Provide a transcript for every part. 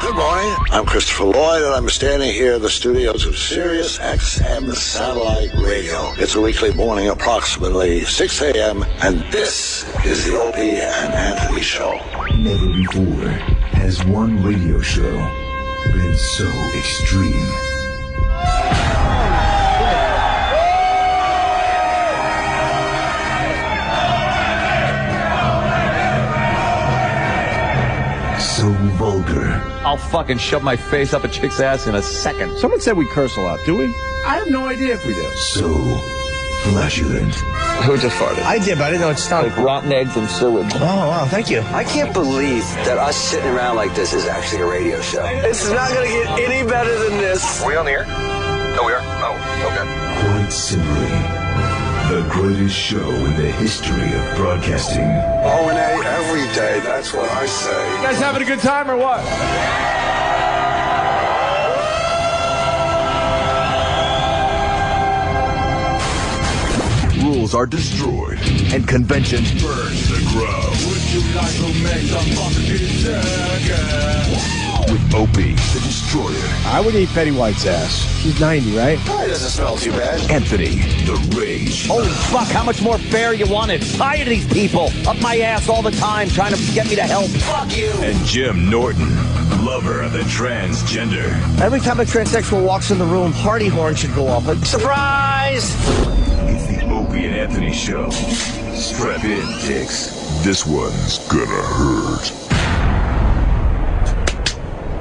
Good morning. I'm Christopher Lloyd, and I'm standing here in the studios of Sirius XM Satellite Radio. It's a weekly morning, approximately 6 a.m., and this is the Opie and Anthony Show. Never before has one radio show been so extreme. So vulgar. I'll fucking shove my face up a chick's ass in a second. Someone said we curse a lot, do we? I have no idea if we do. So flatulent. Who just farted? I did, but I didn't know it stunk. Like rotten eggs and sewage. Oh, wow, thank you. I can't believe that us sitting around like this is actually a radio show. It's not going to get any better than this. Are we on the air? No, we are? Oh, okay. Quite simply, the greatest show in the history of broadcasting. O&A every day, that's what I say. You guys having a good time or what? Rules are destroyed, and conventions burn to the ground. Would you like to make some fucking circus? With Opie, the Destroyer. I would eat Betty White's ass. She's 90, right? It doesn't smell too bad. Anthony, the Rage. Holy fuck, how much more fair you want it? Tired of these people up my ass all the time trying to get me to help. Fuck you. And Jim Norton, lover of the transgender. Every time a transsexual walks in the room, party horn should go off. Like, surprise! It's the Opie and Anthony Show. Strap in, dicks. This one's gonna hurt.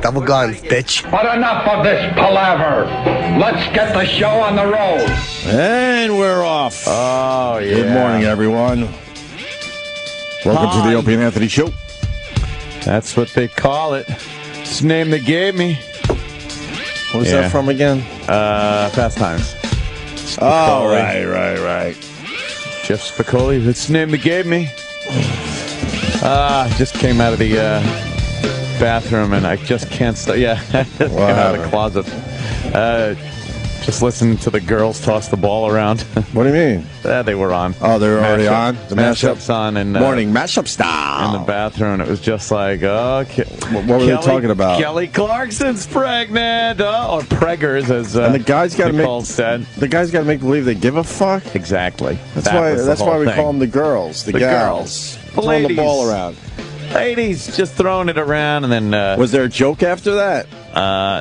Double guns, bitch. But enough of this palaver. Let's get the show on the road. And we're off. Oh, yeah. Good morning, everyone. Welcome to the Opie and Anthony Show. That's what they call it. It's the name they gave me. What was that from again? Fast Times. Oh, right. Jeff Spicoli, that's the name they gave me. Just came out of the bathroom and I just can't stop. Yeah, came out of the closet. Just listening to the girls toss the ball around. What do you mean? They were on. Oh, they were already on? The Mashup's on. And, morning mashup style. In the bathroom. It was just like, okay. What were they talking about? Kelly Clarkson's pregnant. Or preggers, as and the guys got Nicole said. The guys got to make believe they give a fuck? Exactly. That's why we call them the girls. The gals. Throwing the ball around. Ladies just throwing it around, and then was there a joke after that?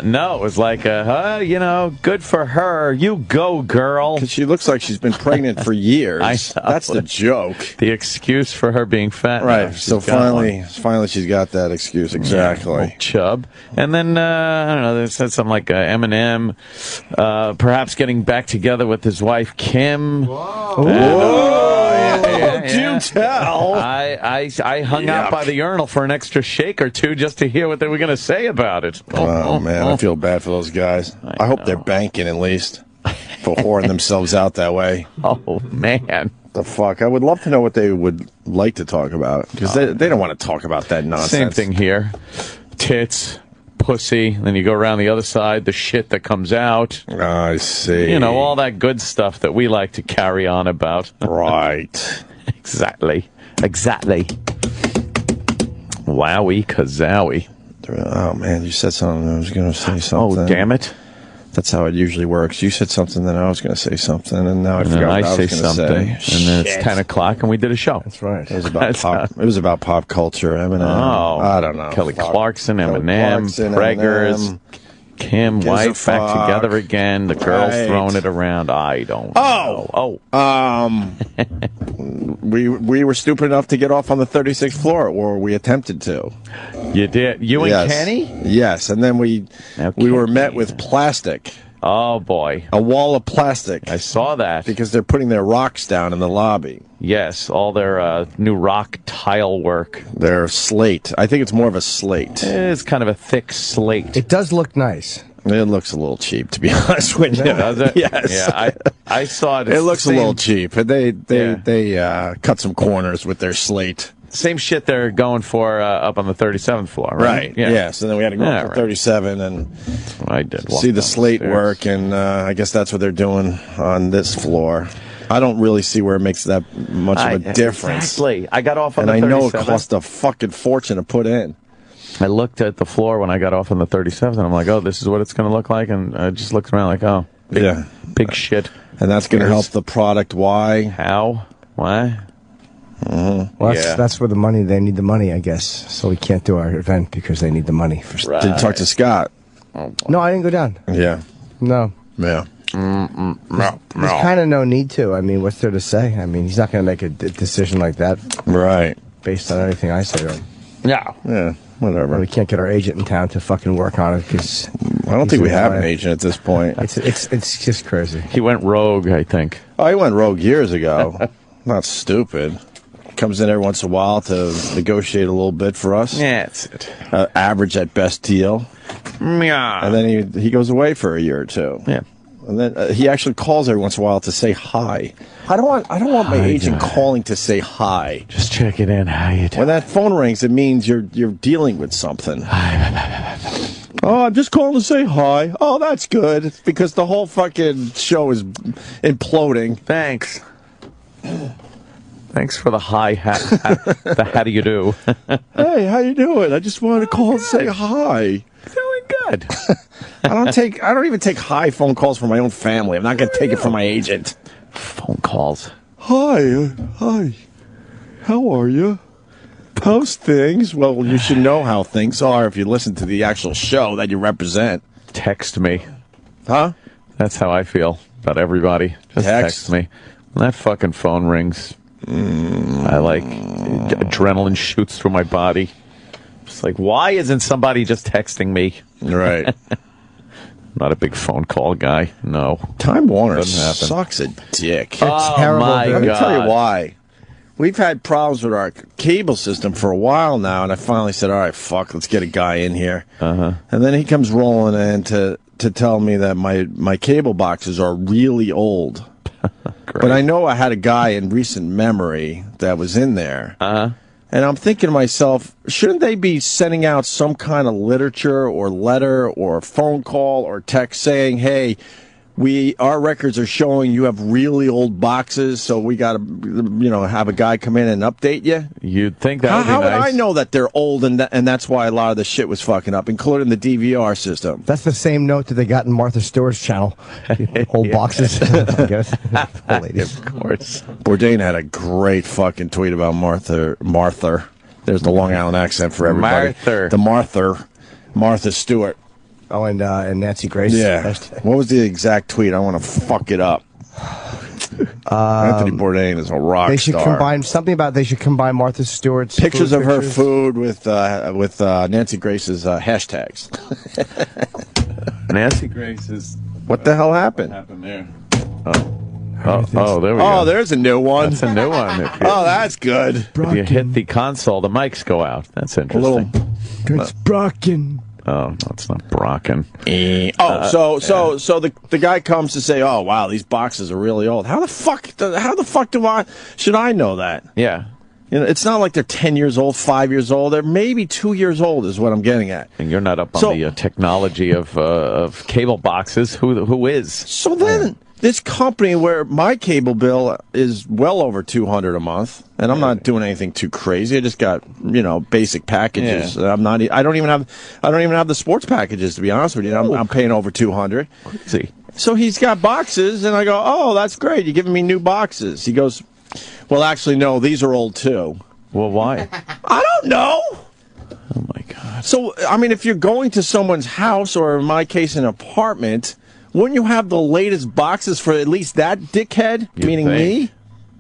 No, it was like, good for her. You go, girl. Because she looks like she's been pregnant for years. That's the joke. The excuse for her being fat. Right. So finally, she's got that excuse. Exactly. Yeah, chub. And then I don't know. They said something like Eminem, perhaps getting back together with his wife Kim. Whoa. Do tell. I hung out by the urinal for an extra shake or two just to hear what they were going to say about it. Oh, man, I feel bad for those guys. I hope they're banking at least for whoring themselves out that way. Oh, man. The fuck? I would love to know what they would like to talk about, because they don't want to talk about that nonsense. Same thing here. Tits, pussy, then you go around the other side, the shit that comes out. I see. All that good stuff that we like to carry on about. Right. Exactly. Wowie kazowie. Oh, man, you said something. I was going to say something. Oh, damn it. That's how it usually works. You said something, then I was going to say something, and now I forgot what I was going to say. And then it's 10 o'clock, and we did a show. That's right. It was about pop culture, Eminem. Oh. I don't know. Kelly Clarkson, Eminem, Preggers, Kim, wife back together again, the girls throwing it around. I don't know. We were stupid enough to get off on the 36th floor, or we attempted to. You did? You and Kenny? Yes, and then we were met with plastic. Oh, boy. A wall of plastic. I saw that. Because they're putting their rocks down in the lobby. Yes, all their new rock tile work. Their slate. I think it's more of a slate. It's kind of a thick slate. It does look nice. It looks a little cheap, to be honest with you. Does it? Yes. Yeah, I saw it. It looks a little cheap. They cut some corners with their slate. Same shit they're going for up on the 37th floor, right? Yeah. Yes, and then we had to go up to 37 and see the slate work, and I guess that's what they're doing on this floor. I don't really see where it makes that much of a difference. Exactly. I got off on the 37th. And I know it cost a fucking fortune to put in. I looked at the floor when I got off on the 37th, and I'm like, oh, this is what it's going to look like. And I just looked around like, oh, big shit. And that's going to help the product. Why? How? Why? Mm-hmm. Well, that's where the money, they need the money, I guess. So we can't do our event because they need the money. Did you talk to Scott? No, I didn't go down. Yeah. No. Yeah. There's kind of no need to. I mean, what's there to say? I mean, he's not going to make a decision like that. Right. Based on anything I say to him. Yeah. Yeah. Whatever. We can't get our agent in town to fucking work on it because I don't think we have an agent at this point. It's just crazy. He went rogue, I think. Oh, he went rogue years ago. Not stupid. Comes in every once in a while to negotiate a little bit for us. Yeah, that's it. Average at best deal. Yeah. And then he goes away for a year or two. Yeah. And then he actually calls every once in a while to say hi. I don't want my agent calling to say hi. Just checking in. How you doing? When that phone rings, it means you're dealing with something. Oh, I'm just calling to say hi. Oh, that's good. It's because the whole fucking show is imploding. Thanks. Thanks for the hi. How do you do? Hey, how you doing? I just wanted to call and say hi. Doing good. I don't even take hi phone calls from my own family. I'm not going to take it from my agent. Phone calls. Hi. How are you? How's things? Well, you should know how things are if you listen to the actual show that you represent. Text me. Huh? That's how I feel about everybody. Just text me. When that fucking phone rings, I like adrenaline shoots through my body. It's like, why isn't somebody just texting me? Right. Not a big phone call guy. No. Time Warner sucks a dick. It's terrible. My God. Let me tell you why. We've had problems with our cable system for a while now, and I finally said, all right, fuck, let's get a guy in here. And then he comes rolling in to tell me that my cable boxes are really old. But I know I had a guy in recent memory that was in there. And I'm thinking to myself, shouldn't they be sending out some kind of literature or letter or phone call or text saying, hey, our records are showing you have really old boxes, so we got to, have a guy come in and update you? You'd think that would be How would nice. I know that they're old and that's why a lot of the shit was fucking up, including the DVR system? That's the same note that they got in Martha Stewart's channel. Old boxes. I guess. Of course. Bourdain had a great fucking tweet about Martha. There's the Long Island accent for everybody. Martha Stewart. Oh, and Nancy Grace. Yeah. What was the exact tweet? I want to fuck it up. Anthony Bourdain is a rock star. They should combine Martha Stewart's pictures of her food with Nancy Grace's hashtags. Nancy Grace's. What the hell happened? What happened there? Oh, there we go. Oh, there's a new one. That's a new one. That's good. If you hit the console, the mics go out. That's interesting. It's Brocken. Oh, no, it's not Brocken. So the guy comes to say, oh, wow, these boxes are really old. How the fuck should I know that? Yeah. It's not like they're 10 years old, 5 years old. They're maybe 2 years old is what I'm getting at. And you're not up on the technology of cable boxes. Who is? So then this company where my cable bill is well over $200 a month, and I'm not doing anything too crazy. I just got basic packages. Yeah. I don't even have the sports packages, to be honest with you. I'm paying over $200. Crazy. So he's got boxes, and I go, oh, that's great. You're giving me new boxes. He goes, well, actually, no, these are old too. Well, why? I don't know. Oh my God. So I mean, if you're going to someone's house, or in my case, an apartment, wouldn't you have the latest boxes for at least that dickhead? Meaning me?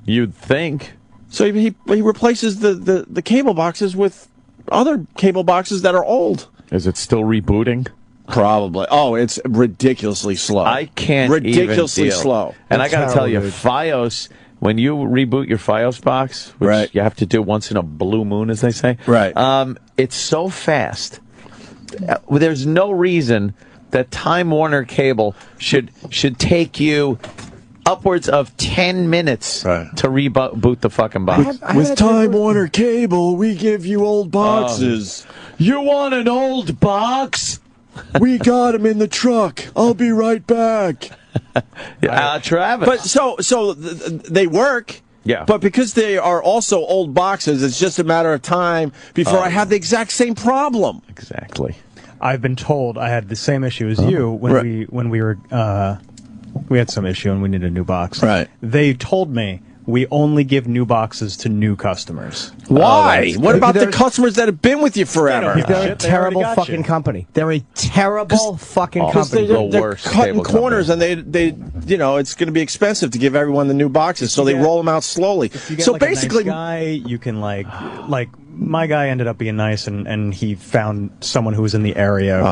You'd think. So he replaces the cable boxes with other cable boxes that are old. Is it still rebooting? Probably. Oh, it's ridiculously slow. I can't ridiculously even deal. slow. And I got to tell you, FiOS, when you reboot your FiOS box, which you have to do once in a blue moon, as they say, it's so fast. There's no reason that Time Warner Cable should take you upwards of 10 minutes to reboot the fucking box. With Time Warner Cable, we give you old boxes. You want an old box? We got him in the truck. I'll be right back. Travis. But so they work. Yeah. But because they are also old boxes, it's just a matter of time before I have the exact same problem. Exactly. I've been told I had the same issue as you when we were we had some issue and we needed a new box. Right. They told me we only give new boxes to new customers. Why? What about the customers that have been with you forever? They're a terrible fucking company. They're a terrible fucking company. They're cutting corners, and they you know, it's going to be expensive to give everyone the new boxes, so they roll them out slowly. If you get So like basically, a nice guy, you can like my guy ended up being nice, and he found someone who was in the area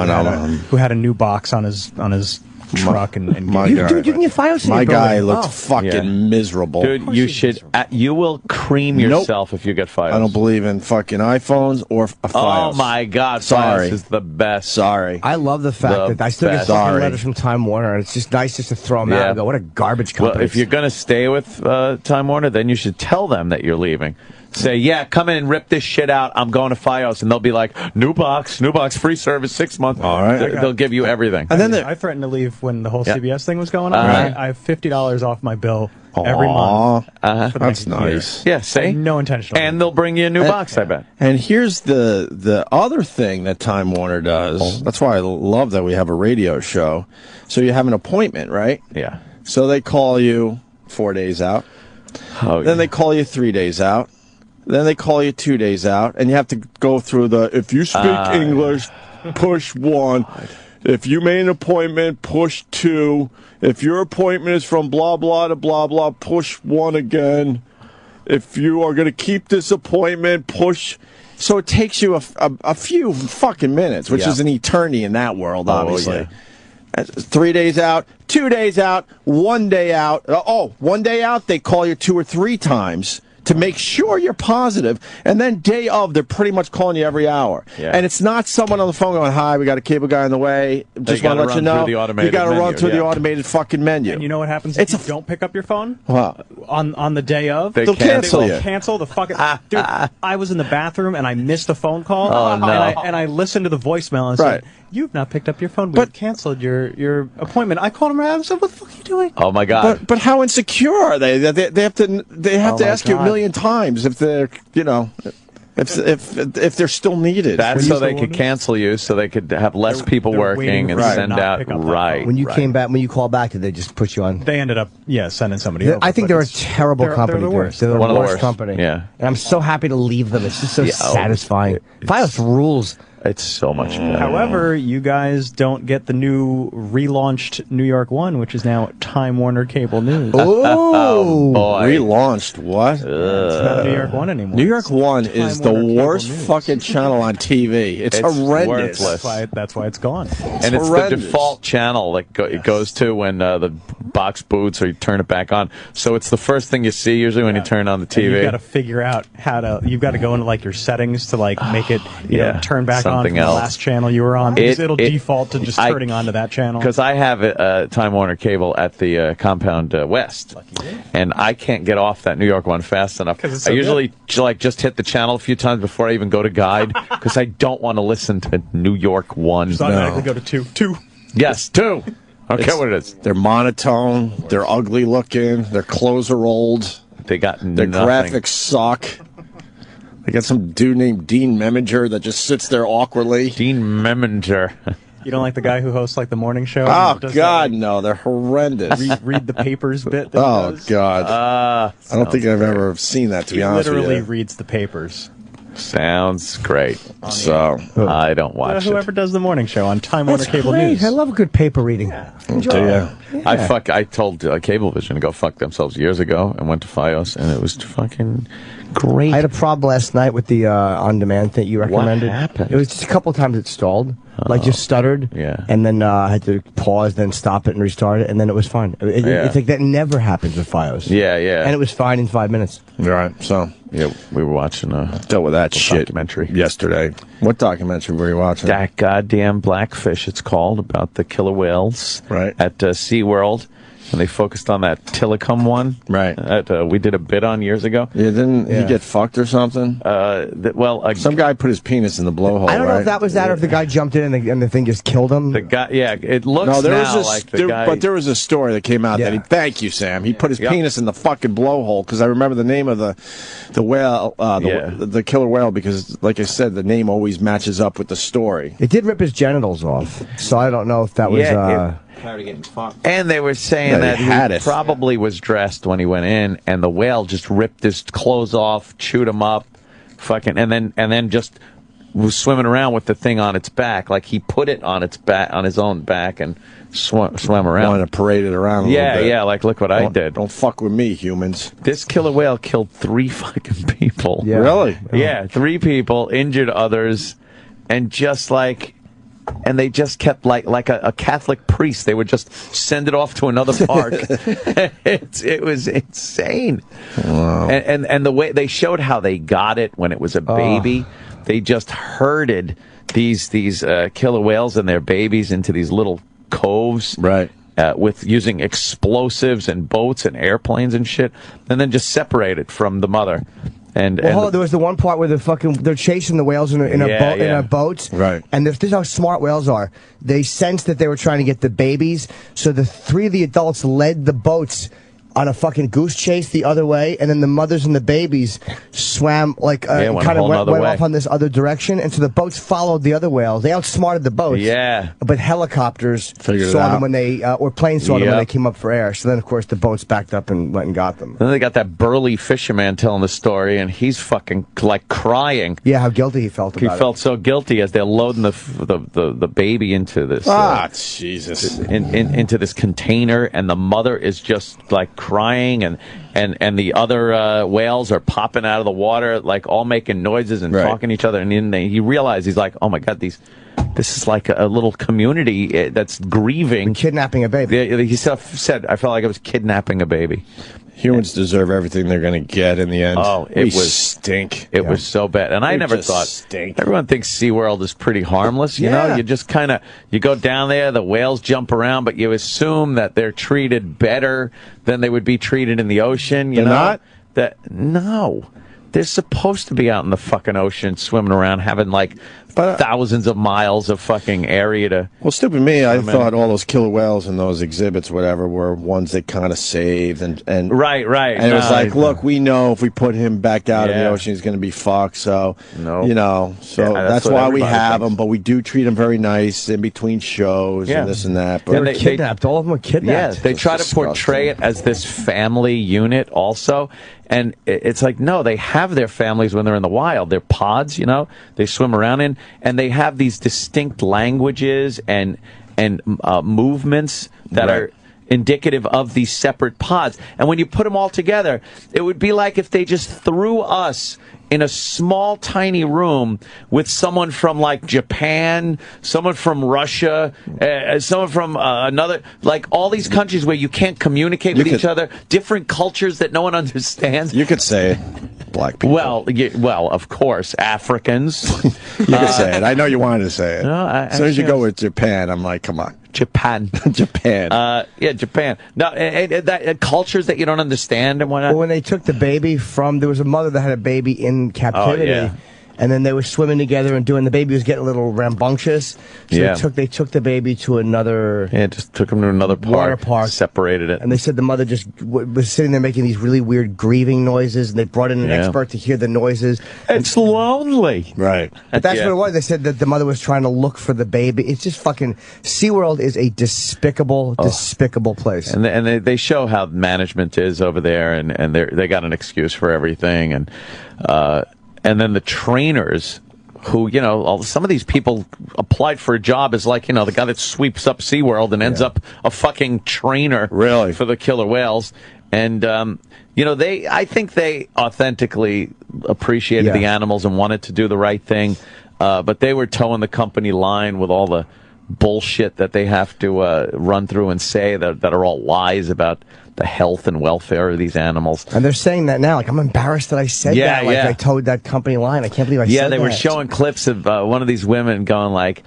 who had a new box on his truck and dude, you can get Fios. My guy looked fucking miserable. Dude, you should. You will cream yourself if you get Fios. I don't believe in fucking iPhones or a Fios. Oh my God, sorry, Fios is the best. Sorry, I love the fact that I still get fucking letters from Time Warner, and it's just nice just to throw them out and go, what a garbage company. Well, if you're gonna stay with Time Warner, then you should tell them that you're leaving. Say, yeah, come in and rip this shit out. I'm going to Fios, and they'll be like, new box, free service, 6 months. All right, they'll give you everything. And then I threatened to leave when the whole CBS thing was going on. I have $50 off my bill every month. That's nice. Yeah, see, no intention. And they'll bring you a new box, I bet. And here's the other thing that Time Warner does. That's why I love that we have a radio show. So you have an appointment, right? Yeah. So they call you 4 days out. Then they call you 3 days out. Then they call you 2 days out, and you have to go through if you speak English, push 1. If you made an appointment, push 2. If your appointment is from blah, blah to blah, blah, push 1 again. If you are going to keep this appointment, push. So it takes you a few fucking minutes, which is an eternity in that world, obviously. 3 days out, 2 days out, 1 day out. 1 day out, they call you 2 or 3 times to make sure you're positive, and then day of, they're pretty much calling you every hour. Yeah. And it's not someone on the phone going, hi, we got a cable guy on the way. Just want to let you know. You got to run through the automated fucking menu. And you know what happens if you don't pick up your phone? What? On the day of? They'll cancel you. Cancel the fucking... Dude, I was in the bathroom, and I missed a phone call. Oh, no. And I listened to the voicemail and said, you've not picked up your phone. We've canceled your appointment. I called him around and said, what the fuck are you doing? Oh, my God. But how insecure are they? They have to ask you a million times if they're, you know, if they're still needed. That's so they could cancel you, so they could have less people working and send out. Right. When you came back, when you called back, did they just put you on? They ended up, sending somebody over. I think they're a terrible company. They're the worst. They're the One of the worst worst company. Yeah. And I'm so happy to leave them. It's just so satisfying. Fios rules. It's so much better. However, you guys don't get the new relaunched New York One, which is now Time Warner Cable News. Oh, boy. Relaunched what? It's not New York One anymore. New York One is the worst fucking channel on TV. It's horrendous. Worthless. That's why it's gone. And it's the default channel that it goes to when the box boots or you turn it back on. So it's the first thing you see usually when you turn on the TV. And you've got to figure out you've got to go into like your settings to like make it turn back on from the last channel you were on, because it'll default to just turning on to that channel. Because I have Time Warner cable at the Compound West, and I can't get off that New York One fast enough. I usually just hit the channel a few times before I even go to guide, because I don't want to listen to New York One. Just automatically go to 2. Yes, 2. Okay, what it is. They're monotone. They're ugly looking. Their clothes are old. They got their graphics suck. They got some dude named Dean Meminger that just sits there awkwardly. Dean Meminger. You don't like the guy who hosts like the morning show? Oh God, no! They're horrendous. Read the papers bit. Oh God! I don't think I've ever seen that. To be honest with you, he literally reads the papers. Sounds great. So I don't watch whoever does the morning show on Time Warner Cable News. I love a good paper reading. I told Cablevision to go fuck themselves years ago and went to Fios, and it was fucking great. I had a problem last night with the on-demand thing you recommended. What happened? It was just a couple of times it stalled. Like just stuttered, and then I had to pause, then stop it and restart it, and then it was fine. It's like that never happens with Fios. Yeah. And it was fine in 5 minutes. Right. So we were watching dealt with that shit documentary yesterday. What documentary were you watching? That goddamn BlackFish, it's called, about the killer whales at SeaWorld. And they focused on that Tillicum one. Right. That we did a bit on years ago. Yeah, didn't he get fucked or something? Some guy put his penis in the blowhole. I don't know if that was that or if the guy jumped in and the thing just killed him. The guy, it looks guy. But there was a story that came out that thank you, Sam. He put his penis in the fucking blowhole because I remember the name of the whale, the killer whale, because like I said, the name always matches up with the story. It did rip his genitals off, so I don't know if that was. And they were saying that he probably was dressed when he went in, and the whale just ripped his clothes off, chewed him up, and then just was swimming around with the thing on its back, like he put it on its back, on his own back, and swam around. Wanted to parade it around a little bit. Yeah, like look what I did. Don't fuck with me, humans. This killer whale killed 3 fucking people. Yeah. Really? Yeah, 3 people, injured others, and just like. And they just kept like a Catholic priest. They would just send it off to another park. It was insane. Wow. And the way they showed how they got it when it was a baby, they just herded these killer whales and their babies into these little coves, right? With using explosives and boats and airplanes and shit, and then just separated from the mother. There was the one part where they're chasing the whales in a boat, right? And this is how smart whales are. They sensed that they were trying to get the babies, so the 3 of the adults led the boats on a fucking goose chase the other way, and then the mothers and the babies swam went off on this other direction, and so the boats followed the other whales. They outsmarted the boats. Yeah. But helicopters saw them when they, or planes saw them when they came up for air. So then, of course, the boats backed up and went and got them. Then they got that burly fisherman telling the story, and he's fucking like crying. Yeah, how guilty he felt about it. He felt so guilty as they're loading the baby into this. Jesus! Into this container, and the mother is just like crying, and the other whales are popping out of the water, like all making noises and talking to each other. And then he realized, he's like, oh my God, this is like a little community that's grieving. Kidnapping a baby. He said, I felt like I was kidnapping a baby. Humans deserve everything they're going to get in the end. Oh, we stink. It was so bad. And I never thought, everyone thinks SeaWorld is pretty harmless. You know, you just kind of, you go down there, the whales jump around, but you assume that they're treated better than they would be treated in the ocean. You know? Not? No. They're supposed to be out in the fucking ocean swimming around, having like thousands of miles of fucking area to. Well, stupid me, I thought all those killer whales in those exhibits, whatever, were ones they kind of saved and right. And it was like, look, we know if we put him back out in the ocean, he's going to be fucked. So that's why we have him. But we do treat him very nice in between shows and this and that. But they were kidnapped. All of them were kidnapped. Yeah, they try to portray it as this family unit also. And it's like, no, they have their families when they're in the wild. They're pods, you know, they swim around in, and they have these distinct languages and movements that are indicative of these separate pods. And when you put them all together, it would be like if they just threw us in a small, tiny room with someone from, like, Japan, someone from Russia, someone from another, like, all these countries where you can't communicate with each other, different cultures that no one understands. You could say it. Black people. Well, of course, Africans. You could say it. I know you wanted to say it. No, as soon as you go with Japan, I'm like, come on. Japan. Japan. Japan. No, cultures that you don't understand and whatnot. Well, when they took the baby there was a mother that had a baby in captivity. Oh, yeah. And then they were swimming together and the baby was getting a little rambunctious. So they took the baby to another... Yeah, just took him to another water park. Separated it. And they said the mother just was sitting there making these really weird grieving noises, and they brought in an expert to hear the noises. It's lonely. Right. But that's what it was. They said that the mother was trying to look for the baby. It's just fucking... SeaWorld is a despicable place. And they show how management is over there, and they got an excuse for everything, and then the trainers who, you know, some of these people applied for a job as, like, you know, the guy that sweeps up SeaWorld and ends up a fucking trainer for the killer whales. And, you know, I think they authentically appreciated the animals and wanted to do the right thing. But they were towing the company line with all the bullshit that they have to run through and say that are all lies about the health and welfare of these animals. And they're saying that now. Like, I'm embarrassed that I said that. Like, I towed that company line. I can't believe I said that. Yeah, they were showing clips of one of these women going like,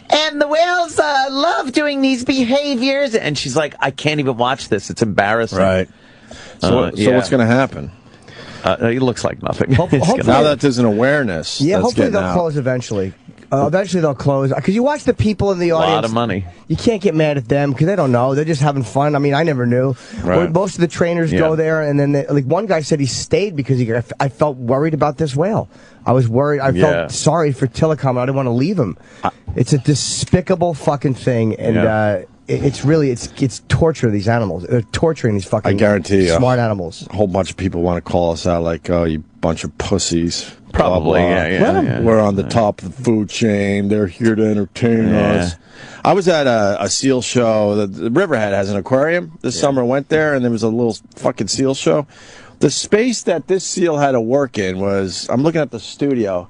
and the whales love doing these behaviors. And she's like, I can't even watch this. It's embarrassing. Right. So what's going to happen? It looks like nothing. Hopefully, now that there's an awareness. Yeah, hopefully they'll close eventually. Eventually they'll close. Because you watch the people in the audience. A lot of money. You can't get mad at them because they don't know. They're just having fun. I mean, I never knew. Right. Most of the trainers go there, and then like one guy said he stayed because I felt worried about this whale. I was worried. I felt sorry for Telecom. I didn't want to leave him. It's a despicable fucking thing, and it's really it's torture of these animals. They're torturing these fucking. I guarantee you, smart animals. A whole bunch of people want to call us out like, "Oh, you bunch of pussies." Probably, blah, blah. Yeah. We're on the top of the food chain. They're here to entertain us. I was at a seal show. The Riverhead has an aquarium. This summer, went there, and there was a little fucking seal show. The space that this seal had to work in was, I'm looking at the studio.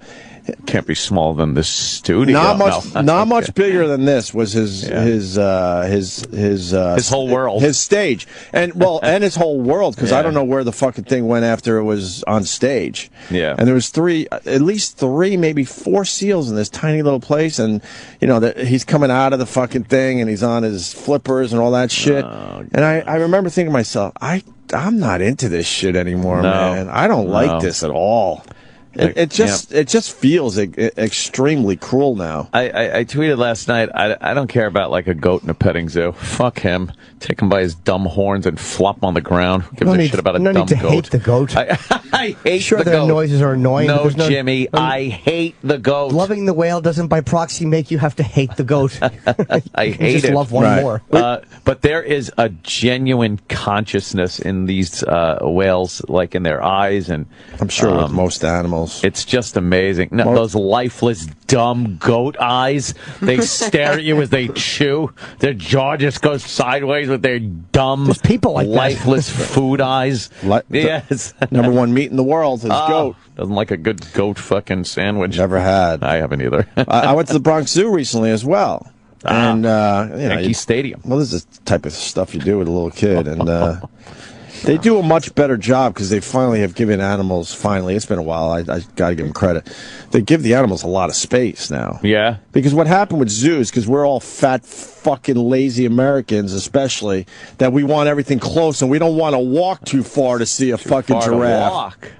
It can't be smaller than this studio. Not much bigger than this was his whole world, his stage, and his whole world, because I don't know where the fucking thing went after it was on stage. Yeah, and there was at least three, maybe four seals in this tiny little place, and he's coming out of the fucking thing, and he's on his flippers and all that shit. And I remember thinking to myself, I'm not into this shit anymore, man. I don't like this at all. It just feels extremely cruel now. I tweeted last night, I don't care about like a goat in a petting zoo. Fuck him. Take him by his dumb horns and flop him on the ground. Who gives a shit about a dumb goat? Hate the goat. I hate the goat. Their noises are annoying. No, Jimmy, I hate the goat. Loving the whale doesn't by proxy make you have to hate the goat. I hate just it. Love one more. But there is a genuine consciousness in these whales, like in their eyes, and I'm sure with most animals. It's just amazing. No, those lifeless, dumb goat eyes. They stare at you as they chew. Their jaw just goes sideways with their dumb, there's people like lifeless food eyes. Yes. Number one meat in the world is goat. Doesn't like a good goat fucking sandwich. Never had. I haven't either. I went to the Bronx Zoo recently as well. And, Yankee Stadium. Well, this is the type of stuff you do with a little kid. And, they do a much better job because they finally have given animals, it's been a while, I got to give them credit. They give the animals a lot of space now. Yeah. Because what happened with zoos, because we're all fat, fucking lazy Americans especially, that we want everything close and we don't want to walk too far to see a fucking giraffe. To walk.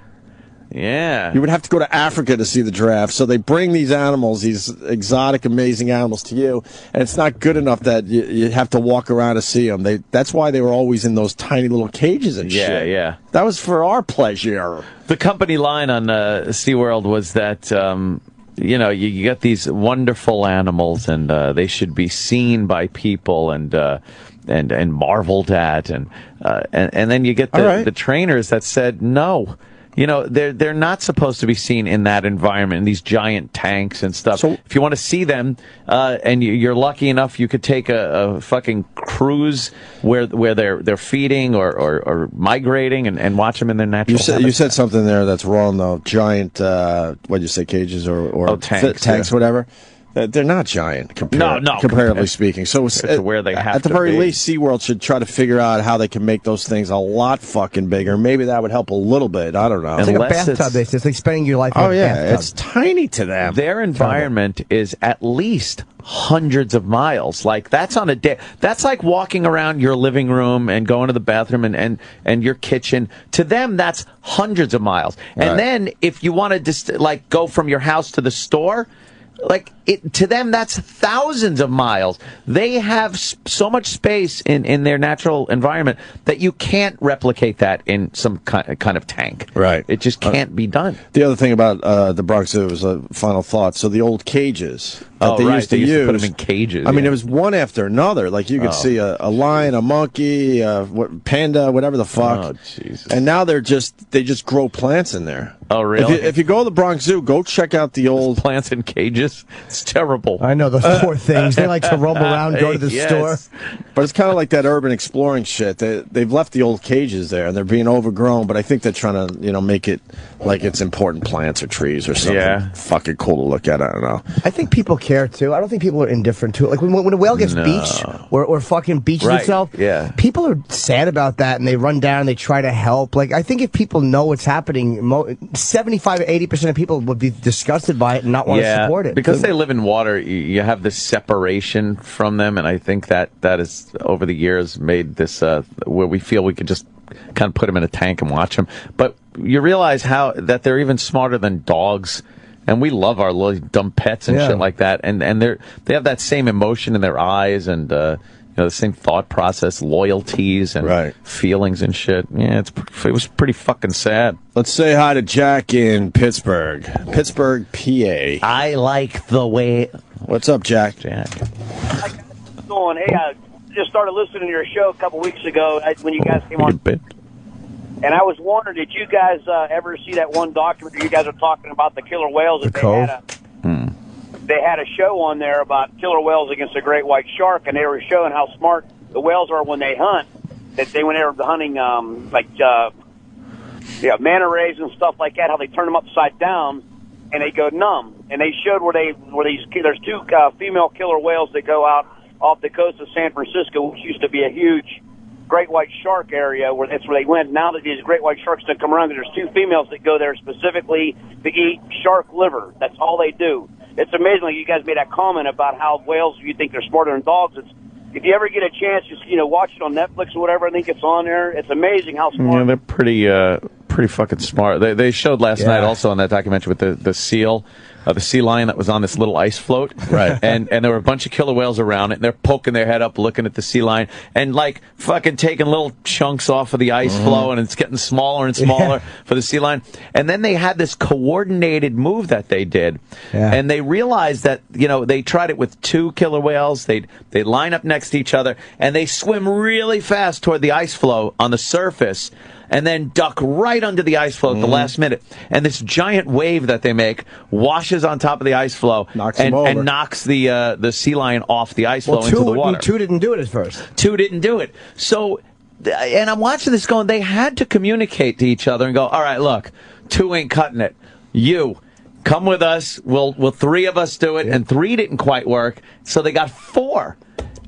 Yeah. You would have to go to Africa to see the giraffe. So they bring these animals, these exotic, amazing animals to you, and it's not good enough that you have to walk around to see them. That's why they were always in those tiny little cages and shit. Yeah. That was for our pleasure. The company line on SeaWorld was that, you get these wonderful animals, and they should be seen by people and marveled at. And then you get the trainers that said, no. They're not supposed to be seen in that environment, in these giant tanks and stuff. So, if you want to see them, and you're lucky enough, you could take a fucking cruise where they're feeding or migrating and watch them in their natural habitat. You said something there that's wrong, though. Giant, what'd you say, cages or tanks, whatever. They're not giant, comparatively speaking. So it's where they have at the very least, SeaWorld should try to figure out how they can make those things a lot fucking bigger. Maybe that would help a little bit. I don't know. It's like a bathtub. It's like spending your life in a bathtub. It's tiny to them. Their environment is at least hundreds of miles. Like, that's on a day. That's like walking around your living room and going to the bathroom and your kitchen. To them, that's hundreds of miles. And then if you want to go from your house to the store, to them, that's thousands of miles. They have so much space in their natural environment that you can't replicate that in some kind of tank. Right. It just can't be done. The other thing about the Bronx Zoo was a final thought. So the old cages that they used to use. Put them in cages. I mean, it was one after another. Like, you could see a lion, a monkey, panda, whatever the fuck. Oh, Jesus. And now they just grow plants in there. Oh, really? If you go to the Bronx Zoo, go check out the old plants in cages. It's terrible. I know those poor things. They like to roam around, go to the store. But it's kind of like that urban exploring shit. They've left the old cages there, and they're being overgrown. But I think they're trying to, make it like it's important plants or trees or something fucking cool to look at. I don't know. I think people care too. I don't think people are indifferent to it. Like when a whale gets beached or fucking beaches itself, people are sad about that and they run down and they try to help. Like I think if people know what's happening, 75 or 80% of people would be disgusted by it and not want to support it. Because they live in water, you have this separation from them, and I think that has over the years made this where we feel we could just kind of put them in a tank and watch them. But you realize that they're even smarter than dogs. And we love our little dumb pets and shit like that. And they have that same emotion in their eyes and the same thought process, loyalties and feelings and shit. Yeah, it was pretty fucking sad. Let's say hi to Jack in Pittsburgh, PA. I like the way. What's up, Jack? Hey, I just started listening to your show a couple weeks ago when you guys came on. And I was wondering, did you guys ever see that one documentary you guys are talking about, the killer whales? They had a show on there about killer whales against a great white shark, and they were showing how smart the whales are when they hunt. That they when they were hunting manta rays and stuff like that, how they turn them upside down and they go numb. And they showed there's two female killer whales that go out off the coast of San Francisco, which used to be a huge great white shark area that's where they went. Now that these great white sharks don't come around, there's two females that go there specifically to eat shark liver. That's all they do. It's amazing. Like you guys made that comment about how whales, you think they're smarter than dogs. If you ever get a chance, just watch it on Netflix or whatever. I think it's on there. It's amazing how smart. Yeah, they're pretty fucking smart. They showed last night also on that documentary with the seal. The sea lion that was on this little ice float. Right. And there were a bunch of killer whales around it, and they're poking their head up, looking at the sea lion, and like fucking taking little chunks off of the ice floe, and it's getting smaller and smaller for the sea lion. And then they had this coordinated move that they did. Yeah. And they realized that, they tried it with two killer whales. They'd line up next to each other, and they swim really fast toward the ice floe on the surface, and then duck right under the ice floe at the last minute. And this giant wave that they make washes on top of the ice floe and knocks the sea lion off the ice floe into the water. Two didn't do it at first. Two didn't do it. So, and I'm watching this going, they had to communicate to each other and go, all right, look, two ain't cutting it. You, come with us. We'll three of us do it. Yeah. And three didn't quite work. So they got four.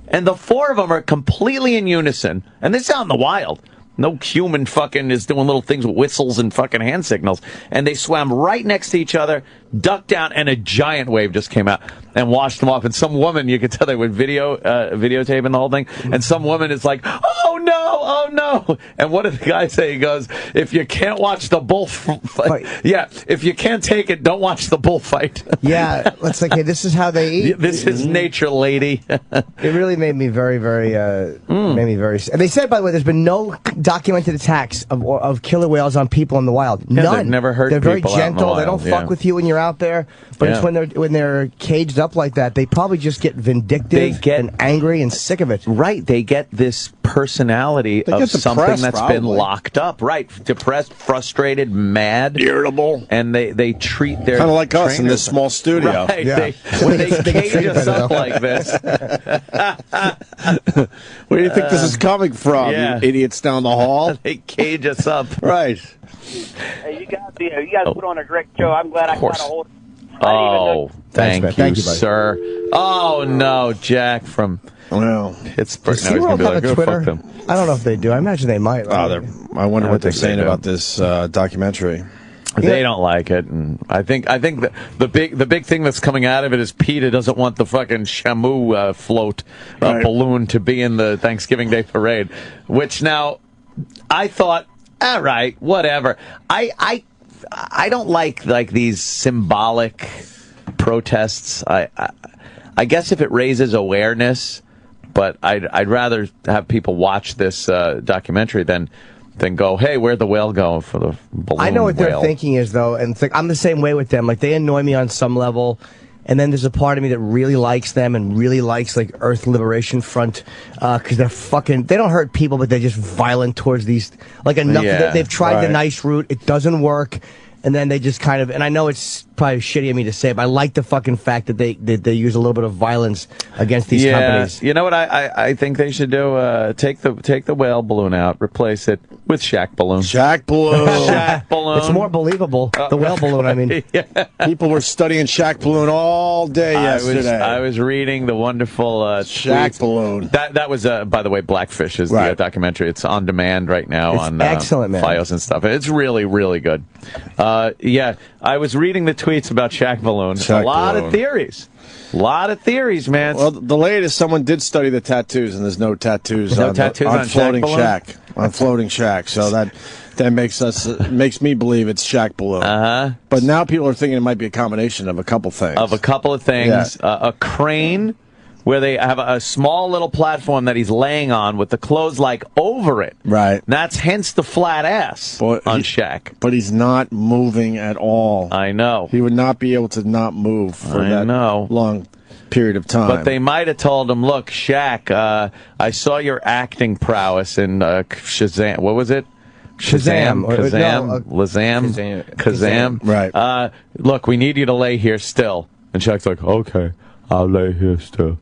And the four of them are completely in unison. And this is out in the wild. No human fucking is doing little things with whistles and fucking hand signals. And they swam right next to each other, ducked down, and a giant wave just came out and washed them off. And some woman, you could tell they were videotaping the whole thing. And some woman is like, oh no. And what did the guy say? He goes, if you can't watch the bullfight, if you can't take it, don't watch the bullfight. Yeah, it's like, hey, this is how they eat. This is nature, lady. It really made me very, very, and they said, by the way, there's been no documented attacks of killer whales on people in the wild. None. They've never hurt They're very people gentle. They don't fuck with you when you're out there. But it's when they're caged up like that, they probably just get vindictive and angry and sick of it. Right. They get this personality of something that's been locked up. Right. Depressed, frustrated, mad, irritable. And they treat their kind of like us in this small studio. Right. Yeah. When they cage us up like this. Where do you think this is coming from, you idiots down the hall? They cage us up. Right. Hey, you guys put on a great show. I'm glad I got a hold. Thank you, sir. Oh no, Jack from Pittsburgh. Does SeaWorld have a Twitter? I don't know if they do. I imagine they might. I wonder what they're saying about this documentary. They don't like it, and I think the big thing that's coming out of it is PETA doesn't want the fucking Shamu float balloon to be in the Thanksgiving Day parade. Which now, I thought, all right, whatever. I don't like these symbolic protests. I guess if it raises awareness, but I'd rather have people watch this documentary than go, hey, where'd the whale go for the balloon? I know what their thinking is, though, and it's like I'm the same way with them. Like, they annoy me on some level, and then there's a part of me that really likes them and really likes, like, Earth Liberation Front, because they don't hurt people, but they're just violent towards these, like, enough. They've tried the nice route. It doesn't work, and then they just kind of, and I know it's probably shitty of me to say, but I like the fucking fact that they use a little bit of violence against these companies. You know what I think they should do? Take the whale balloon out, replace it with Shaq Balloon. Shaq Balloon. Shaq Balloon. It's more believable. The whale balloon, I mean. Yeah. People were studying Shaq Balloon all day yesterday. I was reading the wonderful Shaq Balloon. That was, by the way, BlackFish is the documentary. It's on demand right now on excellent, man. Fios and stuff. It's really, really good. Yeah, I was reading the tweets about Shaq Balloon. A lot of theories. A lot of theories, man. Well, the latest, someone did study the tattoos, and there's no tattoos on floating Shaq. On floating Shaq. So that makes me believe it's Shaq Balloon. But now people are thinking it might be a combination of a couple things. Yeah. A crane where they have a small little platform that he's laying on with the clothes like over it. Right. That's hence the flat ass on Shaq. But he's not moving at all. I know. He would not be able to not move for that long period of time. But they might have told him, look, Shaq, I saw your acting prowess in Shazam. What was it? Shazam. Right. Look, we need you to lay here still. And Shaq's like, okay, I'll lay here still.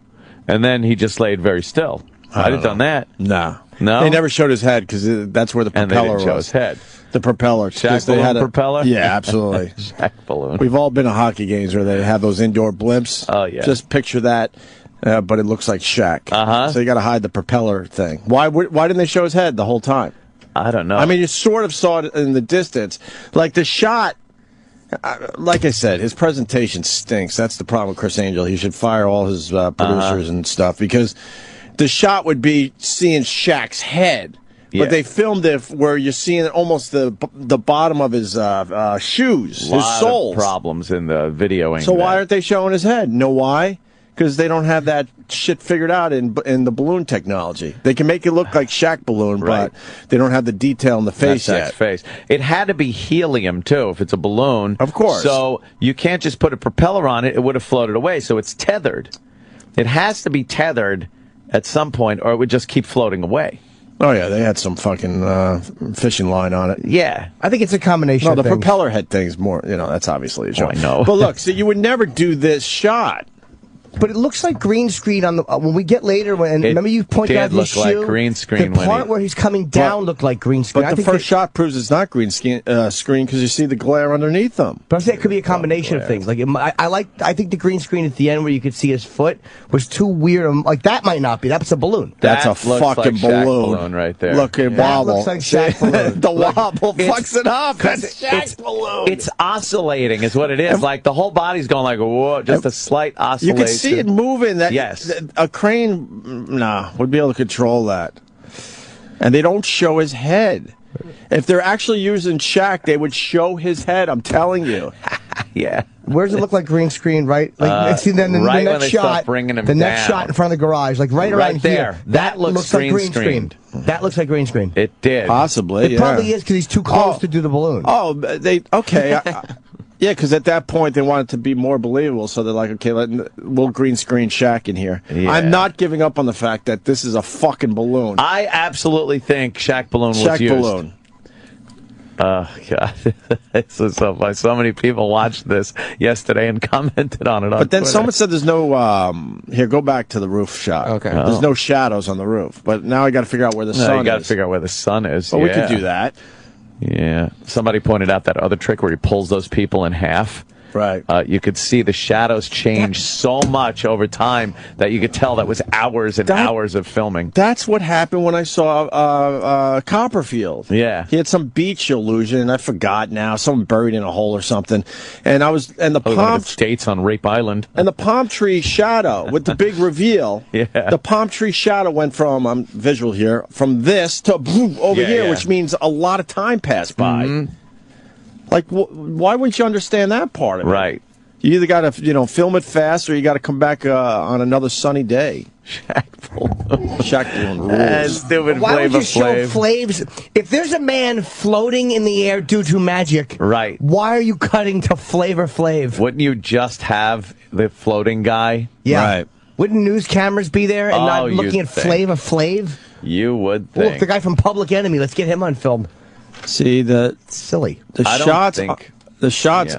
And then he just laid very still. I'd have done that. No. No? They never showed his head because that's where the propeller and they didn't show his head. The propeller. Shaq Balloon propeller? Yeah, absolutely. Shaq Balloon. We've all been to hockey games where they have those indoor blimps. Oh, yeah. Just picture that, but it looks like Shaq. So you got to hide the propeller thing. Why didn't they show his head the whole time? I don't know. I mean, you sort of saw it in the distance. Like the shot, like I said, his presentation stinks. That's the problem with Chris Angel. He should fire all his producers and stuff because the shot would be seeing Shaq's head. Yeah. But they filmed it where you're seeing almost the bottom of his shoes, his soles. Of problems in the videoing. So why aren't they showing his head? Know why? Because they don't have that shit figured out in the balloon technology. They can make it look like Shaq Balloon, but they don't have the detail in the face yet. Face. It had to be helium, too, if it's a balloon. Of course. So you can't just put a propeller on it. It would have floated away. So it's tethered. It has to be tethered at some point, or it would just keep floating away. Oh, yeah, they had some fucking fishing line on it. Yeah. I think it's a combination of the things. propeller head thing's more, that's obviously a joke. I know. But look, so you would never do this shot. But it looks like green screen on the when we get later. Remember you pointed out his shoe. Like green screen. The part where he's coming down looked like green screen. But the first shot proves it's not green screen because you see the glare underneath them. But I'm saying it could be a combination of things. Like I think the green screen at the end where you could see his foot was too weird. Like that might not be. That's a balloon. That's a fucking balloon right there. Look, it wobble. Looks like Shaq Balloon. The wobble fucks it up. That's Shaq Balloon. It's oscillating, is what it is. Like the whole body's going like whoa, just a slight oscillation. You can see it moving. Yes. A crane, would be able to control that. And they don't show his head. If they're actually using Shaq, they would show his head, I'm telling you. Yeah. Where does it look like green screen, right? Like, see, then the right next shot, the next shot in front of the garage, like right around there. here. That looks like green screen. That looks like green screen. It did. Possibly, It probably is because he's too close to do the balloon. Oh, okay. Yeah, because at that point they want it to be more believable, so they're like, okay, we'll green screen Shaq in here. Yeah. I'm not giving up on the fact that this is a fucking balloon. I absolutely think Shaq Balloon was used. Shaq Balloon. Oh, God. So many people watched this yesterday and commented on it on But then Twitter. someone said there's no, here, go back to the roof shot. Okay. There's no shadows on the roof. But now I got to figure out where the sun is. You got to figure out where the sun is. Well, we could do that. Yeah. Somebody pointed out that other trick where he pulls those people in half. Right. You could see the shadows change so much over time that you could tell that was hours and hours of filming. That's what happened when I saw Copperfield. Yeah. He had some beach illusion, I forgot now, someone buried in a hole or something. And the palm dates on Rape Island. And the palm tree shadow with the big reveal. Yeah. The palm tree shadow went from, I'm visual here, from this to over here, which means a lot of time passed by. Mm-hmm. Like, why wouldn't you understand that part of it? Right. You either got to, film it fast, or you got to come back on another sunny day. Shaq Balloon rules. Stupid Why would you show Flav. Flavs? If there's a man floating in the air due to magic, right? Why are you cutting to Flavor Flav? Wouldn't you just have the floating guy? Yeah. Right. Wouldn't news cameras be there and not looking at Flavor Flav? You would think. Look, the guy from Public Enemy. Let's get him on film. See, silly. The shots.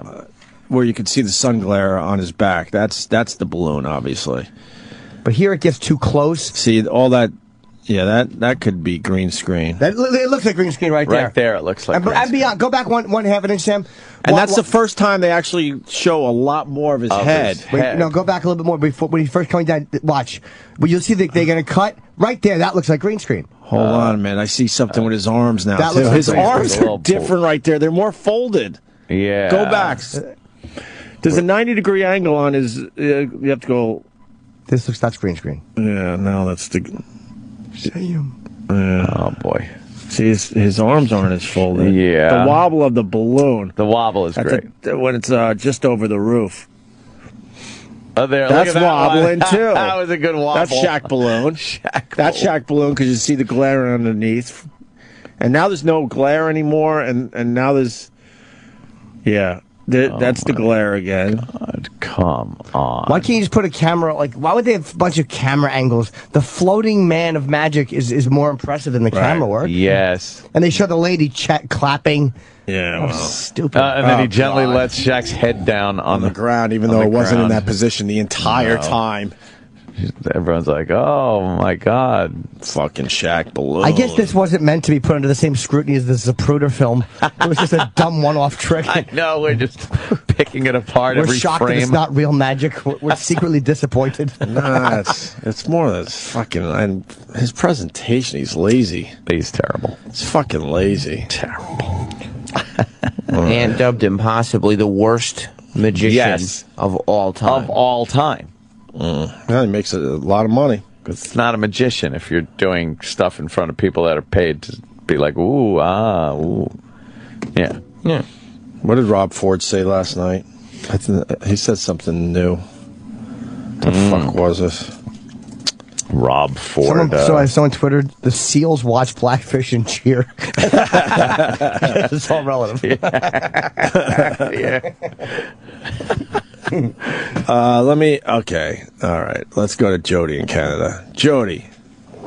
where you could see the sun glare on his back. That's the balloon, obviously. But here it gets too close. See, all that... Yeah, that could be green screen. It looks like green screen right there. Right there, it looks like green screen. Beyond, go back one half an inch, Sam. And that's the first time they actually show a lot more of his head. Wait, no, go back a little bit more before when he's first coming down. Watch. Well, you'll see that they're going to cut right there. That looks like green screen. Hold on, man. I see something with his arms now. That looks like his arms are different right there. They're more folded. Yeah. Go back. There's a 90-degree angle on his... you have to go... This looks not green screen. Yeah, now that's the... Sam. Oh, boy. See, his arms aren't as folded. Yeah. The wobble of the balloon. The wobble is great. When it's just over the roof. Oh, there. That's wobbling, too. That was a good wobble. That's Shaq Balloon. That's Shaq Balloon because you see the glare underneath. And now there's no glare anymore, and now there's... Yeah. That's the glare again. God, come on. Why can't you just put a camera, why would they have a bunch of camera angles? The floating man of magic is more impressive than the camera work. Yes. And they show the lady clapping. Yeah, well. Stupid. And then he gently lets Shaq's head down on the ground, even though it wasn't in that position the entire time. Everyone's like, oh, my God. Fucking Shaq Balloon. I guess this wasn't meant to be put under the same scrutiny as the Zapruder film. It was just a dumb one-off trick. I know, we're just picking it apart every frame. We're shocked that it's not real magic. We're secretly disappointed. Nah, it's more than fucking... And his presentation, he's lazy. He's terrible. He's fucking lazy. Terrible. And dubbed him possibly the worst magician of all time. Of all time. Yeah, he makes a lot of money. Because it's not a magician if you're doing stuff in front of people that are paid to be like, ooh, ah, ooh. Yeah. Yeah. What did Rob Ford say last night? He said something new. What the fuck was it? Rob Ford. Someone Twittered, the SEALs watch BlackFish and cheer. It's all relative. Yeah. Okay. All right. Let's go to Jody in Canada. Jody.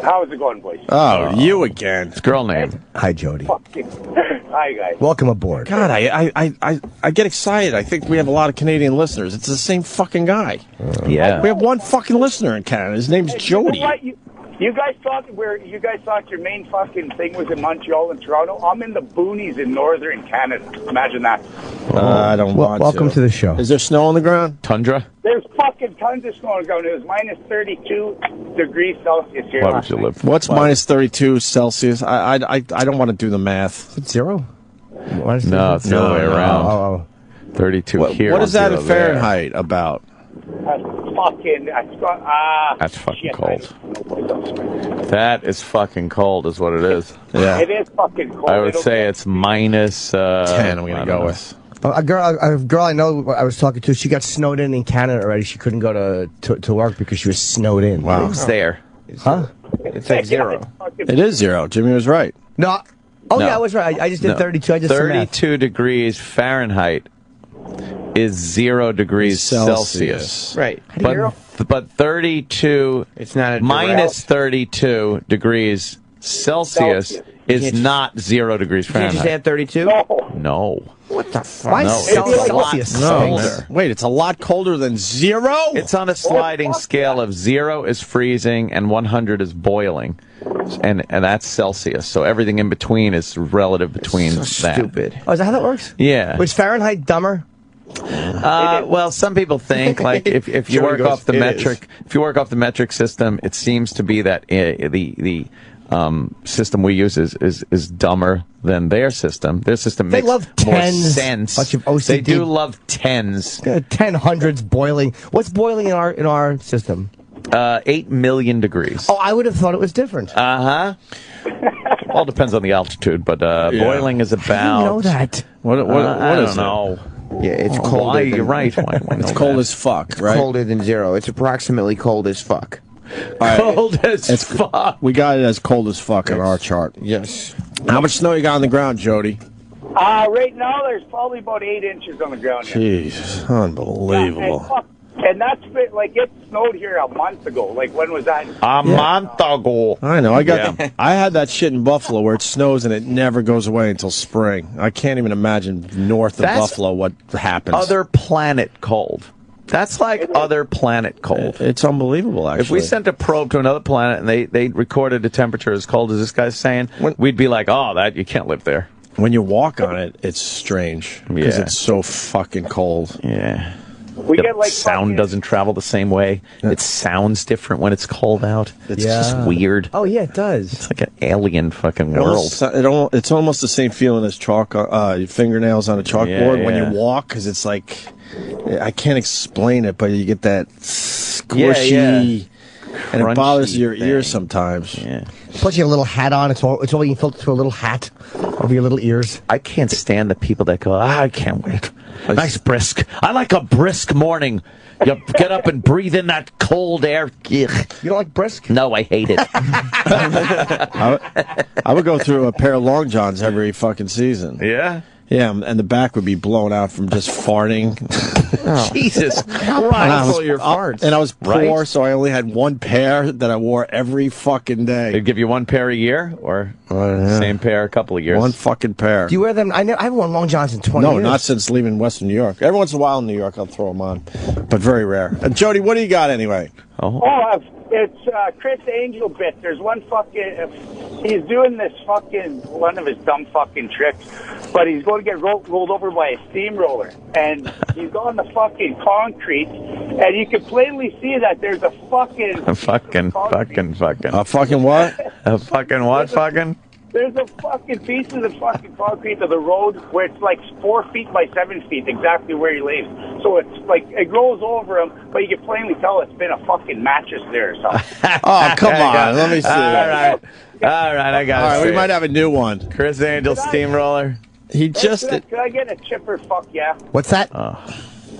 How's it going, boys? Oh, you again. It's girl name. Hi, Jody. Hi, guys. Welcome aboard. God, I get excited. I think we have a lot of Canadian listeners. It's the same fucking guy. Yeah. We have one fucking listener in Canada. His name's Jody. You know what? You guys thought your main fucking thing was in Montreal and Toronto. I'm in the boonies in northern Canada. Imagine that. I don't want to. Welcome to the show. Is there snow on the ground? Tundra? There's fucking tons of snow on the ground. It was minus 32 degrees Celsius here. Why would you live? What's minus 32 Celsius? I don't want to do the math. It's zero? No, it's the other way around. Oh. 32 here. What is that in Fahrenheit about? That's fucking cold. That is fucking cold, is what it is. Yeah. It is fucking cold. I would say it's minus 10. I'm going to go with. A girl I know I was talking to, she got snowed in Canada already. She couldn't go to work because she was snowed in. Wow. It's there. Huh? It's like zero. It is zero. Jimmy was right. No. Oh, yeah, I was right. I just did 32. I just 32 degrees Fahrenheit is 0 degrees Celsius. Right. But 32, it's not minus 32 degrees Celsius is not 0 degrees Fahrenheit. Did you just add 32? No. What the fuck? Why No, Celsius? colder. Wait, it's a lot colder than zero? It's on a sliding scale of 0 is freezing and 100 is boiling. And that's Celsius. So everything in between is relative between that. Stupid. Oh, is that how that works? Yeah. Was Fahrenheit dumber? Well, some people think like if you work off the metric system, it seems to be that the system we use is dumber than their system. Their system makes love more tens. sense. Bunch of OCD. They do love tens. 10 hundreds boiling. What's boiling in our system? 8 million degrees. Oh, I would have thought it was different. Well, it depends on the altitude, but boiling is about. I didn't know that. What I is don't know. Yeah, it's colder. You're right. Why it's cold as fuck, right? Colder than zero. It's approximately cold as fuck. Right. Cold as fuck. We got it as cold as fuck on our chart. Yes. How much snow you got on the ground, Jody? Right now, there's probably about 8 inches on the ground here. Jeez, unbelievable. And that's been, like, it snowed here a month ago. Like, when was that? A month ago. I know. I had that shit in Buffalo where it snows and it never goes away until spring. I can't even imagine north of Buffalo what happens. Other planet cold. That's like other planet cold. It's unbelievable, actually. If we sent a probe to another planet and they recorded a temperature as cold as this guy's saying, we'd be like, oh, that you can't live there. When you walk on it, it's strange because it's so fucking cold. Yeah. We get like sound doesn't travel the same way. It sounds different when it's cold out. It's just weird. Oh yeah, it does. It's like an alien fucking world. It's almost the same feeling as fingernails on a chalkboard when you walk, because it's like, I can't explain it, but you get that squishy, and it bothers your ears sometimes. Yeah. Plus, you have a little hat on. It's all you can filter through a little hat over your little ears. I can't stand the people that go, I can't wait. Nice brisk. I like a brisk morning. You get up and breathe in that cold air. Ugh. You don't like brisk? No, I hate it. I would go through a pair of long johns every fucking season. Yeah? Yeah, and the back would be blown out from just farting. Jesus Christ. Your farts. And I was poor, so I only had one pair that I wore every fucking day. They'd give you one pair a year, or same pair a couple of years? One fucking pair. Do you wear them? I haven't worn long johns in 20 years. No, not since leaving Western New York. Every once in a while in New York, I'll throw them on, but very rare. And Jody, what do you got anyway? It's Chris Angel bit. There's one fucking... he's doing this fucking... one of his dumb fucking tricks, but he's going to get rolled over by a steamroller. And he's on the fucking concrete, and you can plainly see that there's a fucking... A fucking. A fucking what? A fucking what fucking? There's a fucking piece of the fucking concrete of the road where it's like 4 feet by 7 feet, exactly where he lives. So it's like, it rolls over him, but you can plainly tell it's been a fucking mattress there or something. Oh, come on. Let me see. All right, I got it. All right, we might have a new one. Chris Angel steamroller. He just... Could I get a chipper? Fuck yeah. What's that?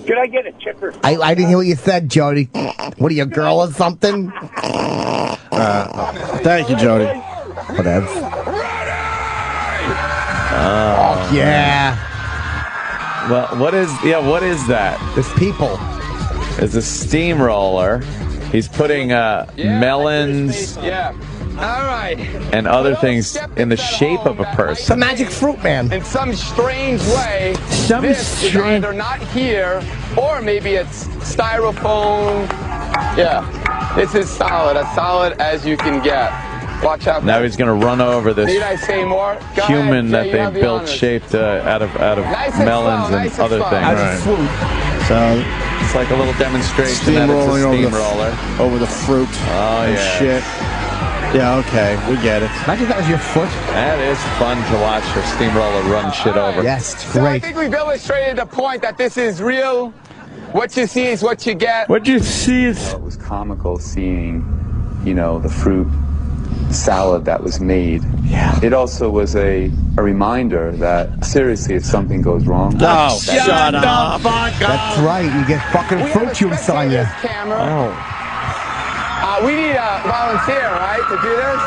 Could I get a chipper? I didn't hear what you said, Jody. What are you, a girl or something? Thank you, Jody. Whatever. Oh, yeah. Well, what is that? There's people. It's a steamroller. He's putting melons and other things in the shape of a It's a person. magic fruit, man. In some strange way, this is either not here, or maybe it's styrofoam. Yeah, this is solid, as solid as you can get. Watch out. Now he's going to run over this Need I say more? human ahead, that they built shaped out of melons and other things. So it's like a little demonstration that it's a steamroller over the fruit. Oh, and yeah. Shit. Yeah, okay, we get it. Imagine that was your foot. That is fun to watch her steamroller run shit over. Yes, it's So I great. think we've illustrated the point that this is real. What you see is what you get. What you see is... It was comical seeing, the fruit salad that was made. Yeah. It also was a reminder that, seriously, if something goes wrong... No, shut up. That's right. You get fucking fruit juice on you. Camera. We need a volunteer, right, to do this?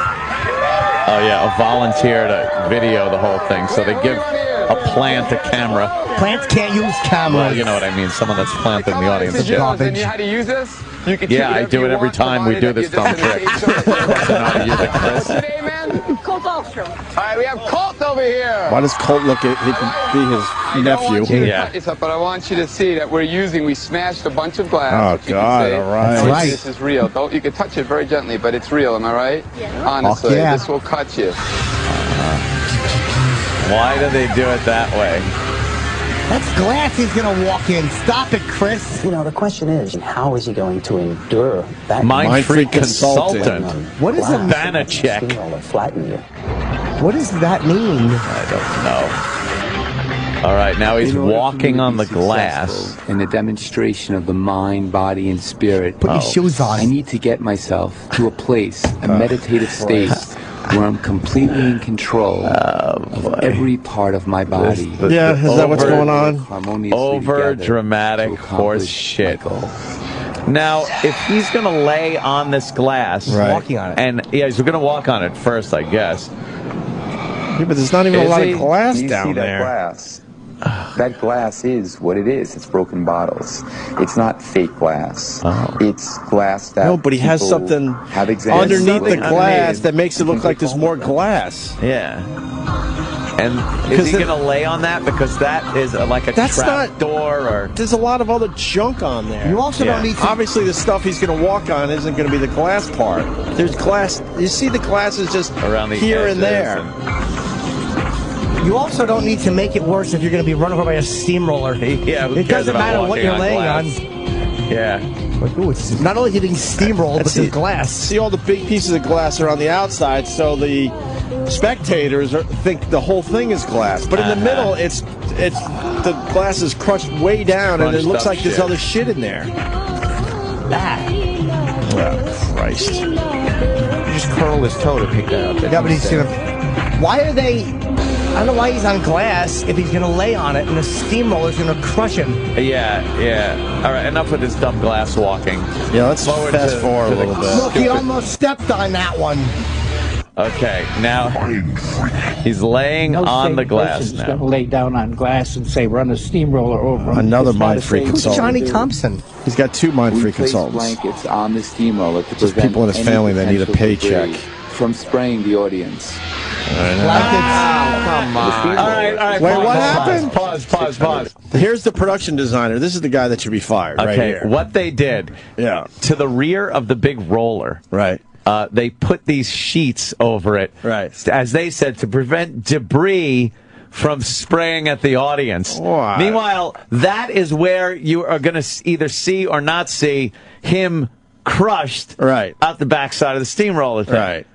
Oh, yeah, a volunteer to video the whole thing. So they give a plant a camera. Plants can't use cameras. Well, you know what I mean. Someone that's planted in the audience. And you know how to use this? You can Yeah, I do it every time we do this dumb trick. What's today, man? Colt Alstrom. All right, we have Colt over here. Why does Colt look at he can be his nephew? Cut this up, but I want you to see that we smashed a bunch of glass. Oh, God, all right. That's right. This is real. You can touch it very gently, but it's real, am I right? Yeah. Honestly, this will cut you. Why do they do it that way? That's glass he's going to walk in. Stop it, Chris. The question is, how is he going to endure that? Mind Freak Consultant. What is a Banachek? Flatten you. What does that mean? I don't know. All right, now he's walking on the glass. In the demonstration of the mind, body, and spirit. Put your shoes on. I need to get myself to a place, a meditative state, where I'm completely in control of every part of my body. Is that what's going on? Over dramatic horse shit. Now, if he's going to lay on this glass, walking on it, and he's going to walk on it first, I guess. Yeah, but there's not even a lot of glass down there. Glass? That glass is what it is. It's broken bottles. It's not fake glass. It's glass that. No, but he has people something have examined. underneath the glass that makes it look like there's more glass. Yeah. And is he going to lay on that? Because that is like a trap door. Or there's a lot of other junk on there. You also don't need to... Obviously, the stuff he's going to walk on isn't going to be the glass part. There's glass. You see the glass is just around the here and there. You also don't need to make it worse if you're going to be run over by a steamroller. Yeah, it doesn't matter what you're laying on. Yeah. Like, ooh, it's not only getting steamrolled, but there's glass. See, all the big pieces of glass are on the outside, so the spectators think the whole thing is glass. But in the middle, it's the glass is crushed way down, and it looks like there's other shit in there. Oh, Christ. You just curl his toe to pick that up. Yeah, but he's going to... Why are they... I don't know why he's on glass if he's going to lay on it and the steamroller's going to crush him. Yeah. All right, enough with this dumb glass walking. Yeah, let's fast forward a little bit. Look, he almost stepped on that one. Okay, now he's laying on the glass now. He's going to lay down on glass and say, run a steamroller over him. Another mind-free consultant. Johnny Thompson. He's got two mind-free consultants. Blankets on the steamroller to Just prevent people in his any family that need a potential paycheck. debris from spraying the audience. Come on. All right. Wait, what happened? Pause. Here's the production designer. This is the guy that should be fired right here. What they did to the rear of the big roller, right? They put these sheets over it, right? As they said, to prevent debris from spraying at the audience. What? Meanwhile, that is where you are going to either see or not see him crushed out the backside of the steamroller thing. Right.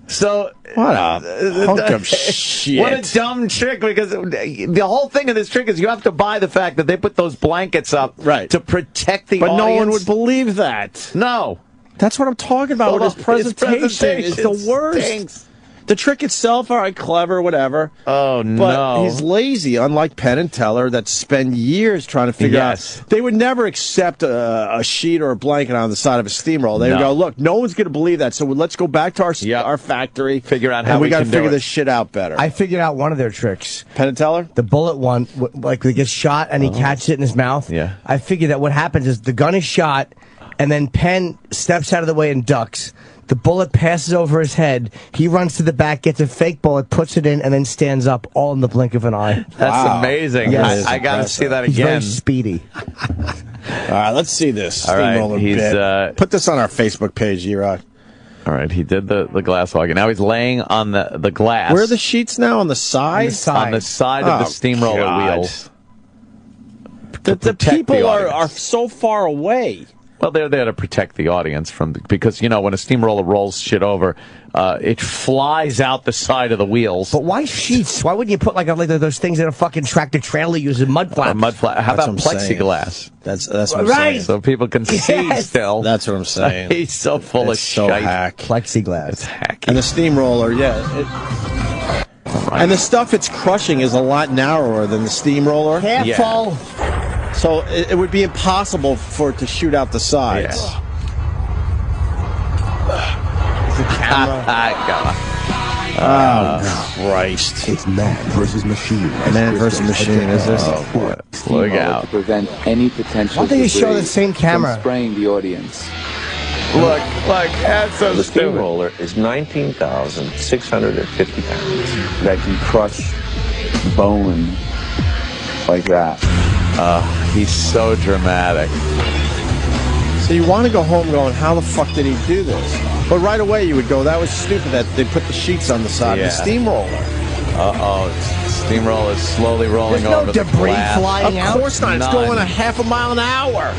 So what a hunk of shit! What a dumb trick! Because the whole thing of this trick is you have to buy the fact that they put those blankets up to protect the audience. But no one would believe that. No, that's what I'm talking about with his presentation. It's the worst. Stinks. The trick itself, all right, clever, whatever. Oh, no. But he's lazy, unlike Penn and Teller that spend years trying to figure out. They would never accept a sheet or a blanket on the side of a steamroller. They would go, look, no one's going to believe that, so let's go back to our factory. Figure out how we got to can figure do this shit out better. I figured out one of their tricks. Penn and Teller? The bullet one, like he gets shot and he catches it in his mouth. Yeah. I figured that what happens is the gun is shot and then Penn steps out of the way and ducks. The bullet passes over his head. He runs to the back, gets a fake bullet, puts it in, and then stands up all in the blink of an eye. That's amazing. Yes. I got to see that again. He's very speedy. All right, let's see this. All right, steamroller bit. Put this on our Facebook page, E-Rock. All right, he did the glass walking. Now he's laying on the glass. Where are the sheets now? On the side? On the side of the steamroller wheels. The people are so far away. Well, they're there to protect the audience because, you know, when a steamroller rolls shit over, it flies out the side of the wheels. But why sheets? Why wouldn't you put like those things in a fucking tractor trailer using mud flaps? How about plexiglass? That's what I'm saying. So people can see still. That's what I'm saying. He's so full of so shite. hack. Plexiglass. It's hacky. And the steamroller, and the stuff it's crushing is a lot narrower than the steamroller. Careful. So it would be impossible for it to shoot out the sides. The camera. Oh, Christ. It's man versus machine. Man versus machine, is this? Oh, boy. Look out. To prevent any potential Why don't you show debris the same camera? from spraying the audience. Look, that's so The stupid. steamroller is 19,650 pounds. That can crush bone like that. He's so dramatic. So you want to go home going, how the fuck did he do this? But right away you would go, that was stupid that they put the sheets on the side of the steamroller. Steamroller is slowly rolling There's over no the debris glass. flying out. Of course not. It's going a half a mile an hour.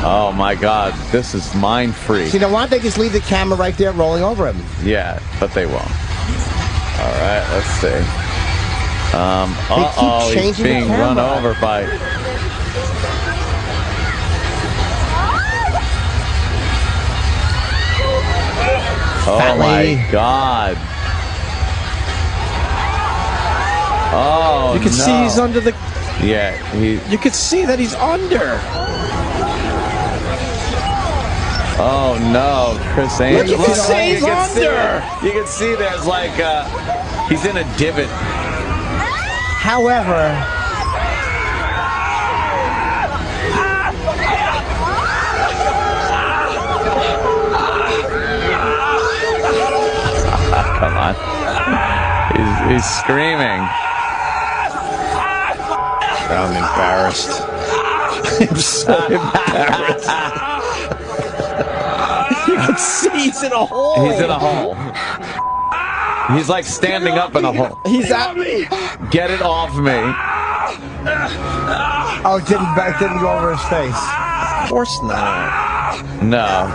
Oh, my God. This is mind-free. See, now why don't they just leave the camera right there rolling over him? Yeah, but they won't. All right, let's see. He's changing the being run camera. over by... Oh, my God. Oh, You can see he's under the... Yeah, You can see that he's under. Oh no, Chris Angel. Look, he's under. You can see there's like he's in a divot. However, come on, he's screaming. I'm embarrassed. I'm so embarrassed. You can see he's in a hole. He's in a hole. He's like standing up in a hole. He's at me. Get it off me. Oh, it didn't go over his face. Of course not. No.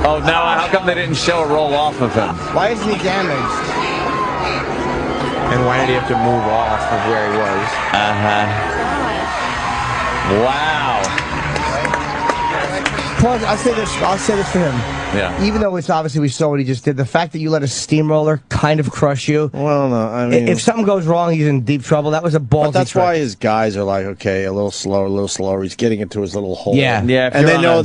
Oh, now how come they didn't show a roll off of him? Why isn't he damaged? And why did he have to move off of where he was? Wow. Plus, I'll say this for him. Yeah. Even though it's obviously we saw what he just did, the fact that you let a steamroller kind of crush you. Well, no, I mean, if something goes wrong, he's in deep trouble. That was a ballsy. But that's trick. why his guys are like, okay, a little slower. He's getting into his little hole. Yeah. Yeah. And they know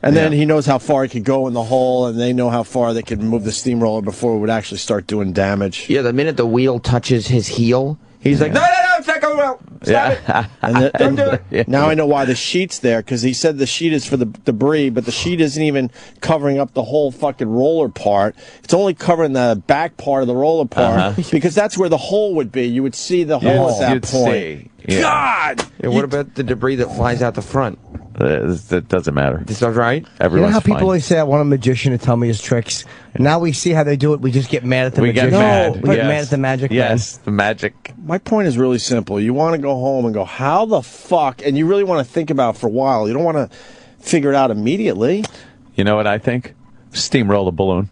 then he knows how far he could go in the hole, and they know how far they could move the steamroller before it would actually start doing damage. Yeah, the minute the wheel touches his heel, he's like, no, it's not going well. Stop it. Don't do it. Now I know why the sheet's there, because he said the sheet is for the debris, but the sheet isn't even covering up the whole fucking roller part. It's only covering the back part of the roller part, because that's where the hole would be. You would see the hole at that point. Yeah. God! Yeah, what about the debris that flies out the front? That doesn't matter. This stuff right? You know how people always say, I want a magician to tell me his tricks? Now we see how they do it. We just get mad at the magician. Get mad. We get mad at the magic man. Yes, the magic. My point is really simple. You want to go home and go, how the fuck? And you really want to think about it for a while. You don't want to figure it out immediately. You know what I think? Steamroller balloon.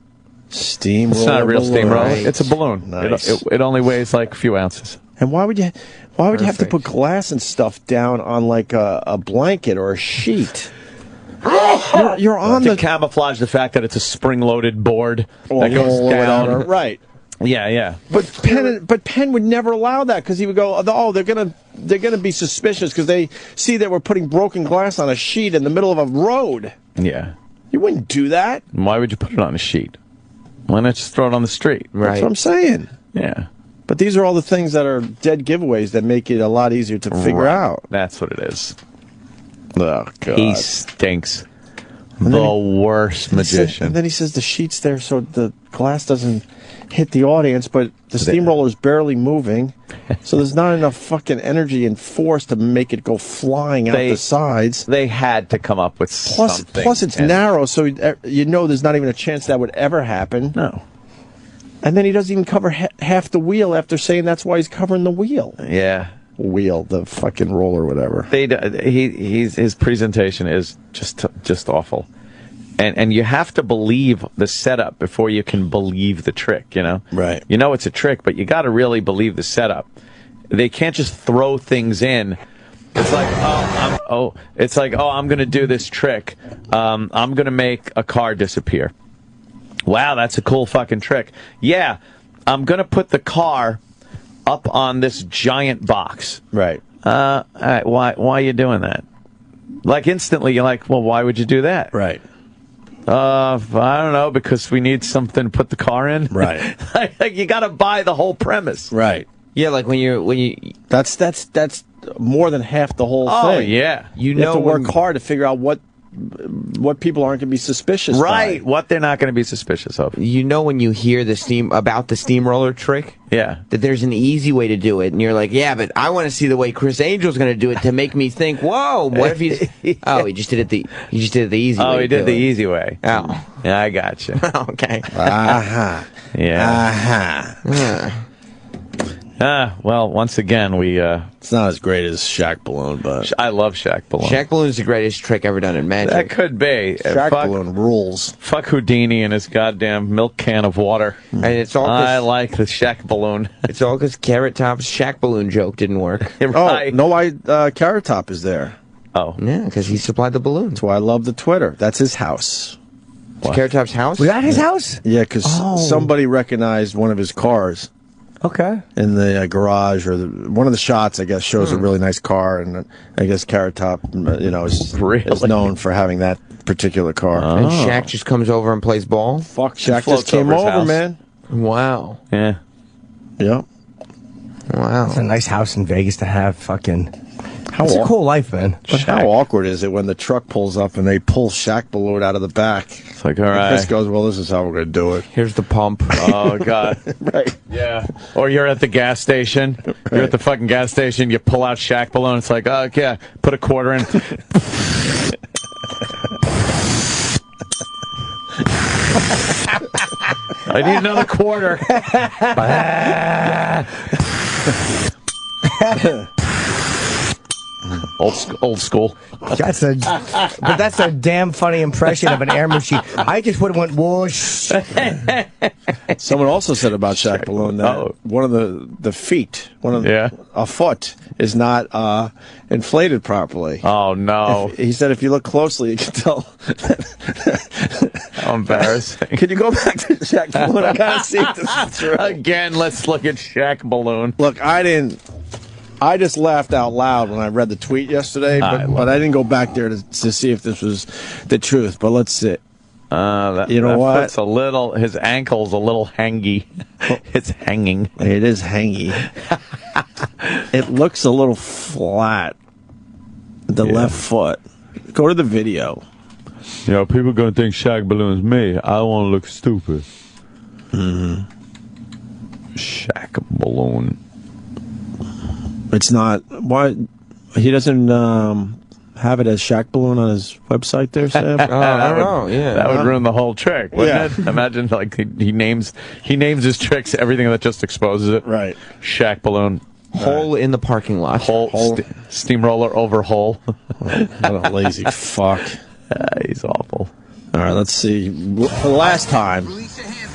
Steamroller. It's not a real balloon. steamroller. Right. It's a balloon. Nice. It only weighs like a few ounces. And why would you have to put glass and stuff down on like a blanket or a sheet? You're on to camouflage the fact that it's a spring-loaded board or that goes down. Right. Yeah. But Penn would never allow that, because he would go, oh, they're gonna be suspicious because they see that we're putting broken glass on a sheet in the middle of a road. Yeah. You wouldn't do that. Why would you put it on a sheet? Why not just throw it on the street? Right. That's what I'm saying. Yeah. But these are all the things that are dead giveaways that make it a lot easier to figure out. That's what it is. Oh, God. He stinks. The worst magician. And then he says the sheet's there so the glass doesn't hit the audience, but the steamroller's barely moving, so there's not enough fucking energy and force to make it go flying out the sides. They had to come up with something. Plus, it's narrow, so you know there's not even a chance that would ever happen. No. And then he doesn't even cover half the wheel after saying that's why he's covering the wheel. Yeah. Wheel, the fucking roller, whatever. His presentation is just awful. And you have to believe the setup before you can believe the trick, you know? Right. You know it's a trick, but you got to really believe the setup. They can't just throw things in. It's like, I'm going to do this trick. I'm going to make a car disappear. Wow, that's a cool fucking trick. Yeah, I'm going to put the car up on this giant box. Right. All right, why are you doing that? Like, instantly, you're like, well, why would you do that? Right. I don't know, because we need something to put the car in. Right. like you got to buy the whole premise. Right. Yeah, like when you. That's more than half the whole thing. Oh yeah. You have to work hard to figure out what people aren't going to be suspicious. Right. by. What they're not going to be suspicious of. You know when you hear about the steamroller trick. Yeah. That there's an easy way to do it, and you're like, yeah, but I want to see the way Chris Angel's going to do it to make me think, whoa, what if he's? Oh, he just did it the easy way. Oh, he did the easy way. Oh, yeah, I got you. Okay. Aha. Yeah. Aha. Well, once again, it's not as great as Shaq Balloon, but I love Shaq Balloon. Shaq Balloon is the greatest trick ever done in magic. That could be. Shaq Balloon rules. Fuck Houdini and his goddamn milk can of water. And it's all. I like the Shaq Balloon. It's all because Carrot Top's Shaq Balloon joke didn't work. Right. Oh, no, why Carrot Top is there? Oh. Yeah, because he supplied the balloon. That's why I love the Twitter. That's his house. Carrot Top's house? Was that his house? Yeah, because somebody recognized one of his cars. Okay. In the garage, or one of the shots, I guess, shows a really nice car, and I guess Carrot Top, is known for having that particular car. And Shaq just comes over and plays ball? Fuck, Shaq just came over, man. Wow. Yeah. Yep. Wow. It's a nice house in Vegas to have. Fucking. It's a cool life, man. But how awkward is it when the truck pulls up and they pull Shaq Balloon out of the back? It's like, all right. Chris goes, well, this is how we're going to do it. Here's the pump. Oh, God. Right. Yeah. Or you're at the gas station. Right. You're at the fucking gas station. You pull out Shaq Balloon. It's like, oh, yeah, put a quarter in. I need another quarter. Old school. That's a damn funny impression of an air machine. I just would have went whoosh. Someone also said about Shaq Balloon that one of the feet, a foot, is not inflated properly. Oh no! He said if you look closely, you can tell. How embarrassing! Could you go back to Shaq Balloon? I gotta see if this is true. Again, let's look at Shaq Balloon. Look, I just laughed out loud when I read the tweet yesterday, but I didn't go back there to see if this was the truth. But let's see. You know what? Foot's a little. His ankle's a little hangy. It's hanging. It is hangy. It looks a little flat. The left foot. Go to the video. You know, people gonna think Shaq Balloon's me. I don't want to look stupid. Shaq Balloon. It's not. Why he doesn't have it as Shaq Balloon on his website there, Sam? I don't know. Yeah, that would ruin the whole trick, wouldn't it? Imagine like he names his tricks everything that just exposes it. Right. Shaq Balloon. Hole in the parking lot. Steamroller over hole. What a lazy fuck. He's awful. All right, let's see. The last time,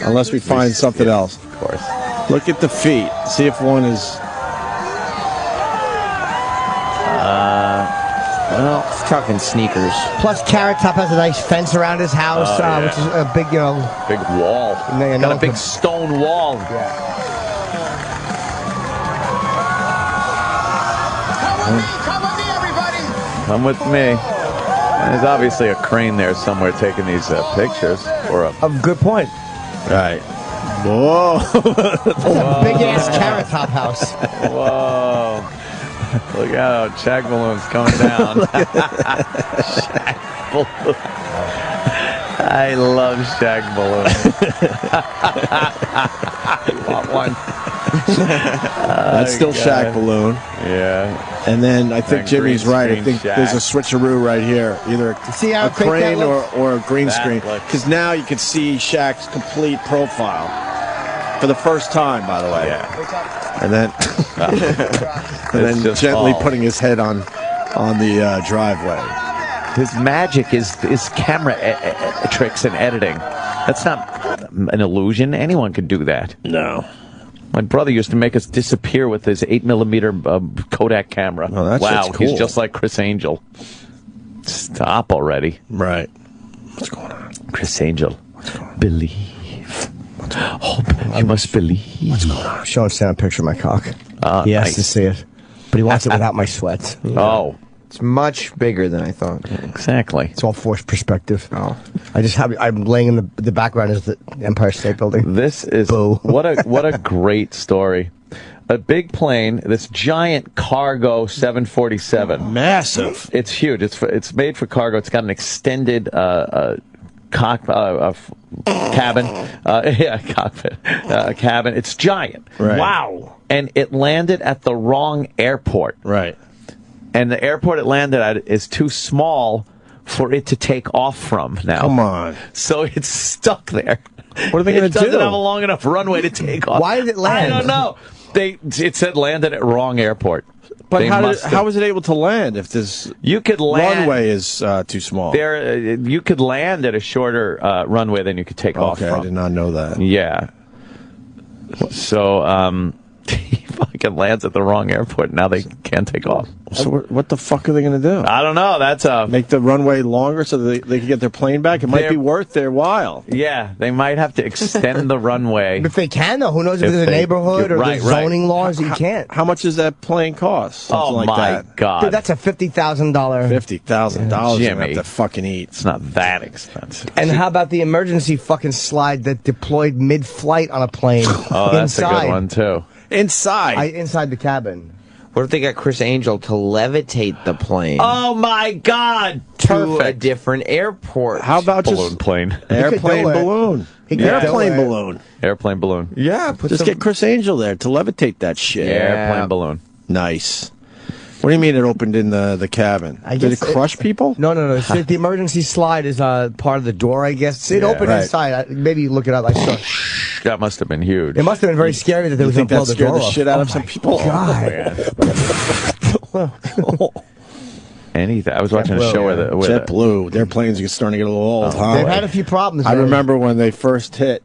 unless we find something else. Of course. Look at the feet. See if one is. Well, it's talking sneakers. Plus, Carrot Top has a nice fence around his house, which is a big, big wall. Got a big stone wall. Come with me, everybody. Come with me. And there's obviously a crane there somewhere taking these pictures. Or a good point. Right. Whoa. Big ass Carrot Top house. Whoa. Look out, Shaq Balloon's coming down. Shaq Balloon. I love Shaq Balloon. I want one. That's still Shaq Balloon. Yeah. And then I think Jimmy's right. I think there's a switcheroo right here. Either a crane or a green screen. Because now you can see Shaq's complete profile. For the first time, by the way. Yeah. And then gently putting his head on the driveway. His magic is camera tricks and editing. That's not an illusion. Anyone could do that. No. My brother used to make us disappear with his 8mm Kodak camera. Oh, that's wow, cool. He's just like Chris Angel. Stop already. Right. What's going on? Chris Angel. What's going on? Believe. Hope you must believe. What's going on? I'm showing Sam a picture of my cock. He has to see it. But he wants it without my sweat. Oh. It's much bigger than I thought. Exactly. It's all forced perspective. Oh. I'm laying in the background is the Empire State Building. This is what a great story. A big plane, this giant cargo 747. Massive. It's huge. It's made for cargo. It's got an extended cabin. Cockpit. Cabin. It's giant. Right. Wow. And it landed at the wrong airport. Right. And the airport it landed at is too small for it to take off from now. Come on. So it's stuck there. What are they going to do? It doesn't have a long enough runway to take off. Why did it land? I don't know. It said landed at wrong airport. But how was it able to land if this runway is too small? You could land at a shorter runway than you could take off from. Okay, I did not know that. Yeah. So fucking lands at the wrong airport. Now they can't take off. So what the fuck are they going to do? I don't know. That's make the runway longer so they can get their plane back. It might be worth their while. Yeah, they might have to extend the runway. If they can, though, who knows if there's a neighborhood or there's zoning laws that you can't. How much does that plane cost? Something like that. God, dude, that's a $50,000. $50,000. Jimmy, you have to fucking eat. It's not that expensive. And how about the emergency fucking slide that deployed mid-flight on a plane? Oh, that's a good one too. Inside the cabin. What if they got Chris Angel to levitate the plane? Oh my God! To a different airport. How about balloon plane? Airplane balloon. Airplane balloon. Airplane balloon. Yeah, just get Chris Angel there to levitate that shit. Airplane balloon. Nice. What do you mean it opened in the cabin? Did it crush people? No. The emergency slide is part of the door, I guess. It opened inside. Maybe look it up. I saw. That must have been huge. It must have been very scary that there was think no that scared the shit out of some people? Anything. I was watching a show where JetBlue, their planes are starting to get a little old. They've had a few problems. I remember when they first hit.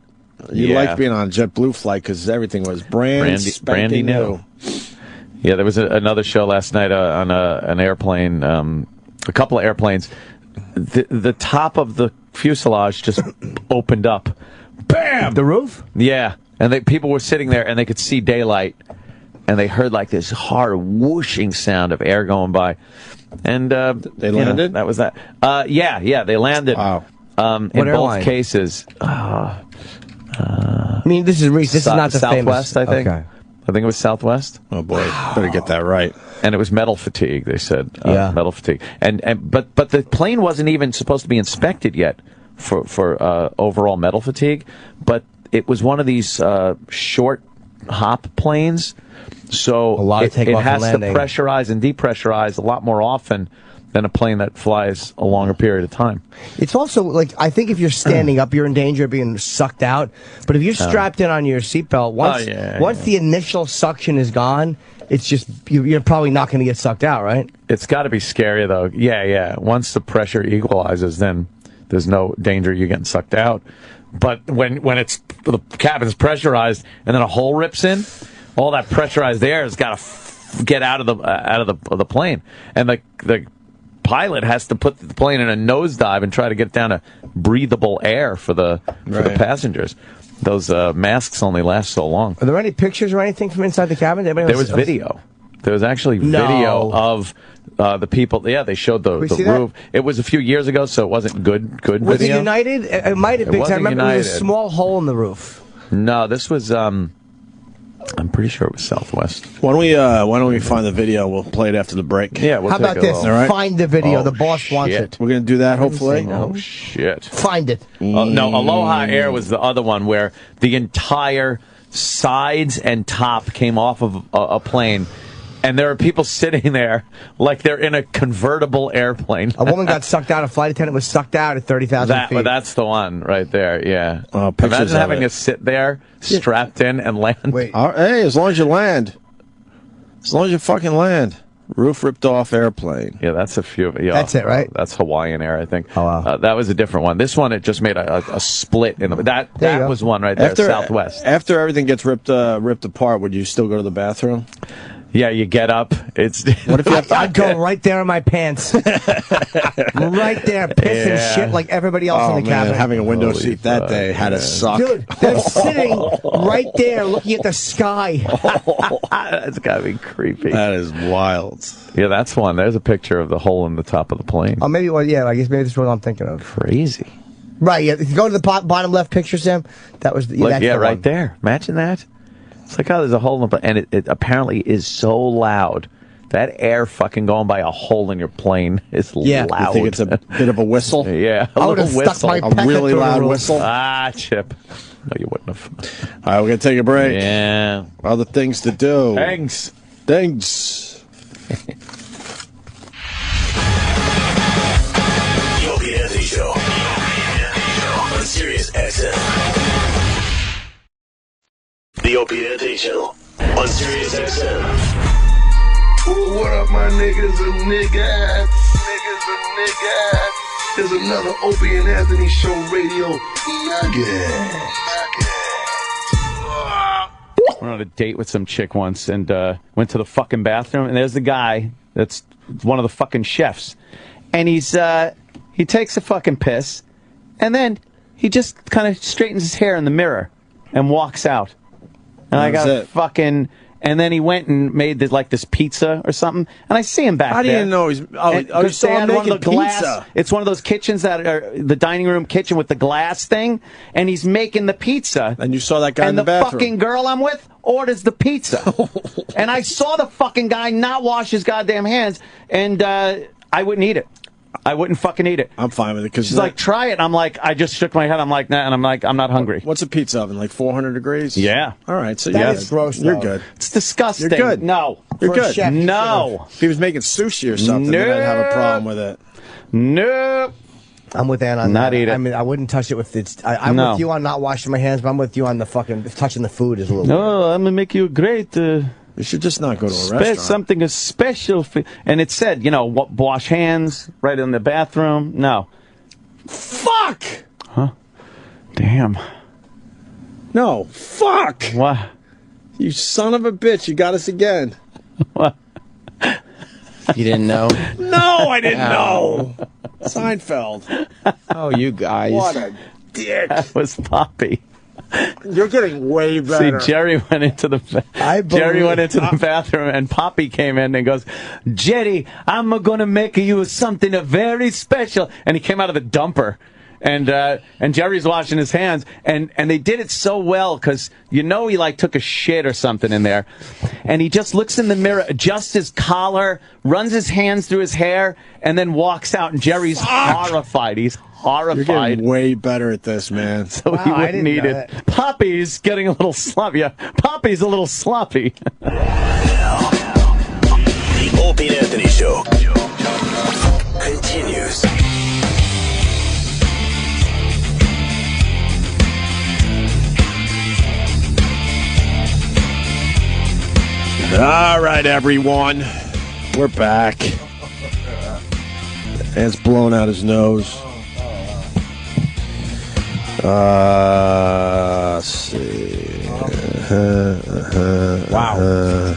You Yeah. liked being on a JetBlue flight because everything was brandy new. Yeah, there was another show last night on an airplane, a couple of airplanes. The top of the fuselage just opened up. Bam! The roof? Yeah. And people were sitting there and they could see daylight. And they heard like this hard whooshing sound of air going by. And they landed? That was that. Yeah, they landed. Wow. In both cases. I mean, this is recent. This is not the Southwest, famous. I think. Okay. I think it was Southwest. Oh boy, better get that right. And it was metal fatigue. They said, metal fatigue. But the plane wasn't even supposed to be inspected yet for overall metal fatigue. But it was one of these short hop planes, so it has to pressurize and depressurize a lot more often than a plane that flies a longer period of time. It's also, like, I think if you're standing up, you're in danger of being sucked out. But if you're strapped in on your seatbelt, once the initial suction is gone, it's just, you're probably not going to get sucked out, right? It's got to be scary, though. Yeah. Once the pressure equalizes, then there's no danger you're getting sucked out. But when the cabin's pressurized and then a hole rips in, all that pressurized air has got to get out of the plane, and the pilot has to put the plane in a nosedive and try to get down to breathable air for the passengers. Those masks only last so long. Are there any pictures or anything from inside the cabin? There was video. There was actually video of the people. Yeah, they showed the roof. That? It was a few years ago, so it wasn't good video. Was it United? It might have been. I remember United. there was a small hole in the roof. No, this was. I'm pretty sure it was Southwest. Why don't we find the video? We'll play it after the break. Yeah. How about this? All right? Find the video. The boss wants it. We're gonna do that. Hopefully. Oh shit! Find it. No, Aloha Air was the other one where the entire sides and top came off of a plane. And there are people sitting there like they're in a convertible airplane. A woman got sucked out. A flight attendant was sucked out at 30,000 feet. That's the one right there, yeah. Pictures Imagine of having it. to sit there, strapped in, and land. Wait. Hey, as long as you land. As long as you fucking land. Roof ripped off airplane. Yeah, that's a few. Yeah, that's it, right? That's Hawaiian Air, I think. Oh, wow. That was a different one. This one, it just made a split in the. That was one right there, Southwest. After everything gets ripped apart, would you still go to the bathroom? Yeah, you get up. It's what if you have to, I'd go right there in my pants, right there, pissing shit like everybody else in the cabin. Having a window seat that day had to suck. Dude, they're sitting right there looking at the sky. That's gotta be creepy. That is wild. Yeah, that's one. There's a picture of the hole in the top of the plane. Oh, maybe. Well, yeah. I guess maybe that's what I'm thinking of. Crazy. Right. Yeah. If you go to the bottom left picture, Sam, that was that's right the one. there. Imagine that. It's like, oh, there's a hole in the and it apparently is so loud. That air fucking going by a hole in your plane is loud. You think it's a bit of a whistle? Yeah, I would have stuck my a really loud whistle. Ah, Chip. No, you wouldn't have. All right, we're going to take a break. Yeah. Other things to do. Thanks. The Opie Anthony Show. On Sirius XM. The Opie Anthony Show on Sirius XM. Ooh, what up, my niggas and niggas? There's another Opie and Anthony Show radio nugget. went on a date with some chick once and went to the fucking bathroom, and there's the guy that's one of the fucking chefs. And he takes a fucking piss, and then he just kind of straightens his hair in the mirror and walks out. And I got fucking... And then he went and made this pizza or something. And I see him back there. How do you know he's... you saw him making pizza. It's one of those kitchens that are the dining room kitchen with the glass thing. And he's making the pizza. And you saw that guy in the bathroom. And the fucking girl I'm with orders the pizza. And I saw the fucking guy not wash his goddamn hands. And I wouldn't eat it. I wouldn't fucking eat it. I'm fine with it. She's like, try it. And I'm like, I just shook my head. I'm like, nah. And I'm like, I'm not hungry. What's a pizza oven? Like 400 degrees? Yeah. All right. So that is gross, You're good. It's disgusting. You're good. No. You're good. Chef, no. If he was making sushi or something, then I'd have a problem with it. Nope. I'm with Ann on not that. Eat it. I mean, I wouldn't touch it with it. I'm with you on not washing my hands, but I'm with you on the fucking touching the food is a little. No, I'm gonna make you a great. You should just not go to a restaurant. Something is special. And it said, wash hands right in the bathroom. No. Fuck! Huh? Damn. No. Fuck! What? You son of a bitch. You got us again. What? You didn't know? No, I didn't know. Seinfeld. Oh, you guys. What a dick. That was Poppy. You're getting way better. See, Jerry went into the bathroom, and Poppy came in and goes, "Jerry, I'm going to make you something very special." And he came out of the dumper, and Jerry's washing his hands, and they did it so well because he took a shit or something in there, and he just looks in the mirror, adjusts his collar, runs his hands through his hair, and then walks out. And Jerry's horrified. He's horrified. You're getting way better at this, man. So he wouldn't eat it. Poppy's getting a little sloppy. Yeah, Poppy's a little sloppy. The Opie Anthony Show continues. All right, everyone. We're back. Ant's blown out his nose. Let's see. Wow.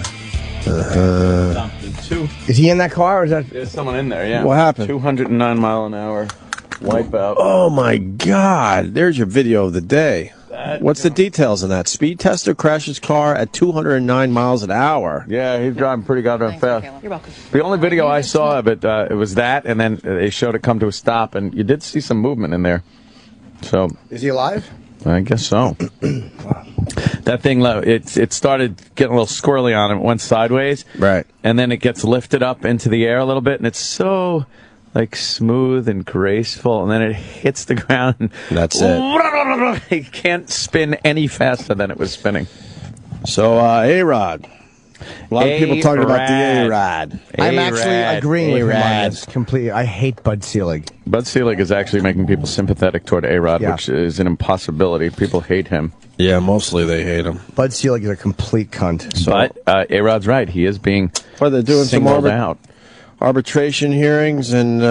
Is he in that car, or is that? There's someone in there, yeah. What happened? 209 mile an hour wipeout. Oh, my God. There's your video of the day. What's the details on that? Speed tester crashes car at 209 miles an hour. Yeah, he's driving pretty goddamn fast. You're welcome. The only video I saw of it, it was that, and then they showed it come to a stop, and you did see some movement in there. So is he alive? I guess so. That thing, it started getting a little squirrely on him. It went sideways. Right. And then it gets lifted up into the air a little bit, and it's so smooth and graceful, and then it hits the ground. And that's it. It can't spin any faster than it was spinning. So, A-Rod. A lot of people talking about the A-Rod. I'm actually agreeing with him on this completely. I hate Bud Selig. Bud Selig is actually making people sympathetic toward A-Rod, which is an impossibility. People hate him. Yeah, mostly they hate him. Bud Selig is a complete cunt. So, but A-Rod's right. He is being they're doing singled out. Arbitration hearings, and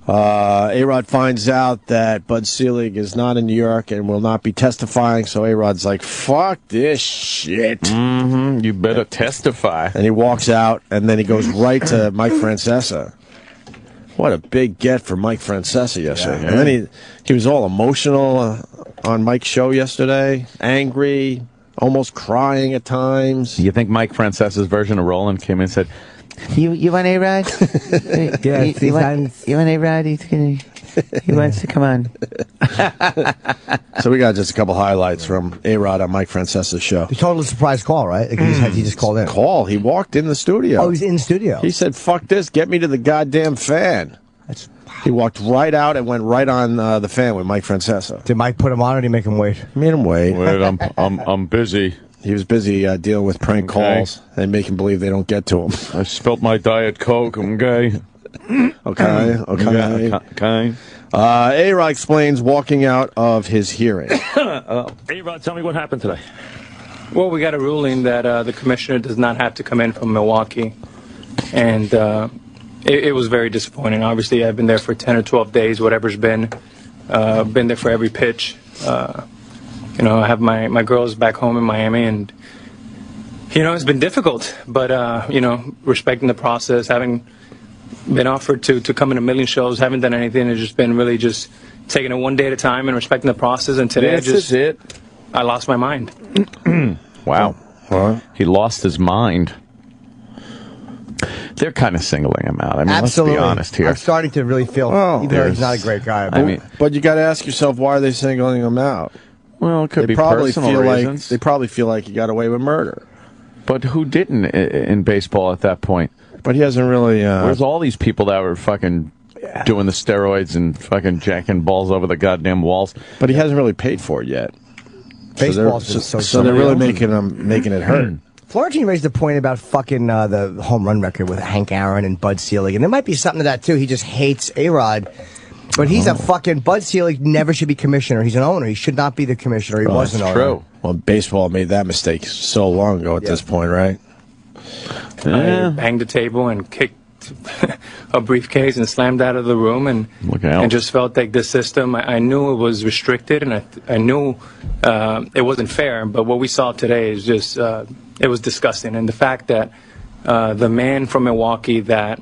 A-Rod finds out that Bud Selig is not in New York and will not be testifying, so A-Rod's like, fuck this shit. Mm-hmm. You better testify. And he walks out, and then he goes right to Mike Francesa. What a big get for Mike Francesa yesterday. Yeah. And then he was all emotional on Mike's show yesterday, angry, almost crying at times. You think Mike Francesa's version of Roland came in and said, You want A-Rod? You want A-Rod? He wants to come on. So we got just a couple highlights from A-Rod on Mike Francesa's show. The total surprise call, right? He just called in. He walked in the studio. Oh, he's in studio. He said, fuck this, get me to the goddamn fan. He walked right out and went right on the fan with Mike Francesa. Did Mike put him on, or did he make him wait? He made him wait. Wait, I'm busy. He was busy dealing with prank calls and making believe they don't get to him. I spilt my Diet Coke, okay? Okay. A-Rod explains walking out of his hearing. A-Rod, tell me what happened today. Well, we got a ruling that the commissioner does not have to come in from Milwaukee. And it was very disappointing. Obviously, I've been there for 10 or 12 days, whatever's been there for every pitch. You know, I have my girls back home in Miami, and you know, it's been difficult. But you know, respecting the process, having been offered to come in a million shows, haven't done anything. It's just been really just taking it one day at a time and respecting the process. And today, I lost my mind. Wow. He lost his mind. They're kind of singling him out. I mean, Absolutely. let's be honest here. I'm starting to really feel, even though he's not a great guy. But you got to ask yourself, why are they singling him out? Well, it could be personal reasons. They probably feel like he got away with murder. But who didn't in baseball at that point? But he hasn't really... Where's all these people that were fucking doing the steroids and fucking jacking balls over the goddamn walls? But he hasn't really paid for it yet. Baseball's so they're really making it hurt. Florentine raised a point about fucking the home run record with Hank Aaron and Bud Selig, and there might be something to that too. He just hates A-Rod, but he's a fucking Bud Selig never should be commissioner. He's an owner. He should not be the commissioner. He was an owner. True. Well, baseball made that mistake so long ago at this point, right? I banged the table and kicked a briefcase and slammed out of the room, and just felt like this system. I knew it was restricted, and I knew it wasn't fair. But what we saw today is just it was disgusting. And the fact that the man from Milwaukee that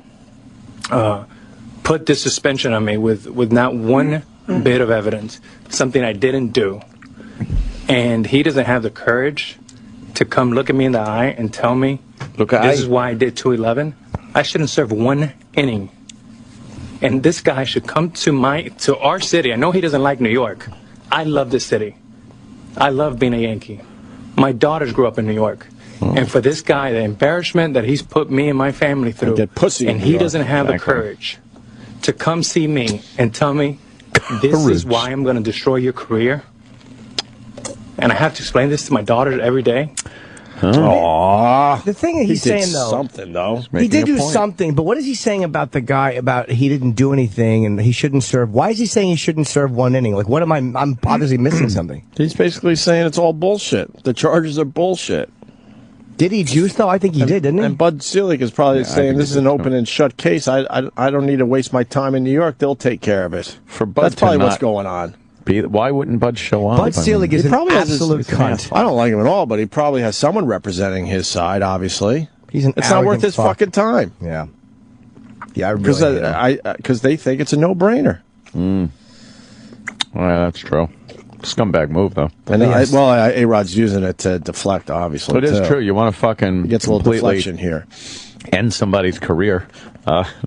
put this suspension on me with not one bit of evidence, something I didn't do, and he doesn't have the courage to come look at me in the eye and tell me, this is why I did 211. I shouldn't serve one inning. And this guy should come to our city. I know he doesn't like New York. I love this city. I love being a Yankee. My daughters grew up in New York. And for this guy, the embarrassment that he's put me and my family through, and he doesn't have the courage to come see me and tell me, this is why I'm going to destroy your career. And I have to explain this to my daughters every day. Aww. The thing he's saying, though, something though. He did do something, but what is he saying about the guy about he didn't do anything and he shouldn't serve? Why is he saying he shouldn't serve one inning? Like, what am I'm obviously missing something. He's basically saying it's all bullshit. The charges are bullshit. Did he juice though? I think he did, didn't he? And Bud Selig is probably saying this is an open and shut case. I don't need to waste my time in New York. They'll take care of it. For Bud, that's probably what's going on. Why wouldn't Bud show up? Bud Selig is an absolute cunt. I don't like him at all, but he probably has someone representing his side, obviously. It's not worth his fucking time. Yeah. Yeah, I really because they think it's a no-brainer. Well, that's true. Scumbag move, though. And A-Rod's using it to deflect, obviously. It is true. You want to fucking gets a little deflection here. End somebody's career.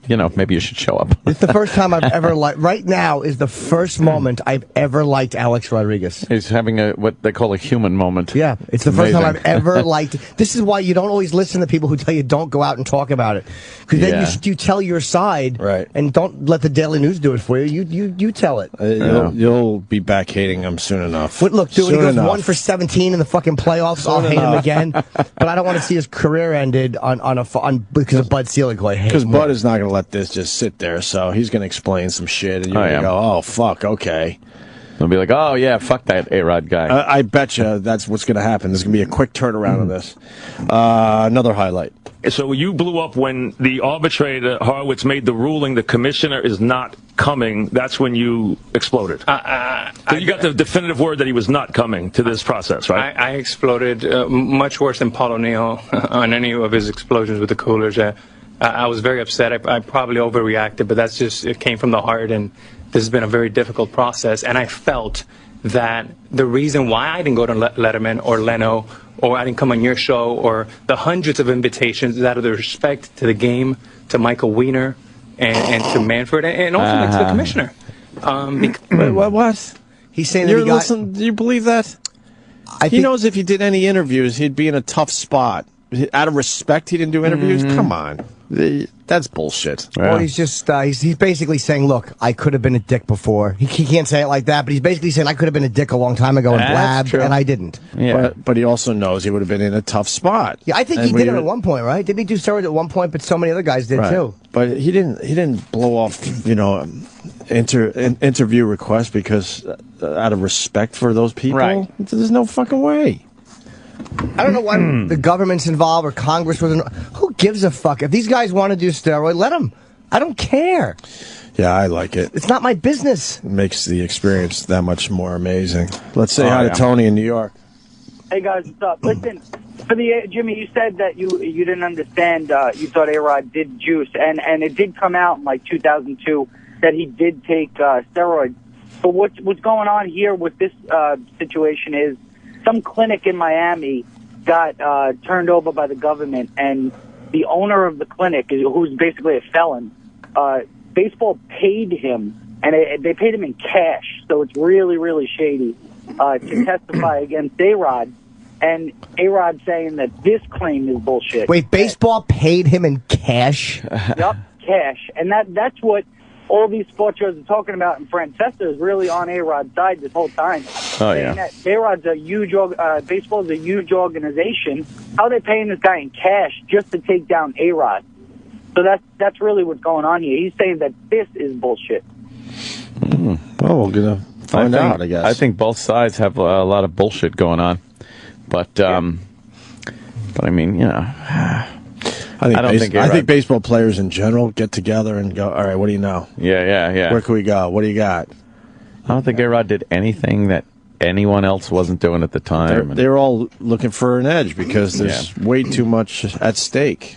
Maybe you should show up. It's the first time I've ever liked. Right now is the first moment I've ever liked Alex Rodriguez. He's having what they call a human moment. Yeah, it's the first time I've ever liked. This is why you don't always listen to people who tell you don't go out and talk about it, because then you tell your side, right? And don't let the Daily News do it for you. You tell it. You'll be back hating him soon enough. But look, dude, he goes 1 for 17 in the fucking playoffs. I'll hate him again, but I don't want to see his career ended because of Bud Selig. Because Bud is not going to let this just sit there, so he's going to explain some shit, and you're going to go, oh, fuck, okay. They'll be like, oh, yeah, fuck that A-Rod guy. I bet you that's what's going to happen. There's going to be a quick turnaround on this. Another highlight. So you blew up when the arbitrator, Horowitz, made the ruling the commissioner is not coming. That's when you exploded. So you got the definitive word that he was not coming to this process, right? I exploded much worse than Paul O'Neill on any of his explosions with the coolers. I was very upset. I probably overreacted, but it came from the heart, and this has been a very difficult process. And I felt that the reason why I didn't go to Letterman or Leno, or I didn't come on your show, or the hundreds of invitations, is out of the respect to the game, to Michael Weiner, and to Manfred, and ultimately to the commissioner. What? He's saying that do you believe that? He knows if he did any interviews, he'd be in a tough spot. Out of respect, he didn't do interviews? Come on. That's bullshit. Well, he's just, he's basically saying, look, I could have been a dick before. He can't say it like that, but he's basically saying I could have been a dick a long time ago and blabbed, and I didn't. Yeah. But he also knows he would have been in a tough spot. Yeah, I think he did it at one point, right? Didn't he do steroids at one point, but so many other guys did too. But he didn't blow off, interview requests because out of respect for those people. Right. There's no fucking way. I don't know why the government's involved or Congress was involved. Who gives a fuck? If these guys want to do steroid, let them. I don't care. Yeah, I like it. It's not my business. It makes the experience that much more amazing. Let's say hi to Tony in New York. Hey guys, what's up? Listen, for the Jimmy, you said that you didn't understand. You thought A-Rod did juice, and it did come out in like 2002 that he did take steroids. But what's going on here with this situation is some clinic in Miami got turned over by the government, and the owner of the clinic, who's basically a felon, baseball paid him, and they paid him in cash. So it's really, really shady to testify against A-Rod. And A-Rod saying that this claim is bullshit. Wait, baseball paid him in cash? Yup, cash. And that's what all these sports shows are talking about, and Francesca is really on A-Rod's side this whole time. Oh, yeah. A-Rod's a huge, baseball's a huge organization. How are they paying this guy in cash just to take down A-Rod? So that's really what's going on here. He's saying that this is bullshit. Well, we're going to find out, I guess. I think both sides have a lot of bullshit going on. But I mean, you know, I think baseball players in general get together and go, all right, what do you know? Yeah. Where can we go? What do you got? I don't think A-Rod did anything that anyone else wasn't doing at the time. They're all looking for an edge because there's way too much at stake.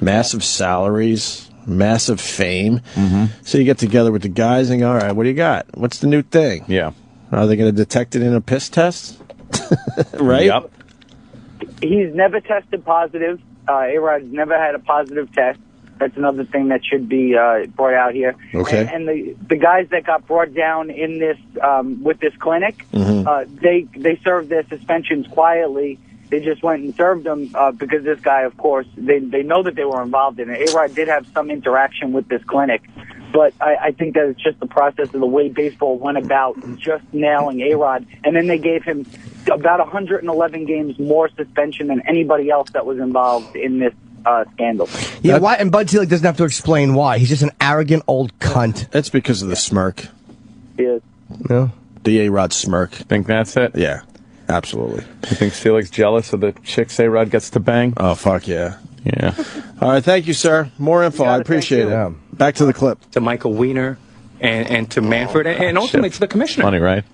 Massive salaries, massive fame. Mm-hmm. So you get together with the guys and go, all right, what do you got? What's the new thing? Yeah. Are they going to detect it in a piss test? Right? Yep. He's never tested positive. A-Rod's never had a positive test. That's another thing that should be brought out here. Okay. And the guys that got brought down in this with this clinic, they served their suspensions quietly. They just went and served them because this guy, of course, they know that they were involved in it. A-Rod did have some interaction with this clinic, but I think that it's just the process of the way baseball went about just nailing A-Rod, and then they gave him about 111 games more suspension than anybody else that was involved in this scandal. Yeah, why? And Bud Selig doesn't have to explain why. He's just an arrogant old cunt. That's because of the smirk. Yeah. No? The A-Rod smirk. Think that's it? Yeah. Absolutely. You think Selig's jealous of the chicks A-Rod gets to bang? Oh, fuck yeah. Yeah. All right, thank you, sir. More info. I appreciate it. Yeah. Back to the clip. To Michael Weiner and to Manfred and ultimately to the commissioner. Funny, right?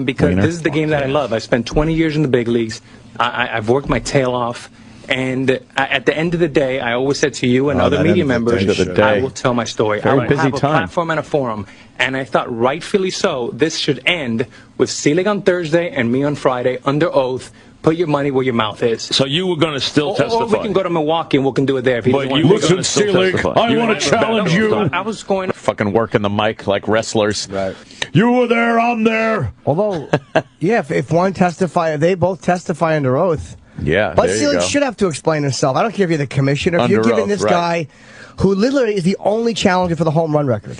Because Weiner. this is the game that I love. I spent 20 years in the big leagues. I've worked my tail off. And at the end of the day, I always said to you and other media members, I will tell my story. I will have a platform and a forum. And I thought, rightfully so, this should end with Selig on Thursday and me on Friday under oath. Put your money where your mouth is. So you were going to still testify? Or we can go to Milwaukee and we can do it there. If but you listen, Selig, I want to challenge you. I was going to fucking working the mic like wrestlers. Right. You were there, I'm there. Although, yeah, if one testify, they both testify under oath. Yeah, But Selig should have to explain himself. I don't care if you're the commissioner. If you're giving this guy, who literally is the only challenger for the home run record,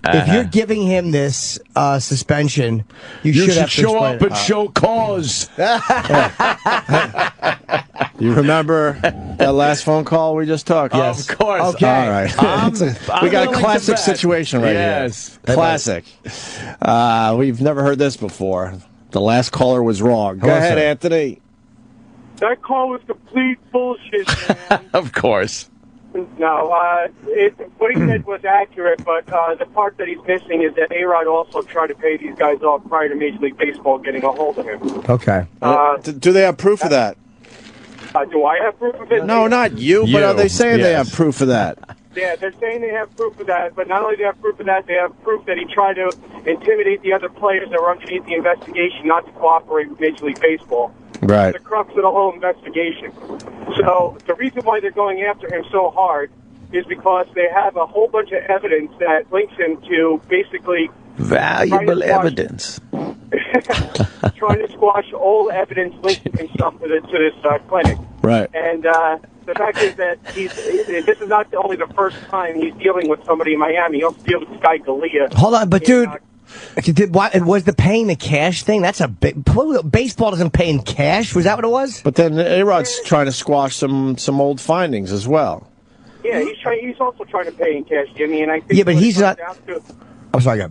if you're giving him this suspension, you should have to show explain up and show cause. You remember that last phone call we just took? Yes. Of course. Okay. All right. We got a classic situation right here. Classic. We've never heard this before. The last caller was wrong. Go ahead, Anthony. That call was complete bullshit, man. Of course. No, what he said was accurate, but the part that he's missing is that A-Rod also tried to pay these guys off prior to Major League Baseball getting a hold of him. Okay. Do they have proof of that? Do I have proof of it? No, not you, but are they saying they have proof of that? Yeah, they're saying they have proof of that, but not only do they have proof of that, they have proof that he tried to intimidate the other players that were underneath the investigation not to cooperate with Major League Baseball. Right. The crux of the whole investigation. So the reason why they're going after him so hard is because they have a whole bunch of evidence that links him to basically valuable evidence. Trying to squash all evidence linking himself to this clinic. Right. And the fact is that this is not only the first time he's dealing with somebody in Miami. He also deals with this guy Galea. Hold on, but dude, was the paying the cash thing? That's a big. Baseball doesn't pay in cash. Was that what it was? But then A-Rod's trying to squash some old findings as well. Yeah, he's also trying to pay in cash, Jimmy. And I think but he's not. I'm sorry.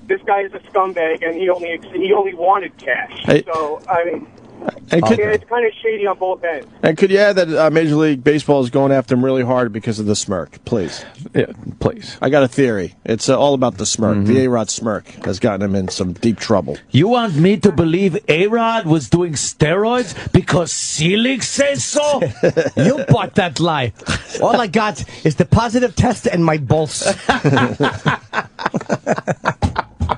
This guy is a scumbag, and he only wanted cash. Hey. So I mean, It's kind of shady on both ends. And could you add that Major League Baseball is going after him really hard because of the smirk? Please. Yeah, please. I got a theory. It's all about the smirk. The A-Rod smirk has gotten him in some deep trouble. You want me to believe A-Rod was doing steroids because Selig says so? You bought that lie. All I got is the positive test and my bolts.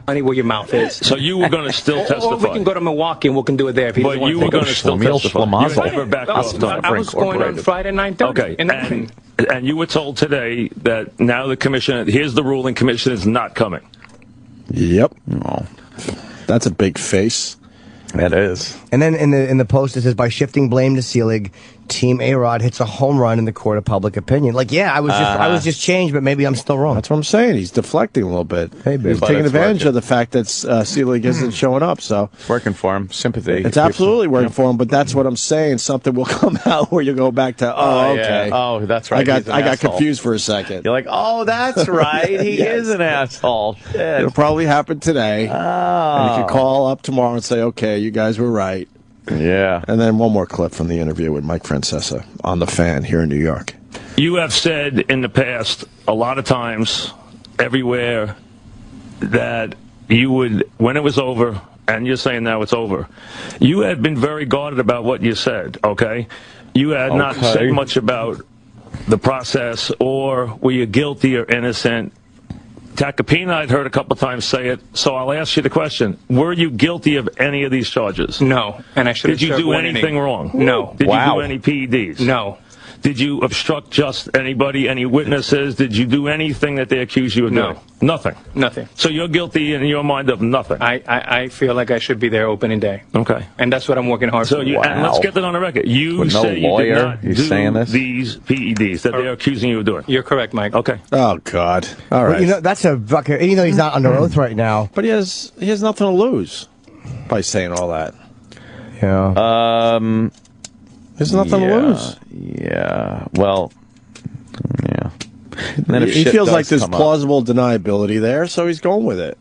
Money where your mouth is. So you were going to still testify. Or we can go to Milwaukee and we can do it there. If But you were going to still testify. You never backed off. I was going on Friday night. Okay, and you were told today that now the commission, here's the ruling, commission is not coming. Yep. Oh. That's a big face. That is. And then in the post it says, by shifting blame to Selig, Team A-Rod hits a home run in the court of public opinion. Like, yeah, I was just changed, but maybe I'm still wrong. That's what I'm saying. He's deflecting a little bit. Hey, he's taking advantage of the fact that Selig isn't showing up. So it's working for him. Sympathy. It's absolutely working for him. But that's what I'm saying. Something will come out where you go back to, okay. Yeah. Oh, that's right. I got confused for a second. You're like, oh, that's right. He is an asshole. It'll probably happen today. Oh. And you can call up tomorrow and say, okay, you guys were right. Yeah. And then one more clip from the interview with Mike Francesa on The Fan here in New York. You have said in the past a lot of times, everywhere, that you would, when it was over, and you're saying now it's over, you had been very guarded about what you said, okay? You had not said much about the process, or were you guilty or innocent. Tacopina, I'd heard a couple times say it, so I'll ask you the question. Were you guilty of any of these charges? No, and I should have. Did you do anything wrong? No. Did you do any PEDs? No. Did you obstruct just anybody, any witnesses? Did you do anything that they accuse you of doing? Nothing. Nothing. So you're guilty in your mind of nothing. I feel like I should be there opening day. Okay. And that's what I'm working hard for. And let's get that on the record. You say you did not do these PEDs that they're accusing you of doing. You're correct, Mike. Okay. Oh, God. All right. Well, you know, that's a fucking, even though he's not under oath right now. But he has nothing to lose by saying all that. Yeah. There's nothing to lose. Yeah. Well, yeah. And then if he shit feels does like there's come up- plausible deniability there, so he's going with it.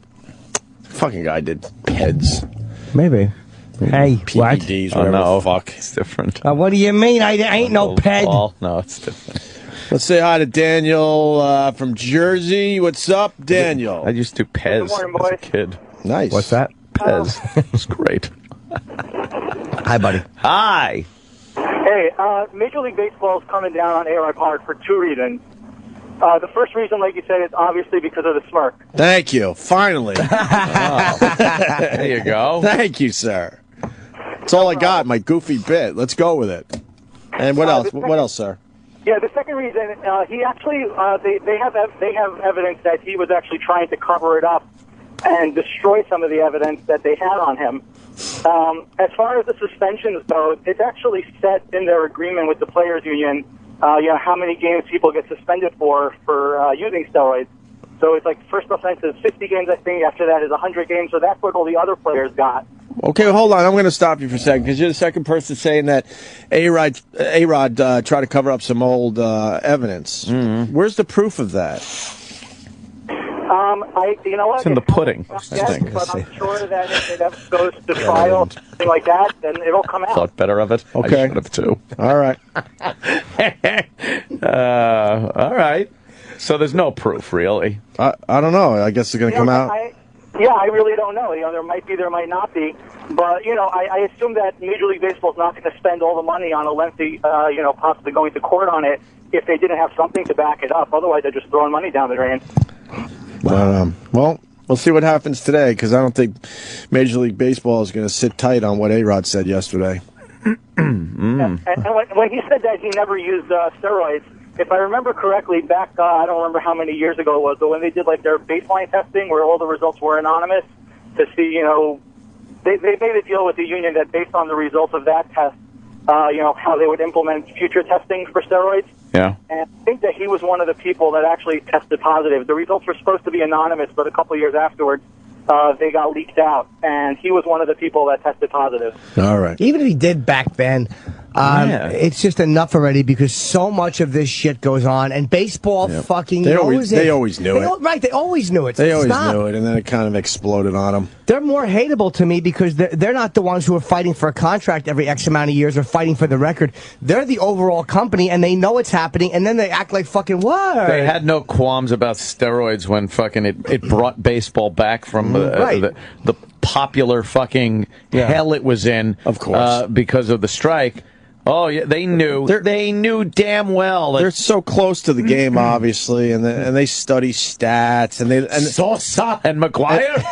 Fucking guy did PEDs. Maybe. Hey, what? PEDs, whatever the fuck. It's different. What do you mean? I ain't no ped. No, it's different. Let's say hi to Daniel from Jersey. What's up, Daniel? I used to Pez as a kid. Nice. What's that? Pez. It's great. Hi, buddy. Hi. Hey, Major League Baseball is coming down on A-Rod Park for two reasons. The first reason, like you said, is obviously because of the smirk. Thank you. Finally. There you go. Thank you, sir. That's all I got, my goofy bit. Let's go with it. And what else? What else, sir? Yeah, the second reason, he actually, they have evidence that he was actually trying to cover it up and destroy some of the evidence that they had on him. As far as the suspensions go, it's actually set in their agreement with the players' union, how many games people get suspended for using steroids. So it's like first offense is 50 games, I think. After that is 100 games. So that's what all the other players got. Okay, hold on. I'm going to stop you for a second because you're the second person saying that A-Rod tried to cover up some old evidence. Mm-hmm. Where's the proof of that? You know what? It's in the pudding, I think. But I'm sure that if it ever goes to trial, something like that, then it'll come out. Thought better of it. Okay. I should have too. All right. All right. So there's no proof, really. I don't know. I guess it's going to come out. I really don't know. There might be, there might not be. But, I assume that Major League Baseball is not going to spend all the money on a lengthy, possibly going to court on it if they didn't have something to back it up. Otherwise, they're just throwing money down the drain. Well, we'll see what happens today because I don't think Major League Baseball is going to sit tight on what A-Rod said yesterday. Yeah. And when he said that he never used steroids, if I remember correctly, back, I don't remember how many years ago it was, but when they did their baseline testing where all the results were anonymous to see, they made a deal with the union that based on the results of that test, how they would implement future testing for steroids. Yeah. And I think that he was one of the people that actually tested positive. The results were supposed to be anonymous, but a couple of years afterwards, they got leaked out, and he was one of the people that tested positive. All right. Even if he did back then, It's just enough already because so much of this shit goes on, and baseball fucking knows it. They always knew it. Right, they always knew it. They always knew it, and then it kind of exploded on them. They're more hateable to me because they're not the ones who are fighting for a contract every X amount of years or fighting for the record. They're the overall company, and they know it's happening, and then they act like fucking what? They had no qualms about steroids when fucking it brought baseball back from the popular fucking hell it was in, of course, because of the strike. Oh yeah, they knew. They knew damn well. They're so close to the game, obviously, and they study stats and Sosa and McGuire.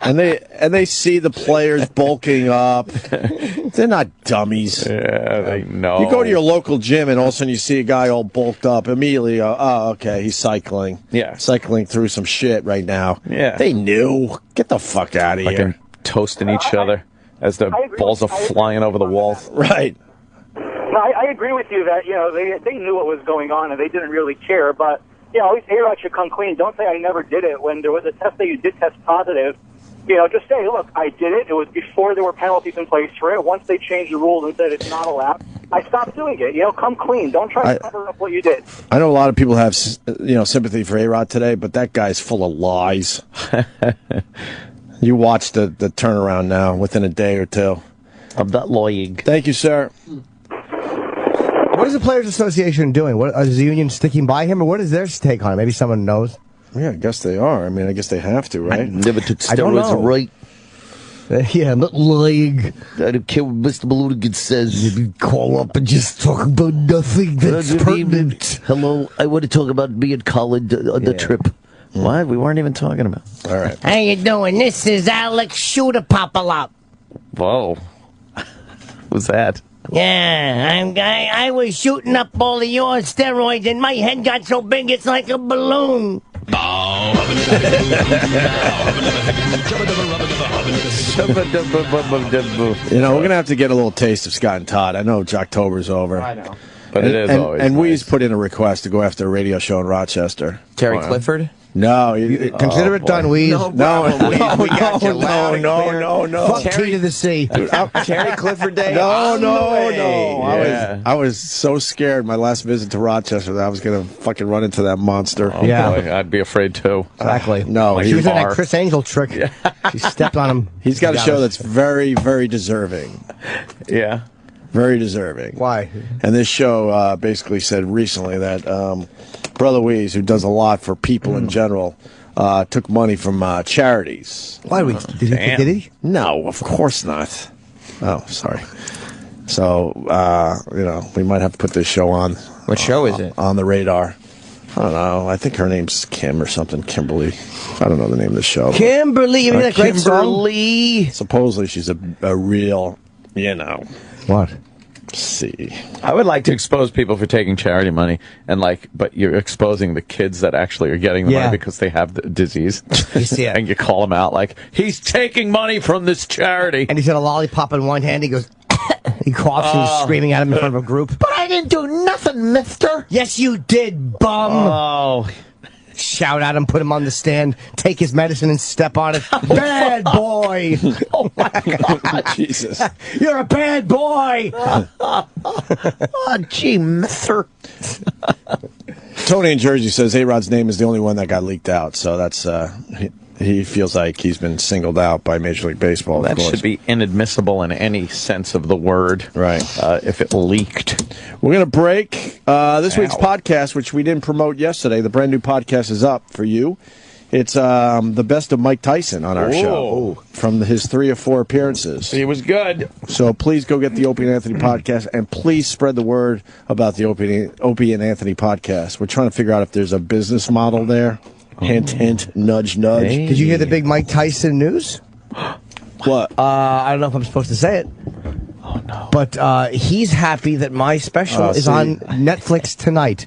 And they see the players bulking up. They're not dummies. Yeah, they know. You go to your local gym and all of a sudden you see a guy all bulked up. Immediately, oh, okay, he's cycling. Yeah, cycling through some shit right now. Yeah, they knew. Get the fuck out of here. Toasting each other as the balls are flying over the walls. Right. No, I agree with you that they knew what was going on and they didn't really care. But at least A-Rod should come clean. Don't say I never did it when there was a test that you did test positive. Just say, look, I did it. It was before there were penalties in place for it. Once they changed the rules and said it's not allowed, I stopped doing it. Come clean. Don't try to cover up what you did. I know a lot of people have sympathy for A-Rod today, but that guy's full of lies. You watch the turnaround now within a day or two. I'm not lying. Thank you, sir. What is the Players Association doing? What is the union sticking by him, or what is their take on it? Maybe someone knows. Yeah, I guess they are. I mean, I guess they have to, right? I never took steroids, right? Yeah, I'm not lying. I don't care what Mr. Balloon says. You call up and just talk about nothing that's pertinent. Hello, I want to talk about me and Colin on the trip. What? We weren't even talking about. All right. How you doing? This is Alex Shooter Popalop. Whoa. Who's that? Yeah, I was shooting up all of your steroids, and my head got so big it's like a balloon. We're going to have to get a little taste of Scott and Todd. I know Jocktober's over. I know. But it is always And nice. Wee's put in a request to go after a radio show in Rochester. Terry Clifford? No. Consider it done, Weez. No. Fuck T to the C. Terry Clifford Day? No. I was so scared my last visit to Rochester that I was going to fucking run into that monster. Oh, boy, I'd be afraid too. Exactly. No, she was in that Chris Angel trick. Yeah. She stepped on him. He's got a show that's very, very deserving. Yeah. Very deserving. Why? And this show basically said recently that Brother Weeze, who does a lot for people in general, took money from charities. Why did he? No, of course not. Oh, sorry. So, we might have to put this show on. What show is it? On the radar. I don't know. I think her name's Kim or something. Kimberly. I don't know the name of the show. Kimberly. You mean that great song? Kimberly. Supposedly she's a real, What? See. I would like to expose people for taking charity money, but you're exposing the kids that actually are getting the money because they have the disease. You see it. And you call them out like, he's taking money from this charity. And he's got a lollipop in one hand. He goes, he coughs and he's screaming at him in front of a group. But I didn't do nothing, mister. Yes, you did, bum. Oh. Shout at him, put him on the stand, take his medicine and step on it. Bad boy. Oh, my God. Jesus. You're a bad boy. Oh, gee, mister. Tony in Jersey says A-Rod's name is the only one that got leaked out, so that's he feels like he's been singled out by Major League Baseball. That should be inadmissible in any sense of the word. Right. If it leaked. We're going to break this week's podcast, which we didn't promote yesterday. The brand new podcast is up for you. It's the best of Mike Tyson on our show from his 3 or 4 appearances. He was good. So please go get the Opie and Anthony podcast, and please spread the word about the Opie and Anthony podcast. We're trying to figure out if there's a business model there. Hint, hint, nudge, nudge. Hey. Did you hear the big Mike Tyson news? What? I don't know if I'm supposed to say it. Oh, no. But he's happy that my special is on Netflix tonight.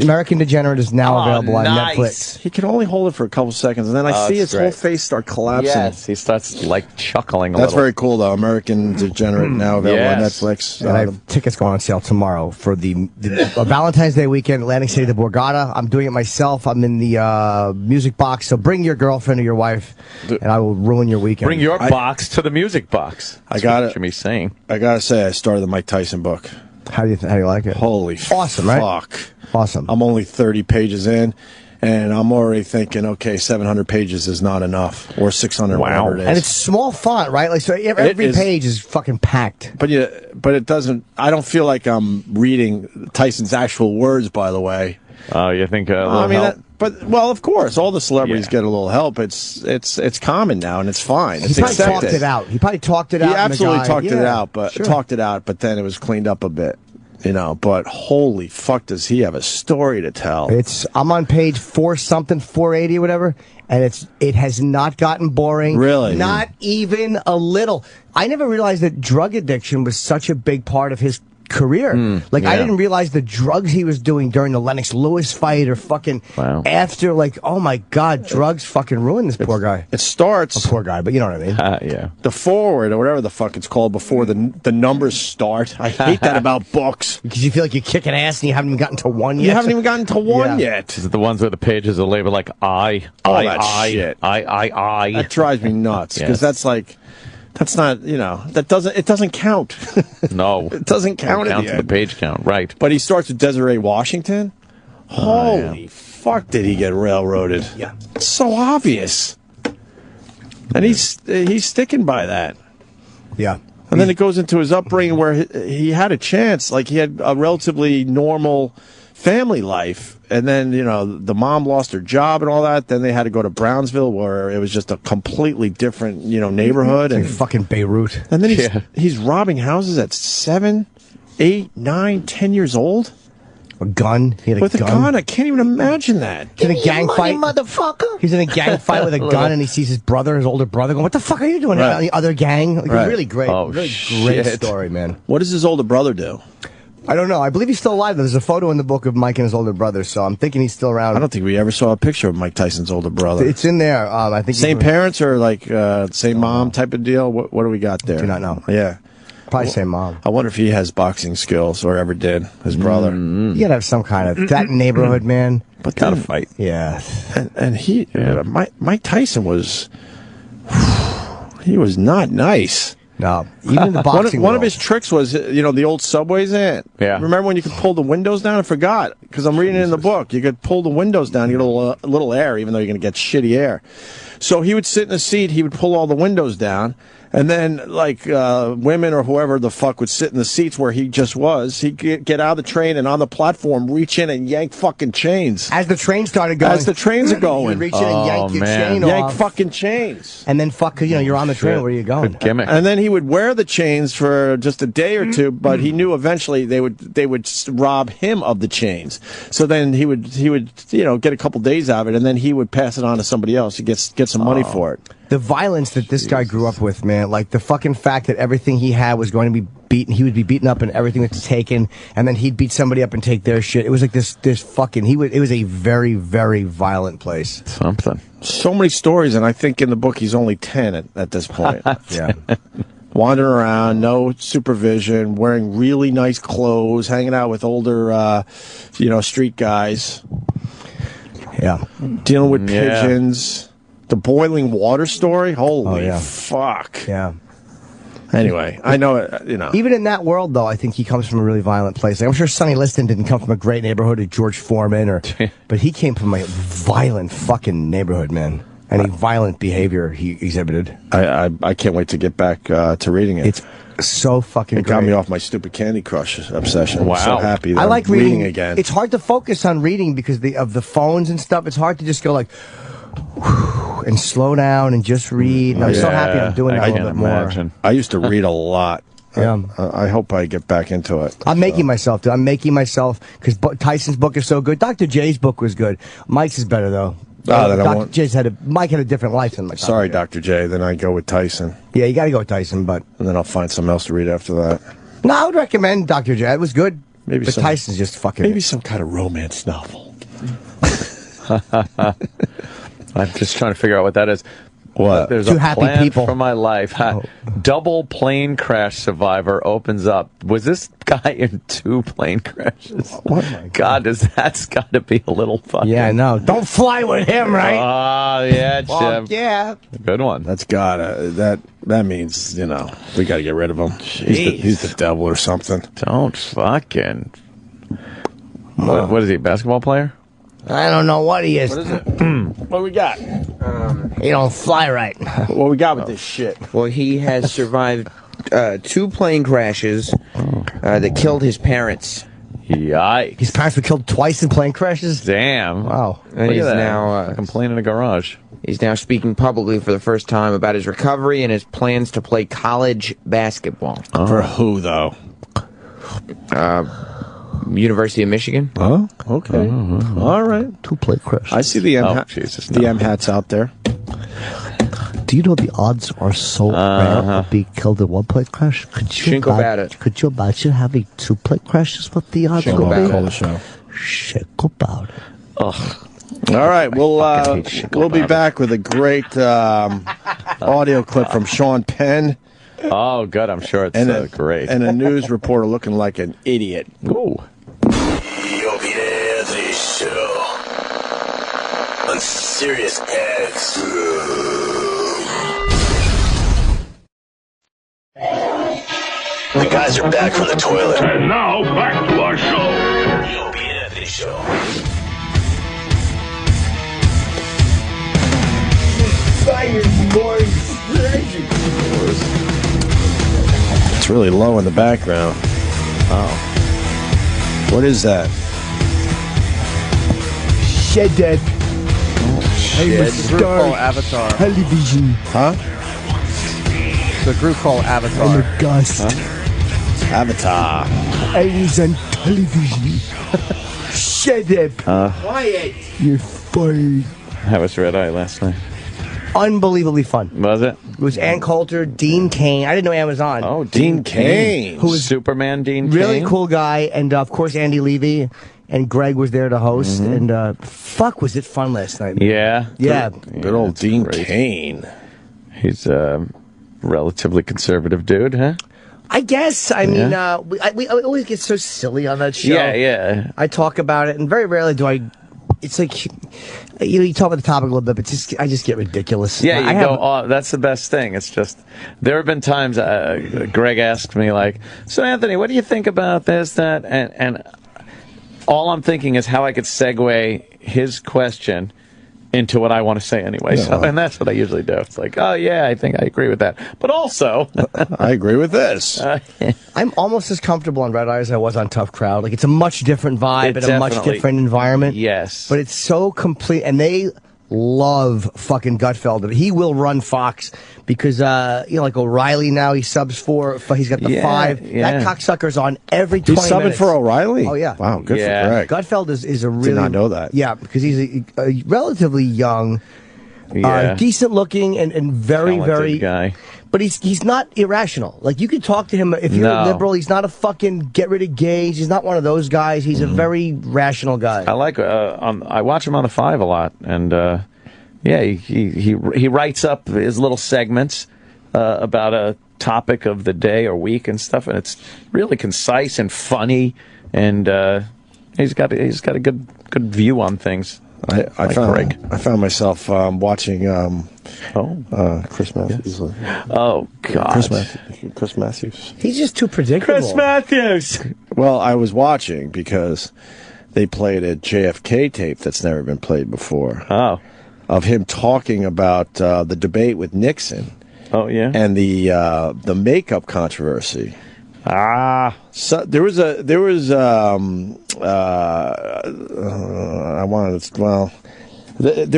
American Degenerate is now available on Netflix. He can only hold it for a couple seconds, and then I see his whole face start collapsing. Yes, he starts like chuckling a That's little. very cool, though. American Degenerate now available on Netflix. And I have tickets going on sale tomorrow for the Valentine's Day weekend, Atlantic City, the Borgata. I'm doing it myself. I'm in the music box, so bring your girlfriend or your wife, and I will ruin your weekend. Bring your box to the music box. I got it. Jimmy's saying. I gotta say, I started the Mike Tyson book. How do you like it? Holy awesome, right? Fuck. Awesome. I'm only 30 pages in, and I'm already thinking, okay, 700 pages is not enough, or 600, whatever it is. And it's small font, right? Like, so every page is fucking packed. But it doesn't. I don't feel like I'm reading Tyson's actual words. By the way. Oh, you think? Well, of course, all the celebrities get a little help. It's common now, and it's fine. It's He probably accepted. talked it out. He probably talked it out. He absolutely talked it Yeah, out, but sure. then it was cleaned up a bit. But holy fuck, does he have a story to tell? I'm on page 480 or whatever, and it has not gotten boring. Really? Not even a little. I never realized that drug addiction was such a big part of his career. I didn't realize the drugs he was doing during the Lennox Lewis fight or fucking after, oh my God, drugs fucking ruined this poor guy. It starts... A poor guy, but you know what I mean. Yeah. The forward, or whatever the fuck it's called, before the numbers start. I hate that about books. Because you feel like you're kicking ass and you haven't even gotten to one yet. You haven't even gotten to one yet. Is it the ones where the pages are labeled like I? Shit. I. That drives me nuts, because that's like... That's not, it doesn't count. No. It doesn't count at the the page count, right. But he starts with Desiree Washington. Holy fuck, did he get railroaded? Yeah. It's so obvious. And he's sticking by that. Yeah. And then it goes into his upbringing where he had a chance. Like, he had a relatively normal family life. And then, the mom lost her job and all that. Then they had to go to Brownsville, where it was just a completely different, neighborhood. It's like fucking Beirut. And then he's robbing houses at 7, 8, 9, 10 years old. A gun? He had with a gun? I can't even imagine that. He's in a gang fight. Motherfucker. He's in a gang fight with a gun, and he sees his older brother, going, "What the fuck are you doing here?" The other gang. Really great. Great story, man. What does his older brother do? I don't know. I believe he's still alive. There's a photo in the book of Mike and his older brother, so I'm thinking he's still around. I don't think we ever saw a picture of Mike Tyson's older brother. It's in there. I think same parents or same mom type of deal. What do we got there? Do not know. Yeah, probably same mom. I wonder if he has boxing skills or ever did. His brother. You gotta have some kind of that neighborhood, man. But gotta fight. Yeah, and Mike Tyson was. He was not nice. No, even in the boxing one of his tricks was, the old subways in. Yeah. Remember when you could pull the windows down? I forgot, because I'm reading it in the book. You could pull the windows down, you get a little air, even though you're going to get shitty air. So he would sit in a seat, he would pull all the windows down, and then, women or whoever the fuck would sit in the seats where he just was. He'd get out of the train and on the platform, reach in and yank fucking chains. As the train started going. As the trains are going. You'd reach in and yank your chain off. Yank fucking chains. And then you're on the train. Where are you going? Good gimmick. And then he would wear the chains for just a day or two, but he knew eventually they would rob him of the chains. So then he would get a couple days out of it, and then he would pass it on to somebody else to get some money for it. The violence that this guy grew up with, man, like the fucking fact that everything he had was going to be beaten, he would be beaten up and everything was taken, and then he'd beat somebody up and take their shit. It was like this fucking, it was a very, very violent place. Something. So many stories, and I think in the book he's only 10 at this point. Yeah. Wandering around, no supervision, wearing really nice clothes, hanging out with older, street guys. Yeah. Dealing with pigeons. The boiling water story? Holy fuck. Yeah. Anyway, I know it, Even in that world, though, I think he comes from a really violent place. Like, I'm sure Sonny Liston didn't come from a great neighborhood or George Foreman, but he came from a violent fucking neighborhood, man. And a violent behavior he exhibited. I can't wait to get back to reading it. It's so fucking great. It got me off my stupid Candy Crush obsession. Wow. I'm so happy that I like I'm reading again. It's hard to focus on reading because of the phones and stuff. It's hard to just go and slow down and just read. And I'm so happy I'm doing it a little bit more. I used to read a lot. Yeah. I hope I get back into it. I'm making myself, dude. I'm making myself, because Tyson's book is so good. Dr. J's book was good. Mike's is better, though. Dr. J's Mike had a different life than Mike. Sorry, Dr. J. Then I go with Tyson. Yeah, you got to go with Tyson, but... And then I'll find something else to read after that. No, I would recommend Dr. J. It was good. Maybe But Tyson's just fucking. Maybe some kind of romance novel. I'm just trying to figure out what that is. What? There's Two a happy plan people. for my life. Double plane crash survivor opens up. Was this guy in 2 plane crashes? Oh my God, that's got to be a little fucking... Yeah, I know. Don't fly with him, right? Oh, yeah, Jim. Yeah. Good one. That's that means, we got to get rid of him. He's the devil or something. Don't fucking... What is he, a basketball player? I don't know what he is. What is it? What we got? He don't fly right. What we got with this shit? Well, he has survived 2 plane crashes that killed his parents. Yikes. His parents were killed twice in plane crashes? Damn. Wow. And he's now complaining in a garage. He's now speaking publicly for the first time about his recovery and his plans to play college basketball. For who, though? University of Michigan. Oh, okay. All right. 2 plane crashes. I see the M M hats out there. Do you know the odds are so rare of being killed in 1 plane crash? Think about it. Could you imagine having 2 plane crashes? What the odds Think would about be? it. The show. Think about it. Ugh. All right, we'll be back with a great audio clip from Sean Penn. Oh, good. I'm sure it's great. And a news reporter looking like an idiot. Ooh. The Opie Anthony Show on Sirius XM. The guys are back from the toilet. And now, back to our show. The Opie Anthony Show. It's really low in the background. Oh. What is that? Shed that. I'm a It's a group star. called Avatar. Television. Huh? It's a group called I'm Avatar. a ghost. Avatar. I was on television. Shut up. Quiet. You're fired. That was Red Eye last night. Unbelievably fun. Was it? It was Ann Coulter, Dean Cain. I didn't know Ann was on. Oh, Dean Cain. Who was Superman Dean Really Cain? cool guy. And, of course, Andy Levy. And Greg was there to host. And, fuck, was it fun last night. Yeah. Yeah. Good old Dean Cain. He's a relatively conservative dude, huh? I guess. I mean, we always get so silly on that show. Yeah, yeah. I talk about it, and very rarely do I. It's like, you talk about the topic a little bit, but I just get ridiculous. Yeah, you go, oh, that's the best thing. It's just, there have been times Greg asked me, like, so Anthony, what do you think about this, that? And all I'm thinking is how I could segue his question into what I want to say anyway. Yeah. So, and that's what I usually do. It's like, oh, yeah, I think I agree with that. But also... I agree with this. I'm almost as comfortable on Red Eye as I was on Tough Crowd. Like, it's a much different vibe and a much different environment. Yes. But it's so complete. And they love fucking Gutfelder. He will run Fox because, like O'Reilly now, he subs for he's got the 5. Yeah. That cocksucker's on every 20 He's subbing minutes. for O'Reilly? Oh, yeah. Wow, good for Greg. Gutfeld is a really... Did not know that. Yeah, because he's a relatively young, decent looking, and very, Talented very... guy. But he's not irrational. Like, you can talk to him if you're a liberal. He's not a fucking get rid of gays. He's not one of those guys. He's a very rational guy. I like. I watch him on the 5 a lot, and yeah, he writes up his little segments about a topic of the day or week and stuff, and it's really concise and funny, and he's got a good good view on things. I found myself watching Chris Matthews. Yeah. Oh God, Chris Matthews. He's just too predictable. Chris Matthews. Well, I was watching because they played a JFK tape that's never been played before. Oh, of him talking about the debate with Nixon. Oh yeah, and the makeup controversy. So there was there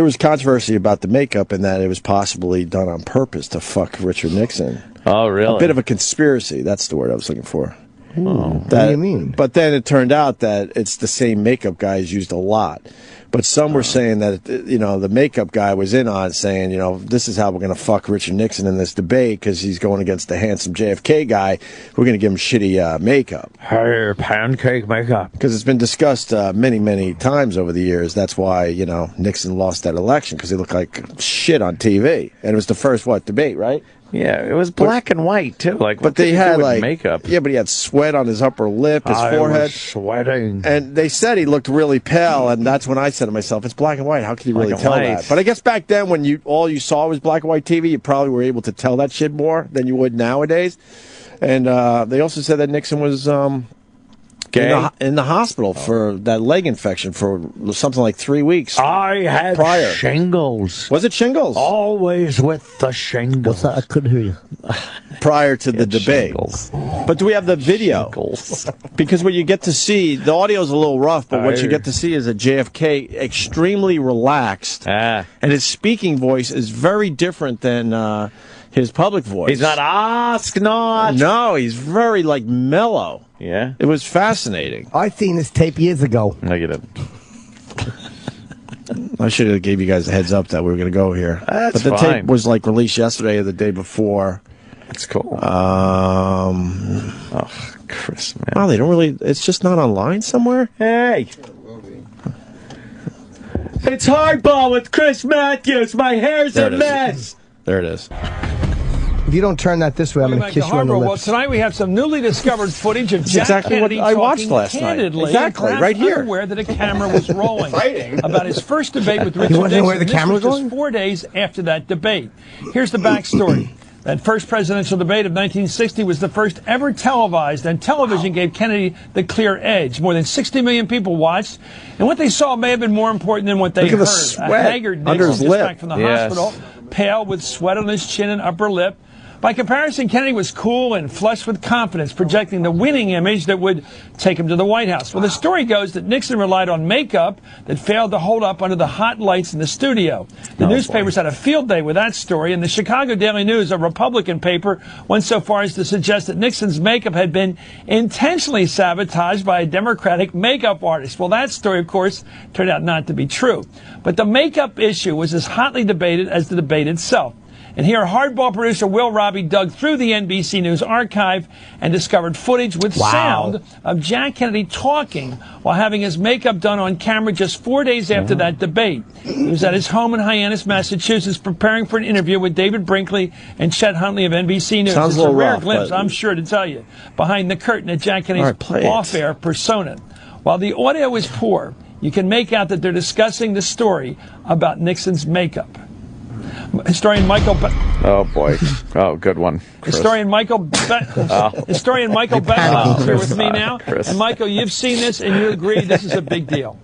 was controversy about the makeup and that it was possibly done on purpose to fuck Richard Nixon. Oh, really? A bit of a conspiracy. That's the word I was looking for. What do you mean? But then it turned out that it's the same makeup guys used a lot. But some were saying that, the makeup guy was in on it, saying, this is how we're going to fuck Richard Nixon in this debate because he's going against the handsome JFK guy. We're going to give him shitty makeup. Her pancake makeup. Because it's been discussed many, many times over the years. That's why, Nixon lost that election because he looked like shit on TV. And it was the first, debate, right? Yeah, it was black and white, too. But they had, makeup. Yeah, but he had sweat on his upper lip, his forehead. Was sweating. And they said he looked really pale, and that's when I said to myself, it's black and white. How could you really tell that? But I guess back then, when all you saw was black and white TV, you probably were able to tell that shit more than you would nowadays. And they also said that Nixon was in the hospital for that leg infection for something like 3 weeks. I had prior. shingles. Was it shingles? Always with the shingles. What's that? I couldn't hear you. Prior to the debate. Shingles. But do we have the video? Because what you get to see, the audio's a little rough, but what you get to see is a JFK extremely relaxed, and his speaking voice is very different than his public voice. He's not ask not. No, he's very mellow. Yeah. It was fascinating. I seen this tape years ago. Negative. I should have gave you guys a heads up that we were going to go here. That's but the fine. tape was released yesterday or the day before. That's cool. Chris, man. Wow, they don't really. It's just not online somewhere. Hey. It's hardball with Chris Matthews. My hair's a mess. There it is. If you don't turn that this way, I'm going to kiss you on the lips. Well, tonight we have some newly discovered footage of Jack exactly Kennedy what I watched talking last night. candidly, Exactly, right here. unaware that a camera was rolling about his first debate with Richard He wasn't aware the Nixon. camera was This was rolling? just 4 days after that debate. Here's the backstory. That first presidential debate of 1960 was the first ever televised, and television gave Kennedy the clear edge. More than 60 million people watched, and what they saw may have been more important than what they Look at heard. the sweat A haggard under Nixon his just lip. back from the hospital, pale with sweat on his chin and upper lip. By comparison, Kennedy was cool and flushed with confidence, projecting the winning image that would take him to the White House. Well, the story goes that Nixon relied on makeup that failed to hold up under the hot lights in the studio. The newspapers had a field day with that story, and the Chicago Daily News, a Republican paper, went so far as to suggest that Nixon's makeup had been intentionally sabotaged by a Democratic makeup artist. Well, that story, of course, turned out not to be true. But the makeup issue was as hotly debated as the debate itself. And here, hardball producer Will Robbie dug through the NBC News archive and discovered footage with sound of Jack Kennedy talking while having his makeup done on camera just 4 days after that debate. He was at his home in Hyannis, Massachusetts, preparing for an interview with David Brinkley and Chet Huntley of NBC News. Sounds it's a little rare rough, glimpse, but- I'm sure to tell you, behind the curtain at Jack Kennedy's off-air persona. While the audio is poor, you can make out that they're discussing the story about Nixon's makeup. Historian Michael. Oh boy! Oh, good one. Chris. Historian Michael Beckman is here with me now. Chris. And Michael, you've seen this and you agree this is a big deal.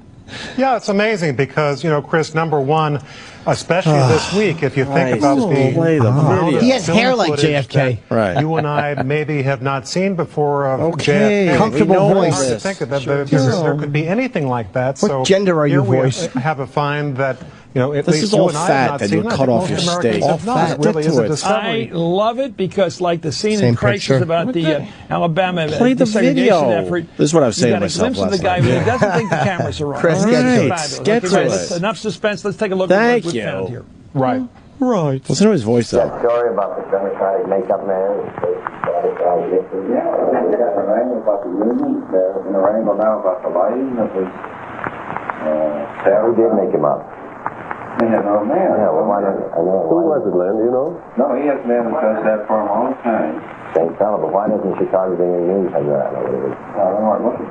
Yeah, it's amazing because, Chris, number one, especially this week, if you think about the He has hair like footage JFK. that you and I maybe have not seen before of Okay, JFK. comfortable voice. Hard to think that there could be anything like that. What gender are you, here we voice? have a find that, at This least is you all and I fat have not that seen you it. cut I off think your most Americans steak. have not. All It really fat. is a I discovery. I love it because, like the scene Same in Crisis picture. about the Alabama Play the desegregation video. effort, This is what I was saying you to got a myself glimpse of the last guy night. who doesn't think the cameras are wrong. Chris, All get to it. Fabulous. Get Okay, to it. that's enough suspense. Let's take a look Thank at what we you. found here. Right. Right. Listen to his voice, though. That story about the Democratic makeup man. Yeah, there's an angle about the union. There's an angle now about the lighting. Who did make him up? No, man. Yeah, well, why not? Who was it, Len? Do you know? No, he has been who does that for a long time. Same fellow, but why doesn't Chicago Daily News have that? I don't know what it is.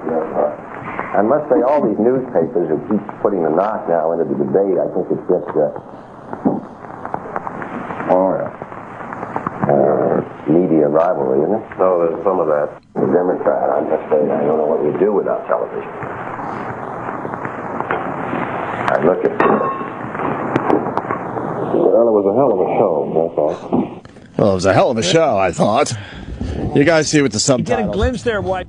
I must say, all these newspapers who keep putting the knock now into the debate, I think it's just media rivalry, isn't it? No, there's some of that. The Democrat, I'm just saying, I don't know what we do without television. I look at Well, it was a hell of a show, that's all. Well, it was a hell of a show, I thought. You guys see with the You get a subtitles. glimpse there of what.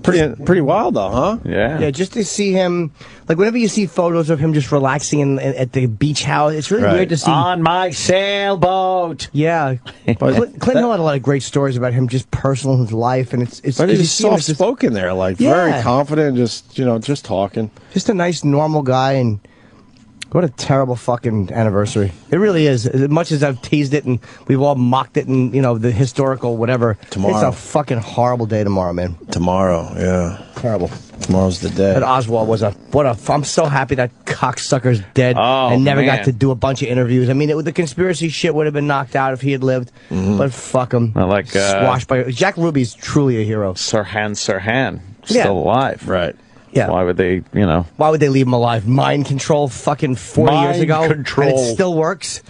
Pretty wild, though, huh? Yeah. Yeah, just to see him, like whenever you see photos of him just relaxing at the beach house, it's really weird to see. On my sailboat. Yeah. Clint Hill had a lot of great stories about him, just personal in his life, and it's But he you was see him soft-spoken there, like Yeah. very confident, just talking. just a nice, normal guy, and What a terrible fucking anniversary. It really is. As much as I've teased it and we've all mocked it and, you know, the historical whatever. Tomorrow. It's a fucking horrible day tomorrow, man. Tomorrow, yeah. Terrible. Tomorrow's the day. But Oswald was I'm so happy that cocksucker's dead and never got to do a bunch of interviews. I mean, the conspiracy shit would have been knocked out if he had lived. But fuck him. I like squashed by Jack Ruby's truly a hero. Sirhan, still alive. Right. Yeah. Why would they, you know? Why would they leave him alive? Mind control fucking 40 years ago? Mind control. And it still works?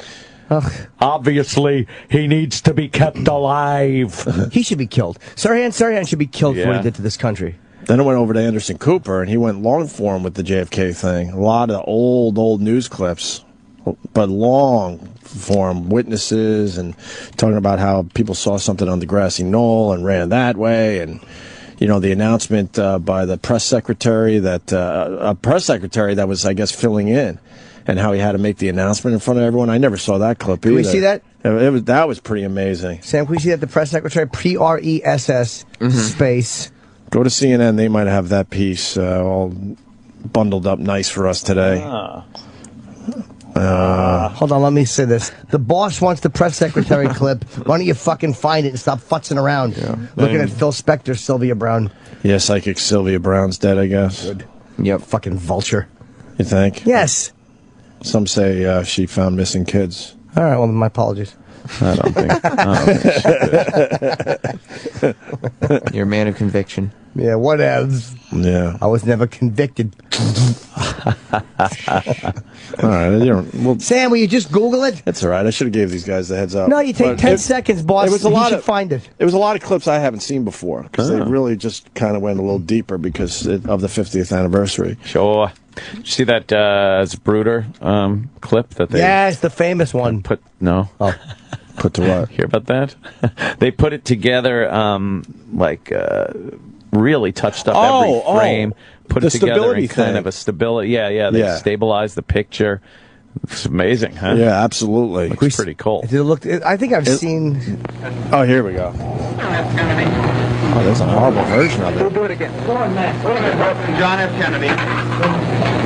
Ugh. Obviously, he needs to be kept alive. He should be killed. Sirhan should be killed for what he did to this country. Then it went over to Anderson Cooper, and he went long form with the JFK thing. A lot of old news clips, but long form witnesses and talking about how people saw something on the grassy knoll and ran that way, and you know the announcement by the press secretary that a press secretary that was, I guess, filling in, and how he had to make the announcement in front of everyone. I never saw that clip either. Can we see that? That was pretty amazing. Sam, can we see that? The press secretary, PRESS space. Go to CNN. They might have that piece all bundled up nice for us today. Hold on, let me say this. The boss wants the press secretary clip. Why don't you fucking find it and stop futzing around? Looking at Phil Spector, Sylvia Brown. Yeah, psychic Sylvia Brown's dead, I guess. Good. Yep. Fucking vulture. You think? Yes. Some say she found missing kids. All right, well, my apologies. I don't think. You're a man of conviction. Yeah, whatevs. Yeah. I was never convicted. All right. Sam, will you just Google it? That's all right. I should have gave these guys the heads up. No, you take 10 seconds, boss. It was a lot of find it. It was a lot of clips I haven't seen before because they really just kind of went a little deeper because of the 50th anniversary. Sure. Did you see that Zapruder clip that they? Yes, the famous one. Put to what? Hear about that? They put it together, really touched up every frame. Put it together in kind of a stability. Yeah. They stabilized the picture. It's amazing, huh? Yeah, absolutely. Looks pretty cool. Did it look? I think I've seen. Oh, here we go. Oh, there's a horrible version of it. We'll do it again. John F. Kennedy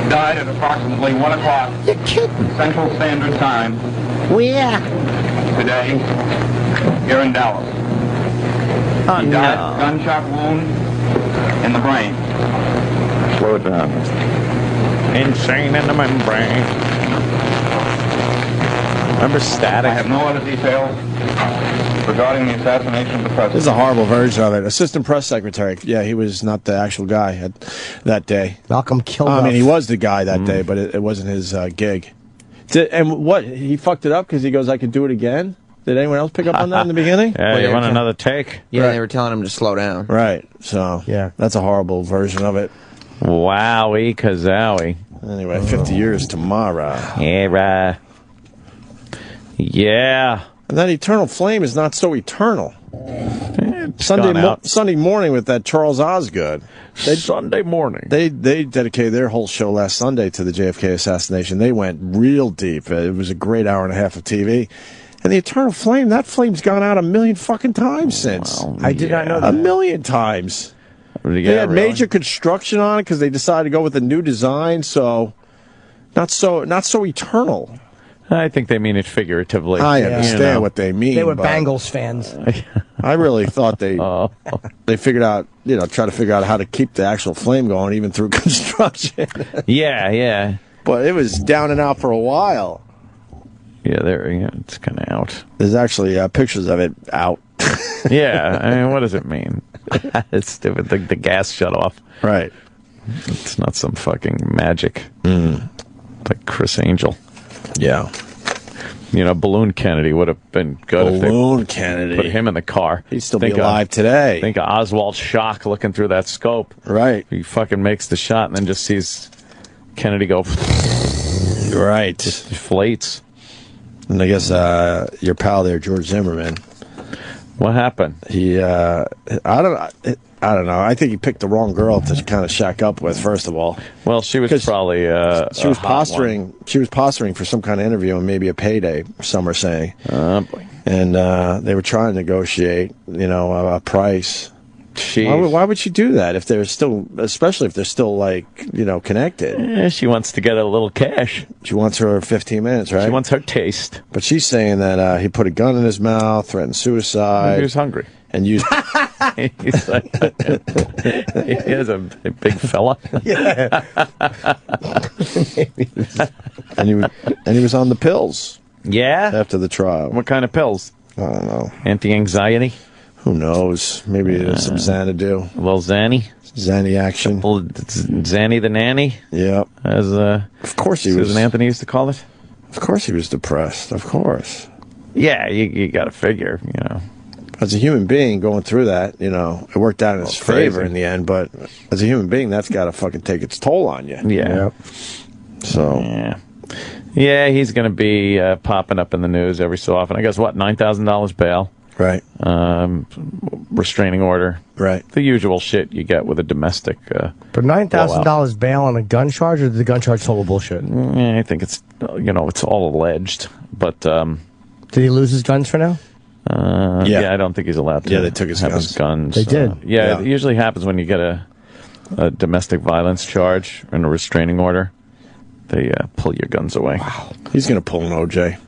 died at approximately 1 o'clock Central Standard Time. Where? Today, here in Dallas. He died of a gunshot wound in the brain. Slow it down. Insane in the membrane. Remember Static? I have no other details regarding the assassination of the president. This is a horrible version of it. Assistant press secretary. Yeah, he was not the actual guy that day. Malcolm Kilduff. I mean, he was the guy that day, but it wasn't his gig. And what? He fucked it up because he goes, I could do it again? Did anyone else pick up on that in the beginning? Yeah, you want another take? Yeah, they were telling him to slow down. Right. So, yeah, that's a horrible version of it. Wowie kazowie. Anyway, 50 years tomorrow. Yeah. Yeah. And that eternal flame is not so eternal. Sunday morning with that Charles Osgood. Sunday morning. They dedicated their whole show last Sunday to the JFK assassination. They went real deep. It was a great hour and a half of TV. And the eternal flame, that flame's gone out a million fucking times since. Well, I did not know that. A million times. They had major construction on it because they decided to go with a new design, so not so eternal. I think they mean it figuratively. I understand what they mean. They were Bengals fans. I really thought they figured out, try to figure out how to keep the actual flame going even through construction. Yeah. But it was down and out for a while. Yeah, it's kind of out. There's actually pictures of it out. Yeah, I mean, what does it mean? It's stupid. The gas shut off. Right. It's not some fucking magic. Like Chris Angel. Yeah. Balloon Kennedy would have been good. Balloon Kennedy. Put him in the car. He'd still be alive today. Think of Oswald Schock looking through that scope. Right. He fucking makes the shot and then just sees Kennedy go. Right. Just deflates. And I guess your pal there, George Zimmerman. What happened? He, I don't know. I think he picked the wrong girl to kind of shack up with. First of all, well, she was probably she was posturing. She was posturing for some kind of interview and maybe a payday. Some are saying. Oh boy. And they were trying to negotiate, a price. Why would she do that if they're still, especially if they're still like, connected? Yeah, she wants to get a little cash. She wants her 15 minutes, right? She wants her taste. But she's saying that he put a gun in his mouth, threatened suicide. He was hungry. And used. He's like, he is a big fella. Yeah. and he was on the pills. Yeah. After the trial. What kind of pills? I don't know. Anti-anxiety? Who knows? Maybe some Xanadu. A little Zanny? Zanny action. Zanny the nanny? Yep. As of course he was. Susan Anthony used to call it? Of course he was depressed. Of course. Yeah, you got to figure, As a human being going through that, it worked out in his favor in the end, but as a human being, that's got to fucking take its toll on you. Yeah. So. Yeah, he's going to be popping up in the news every so often. I guess, $9,000 bail? Right. Restraining order. Right. The usual shit you get with a domestic. But $9,000 bail on a gun charge, or the gun charge total bullshit? I think it's, it's all alleged. But did he lose his guns for now? Yeah, I don't think he's allowed to. Yeah, they took his guns. They did. It usually happens when you get a domestic violence charge and a restraining order. They pull your guns away. Wow. He's going to pull an OJ.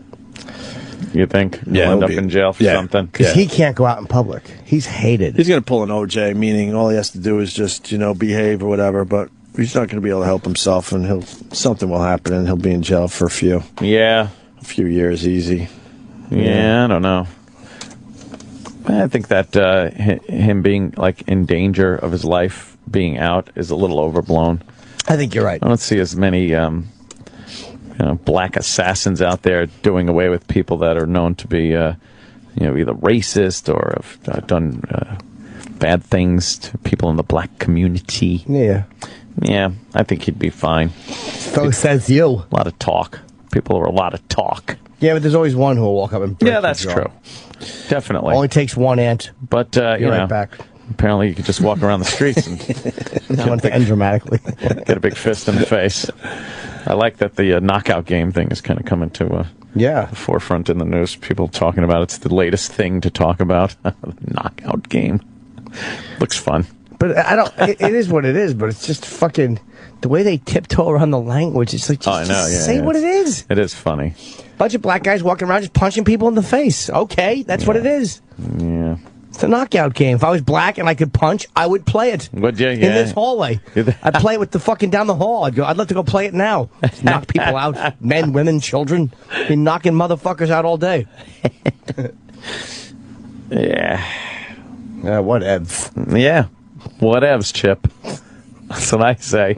You think? Yeah, He'll end up in jail for something? Because he can't go out in public. He's hated. He's going to pull an OJ, meaning all he has to do is just, behave or whatever, but he's not going to be able to help himself, and something will happen, and he'll be in jail for a few years easy. Yeah, I don't know. I think that him being in danger of his life being out is a little overblown. I think you're right. I don't see as many black assassins out there doing away with people that are known to be either racist or have done bad things to people in the black community. Yeah, I think he'd be fine. So says you. A lot of talk. People are a lot of talk. Yeah, but there's always one who will walk up and break that's your true. Definitely. Only takes one ant. But you're right back. Apparently, you could just walk around the streets and I want to end dramatically. Get a big fist in the face. I like that the knockout game thing is kind of coming to the forefront in the news. People talking about it's the latest thing to talk about. Knockout game. Looks fun. But I don't. It is what it is. But it's just fucking the way they tiptoe around the language. It's like just say what it is. It is funny. Bunch of black guys walking around just punching people in the face. Okay, that's what it is. Yeah. It's a knockout game. If I was black and I could punch, I would play it. Would you? In this hallway. I'd play it with the fucking down the hall. I'd love to go play it now. Knock people out. Men, women, children. Be knocking motherfuckers out all day. Yeah. Whatevs. Yeah. Whatevs, Chip. That's what I say.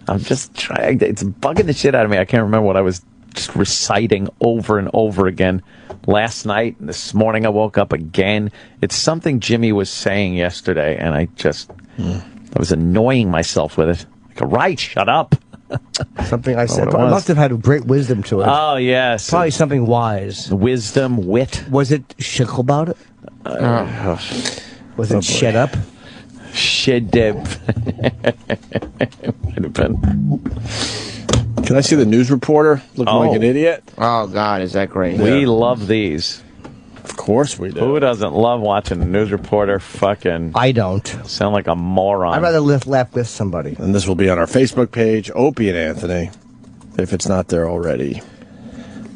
I'm just trying. It's bugging the shit out of me. I can't remember what I was just reciting over and over again last night. And this morning I woke up again. It's something Jimmy was saying yesterday, and I was annoying myself with it. Like, right, shut up. Something I said. It must have had great wisdom to it. Oh, yes. Probably something wise. Wisdom, wit. Was it shick about it? Was it shed up? Shed up. Might have been. Can I see the news reporter looking like an idiot? Oh, God, is that great? We love these. Of course we do. Who doesn't love watching the news reporter fucking... I don't. Sound like a moron. I'd rather laugh with somebody. And this will be on our Facebook page, Opie and Anthony, if it's not there already.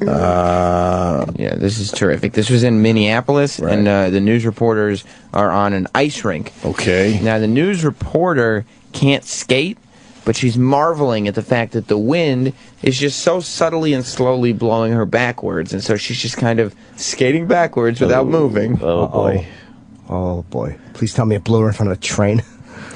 Yeah, this is terrific. This was in Minneapolis, and the news reporters are on an ice rink. Okay. Now, the news reporter can't skate, but she's marveling at the fact that the wind is just so subtly and slowly blowing her backwards, and so she's just kind of skating backwards without moving. Oh, boy. Oh, boy. Please tell me it blew her in front of a train.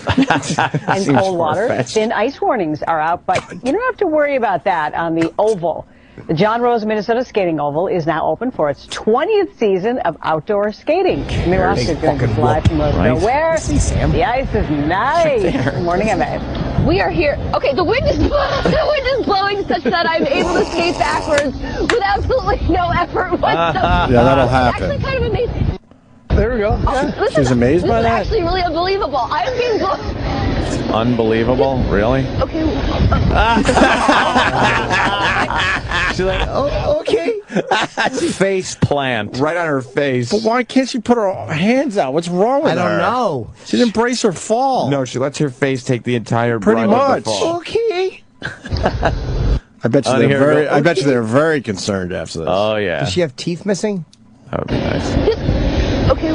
And cold water. Thin ice warnings are out, but you don't have to worry about that on the Oval. The John Rose Minnesota Skating Oval is now open for its 20th season of outdoor skating. Jimmy Ross is going to fly from Roseville, where the ice is nice. Good morning, Emma. We are here. Okay, the wind is blowing such that I'm able to skate backwards with absolutely no effort whatsoever. Yeah, that'll happen. It's actually kind of amazing. There we go. Listen, She's amazed by that? This is actually really unbelievable. I'm being blown. Unbelievable? Really? Okay. She's like, oh, okay. Face plant. Right on her face. But why can't she put her hands out? What's wrong with her? I don't know. She didn't brace her fall. No, she lets her face take the entire Pretty brunt of much. the fall. Okay. I bet you they're very concerned after this. Oh, yeah. Does she have teeth missing? That would be nice. Okay.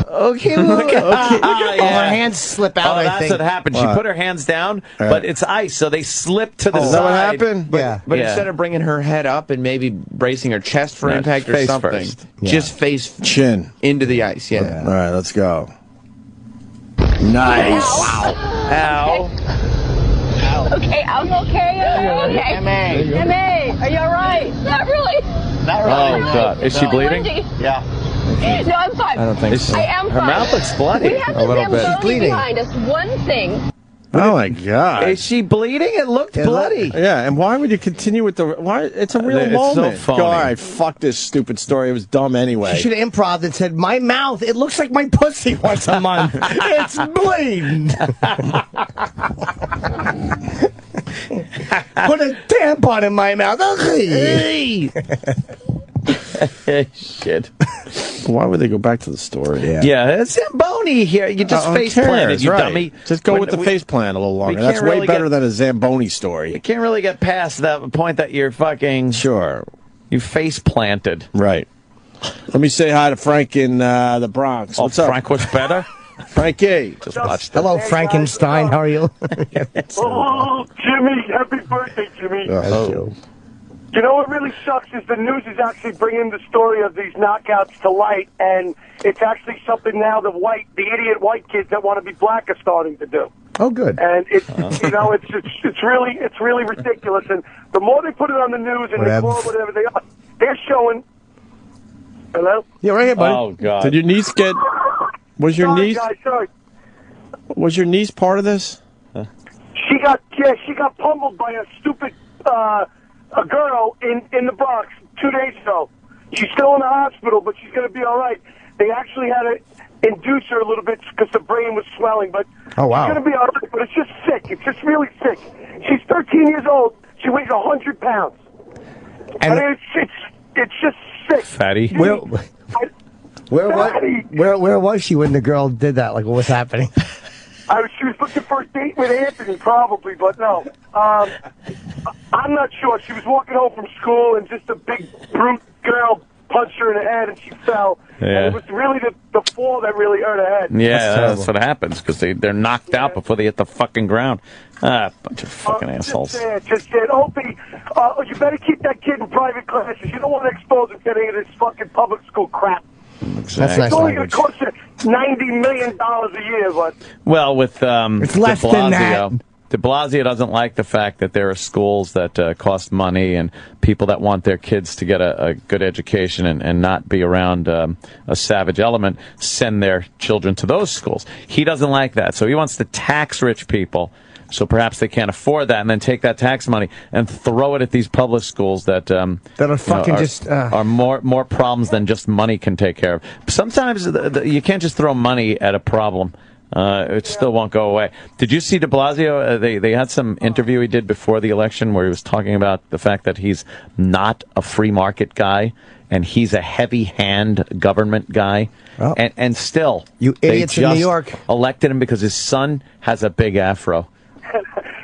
Okay. Her hands slip out, I that's think. what happened. She put her hands down, but it's ice, so they slip to the side. Is that what happened? But instead of bringing her head up and maybe bracing her chest for impact or face something, first. just face chin into the ice. Yeah. All right, let's go. Nice. Ow. Okay, I'm okay. Okay. M.A., are you all right? Not really. Oh, God. Is she bleeding? Yeah. No, I'm fine. I don't think so. I am Her fine. mouth looks bloody. We have a the little bit. Zamboni behind us. One thing. Oh my God! Is she bleeding? It looked bloody. Yeah, and why would you continue with the? Why? It's a real It's moment. so phony. Go, all right, fuck this stupid story. It was dumb anyway. She should have improv'd and said, "My mouth. It looks like my pussy once a month. It's bleeding." Put a tampon in my mouth. Shit. Why would they go back to the story? Yeah, it's Zamboni here. You just face planted, you dummy. Just go with the face plant a little longer. That's way better than a Zamboni story. You can't really get past that point that you're fucking... Sure. You face planted. Right. Let me say hi to Frank in the Bronx. What's up? Frank was better? Frankie. Just watched Hello, Frankenstein. How are you? Oh, Jimmy. Happy birthday, Jimmy. You know what really sucks is the news is actually bringing the story of these knockouts to light, and it's actually something now the idiot white kids that want to be black are starting to do. Oh, good. And it's it's really ridiculous. And the more they put it on the news and they call it whatever they are, they're showing. Hello? Yeah, right here, buddy. Oh God! Did your niece get? Was your niece? Guys, sorry. Was your niece part of this? She got pummeled by a stupid a girl in the Bronx 2 days ago. She's still in the hospital, but she's going to be all right. They actually had to induce her a little bit because the brain was swelling, but she's going to be all right. But it's just sick. It's just really sick. She's 13 years old. She weighs 100 pounds. And I mean, it's just sick. Fatty. Where was she when the girl did that? Like, what was happening? She was looking for a date with Anthony, probably, but no. I'm not sure. She was walking home from school, and just a big brute girl punched her in the head, and she fell. Yeah. And it was really the fall that really hurt her head. Yeah, that's what happens, because they're knocked out before they hit the fucking ground. Bunch of fucking assholes. Just said, Opie, you better keep that kid in private classes. You don't want to expose him to any of this fucking public school crap. Exactly. That's nice It's only going language. to cost you $90 million a year, but... Well, with it's less de than that. Blasio, de Blasio doesn't like the fact that there are schools that cost money and people that want their kids to get a good education and not be around a savage element send their children to those schools. He doesn't like that, so he wants to tax rich people. So perhaps they can't afford that, and then take that tax money and throw it at these public schools that are fucking are more problems than just money can take care of. Sometimes you can't just throw money at a problem. It still won't go away. Did you see de Blasio? They had some interview he did before the election where he was talking about the fact that he's not a free market guy and he's a heavy hand government guy. Oh. And still, you idiots in New York elected him because his son has a big afro.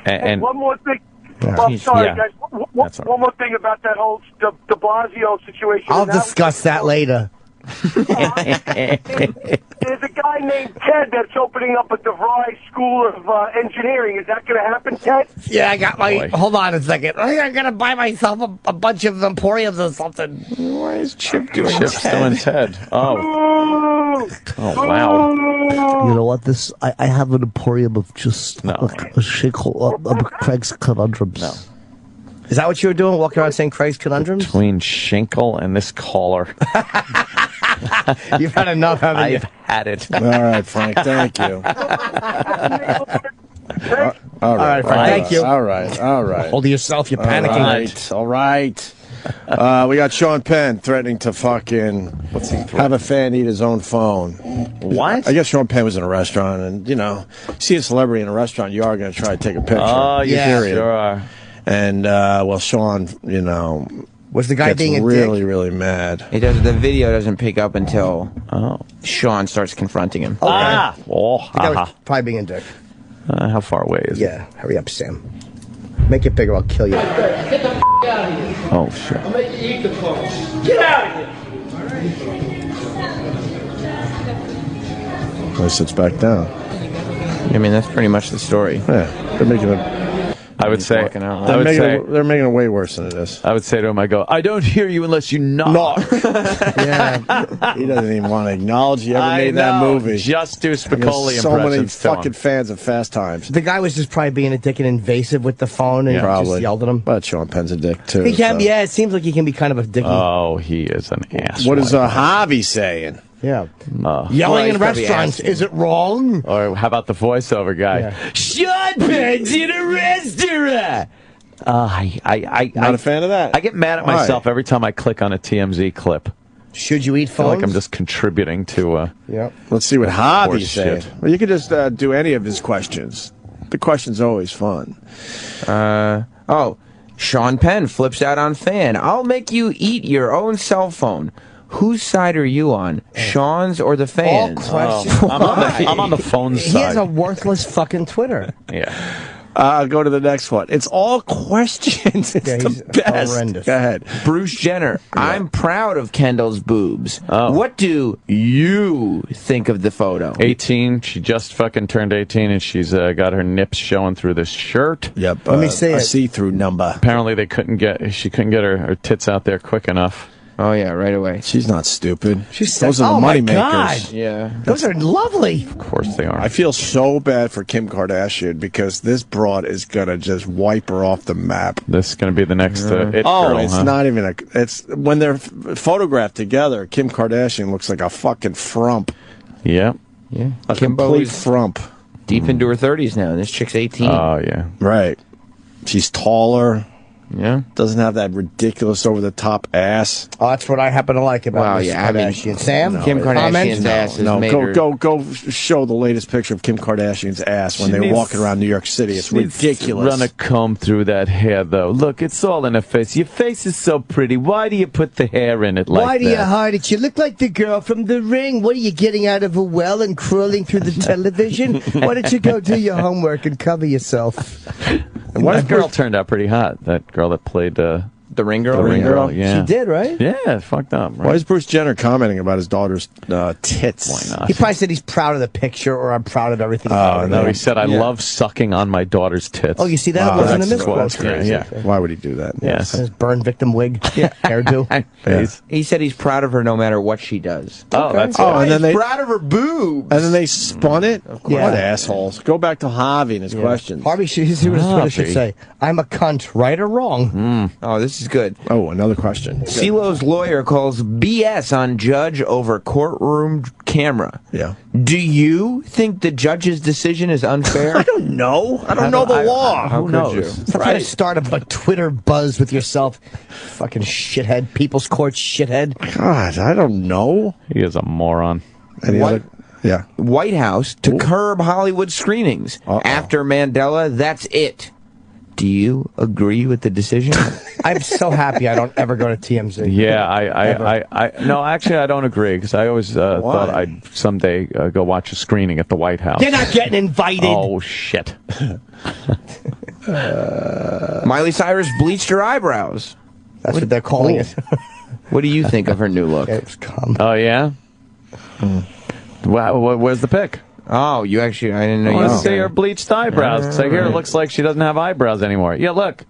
And one more thing. Guys. One more thing about that whole de Blasio situation. I'll discuss that later. There's a guy named Ted that's opening up a DeVry School of Engineering. Is that going to happen, Ted? Yeah, I got my... Hold on a second. I'm going to buy myself a bunch of Emporiums or something. Why is Chip doing Chip's doing Ted? Oh, wow. You know what? I have an Emporium of just a shake of Craig's Conundrums. No. Is that what you were doing, walking around saying Craig's Conundrums? Between Schinkel and this caller. You've had enough, haven't you? I've had it. All right, Frank, thank you. All right, Frank, thank you. All right. Hold yourself, you're panicking. All right. We got Sean Penn threatening to fucking have a fan eat his own phone. What? I guess Sean Penn was in a restaurant, and, you know, see a celebrity in a restaurant, you are going to try to take a picture. Oh, yeah, sure are. And, well, Sean, you know, Was the guy being a really, dick? really mad. It does. The video doesn't pick up until Sean starts confronting him. The guy was Uh-huh. probably being a dick. How far away is Yeah, hurry up, Sam. Make it bigger, I'll kill you. Get the f out of here. Oh, shit. I'll make you eat the phone. Get out of here. He sits back down. I mean, that's pretty much the story. Yeah, they're making it. I would say They're making it way worse than it is. I would say to him, I go, I don't hear you unless you knock. Yeah, he doesn't even want to acknowledge he ever made that movie. Just do Spicoli so many impressions to him. fucking fans of Fast Times. The guy was just probably being a dick and invasive with the phone and just yelled at him. But Sean Penn's a dick too. He can, so. yeah. It seems like he can be kind of a dick. Oh, he is an ass. What is Javi saying? Yeah. Yelling in restaurants, is it wrong? Or how about the voiceover guy? Sean Penn's in a restaurant. Not a fan of that. I get mad at Why? myself every time I click on a TMZ clip. Should you eat I feel like I'm phones? just contributing to. Yeah. Let's see what Javi's horse saying. shit. Well, you could just do any of his questions. The question's always fun. Sean Penn flips out on fan. I'll make you eat your own cell phone. Whose side are you on? Sean's or the fans? All questions. I'm on the phone He side. has a worthless fucking Twitter. Yeah. Go to the next one. It's all questions. It's the best. horrendous. Go ahead. Bruce Jenner. I'm proud of Kendall's boobs. What do you think of the photo? 18. She just fucking turned 18, and she's got her nips showing through this shirt. Yep. Let me see a it. see-through number. Apparently, she couldn't get her tits out there quick enough. Oh yeah, right away. She's not stupid. She's Those are the money makers. Yeah. Those are lovely. Of course they are. I feel so bad for Kim Kardashian because this broad is gonna just wipe her off the map. This is gonna be the next it Oh, girl, it's huh? not even it's when they're photographed together. Kim Kardashian looks like a fucking frump. Yeah. Yeah. A Kimbo complete is frump. deep into her 30s now, and this chick's 18. Oh yeah. Right. She's taller. Yeah. Doesn't have that ridiculous over-the-top ass. Oh, that's what I happen to like about Wow, Miss yeah, I mean, Kardashian. Sam? Kim Kardashian's Comments? ass is No, made her... go show the latest picture of Kim Kardashian's ass when She they were needs- walking around New York City. It's She needs to ridiculous. Run a comb through that hair, though. Look, it's all in her face. Your face is so pretty. Why do you put the hair in it like Why do that? you hide it? You look like the girl from The Ring. What are you getting out of a well and crawling through the television? Why don't you go do your homework and cover yourself? That girl turned out pretty hot. That girl that played The Ring Girl? the Ring Girl. Yeah. She did, right? Yeah, it's fucked up. Right? Why is Bruce Jenner commenting about his daughter's tits? Why not? He probably said he's proud of the picture or I'm proud of everything. Oh, about it. no, he said, I love sucking on my daughter's tits. Oh, you see that? Wow, It wasn't in that's this quote. That's crazy. Yeah. Why would he do that? Yes. His burn victim wig, hairdo. Face. He said he's proud of her no matter what she does. Oh, that's Oh, and then He's they proud of her boobs. and then they spun it. Yeah. What assholes? Go back to Harvey and his questions. Harvey, should see what his Twitter should Harvey. say. I'm a cunt, right or wrong? Oh, this is good. Oh, another question. CeeLo's lawyer calls BS on judge over courtroom camera. Yeah. Do you think the judge's decision is unfair? I don't know. I don't know the law. How Who could knows? you? Stop trying to start a Twitter buzz with yourself. Fucking shithead. People's Court shithead. God, I don't know. He is a moron. Any What? other? Yeah. White House to curb Hollywood screenings. After Mandela, that's it. Do you agree with the decision? I'm so happy I don't ever go to TMZ. Yeah, no, actually, I don't agree because I always thought I'd someday go watch a screening at the White House. You're not getting invited. Oh, shit. Miley Cyrus bleached her eyebrows. That's what they're calling it. What do you think of her new look? It was calm. Oh, yeah? Wow, where's the pic? Oh, you actually, I didn't know I you want to were see her bleached eyebrows because I hear it looks like she doesn't have eyebrows anymore. Yeah, look.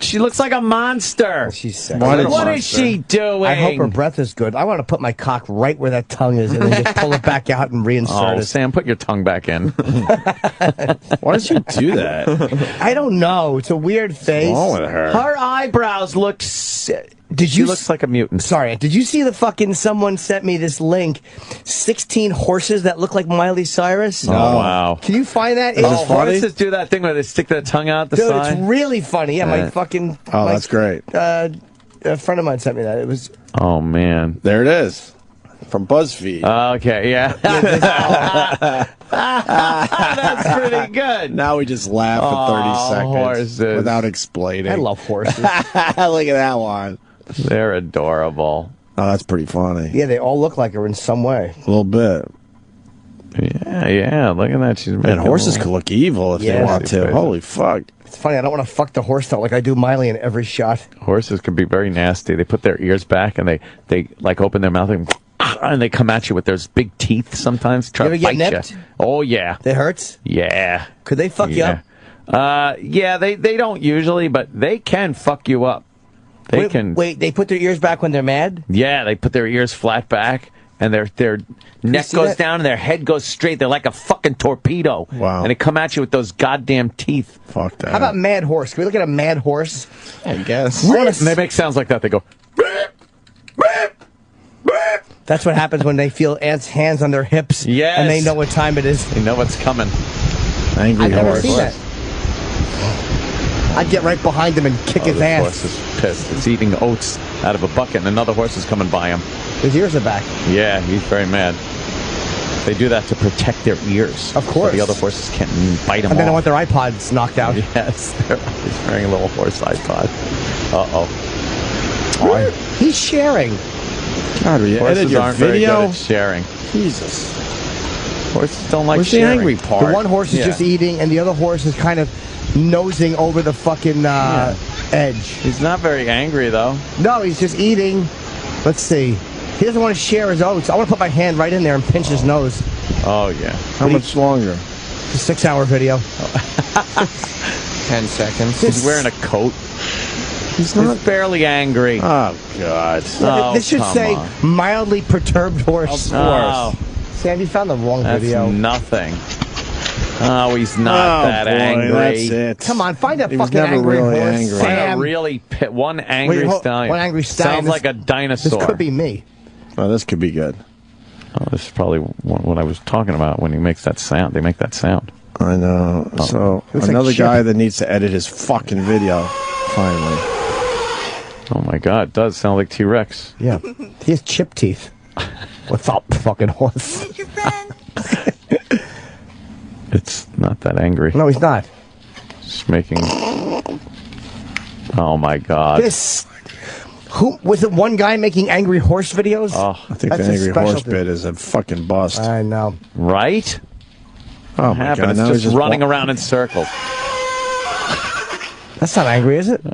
She looks like a monster. She's sexy. What is she doing? I hope her breath is good. I want to put my cock right where that tongue is and then just pull it back out and reinsert Oh, it. Sam, put your tongue back in. Why did you do that? I don't know. It's a weird face. What's wrong with her? Her eyebrows look... Did She you looks like a mutant. Sorry, did you see the fucking someone sent me this link? 16 horses that look like Miley Cyrus? Oh, wow. Can you find that? Oh, horses do that thing where they stick their tongue out the Dude, side. it's really funny. Yeah, my fucking... Oh, that's great. A friend of mine sent me that. It was... Oh, man. There it is. From BuzzFeed. Okay, yeah. That's pretty good. Now we just laugh for 30 seconds horses. without explaining. I love horses. Look at that one. They're adorable. Oh, that's pretty funny. Yeah, they all look like her in some way. A little bit. Yeah, look at that. She's Man, horses could look evil if they want to. Holy fuck. It's funny, I don't want to fuck the horse though, like I do Miley in every shot. Horses can be very nasty. They put their ears back and they like open their mouth and they come at you with those big teeth sometimes. Try You ever to get bite nipped? you. Oh, yeah. That hurts? Yeah. Could they fuck you up? Yeah, they don't usually, but they can fuck you up. Wait, they put their ears back when they're mad? Yeah, they put their ears flat back, and their neck goes down, and their head goes straight. They're like a fucking torpedo. Wow. And they come at you with those goddamn teeth. Fuck that. How about mad horse? Can we look at a mad horse? I guess. And they make sounds like that. They go... That's what happens when they feel ants' hands on their hips. Yes. And they know what time it is. They know what's coming. Angry I've never horse. seen that. I'd get right behind him and kick his This ass. horse is pissed. It's eating oats out of a bucket, and another horse is coming by him. His ears are back. Yeah, he's very mad. They do that to protect their ears. Of course. So the other horses can't bite them And then I off. want their iPods knocked out. Yes, he's wearing a little horse iPod. Uh-oh. He's sharing. God, you Horses edit your aren't very video? good at sharing. Jesus. Horses don't like Where's the sharing. angry part? The one horse is just eating, and the other horse is kind of nosing over the fucking edge. He's not very angry, though. No, he's just eating. Let's see. He doesn't want to share his oats. I want to put my hand right in there and pinch his nose. Oh, yeah. How much longer? It's a 6-hour video. 10 seconds. He's wearing a coat. He's barely angry. Oh, God. Oh, This should come say on. mildly perturbed horse. Of course. Sam, you found the wrong That's video. nothing. Oh, he's not that boy, angry. That's it. Come on, find a He was fucking never angry really horse. angry. Sam. One angry Wait, stallion. one angry stallion. Sounds like a dinosaur. This could be me. Oh, this could be good. Oh, this is probably what I was talking about when he makes that sound. They make that sound. I know. Oh. So, Looks another like Chip. guy that needs to edit his fucking video, finally. Oh, my God. It does sound like T-Rex. Yeah. He has chip teeth. What's up, fucking horse? It's not that angry. No, he's not. Just making... Oh, my God. This... Who was it? One guy making angry horse videos? Oh, I think That's the a angry horse specialty. bit is a fucking bust. I know. right? Oh, What my happened? God. It's Now he's just running around in circles. That's not angry, is it?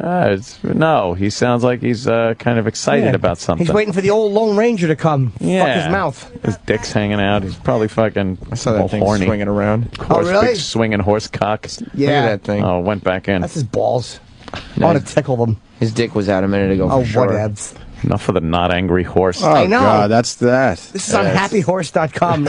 No, he sounds like he's kind of excited Yeah. about something. He's waiting for the old Lone Ranger to come. Fuck his mouth. His dick's hanging out. He's probably fucking I saw that all thing horny. swinging around. Horse, really? Big swinging horse cock. Yeah. Look at that thing. Oh, went back in. That's his balls. No, I want to tickle them. His dick was out a minute ago. Oh, For sure. whatevs. Enough of the not angry horse. Oh, I know. God, that's that. This is on happyhorse.com.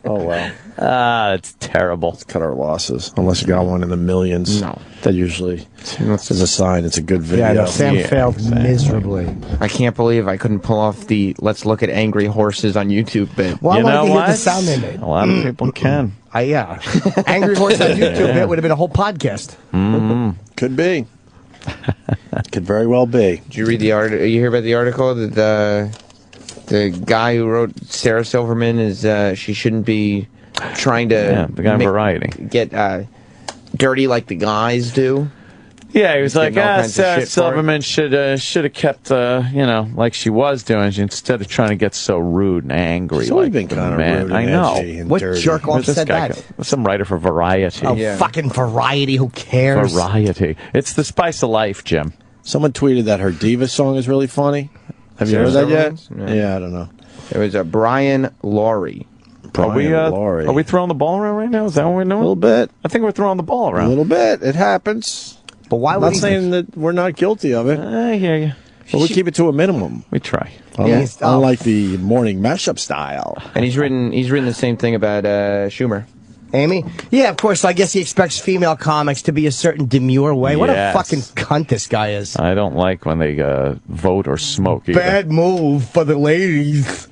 Oh, well. It's terrible. Let's cut our losses. Unless you got one in the millions. No. That usually is a sign it's a good video. Yeah, no, Sam failed exactly. miserably. I can't believe I couldn't pull off the "let's look at angry horses" on YouTube bit. Well, You I know wanted to hear what? the sound they made. A lot of people can. Yeah. Angry Horse on YouTube, it would have been a whole podcast. Could be. Could very well be. Did you read the article? You hear about the article that the guy who wrote Sarah Silverman is she shouldn't be trying to The guy in Variety. get dirty like the guys do. Yeah, he was like, getting all kinds of Sarah shit for it. Silverman should have kept, like she was doing, instead of trying to get so rude and angry. She's always like, been kind of man, rude I and know. edgy and What dirty. jerk off This said guy, that? some writer for Variety. Oh, fucking Variety, who cares? Variety. It's the spice of life, Jim. Someone tweeted that her Diva song is really funny. Have you Sarah heard that yet? Silverman's? No. Yeah, I don't know. It was Brian Laurie. Laurie. Are we throwing the ball around right now? Is that what we're doing? A little bit. I think we're throwing the ball A around. little bit. It happens. But why I'm would not he... saying that we're not guilty of it, I hear you. but we keep it to a minimum. We try. Unlike the morning mashup style. And he's written the same thing about Schumer. Amy? Yeah, of course. I guess he expects female comics to be a certain demure way. What a Yes. fucking cunt this guy is. I don't like when they vote or smoke either. Bad move for the ladies.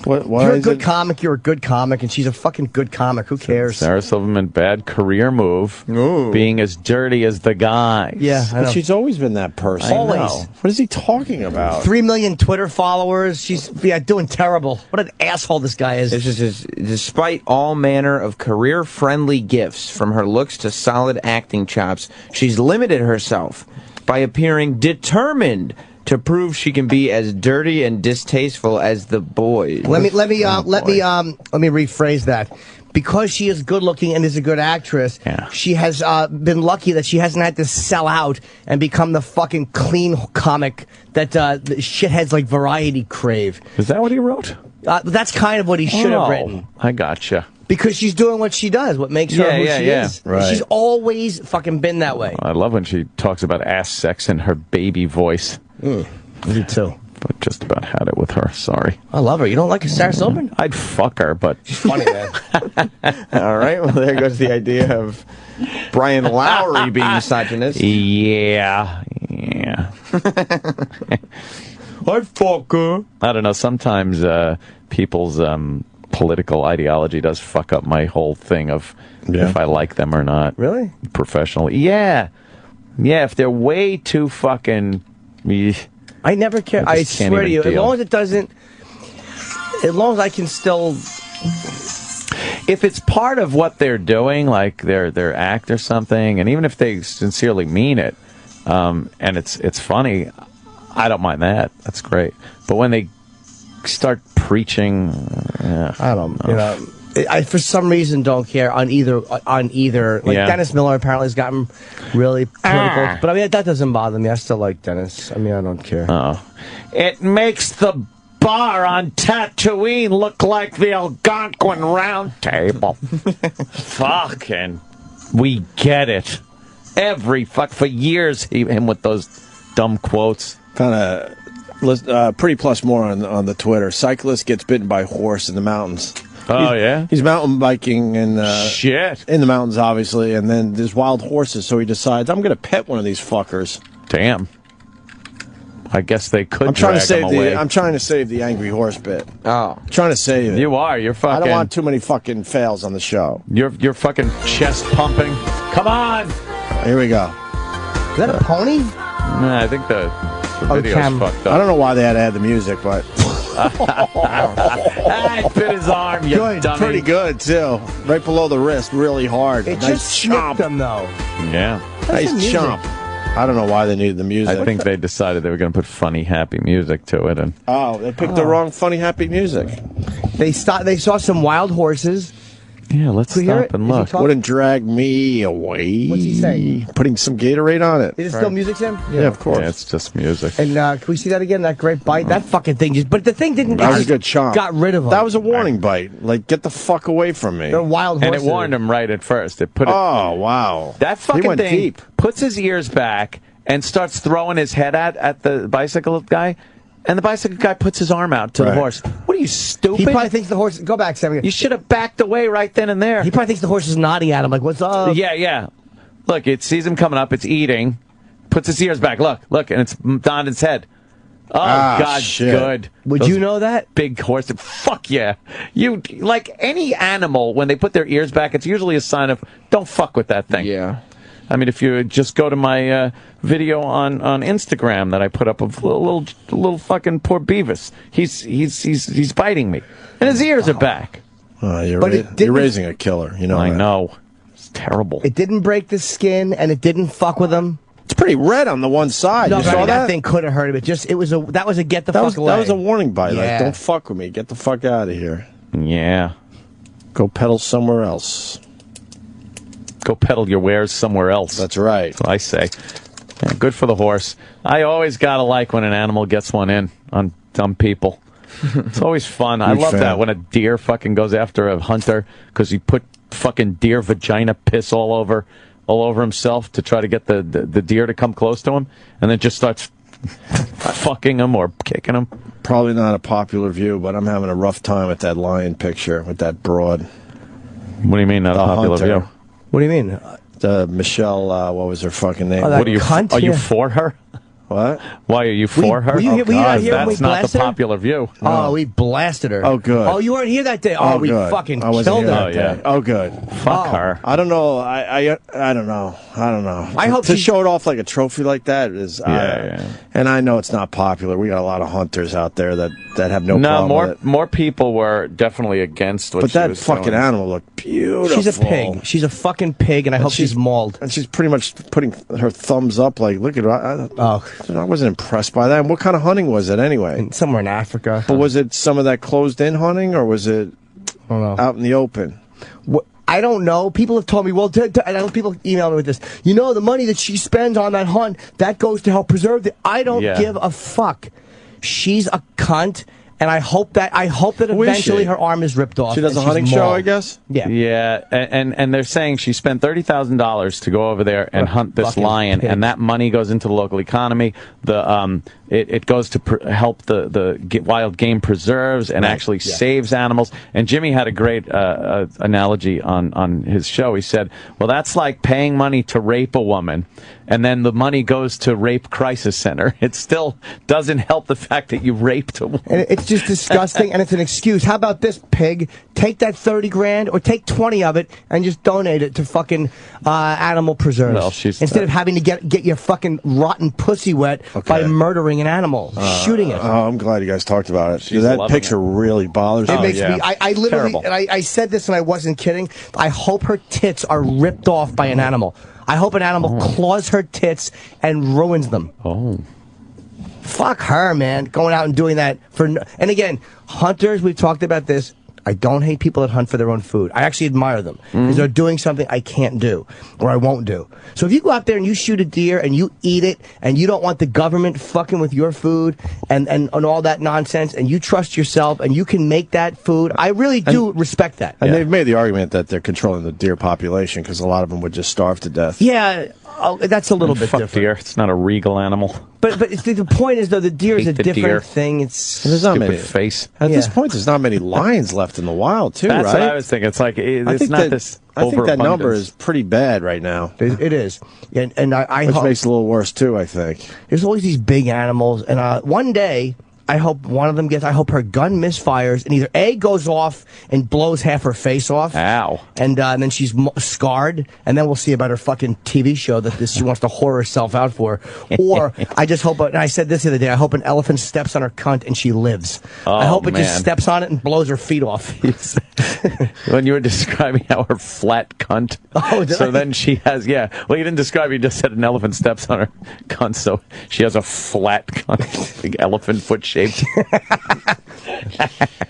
Why You're a is good it? comic, you're a good comic, and she's a fucking good comic. Who cares? Sarah Silverman, bad career move. Ooh. Being as dirty as the guy. Yeah, I know. But she's always been that person. I know. Always. What is he talking about? 3 million Twitter followers. She's doing terrible. What an asshole this guy is. This is despite all manner of career-friendly gifts, from her looks to solid acting chops, she's limited herself by appearing determined to prove she can be as dirty and distasteful as the boys. Let me rephrase that. Because she is good looking and is a good actress, she has been lucky that she hasn't had to sell out and become the fucking clean comic that the shitheads like Variety crave. Is that what he wrote? That's kind of what he should have written. I gotcha. Because she's doing what she does, what makes her who she is. Right. She's always fucking been that way. I love when she talks about ass sex in her baby voice. Me too. But just about had it with her. Sorry. I love her. You don't like Sarah Silverman? I'd fuck her, but she's funny, man. All right. Well, there goes the idea of Brian Lowry being misogynist. Yeah. I'd fuck her. I don't know. Sometimes people's political ideology does fuck up my whole thing of if I like them or not. Really? Professionally. Yeah. If they're way too fucking... I never care. I swear to you, as long as it doesn't... As long as I can still... If it's part of what they're doing, like their act or something, and even if they sincerely mean it, and it's funny, I don't mind that. That's great. But when they start preaching, I don't know. I for some reason don't care on either. Like Dennis Miller apparently has gotten really political, but I mean that doesn't bother me. I still like Dennis. I mean I don't care. It makes the bar on Tatooine look like the Algonquin Round Table. Fucking, we get it. For years, him with those dumb quotes. Found a pretty plus more on the Twitter. Cyclist gets bitten by horse in the mountains. He's mountain biking and in the mountains, obviously, and then there's wild horses. So he decides, I'm going to pet one of these fuckers. Damn. I guess they could. I'm trying to save the angry horse bit. Oh, I'm trying to save it. You are. You're fucking. I don't want too many fucking fails on the show. You're fucking chest pumping. Come on. Here we go. Is that a pony? Nah, I think the video's fucked up. I don't know why they had to add the music, but. I bit his arm, you dummy. Pretty good, too. Right below the wrist, really hard. It nice just chopped him, though. Yeah. Nice chomp. I don't know why they needed the music. I think they decided they were going to put funny, happy music to it. And they picked the wrong funny, happy music. They saw some wild horses. Yeah, let's stop and look. Wouldn't drag me away. What's he saying? Putting some Gatorade on it. Is it still music, Sam? Yeah, of course. Yeah, it's just music. And can we see that again? That great bite? That fucking thing just... But the thing didn't... That was a good chomp. Got rid of him. That was a warning bite. Like, get the fuck away from me. They're wild horses. And it warned him right at first. It put it, wow. That fucking he went thing deep. Puts his ears back and starts throwing his head at the bicycle guy. And the bicycle guy puts his arm out to the horse. What are you, stupid? He probably thinks the horse... Go back, Sam. You should have backed away right then and there. He probably thinks the horse is nodding at him, like, what's up? Yeah. Look, it sees him coming up. It's eating. Puts its ears back. Look, and it's on its head. Oh, God, shit. good. Would you know that? Big horse. Fuck yeah. You, like any animal, when they put their ears back, it's usually a sign of, don't fuck with that thing. Yeah. I mean, if you just go to my video on Instagram that I put up of little fucking poor Beavis, he's biting me, and his ears are back. You're raising a killer, you know. I know, it's terrible. It didn't break the skin, and it didn't fuck with him. It's pretty red on the one side. No, you saw that thing could have hurt him. That was a get the fuck away. That was a warning bite. Yeah. Like, don't fuck with me. Get the fuck out of here. Yeah. Go pedal somewhere else. Go peddle your wares somewhere else. That's right. That's what I say. Yeah, good for the horse. I always gotta like when an animal gets one in on dumb people. It's always fun. I love that when a deer fucking goes after a hunter because he put fucking deer vagina piss all over himself to try to get the deer to come close to him, and then just starts fucking him or kicking him. Probably not a popular view, but I'm having a rough time with that lion picture with that broad. What do you mean not a popular view? What do you mean? Michelle, what was her fucking name? Oh, what are you? Are you for her? What? Why are you for her? Were you not here when we That's not the blasted her? popular view. Oh, we blasted her. Oh, good. Oh, you weren't here that day. Oh, we good. fucking I wasn't killed here her. that day. Oh, good. Fuck her. I don't know. I don't know. I don't know. I hope to show it off like a trophy like that is. Yeah. And I know it's not popular. We got a lot of hunters out there that have no problem with it. more people were definitely against what But she that was fucking doing. animal looked beautiful. She's a pig. She's a fucking pig, and I hope she's mauled. And she's pretty much putting her thumbs up, like, look at her. I wasn't impressed by that. And what kind of hunting was it anyway? Somewhere in Africa. But was it some of that closed-in hunting, or was it out in the open? I don't know. People have told me, well, I know people email me with this. You know, the money that she spends on that hunt, that goes to help preserve it. I don't give a fuck. She's a cunt. And I hope that eventually her arm is ripped off. She does a hunting show, I guess? Yeah. Yeah, and they're saying she spent $30,000 to go over there and hunt this lion, and that money goes into the local economy. It goes to help the wild game preserves and actually saves animals. And Jimmy had a great analogy on his show. He said, well, that's like paying money to rape a woman, and then the money goes to Rape Crisis Center. It still doesn't help the fact that you raped a woman. And it's just disgusting, and it's an excuse. How about this, pig? Take that 30 grand or take 20 of it and just donate it to fucking animal preserves. Well, instead of having to get your fucking rotten pussy wet by murdering an animal, shooting it. Oh, I'm glad you guys talked about it. That picture really bothers me. It makes me. I literally, Terrible. and I said this and I wasn't kidding. I hope her tits are ripped off by an animal. I hope an animal claws her tits and ruins them. Oh. Fuck her, man. Going out and doing that and again, hunters, we've talked about this. I don't hate people that hunt for their own food. I actually admire them because they're doing something I can't do or I won't do. So if you go out there and you shoot a deer and you eat it and you don't want the government fucking with your food and all that nonsense and you trust yourself and you can make that food, I really do respect that. And they've made the argument that they're controlling the deer population because a lot of them would just starve to death. Yeah. Oh, that's a little bit Fuck different. deer. It's not a regal animal. But the point is, though, the deer is a Hate the different deer. thing. It's There's not Stupid many. face. At this point, there's not many lions left in the wild, too, That's right? what I was thinking. It's like it's not this. I think that number overabundance. is pretty bad right now. It is, and I Which hope makes it a little worse too. I think there's always these big animals, and one day I hope one of them gets. I hope her gun misfires and either A goes off and blows half her face off. Ow! And then she's scarred, and then we'll see about her fucking TV show that she wants to whore herself out for. Or I just hope. And I said this the other day. I hope an elephant steps on her cunt and she lives. I hope it just steps on it and blows her feet off. When you were describing how her flat cunt. Oh, so then she has, well, you didn't describe, you just said an elephant steps on her cunt, so she has a flat cunt, big elephant foot shaped.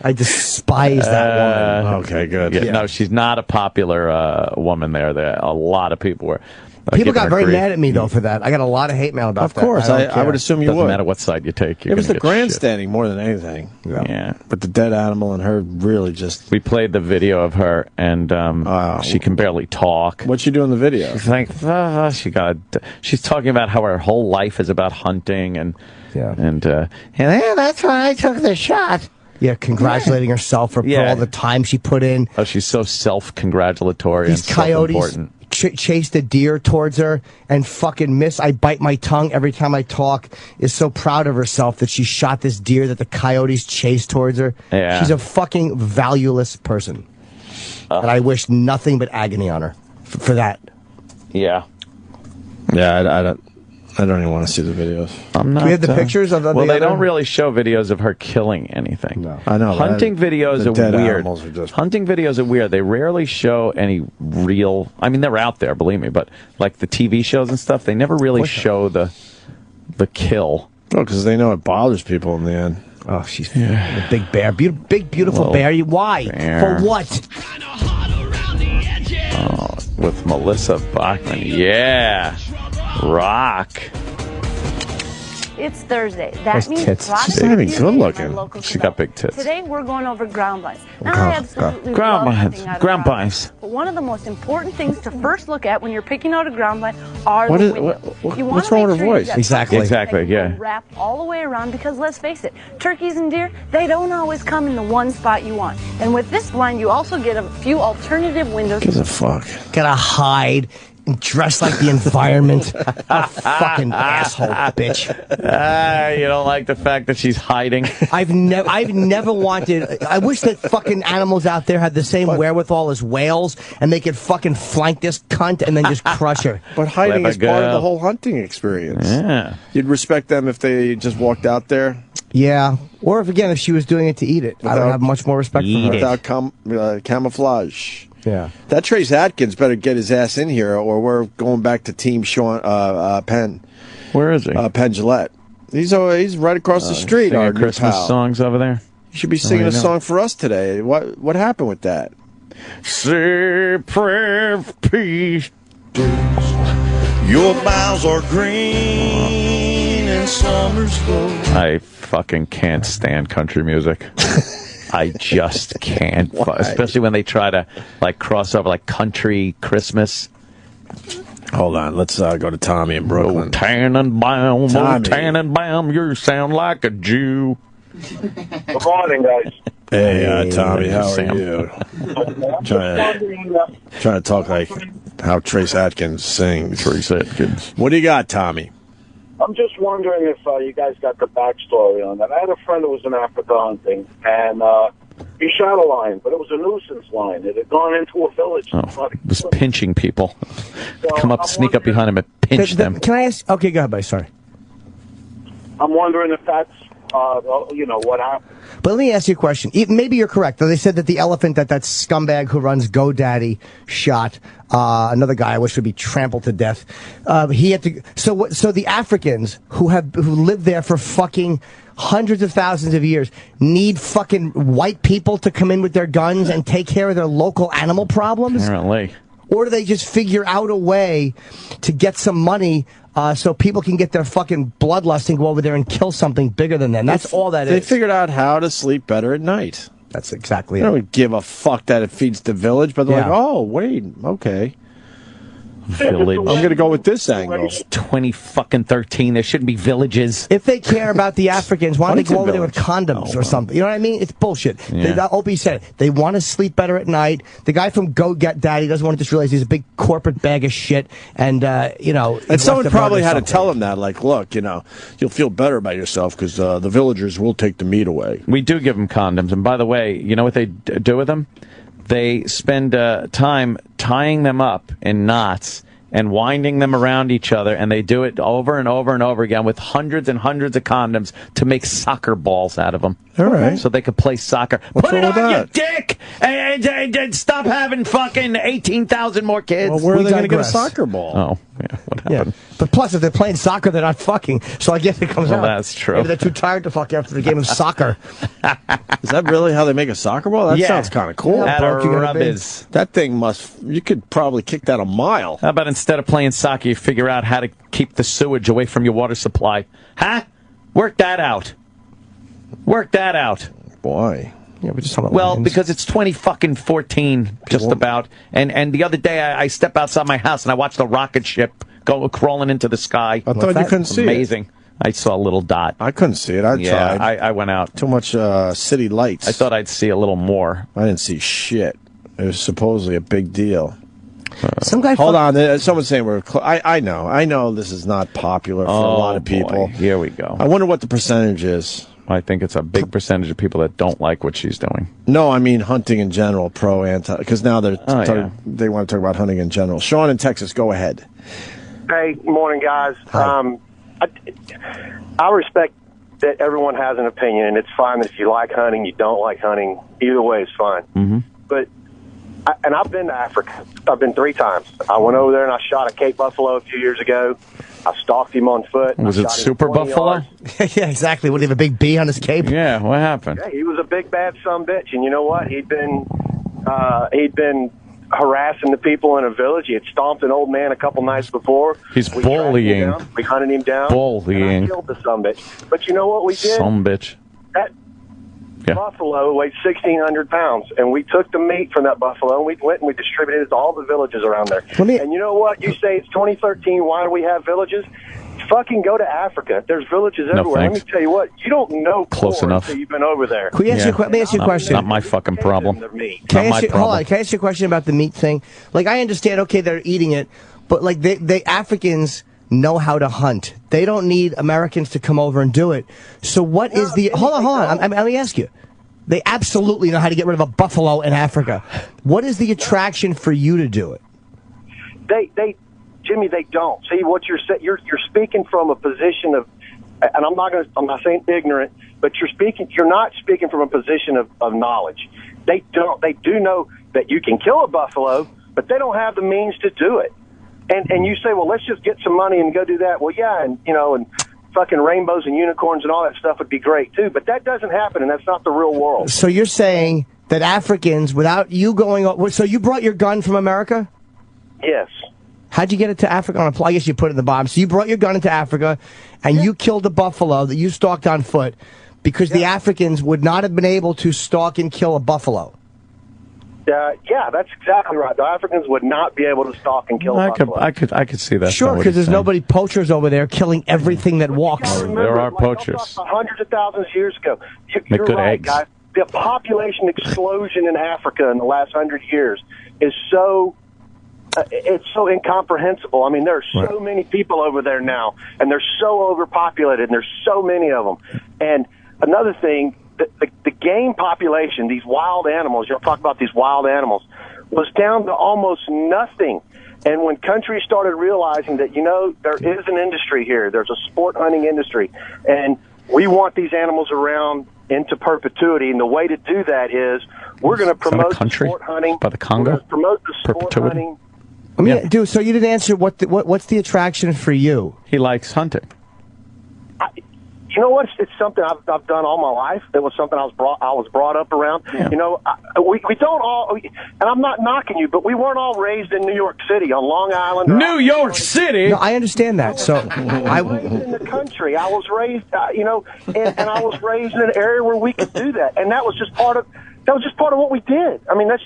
I despise that woman. Okay, good. Yeah, no, she's not a popular woman there. A lot of people were. People got very mad at me, though, for that. I got a lot of hate mail about that. Of course, I would assume you Doesn't would. matter what side you take. It was the grandstanding more than anything. Yeah. But the dead animal and her really just. We played the video of her, and she can barely talk. What'd she do in the video? She's like, she's talking about how her whole life is about hunting, and that's why I took the shot. Yeah, congratulating herself for all the time she put in. Oh, she's so self-congratulatory and These coyotes self-important. chased a deer towards her and fucking miss. I bite my tongue every time I talk. Is so proud of herself that she shot this deer that the coyotes chased towards her. Yeah. She's a fucking valueless person. And I wish nothing but agony on her for that. Yeah. Yeah, I don't even want to see the videos. I'm not. Do we have the pictures of the Well, they other? don't really show videos of her killing anything. No. I know. Hunting videos the are dead weird. animals are just- Hunting videos are weird. They rarely show any real. I mean, they're out there, believe me, but like the TV shows and stuff, they never really show the kill. Oh, because they know it bothers people in the end. Oh, she's a big bear. Big, beautiful bear. Why? Bear. For what? Oh, with Melissa Bachman. Yeah. Rock. It's Thursday. Those That means tits. product She's not even review good in my looking. local She got big tits. Today we're going over ground blinds. Now I absolutely Ground love blinds. hunting out of Ground blinds. But one of the most important things to first look at when you're picking out a ground blind are What the is- windows. what- You what's wanna wrong make with her sure voice? you've got Exactly. something Exactly, that yeah. can wrap all the way around because let's face it, turkeys and deer, they don't always come in the one spot you want. And with this blind, you also get a few alternative windows. Gives a fuck. Gotta hide dressed like the environment. A fucking asshole, bitch. You don't like the fact that she's hiding? I've never wanted. I wish that fucking animals out there had the same wherewithal as whales, and they could fucking flank this cunt and then just crush her. But hiding is part of the whole hunting experience. Yeah. You'd respect them if they just walked out there? Yeah. Or if she was doing it to eat it. I would have much more respect for her. Without camouflage. Yeah. That Trace Atkins better get his ass in here, or we're going back to Team Penn. Where is he? Penn Gillette. He's right across the street. Singing Our Christmas pal. songs over there. You should be singing a song for us today. What happened with that? Say prayer for peace. Your boughs are green and summer's full. I fucking can't stand country music. I just can't. Especially when they try to cross over country Christmas. Hold on, let's go to Tommy in Brooklyn. Oh, Tannenbaum, Tannenbaum, you sound like a Jew. Good morning, guys. Hey, Tommy, how are you? Trying to talk like how Trace Atkins sings. Trace Atkins. What do you got, Tommy? I'm just wondering if you guys got the backstory on that. I had a friend who was in Africa hunting, and he shot a lion, but it was a nuisance lion. It had gone into a village. It was pinching people. Sneak up behind him and pinch them. Can I ask? Okay, go ahead, buddy. Sorry. I'm wondering if that's, what happened. But let me ask you a question. Maybe you're correct. They said that the elephant that scumbag who runs GoDaddy shot, another guy I wish would be trampled to death. He had to. So the Africans who lived there for fucking hundreds of thousands of years need fucking white people to come in with their guns and take care of their local animal problems? Apparently. Or do they just figure out a way to get some money so people can get their fucking bloodlust and go over there and kill something bigger than them? That's all that is. They figured out how to sleep better at night. That's exactly it. They don't give a fuck that it feeds the village, but they're like, oh, wait, okay. Village. I'm going to go with this angle. 2013. There shouldn't be villages. If they care about the Africans, why don't they go over there with condoms or something? You know what I mean? It's bullshit. Yeah. Opie said it. They want to sleep better at night. The guy from GoDaddy doesn't want to just realize he's a big corporate bag of shit. And, And someone probably had to tell him that, look, you'll feel better about yourself because the villagers will take the meat away. We do give them condoms. And by the way, you know what they do with them? They spend time tying them up in knots and winding them around each other, and they do it over and over and over again with hundreds and hundreds of condoms to make soccer balls out of them. All right. So they could play soccer. What's Put it wrong on with your that? dick and stop having fucking 18,000 more kids. Well, where are they going to get a digress. soccer ball? Oh, yeah. What happened? But plus, if they're playing soccer, they're not fucking. So I guess it comes out. Well, that's true. Maybe they're too tired to fuck after the game of soccer. Is that really how they make a soccer ball? That sounds kind of cool. That thing you could probably kick that a mile. How about instead of playing soccer, you figure out how to keep the sewage away from your water supply? Huh? Work that out. Work that out. Why? Yeah, we're just talking about Well, lions. because it's 2014, just about. And the other day, I step outside my house and I watched a rocket ship go crawling into the sky. I thought you couldn't see it. Amazing. I saw a little dot. I couldn't see it. I tried. I went out. Too much city lights. I thought I'd see a little more. I didn't see shit. It was supposedly a big deal. Some guy. Hold on. Someone's saying we're. I know this is not popular for a lot of people. Boy. Here we go. I wonder what the percentage is. I think it's a big percentage of people that don't like what she's doing. No, I mean hunting in general, pro, anti. Because now they want to talk about hunting in general. Sean in Texas, go ahead. Hey, morning, guys. I respect that everyone has an opinion, and it's fine if you like hunting, you don't like hunting. Either way is fine. Mm-hmm. But I've been to Africa. I've been 3 times. I went over there and I shot a Cape buffalo a few years ago. I stalked him on foot. Was it Super Buffalo? Yeah, exactly. Would he have a big bee on his cape? Yeah, what happened? Yeah, he was a big bad sumbitch, and you know what? He'd been harassing the people in a village. He had stomped an old man a couple nights before. He's bullying. We hunted him down. Bullying. And I killed the sumbitch. But you know what we did? Sumbitch. That buffalo weighed 1,600 pounds, and we took the meat from that buffalo, and we went and we distributed it to all the villages around there. And you know what? You say it's 2013, why do we have villages? Fucking go to Africa. There's villages everywhere. Let me tell you what, you don't know Close enough. until you've been over there. Can we ask let me ask you a question. Not my fucking problem. Hold on. Can I ask you a question about the meat thing? Like, I understand, okay, they're eating it. But like they Africans know how to hunt. They don't need Americans to come over and do it. So what is the... Hold on. Let me ask you. They absolutely know how to get rid of a buffalo in Africa. What is the attraction for you to do it? Jimmy, they don't. See, what you're speaking from a position of, and I'm not saying ignorant, but you're not speaking from a position of knowledge. They do know that you can kill a buffalo, but they don't have the means to do it. And you say, well, let's just get some money and go do that. Well, yeah, and fucking rainbows and unicorns and all that stuff would be great too, but that doesn't happen, and that's not the real world. So you're saying that Africans, without you going, so you brought your gun from America? Yes. How'd you get it to Africa? I guess you put it in the bomb. So you brought your gun into Africa, and you killed a buffalo that you stalked on foot because the Africans would not have been able to stalk and kill a buffalo. Yeah, that's exactly right. The Africans would not be able to stalk and kill a buffalo. I could see that. Sure, because there's nobody poachers over there killing everything that walks. There are poachers. Hundreds of thousands of years ago. Make good right, eggs. Guys. The population explosion in Africa in the last 100 years is so... it's so incomprehensible. I mean, there are so many people over there now, and they're so overpopulated, and there's so many of them. And another thing, the game population, these wild animals, you'll talk about these wild animals, was down to almost nothing. And when countries started realizing that, there is an industry here, there's a sport hunting industry, and we want these animals around into perpetuity, and the way to do that is we're going to promote sport hunting. By the Congo? We're going to promote the sport hunting. I mean, dude, so you didn't answer what's the attraction for you? He likes hunting. You know what? It's something I've done all my life. It was something I was brought up around. Yeah. We don't all, and I'm not knocking you, but we weren't all raised in New York City on Long Island. New York City. No, I understand that. So I was raised in the country. I was raised, and I was raised in an area where we could do that, and that was just part of. That was just part of what we did. I mean, that's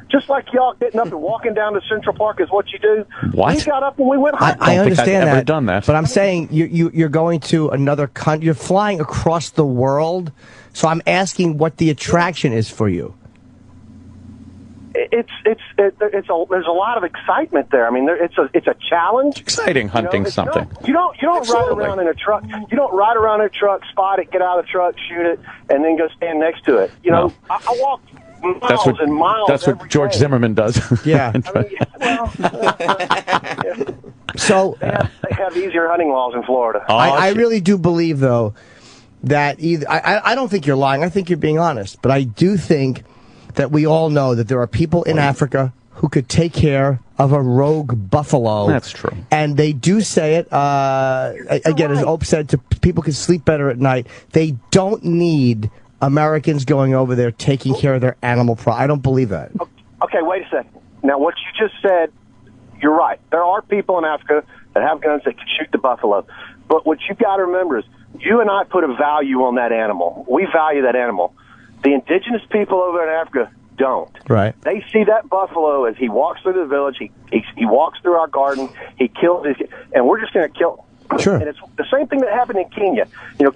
just like y'all getting up and walking down to Central Park is what you do. What? We got up and we went hunting. I understand I've ever done that. But I'm saying you're going to another country. You're flying across the world. So I'm asking what the attraction is for you. There's a lot of excitement there. I mean, it's a challenge. It's exciting hunting something. You don't ride around in a truck. You don't ride around in a truck, spot it, get out of the truck, shoot it, and then go stand next to it. I walk miles and miles. That's what George Zimmerman does. Yeah. So they have easier hunting laws in Florida. I really do believe though that I don't think you're lying. I think you're being honest, but I do think that we all know that there are people in Africa who could take care of a rogue buffalo. That's true. And they do say it, again, as Ope said, people can sleep better at night. They don't need Americans going over there taking care of their animal I don't believe that. Okay, wait a second. Now, what you just said, you're right. There are people in Africa that have guns that can shoot the buffalo. But what you've got to remember is you and I put a value on that animal. We value that animal. The indigenous people over in Africa don't. Right. They see that buffalo as he walks through the village, he walks through our garden, he kills his, and we're just going to kill him. Sure. And it's the same thing that happened in Kenya.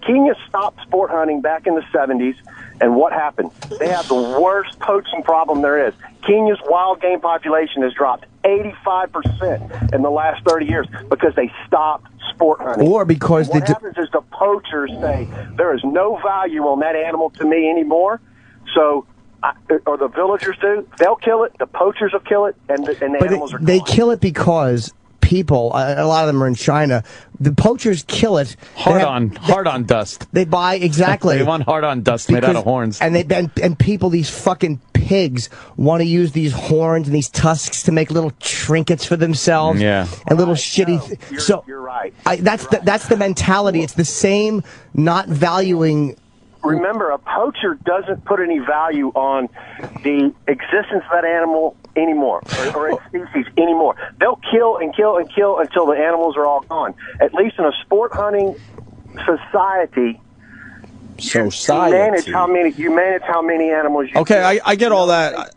Kenya stopped sport hunting back in the 70s, and what happened? They have the worst poaching problem there is. Kenya's wild game population has dropped 85% in the last 30 years because they stopped sport hunting. Or because what happens is the poachers say there is no value on that animal to me anymore. So, or the villagers do. They'll kill it. The poachers will kill it, and the animals are gone. They kill it because people, a lot of them are in China. The poachers kill it. Hard on dust. They buy exactly. They want hard on dust made out of horns. And people, these fucking pigs, want to use these horns and these tusks to make little trinkets for themselves. Yeah. And little shitty. You're right. That's the mentality. It's the same not valuing. Remember, a poacher doesn't put any value on the existence of that animal anymore, or its species anymore. They'll kill and kill and kill until the animals are all gone. At least in a sport hunting society, you manage how many animals you Okay, I get all that.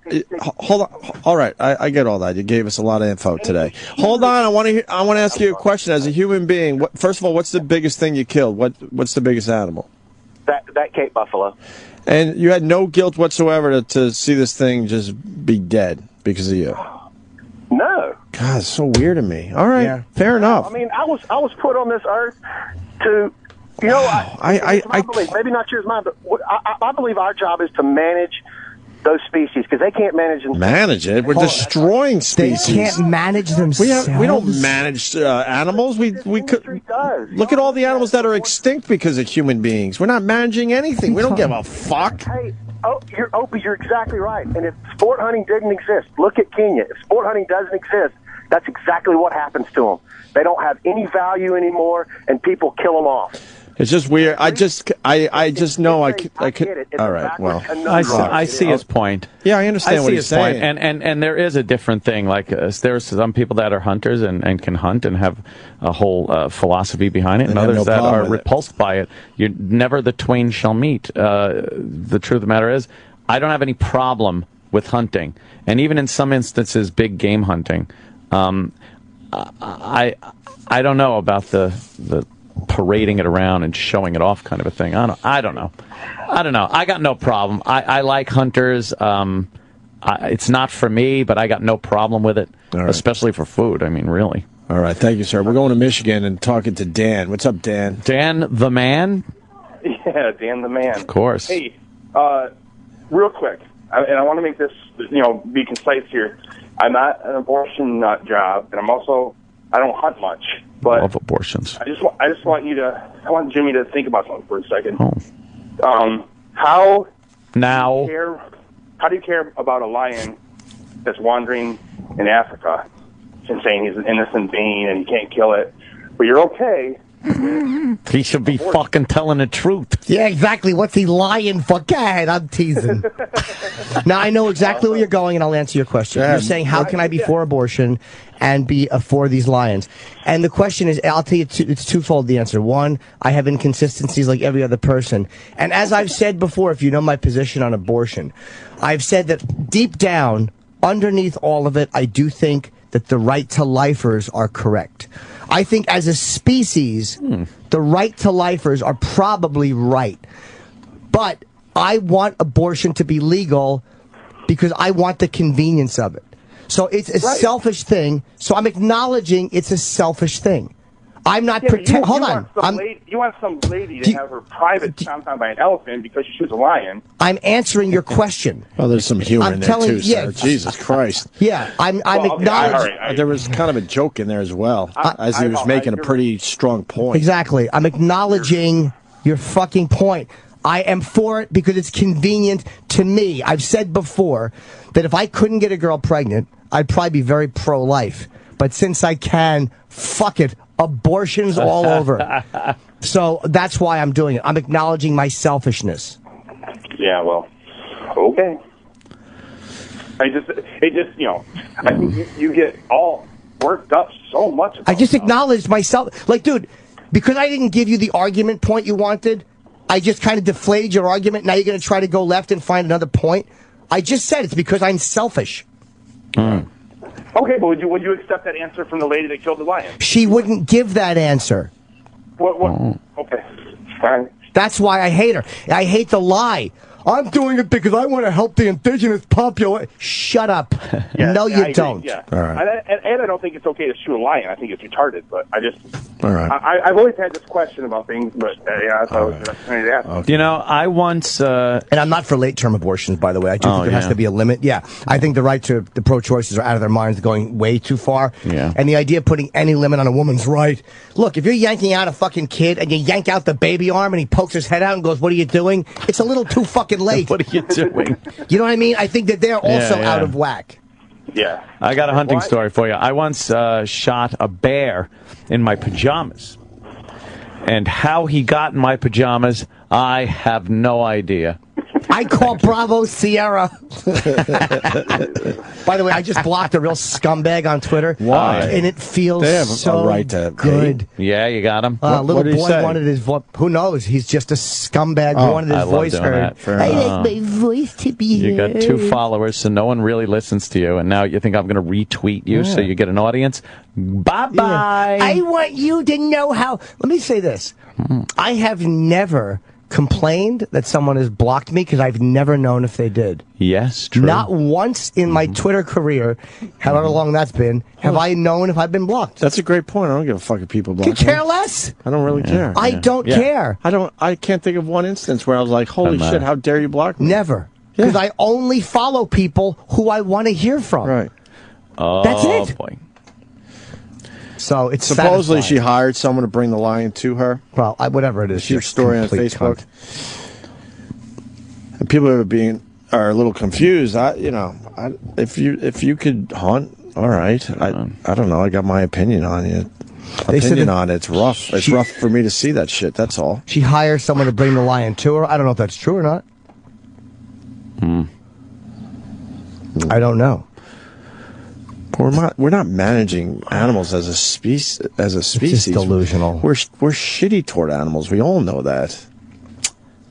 Hold on. All right, I get all that. You gave us a lot of info today. Hold on, I want to ask you a question. As a human being, first of all, what's the biggest thing you killed? What's the biggest animal? That Cape buffalo. And you had no guilt whatsoever to see this thing just be dead because of you? No. God, it's so weird to me. All right, fair enough. I mean, I was put on this earth to, you know, I believe, maybe not yours, mine, but I believe our job is to manage those species because they can't manage themselves. Manage it? We're destroying species. They can't manage themselves. We don't manage animals. We could look at all the animals that are extinct because of human beings. We're not managing anything. We don't give a fuck. Hey, Opie, you're exactly right. And if sport hunting didn't exist, look at Kenya. If sport hunting doesn't exist, that's exactly what happens to them. They don't have any value anymore, and people kill them off. It's just weird. I just know I could. All right. Well, I see his point. Yeah, I understand what he's saying. And there is a different thing. Like there's some people that are hunters and can hunt and have a whole philosophy behind it, and others that are repulsed by it. You never the twain shall meet. The truth of the matter is, I don't have any problem with hunting, and even in some instances, big game hunting. I don't know about the parading it around and showing it off kind of a thing. I don't know. I got no problem. I like hunters. It's not for me, but I got no problem with it, especially for food. I mean, really. All right. Thank you, sir. We're going to Michigan and talking to Dan. What's up, Dan? Dan the man? Yeah, Dan the man. Of course. Hey, real quick, and I want to make this, be concise here. I'm not an abortion nut job, and I don't hunt much. But I love abortions. I just want Jimmy to think about something for a second. Oh. How do you care about a lion that's wandering in Africa and saying he's an innocent being and you can't kill it, but you're okay? He should be fucking telling the truth. Yeah, exactly. What's he lying for? Go ahead, I'm teasing. Now, I know exactly where you're going, and I'll answer your question. You're saying, how can I be for abortion and be for these lions? And the question is, I'll tell you, it's twofold, the answer. One, I have inconsistencies like every other person. And as I've said before, if you know my position on abortion, I've said that deep down, underneath all of it, I do think that the right to lifers are correct. I think as a species, the right to lifers are probably right. But I want abortion to be legal because I want the convenience of it. So it's a selfish thing. So I'm acknowledging it's a selfish thing. I'm not pretending. Hold on. You want some lady to have her private chomped down by an elephant because she was a lion. I'm answering your question. Oh, there's some humor in there too, sir. Jesus Christ. Yeah, I'm acknowledging. There was kind of a joke in there as well, as he was making a pretty strong point. Exactly. I'm acknowledging your fucking point. I am for it because it's convenient to me. I've said before that if I couldn't get a girl pregnant, I'd probably be very pro-life. But since I can, fuck it. Abortion's all over. So that's why I'm doing it. I'm acknowledging my selfishness. Yeah, well, okay. I think you get all worked up so much. I just acknowledged myself. Like, dude, because I didn't give you the argument point you wanted, I just kind of deflated your argument. Now you're going to try to go left and find another point. I just said it's because I'm selfish. Okay, but would you accept that answer from the lady that killed the lion? She wouldn't give that answer. What? Okay, fine. That's why I hate her. I hate the lie. I'm doing it because I want to help the indigenous population. Shut up. Yeah, no, you don't. Yeah. All right. And I don't think it's okay to shoot a lion. I think it's retarded. But I just... All right. I've always had this question about things, but I thought I was going to ask. Okay. I once... And I'm not for late-term abortions, by the way. I do think there has to be a limit. Yeah. I think the right to the pro-choicers are out of their minds, going way too far. Yeah. And the idea of putting any limit on a woman's right... Look, if you're yanking out a fucking kid and you yank out the baby arm and he pokes his head out and goes, what are you doing? It's a little too fucking late. What are you doing? You know what I mean? I think that they're also out of whack. Yeah. I got a hunting story for you. I once shot a bear in my pajamas. And how he got in my pajamas, I have no idea. I call Bravo Sierra. By the way, I just blocked a real scumbag on Twitter. Why? And it feels they have so a right to good. Yeah, you got him. Little boy wanted his voice. Who knows? He's just a scumbag. Wanted his voice heard. I like my voice to be heard. You heard. got 2 followers, so no one really listens to you. And now you think I'm going to retweet you so you get an audience? Bye-bye. Yeah. I want you to know how... Let me say this. I have never complained that someone has blocked me because I've never known if they did. Yes, true. Not once in my Twitter career, however long that's been, have I known if I've been blocked. That's a great point. I don't give a fuck if people block me. Could care less. I don't really care. I don't care. I can't think of one instance where I was like, holy shit, how dare you block me? Never. Because I only follow people who I want to hear from. Right. Oh, that's it. Boy. So it's supposedly satisfying. she hired someone to bring the lion to her. Well, whatever it is. She's story on Facebook. And people are a little confused. If you could hunt, all right. I don't know. I got my opinion on you. It's rough. It's rough for me to see that shit. That's all. She hires someone to bring the lion to her. I don't know if that's true or not. I don't know. We're not managing animals as a species. It's just delusional. We're shitty toward animals. We all know that.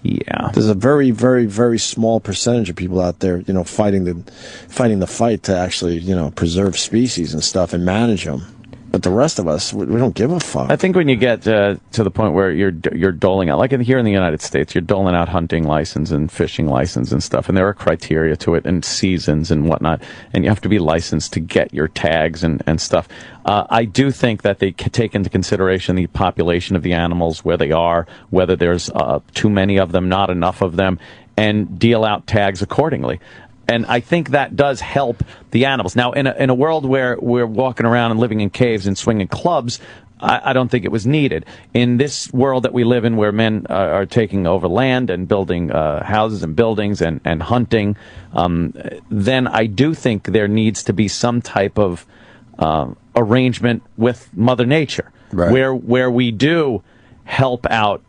Yeah. There's a very, very, very small percentage of people out there, fighting the fight to actually, preserve species and stuff and manage them. But the rest of us, we don't give a fuck. I think when you get to the point where you're doling out, like here in the United States, you're doling out hunting license and fishing license and stuff, and there are criteria to it and seasons and whatnot, and you have to be licensed to get your tags and stuff. I do think that they take into consideration the population of the animals, where they are, whether there's too many of them, not enough of them, and deal out tags accordingly. And I think that does help the animals. Now, in a world where we're walking around and living in caves and swinging clubs, I don't think it was needed. In this world that we live in, where men are taking over land and building houses and buildings and hunting, then I do think there needs to be some type of arrangement with Mother Nature, where we do help out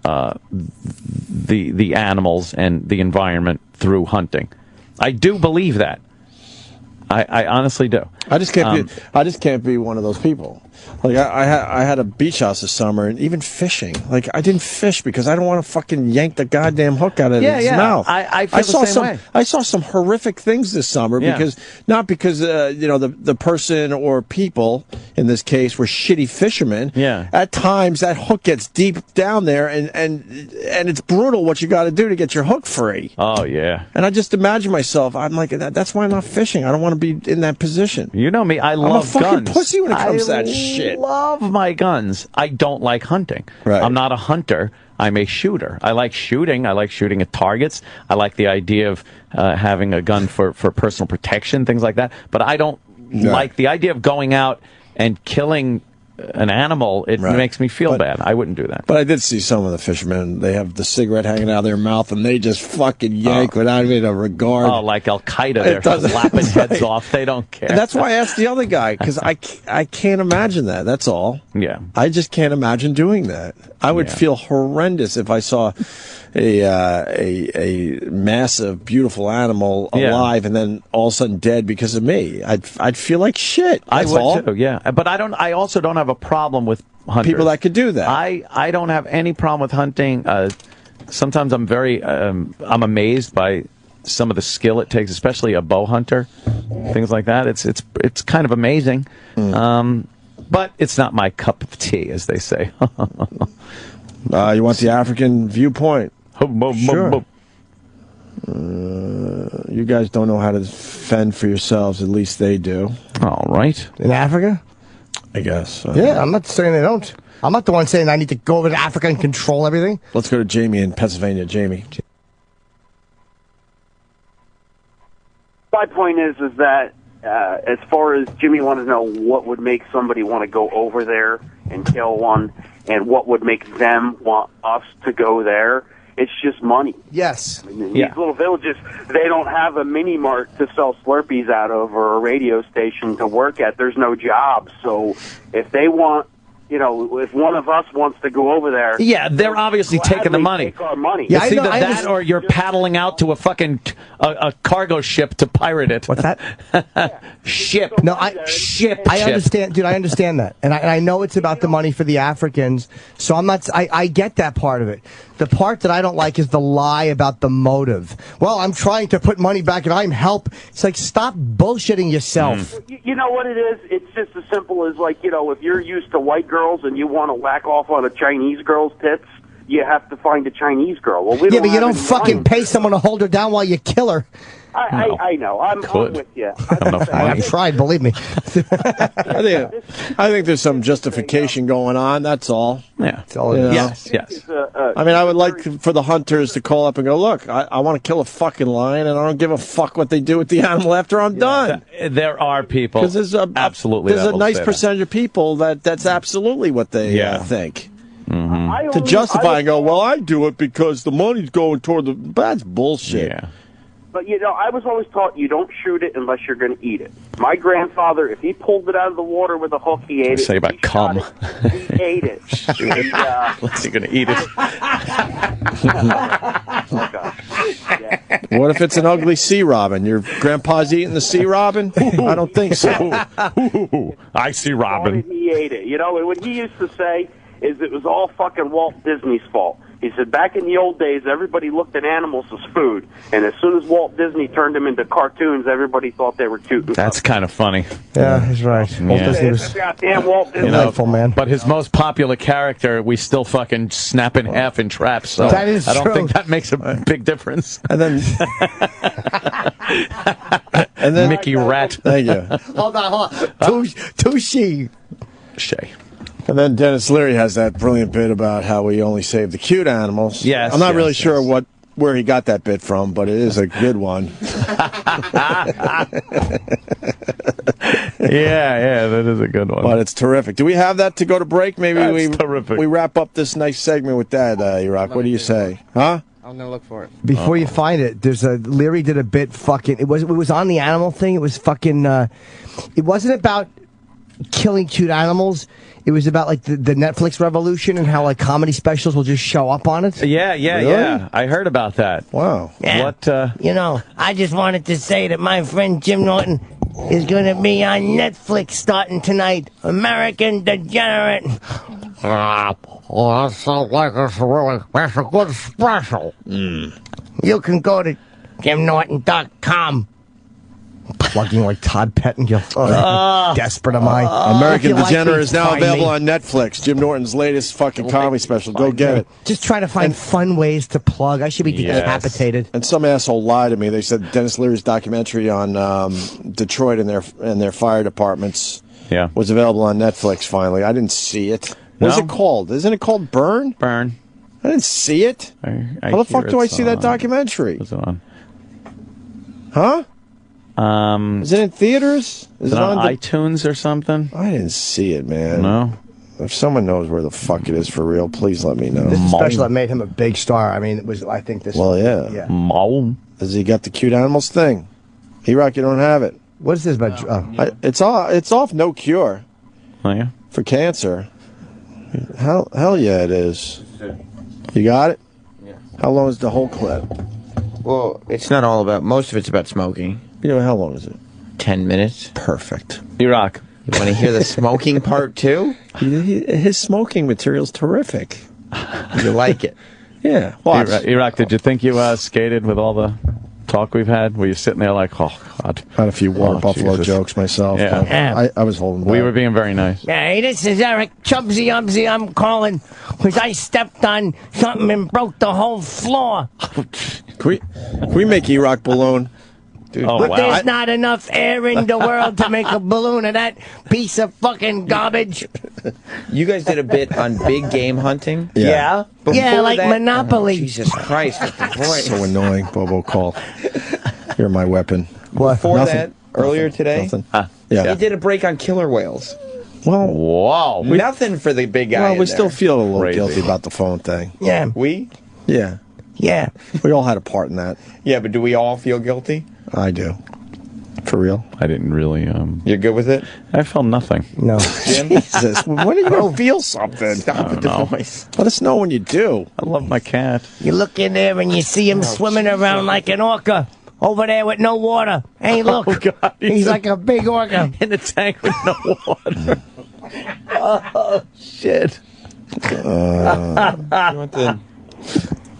the animals and the environment through hunting. I do believe that. I honestly do. I just can't be one of those people. Like I had a beach house this summer, and even fishing. Like I didn't fish because I don't want to fucking yank the goddamn hook out of its mouth. I feel the same way. I saw some horrific things this summer because the person or people in this case were shitty fishermen. Yeah. At times that hook gets deep down there, and it's brutal what you got to do to get your hook free. Oh yeah. And I just imagine myself. I'm like, that's why I'm not fishing. I don't want to be in that position. You know me. I love I'm a guns. fucking pussy when it comes to that shit. I love my guns. I don't like hunting. Right. I'm not a hunter. I'm a shooter. I like shooting. I like shooting at targets. I like the idea of having a gun for personal protection, things like that. But I don't like the idea of going out and killing an animal. It makes me feel bad. I wouldn't do that. But I did see some of the fishermen. They have the cigarette hanging out of their mouth, and they just fucking yank without even a regard. Oh, like Al Qaeda. They're slapping heads off. They don't care. And that's why I asked the other guy, because I can't imagine that. That's all. Yeah. I just can't imagine doing that. I would feel horrendous if I saw a massive, beautiful animal alive and then all of a sudden dead because of me. I'd feel like shit. That's I would all. too. Yeah. But I also don't have a problem with hunters. People that could do that. I don't have any problem with hunting. Sometimes I'm very I'm amazed by some of the skill it takes, especially a bow hunter, things like that. It's kind of amazing, but it's not my cup of tea, as they say. You want the African viewpoint? Sure. You guys don't know how to fend for yourselves. At least they do. All right. In Africa? I guess. Yeah, I'm not saying they don't. I'm not the one saying I need to go over to Africa and control everything. Let's go to Jamie in Pennsylvania. Jamie. My point is that as far as Jimmy wanted to know what would make somebody want to go over there and kill one, and what would make them want us to go there, it's just money. Yes. I mean, these little villages, they don't have a mini mart to sell Slurpees out of or a radio station to work at. There's no jobs. So if they want, if one of us wants to go over there, they're obviously taking the money. Take our money. Yeah, it's either that or you're paddling out to a fucking a cargo ship to pirate it. What's that? Ship. No, I understand, dude. I understand that, and I know it's about the money for the Africans. So I'm not. I get that part of it. The part that I don't like is the lie about the motive. Well, I'm trying to put money back and I'm help. It's like, stop bullshitting yourself. You know what it is? It's just as simple as if you're used to white girls and you want to whack off on a Chinese girl's tits, you have to find a Chinese girl. Well, we Yeah, but you don't have any fucking money. pay someone to hold her down while you kill her. I know. I'm with you. I've tried, believe me. I think there's some justification going on. That's all. Yeah. You know? Yes. I mean, I would like for the hunters to call up and go, look, I want to kill a fucking lion, and I don't give a fuck what they do with the animal after I'm done. There are people. Because there's absolutely. There's a nice percentage of people that's absolutely what they think. To justify and go, well, I do it because the money's going toward the. That's bullshit. Yeah. But, I was always taught you don't shoot it unless you're going to eat it. My grandfather, if he pulled it out of the water with a hook, he ate it. Say about cum. He ate it. And, unless you're going to eat it. What if it's an ugly sea robin? Your grandpa's eating the sea robin? I don't think so. I see robin. He ate it. And what he used to say is it was all fucking Walt Disney's fault. He said back in the old days, everybody looked at animals as food, and as soon as Walt Disney turned them into cartoons, everybody thought they were cute. That's kind of funny. Yeah, he's right. Walt Disney was goddamn Walt Disney. delightful, man. But his most popular character, we still fucking snap in half in traps. So that is I don't true. think that makes a big difference. And then Mickey Rat. Thank you. Hold on. Touche. Shay. And then Dennis Leary has that brilliant bit about how we only save the cute animals. Yes, I'm not really yes. sure where he got that bit from, but it is a good one. Yeah, that is a good one. But it's terrific. Do we have that to go to break? Maybe That's we wrap up this nice segment with that, Iraq. What do you say? Huh? I'm gonna look for it. Before you find it, Leary did a bit fucking. It was on the animal thing. It was fucking. It wasn't about killing cute animals. It was about like the Netflix revolution and how like comedy specials will just show up on it. Yeah. Really? I heard about that. Wow. Yeah. What? I just wanted to say that my friend Jim Norton is going to be on Netflix starting tonight. American Degenerate. That sounds like that's a good special. You can go to JimNorton.com. Plugging like Todd Pettengill. Desperate am I. American If you like Degenerate me, is now find available me. on Netflix. Jim Norton's latest fucking comedy special. Go get it. Just trying to find fun ways to plug. I should be decapitated. And some asshole lied to me. They said Dennis Leary's documentary on Detroit and their fire departments was available on Netflix finally. I didn't see it. What's it called? Isn't it called Burn? Burn. I didn't see it. How the fuck do I see that documentary? What's it on? Huh? Is it in theaters? Is it on iTunes or something? I didn't see it, man. No. If someone knows where the fuck it is for real, please let me know. This is a special that made him a big star. I mean, it was. I think this. Well, yeah. Has he got the cute animals thing? E-Rock, you don't have it. What is this about? It's off No Cure. Oh yeah. For cancer. Hell yeah, it is. You got it? Yeah. How long is the whole clip? Well, it's not all about. Most of it's about smoking. How long is it? 10 minutes. Perfect. E-Rock. You want to hear the smoking part too? His smoking material's terrific. You like it? Yeah. E-Rock, did you think you skated with all the talk we've had? Were you sitting there like, oh, God. I had a few War Buffalo Jesus. jokes myself. Yeah. I was holding back. We were being very nice. Hey, this is Eric Chubsy Ubsy. I'm calling because I stepped on something and broke the whole floor. Can we make E-Rock balloon? Dude, but there's not enough air in the world to make a balloon of that piece of fucking garbage. You guys did a bit on big game hunting? Yeah. Before Yeah, like that- Monopoly. Oh, Jesus Christ, with the voice. So annoying, Bobo call. You're my weapon. Before that, earlier today, Nothing. you did a break on killer whales. Well, wow. Nothing for the big guy. Well, we in still there. feel a little guilty about the phone thing. Yeah. We? Yeah. Yeah. We all had a part in that. Yeah, but do we all feel guilty? I do. For real? I didn't really. You're good with it? I felt nothing. No. Jesus. When are you going to feel something? Stop with the voice. Let us know when you do. I love my cat. You look in there and you see him swimming around like an orca over there with no water. Hey, look. Oh, God, he's like a big orca. In a tank with no water. Oh, shit. You want the...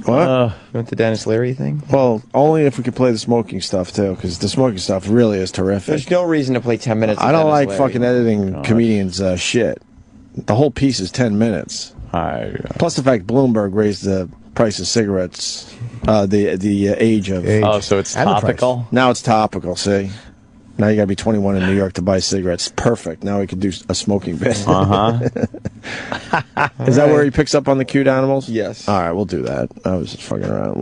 What? You want the Dennis Leary thing? Well, only if we could play the smoking stuff, too, because the smoking stuff really is terrific. There's no reason to play 10 minutes. I don't of like Dennis Leary. fucking editing comedians' shit. The whole piece is 10 minutes. Plus the fact Bloomberg raised the price of cigarettes, the age of. Oh, so it's topical? Now it's topical, see? Now you got to be 21 in New York to buy cigarettes. Perfect. Now we could do a smoking bit. Is that where he picks up on the cute animals? Yes. All right, we'll do that. I was just fucking around.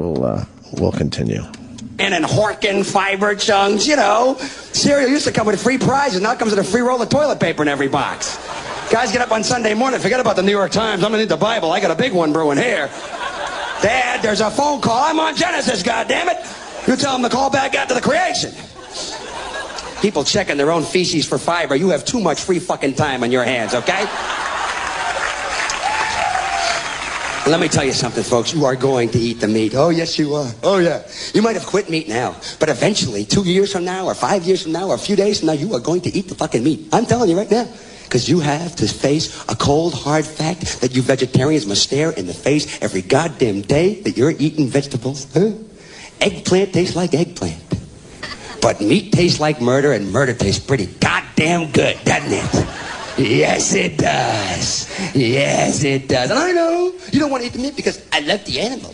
We'll continue. And in Horkin fiber chunks, you know. Cereal used to come with free prizes. Now it comes with a free roll of toilet paper in every box. Guys get up on Sunday morning, forget about the New York Times. I'm going to need the Bible. I got a big one brewing here. Dad, there's a phone call. I'm on Genesis, goddammit. You tell them to call back after the creation. People checking their own feces for fiber. You have too much free fucking time on your hands, okay? Let me tell you something, folks. You are going to eat the meat. Oh, yes, you are. Oh, yeah. You might have quit meat now, but eventually, 2 years from now, or 5 years from now, or a few days from now, you are going to eat the fucking meat. I'm telling you right now. Because you have to face a cold, hard fact that you vegetarians must stare in the face every goddamn day that you're eating vegetables. Huh? Eggplant tastes like eggplant. But meat tastes like murder, and murder tastes pretty goddamn good, doesn't it? Yes, it does. Yes, it does. And I know you don't want to eat the meat because I love the animal.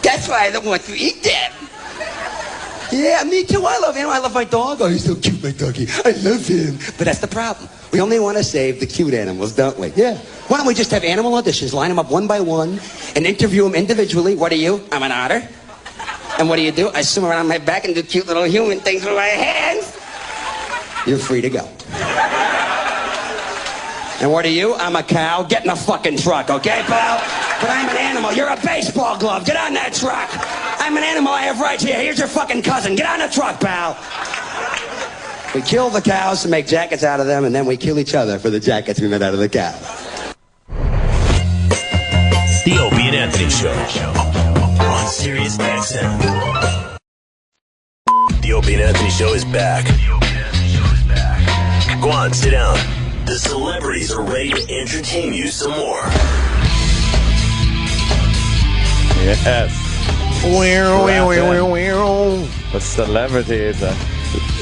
That's why I don't want to eat them. Yeah, me too. I love animals. I love my dog. Oh, he's so cute, my doggy. I love him. But that's the problem. We only want to save the cute animals, don't we? Yeah. Why don't we just have animal auditions, line them up one by one, and interview them individually? What are you? I'm an otter. And what do? I swim around on my back and do cute little human things with my hands. You're free to go. And what are you? I'm a cow. Get in the fucking truck, okay, pal? But I'm an animal. You're a baseball glove. Get on that truck. I'm an animal. I have rights here. Here's your fucking cousin. Get on the truck, pal. We kill the cows to make jackets out of them, and then we kill each other for the jackets we made out of the cows. The Opie and Anthony Show on Sirius XM. The Opie and Anthony Show is back. Go on, sit down. The celebrities are ready to entertain you some more. Yes. The celebrities are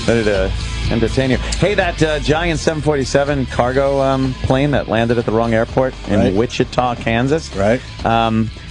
ready to entertain you. Hey, that giant 747 cargo plane that landed at the wrong airport in Wichita, Kansas. Right.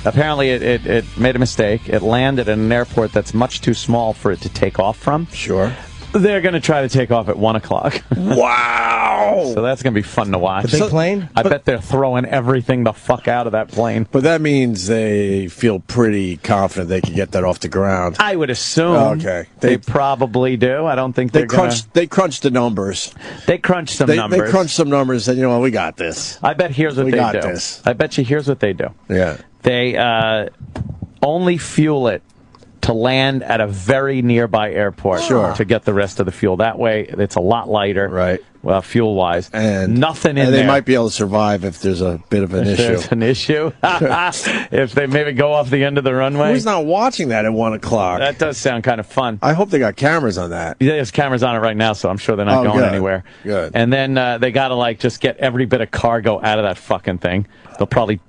Apparently, it made a mistake. It landed at an airport that's much too small for it to take off from. Sure. They're going to try to take off at 1 o'clock. Wow! So that's going to be fun to watch. The big plane? I bet they're throwing everything the fuck out of that plane. But that means they feel pretty confident they can get that off the ground. I would assume. Okay. They probably do. I don't think they crunched the numbers. They crunched some numbers. They crunched some numbers and, we got this. I bet here's what they do. We got this. I bet you here's what they do. Yeah. They only fuel it to land at a very nearby airport to get the rest of the fuel. That way, it's a lot lighter, right? Well, fuel-wise, and nothing in and there. They might be able to survive if there's a bit of an issue. There's an issue, if they maybe go off the end of the runway. Who's not watching that at 1 o'clock? That does sound kind of fun. I hope they got cameras on that. Yeah, there's cameras on it right now, so I'm sure they're not going anywhere. Good. And then they got to just get every bit of cargo out of that fucking thing. They'll probably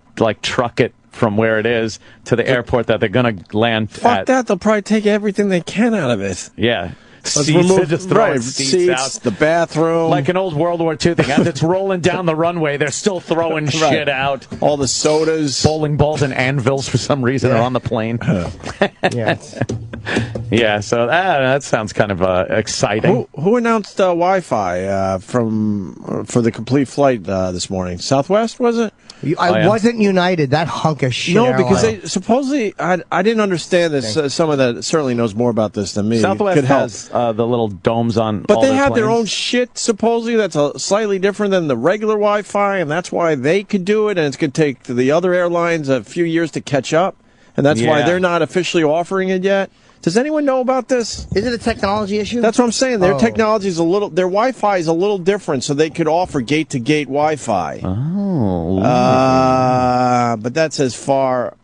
truck it from where it is to the airport that they're going to land at. Fuck that. They'll probably take everything they can out of it. Yeah. Let's remove just throwing seats out. The bathroom. Like an old World War II thing. As it's rolling down the runway, they're still throwing shit out. All the sodas. Bowling balls and anvils for some reason are on the plane. Yeah, so that sounds kind of exciting. Who announced Wi-Fi for the complete flight this morning? Southwest, was it? I wasn't United. That hunk of shit. No, because they supposedly I didn't understand this. Someone that certainly knows more about this than me. Southwest has the little domes on. But all they their have their planes. own shit supposedly that's slightly different than the regular Wi-Fi, and that's why they could do it. And it's going to take the other airlines a few years to catch up, and that's why they're not officially offering it yet. Does anyone know about this? Is it a technology issue? That's what I'm saying. Their technology is their Wi-Fi is a little different, so they could offer gate-to-gate Wi-Fi. Oh. But that's as far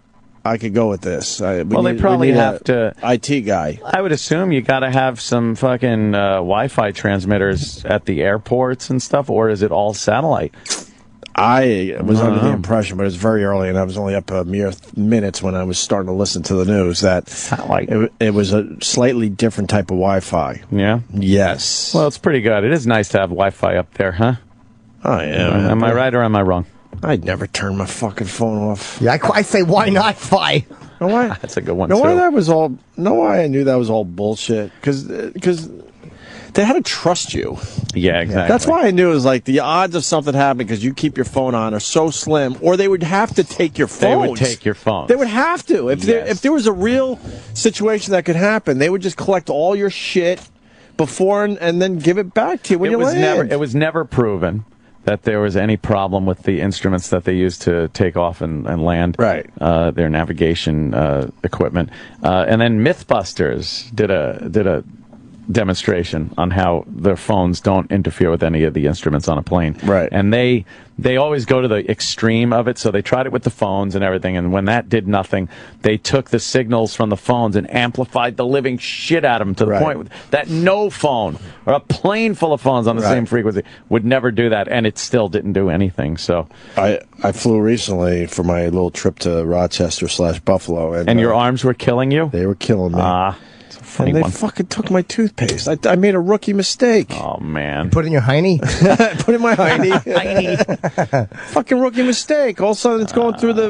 I could go with this. They probably have to. IT guy. I would assume you got to have some fucking Wi-Fi transmitters at the airports and stuff, or is it all satellite? I was under the impression, but it was very early, and I was only up a mere minutes when I was starting to listen to the news, that it was a slightly different type of Wi-Fi. Yeah? Yes. Well, it's pretty good. It is nice to have Wi-Fi up there, huh? Oh, yeah. Am I right or am I wrong? I'd never turn my fucking phone off. Yeah, I say, why not, Fi? Know why? That's a good one, know too. Why that was all? Know why I knew that was all bullshit? Because they had to trust you. Yeah, exactly. That's why I knew it was like the odds of something happening because you keep your phone on are so slim, or they would have to take your phone. They would take your phone. They would have to. If there was a real situation that could happen, they would just collect all your shit before and then give it back to you when you land. It was never proven that there was any problem with the instruments that they used to take off and land. Right. Their navigation equipment. And then Mythbusters did a demonstration on how their phones don't interfere with any of the instruments on a plane. Right. And they always go to the extreme of it, so they tried it with the phones and everything, and when that did nothing, they took the signals from the phones and amplified the living shit out of them to the point that no phone, or a plane full of phones on the same frequency, would never do that, and it still didn't do anything. So I flew recently for my little trip to Rochester / Buffalo. And your arms were killing you? They were killing me. And they fucking took my toothpaste. I made a rookie mistake. Oh, man. Put in your hiney? Put in my hiney. Fucking rookie mistake. All of a sudden it's going through the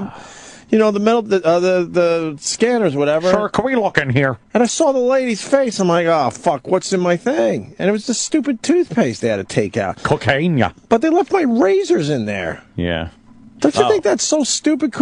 metal, the scanners, whatever. Sir, can we look in here? And I saw the lady's face. I'm like, oh, fuck, what's in my thing? And it was the stupid toothpaste they had to take out. Cocaine, yeah. But they left my razors in there. Yeah. Don't you think that's so stupid?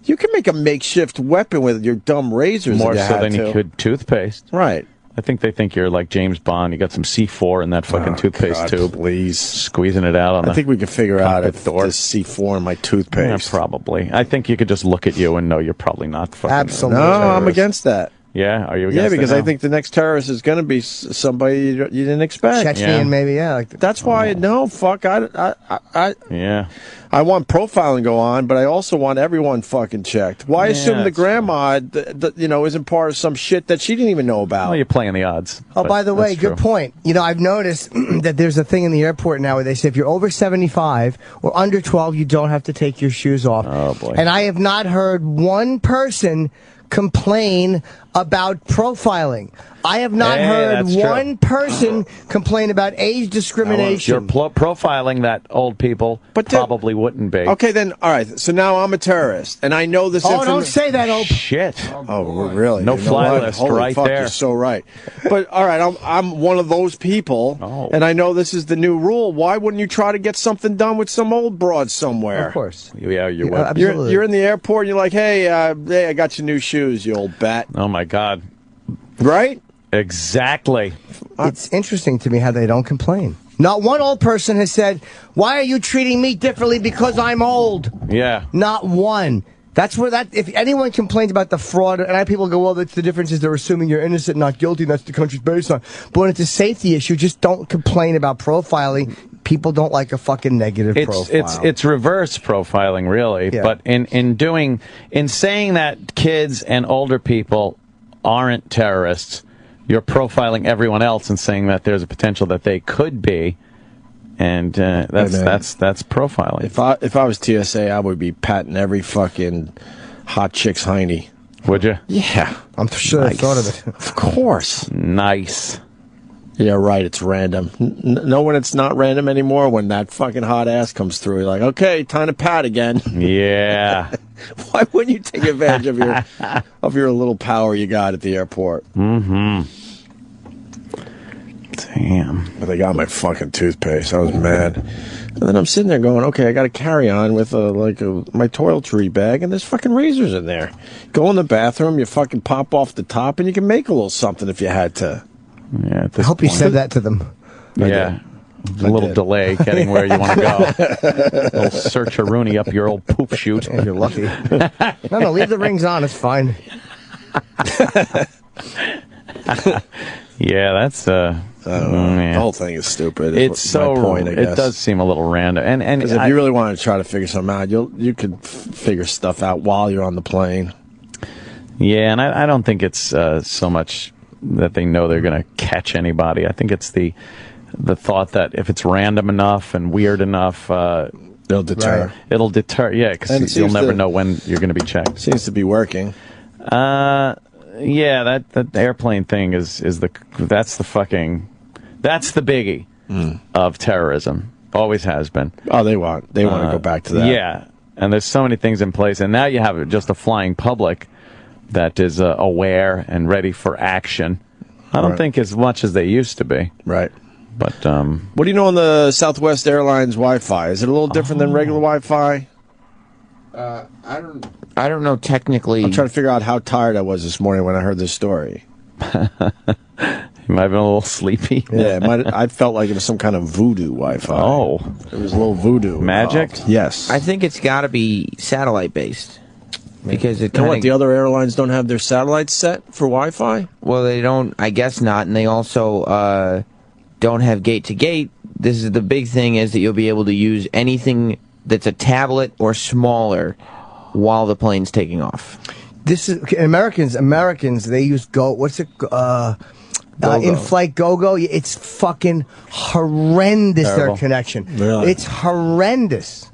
You can make a makeshift weapon with your dumb razors. More so than you could toothpaste. Right. I think they think you're like James Bond. You got some C4 in that fucking toothpaste tube. Please. Squeezing it out on I think we can figure out if there's C4 in my toothpaste. Yeah, probably. I think you could just look at you and know you're probably not fucking... Absolutely. No, I'm against that. Yeah? Are you against because it now? I think the next terrorist is going to be somebody you didn't expect. Chechen, maybe, That's why, fuck, yeah. I want profiling to go on, but I also want everyone fucking checked. Why assume the grandma, isn't part of some shit that she didn't even know about? Well, you're playing the odds. Oh, by the way, good point. I've noticed that there's a thing in the airport now where they say if you're over 75 or under 12, you don't have to take your shoes off. Oh, boy. And I have not heard one person complain about profiling. I have not heard one person complain about age discrimination. You're profiling that old people probably wouldn't be. Okay, then, all right, so now I'm a terrorist, and I know this information. Oh, don't say that, Ope. Shit. Oh, really? No fly list Holy right fuck, there. You're so right. But, all right, I'm one of those people, and I know this is the new rule. Why wouldn't you try to get something done with some old broad somewhere? Of course. Yeah, you're in the airport, and you're like, hey, I got your new shoes, you old bat. Oh, my God. Right? Exactly. It's interesting to me how they don't complain. Not one old person has said, why are you treating me differently because I'm old? Yeah. Not one. That's where if anyone complains about the fraud, and people go, well, that's the difference is they're assuming you're innocent, not guilty, and that's the country's based on. But when it's a safety issue, just don't complain about profiling. People don't like a fucking negative profile. It's reverse profiling, really. Yeah. But in saying that kids and older people aren't terrorists, you're profiling everyone else and saying that there's a potential that they could be, and that's profiling. If I was TSA, I would be patting every fucking hot chick's hiney. Would you? Yeah, I'm sure I thought of it. Of course. Nice. Yeah, right. It's random. Know when it's not random anymore? When that fucking hot ass comes through, you're like, okay, time to pat again. Yeah. Why wouldn't you take advantage of your little power you got at the airport? Mm-hmm. Damn. But they got my fucking toothpaste. I was mad. And then I'm sitting there going, okay, I got to carry on with my toiletry bag, and there's fucking razors in there. Go in the bathroom, you fucking pop off the top, and you can make a little something if you had to. Yeah. I hope you said that to them. Yeah. A little delay getting where you want to go. A little search-a-rooney up your old poop chute. You're lucky. No, leave the rings on. It's fine. Yeah, that's I don't know. The whole thing is stupid. It's so my point, I guess. It does seem a little random. And if you really want to try to figure something out, you could figure stuff out while you're on the plane. Yeah, and I don't think it's so much that they know they're going to catch anybody. I think it's the thought that if it's random enough and weird enough, it'll deter. Right. It'll deter. Yeah, because you'll never know when you're going to be checked. Seems to be working. Yeah, that airplane thing that's the biggie of terrorism. Always has been. Oh, they want to go back to that. Yeah, and there's so many things in place, and now you have just a flying public that is aware and ready for action. I don't think as much as they used to be. Right. But what do you know on the Southwest Airlines Wi-Fi? Is it a little different than regular Wi-Fi? I don't know technically. I'm trying to figure out how tired I was this morning when I heard this story. You might have been a little sleepy. Yeah, I felt like it was some kind of voodoo Wi-Fi. Oh. It was a little voodoo. Magic? Involved. Yes. I think it's got to be satellite-based. Because it you know what, the other airlines don't have their satellites set for Wi-Fi? Well, they don't, I guess not, and they also don't have gate-to-gate. This is the big thing is that you'll be able to use anything that's a tablet or smaller while the plane's taking off. This is Americans. They use what's it? In-flight go-go. It's fucking horrendous. Terrible. Their connection. Really? It's horrendous.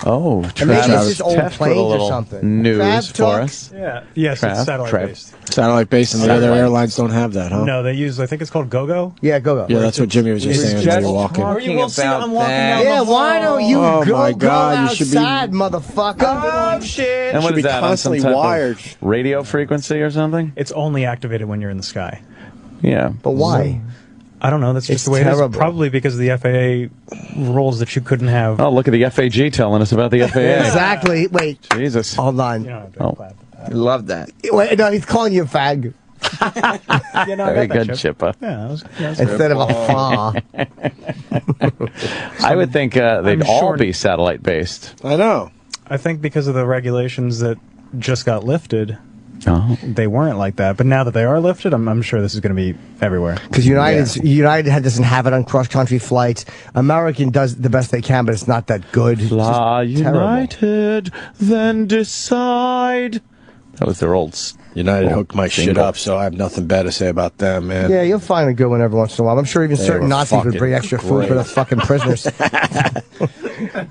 Oh, And maybe it's just old planes or something. News for us. Yeah. Yes, it's satellite-based. Satellite-based, and the other airlines don't have that, huh? No, they use, I think it's called GoGo. Yeah, GoGo. Yeah, that's what Jimmy was just saying when you were walking. You will see I'm walking down Yeah, the hall. why don't you Oh, go my God, you should be- outside, motherfucker? Oh, shit. And what should is be that, on some constantly type wired. of radio frequency or something? It's only activated when you're in the sky. Yeah. But why? I don't know. That's just It's the way it terrible. is. Probably because of the FAA rules that you couldn't have. Oh, look at the FAG telling us about the FAA. Exactly. Wait. Jesus. Hold on. I love that. Wait, no, he's calling you a fag. Yeah, no, I Very got that, good, Chip. Chippa. Yeah, that was Instead of a fa. I would think they'd all be satellite-based. I know. I think because of the regulations that just got lifted, Oh. they weren't like that. But now that they are lifted, I'm sure this is going to be everywhere. Because United doesn't have it on cross-country flights. American does the best they can, but it's not that good. It's Fly just terrible. United, then decide. That was their old United hooked my shit up, so I have nothing bad to say about them, man. Yeah, you'll find a good one every once in a while. I'm sure even They certain were Nazis would fucking bring extra food for the great. fucking prisoners.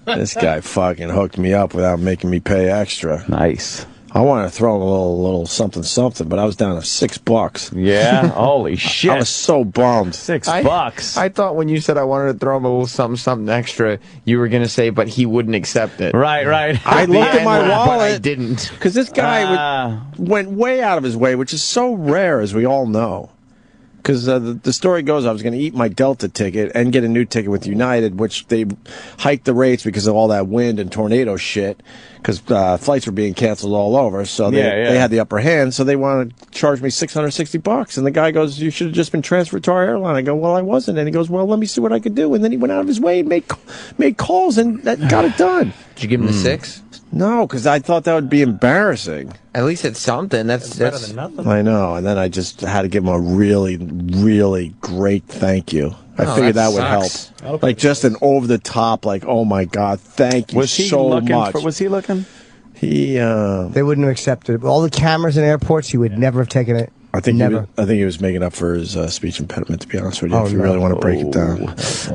This guy fucking hooked me up without making me pay extra. Nice. I wanted to throw him a little something, but I was down to $6. Yeah, holy shit. I was so bummed. $6. I thought when you said I wanted to throw him a little something extra, you were going to say, but he wouldn't accept it. Right. I looked at my wallet. But I didn't. Because this guy went way out of his way, which is so rare, as we all know. Because the story goes, I was going to eat my Delta ticket and get a new ticket with United, which they hiked the rates because of all that wind and tornado shit. Because flights were being canceled all over, so they had the upper hand. So they wanted to charge me $660, and the guy goes, "You should have just been transferred to our airline." I go, "Well, I wasn't." And he goes, "Well, let me see what I could do." And then he went out of his way and made calls, and that got it done. Did you give him the 6? No, because I thought that would be embarrassing. At least it's something. That's better than nothing. I know, and then I just had to give him a really, really great thank you. I figured that would help. Okay. Like just an over the top, like, oh my God, thank you Was he so looking much. was he looking? He, They wouldn't have accepted it. All the cameras in airports, he would never have taken it. I think never. he was making up for his speech impediment. To be honest with you, Oh, if you no. really want to break it down,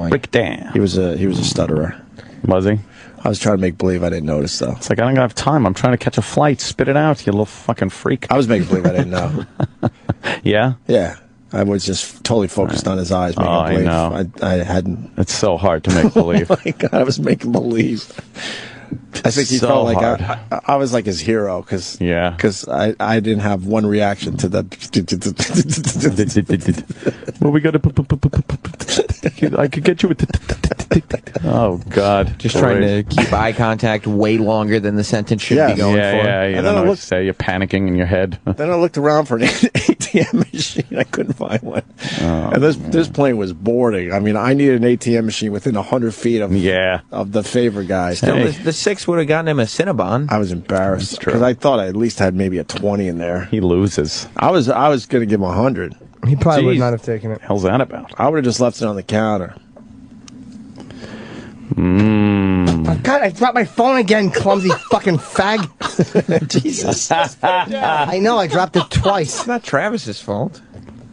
Break it down. he was a stutterer. Was he? I was trying to make believe I didn't notice though. It's like, I don't have time. I'm trying to catch a flight. Spit it out, you little fucking freak. I was making believe I didn't know. Yeah? Yeah. I was just totally focused on his eyes. Making I believe. know. I hadn't. It's so hard to make believe. Oh my God, I was making believe. I think he So felt like hard. I was like his hero because I didn't have one reaction to that. Well, we got to. I could get you with. Oh God! Just trying to keep eye contact way longer than the sentence should be going for. Yeah. You And don't then I know what to say. You're panicking in your head. Then I looked around for an ATM machine. I couldn't find one. And this plane was boarding. I mean, I needed an ATM machine within 100 feet of the favorite guy. Still, the 6 would have gotten him a Cinnabon. I was embarrassed because I thought I at least had maybe a 20 in there. He loses. I was going to give him 100. He probably would not have taken it. Hell's that about? I would have just left it on the counter. Oh, God, I dropped my phone again, clumsy fucking fag. Jesus. I know, I dropped it twice. It's not Travis's fault.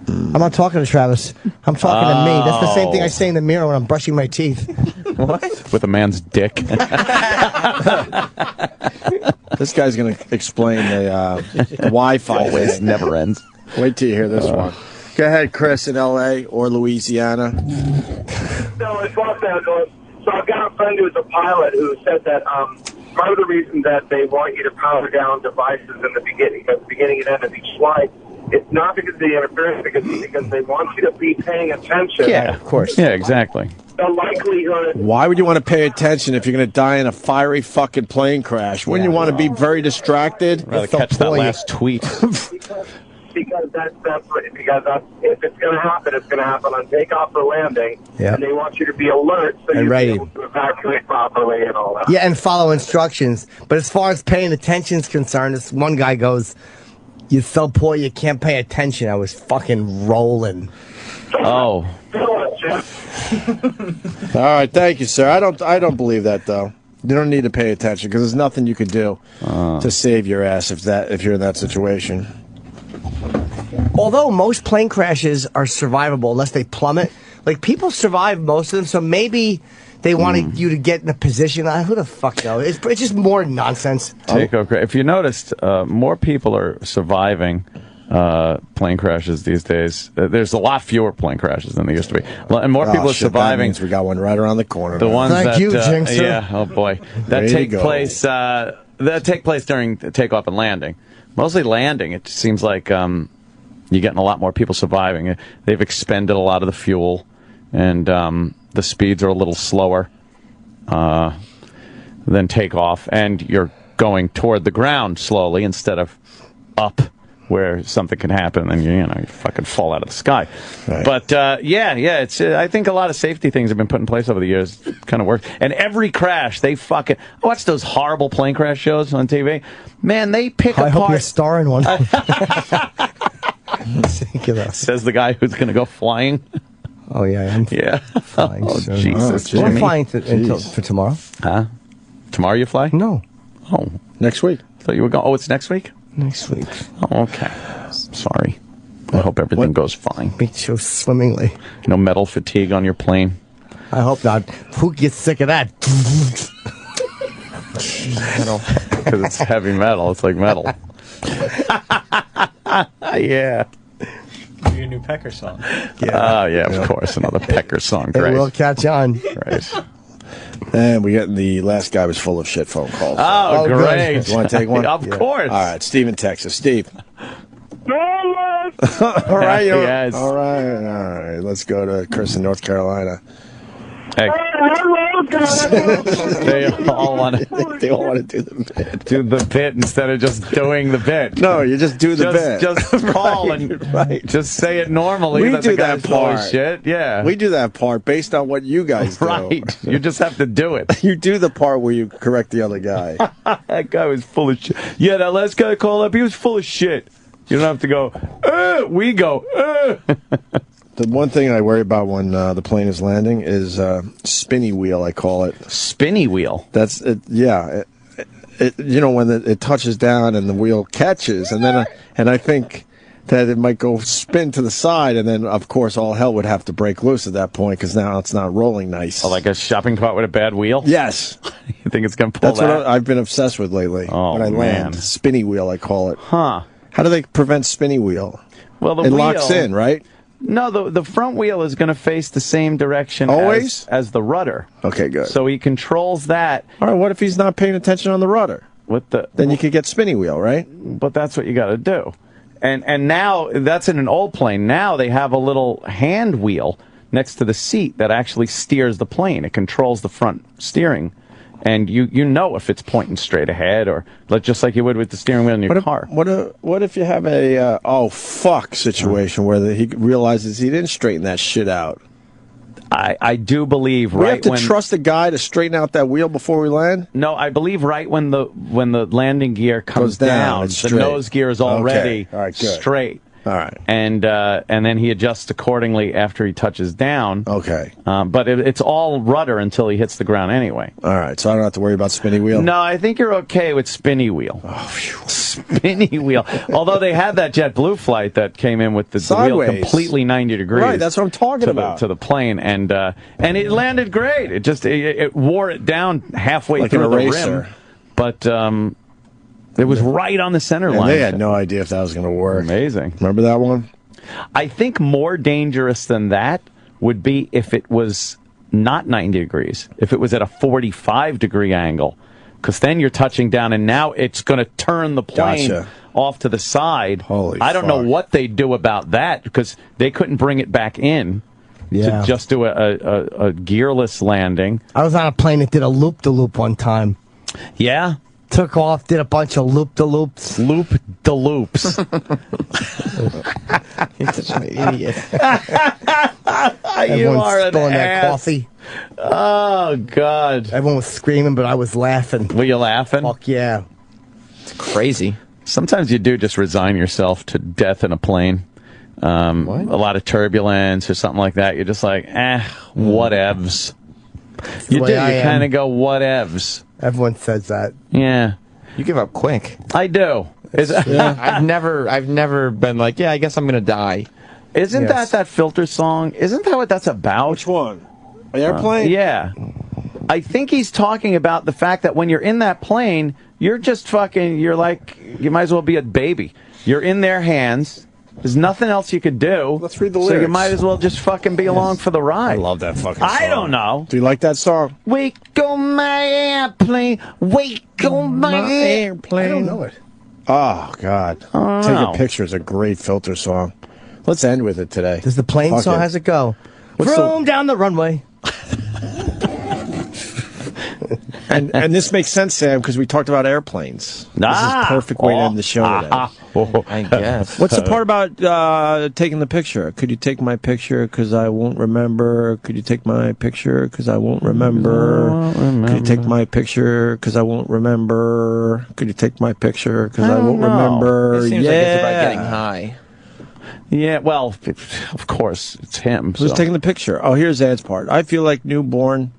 I'm not talking to Travis. I'm talking to me. That's the same thing I say in the mirror when I'm brushing my teeth. What? With a man's dick. This guy's going to explain the Wi-Fi. Always never ends. Wait till you hear this one. Go ahead, Chris, in L.A. or Louisiana. No, it's Los Angeles. So I've got a friend who's a pilot who said that part of the reason that they want you to power down devices in the beginning and end of each flight, it's not because of the interference, because they want you to be paying attention. Yeah, of course. Yeah, exactly. The likelihood. Why would you want to pay attention if you're going to die in a fiery fucking plane crash? Wouldn't you want to be very distracted? Rather catch that last tweet. Because that's what, if it's going to happen, it's going to happen on takeoff or landing. Yeah. And they want you to be alert so And you're ready. able to evacuate properly and all that. Yeah, and follow instructions. But as far as paying attention is concerned, this one guy goes, "You're so poor you can't pay attention." I was fucking rolling. Oh. All right, thank you, sir. I don't believe that though. You don't need to pay attention because there's nothing you can do to save your ass if you're in that situation. Although most plane crashes are survivable unless they plummet, like people survive most of them, so maybe they wanted you to get in a position. Who the fuck knows? It's just more nonsense. If you noticed, more people are surviving plane crashes these days. There's a lot fewer plane crashes than there used to be, and more people are surviving. That means we got one right around the corner. The ones Thank that, you, Jinxer. yeah, oh boy, that take place. That take place during takeoff and landing. Mostly landing. It seems like you're getting a lot more people surviving. They've expended a lot of the fuel, and the speeds are a little slower than takeoff, and you're going toward the ground slowly instead of up, where something can happen and you fucking fall out of the sky. Right. But it's. I think a lot of safety things have been put in place over the years. Kind of work. And every crash, they fucking watch those horrible plane crash shows on TV. Man, they pick apart. I hope you're starring one. Says the guy who's going to go flying. Oh yeah, I'm flying. Oh soon. Jesus, I'm flying for tomorrow. Huh? Tomorrow you fly? No. Oh, next week. I thought you were going. Oh, it's next week. Next week. Oh, okay. Sorry. I hope everything goes fine. Me too, swimmingly. No metal fatigue on your plane. I hope not. Who gets sick of that? Because it's heavy metal. It's like metal. Yeah. Your new Pecker song. Yeah. Yeah, of course. Another Pecker song. Great. It will catch on. Right. And we get the last guy was full of shit phone calls. Oh, great. You want to take one? Of course. All right, Steve in Texas. Steve. No, All right. Yes. All right. Let's go to Chris in North Carolina. Hey. They all want to do the bit. Do the bit instead of just doing the bit. No, you just do the bit. Just call and just say it normally. We do the that guy's full of part. shit. Yeah. We do that part based on what you guys do. Right. You just have to do it. You do the part where you correct the other guy. That guy was full of shit. Yeah, that last guy called up, he was full of shit. You don't have to go, we go, The one thing I worry about when the plane is landing is spinny wheel, I call it. Spinny wheel? That's it. Yeah. When it touches down and the wheel catches, and then I think that it might go spin to the side, and then, of course, all hell would have to break loose at that point because now it's not rolling nice. Oh, like a shopping cart with a bad wheel? Yes. You think it's going to pull That's that? what I've been obsessed with lately. Oh, when I land. Spinny wheel, I call it. Huh. How do they prevent spinny wheel? Well, it locks in, right? No, the front wheel is going to face the same direction always as the rudder. Okay, good. So he controls that. All right, what if he's not paying attention on the rudder? Then you could get spinny wheel, right? But that's what you got to do. And now, that's in an old plane. Now they have a little hand wheel next to the seat that actually steers the plane. It controls the front steering. And you know if it's pointing straight ahead or just like you would with the steering wheel in your car. What if you have a situation where he realizes he didn't straighten that shit out? I do believe we have to trust a guy to straighten out that wheel before we land? No, I believe right when the landing gear comes down, the nose gear is already straight. All right. And then he adjusts accordingly after he touches down. Okay. But it's all rudder until he hits the ground anyway. All right. So I don't have to worry about spinny wheel? No, I think you're okay with spinny wheel. Oh, phew. Spinny wheel. Although they had that JetBlue flight that came in with the wheel completely 90 degrees. Right, that's what I'm talking about. To the plane. And it landed great. It wore it down halfway like through an the eraser. rim. But it was right on the center line. They had no idea if that was going to work. Amazing. Remember that one? I think more dangerous than that would be if it was not 90 degrees, if it was at a 45-degree angle, because then you're touching down, and now it's going to turn the plane off to the side. Holy I don't know what they do about that, because they couldn't bring it back in to just do a gearless landing. I was on a plane that did a loop-de-loop one time. Yeah? Took off, did a bunch of loop-de-loops. Loop-de-loops. You're such an idiot. You are an spilling their ass. coffee. Oh, God. Everyone was screaming, but I was laughing. Were you laughing? Fuck yeah. It's crazy. Sometimes you do just resign yourself to death in a plane. A lot of turbulence or something like that. You're just like, whatevs. You do. You kind of go, whatevs. Everyone says that. Yeah. You give up quick. I do. I've never been like, I guess I'm gonna die. Isn't that filter song? Isn't that what that's about? Which one? Airplane? Yeah. I think he's talking about the fact that when you're in that plane, you're just fucking, you're like, you might as well be a baby. You're in their hands. There's nothing else you could do. Let's read the lyrics. So you might as well just fucking be along for the ride. I love that fucking song. I don't know. Do you like that song? Wake on my airplane. Wake on my airplane. I don't know it. Oh, God. Take a Picture is a great filter song. Let's end with it today. Does the plane song, how's it go? Vroom down the runway. And this makes sense, Sam, because we talked about airplanes. This is a perfect way to end the show today. I guess. What's the part about taking the picture? Could you take my picture because I won't remember? Could you take my picture because I won't remember? Could you take my picture because I won't remember? Could you take my picture because I won't remember? It seems like it's about getting high. Yeah, well, of course, it's him. Who's taking the picture? Oh, here's Ed's part. I feel like newborn,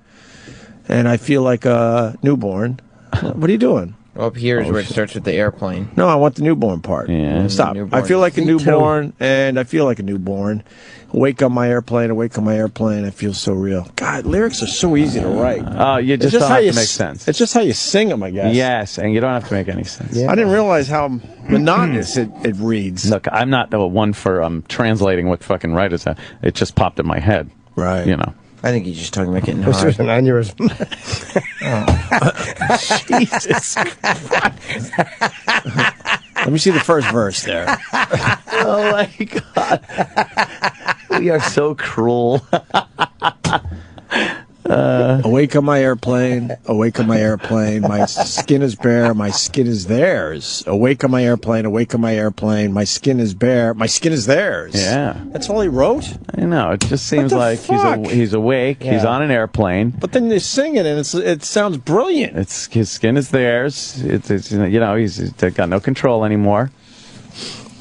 and I feel like a newborn. What are you doing? Well, up here is where it starts with the airplane. No, I want the newborn part. Yeah. Stop. I feel like a newborn, and I feel like a newborn. Awake on my airplane, awake on my airplane. I feel so real. God, lyrics are so easy to write. Oh, you just don't have to make sense. It's just how you sing them, I guess. Yes, and you don't have to make any sense. Yeah. I didn't realize how monotonous it reads. Look, I'm not the one for translating what fucking writers have. It just popped in my head. Right. You know. I think he's just talking about getting This high. was an aneurysm. Jesus Christ. Let me see the first verse there. Oh, my God. We are so cruel. Awake on my airplane, awake on my airplane. My skin is bare, my skin is theirs. Awake on my airplane, awake on my airplane. My skin is bare, my skin is theirs. Yeah. That's all he wrote? I know. It just seems like he's awake, he's on an airplane. But then they sing it, and it sounds brilliant. His skin is theirs. It's he's got no control anymore.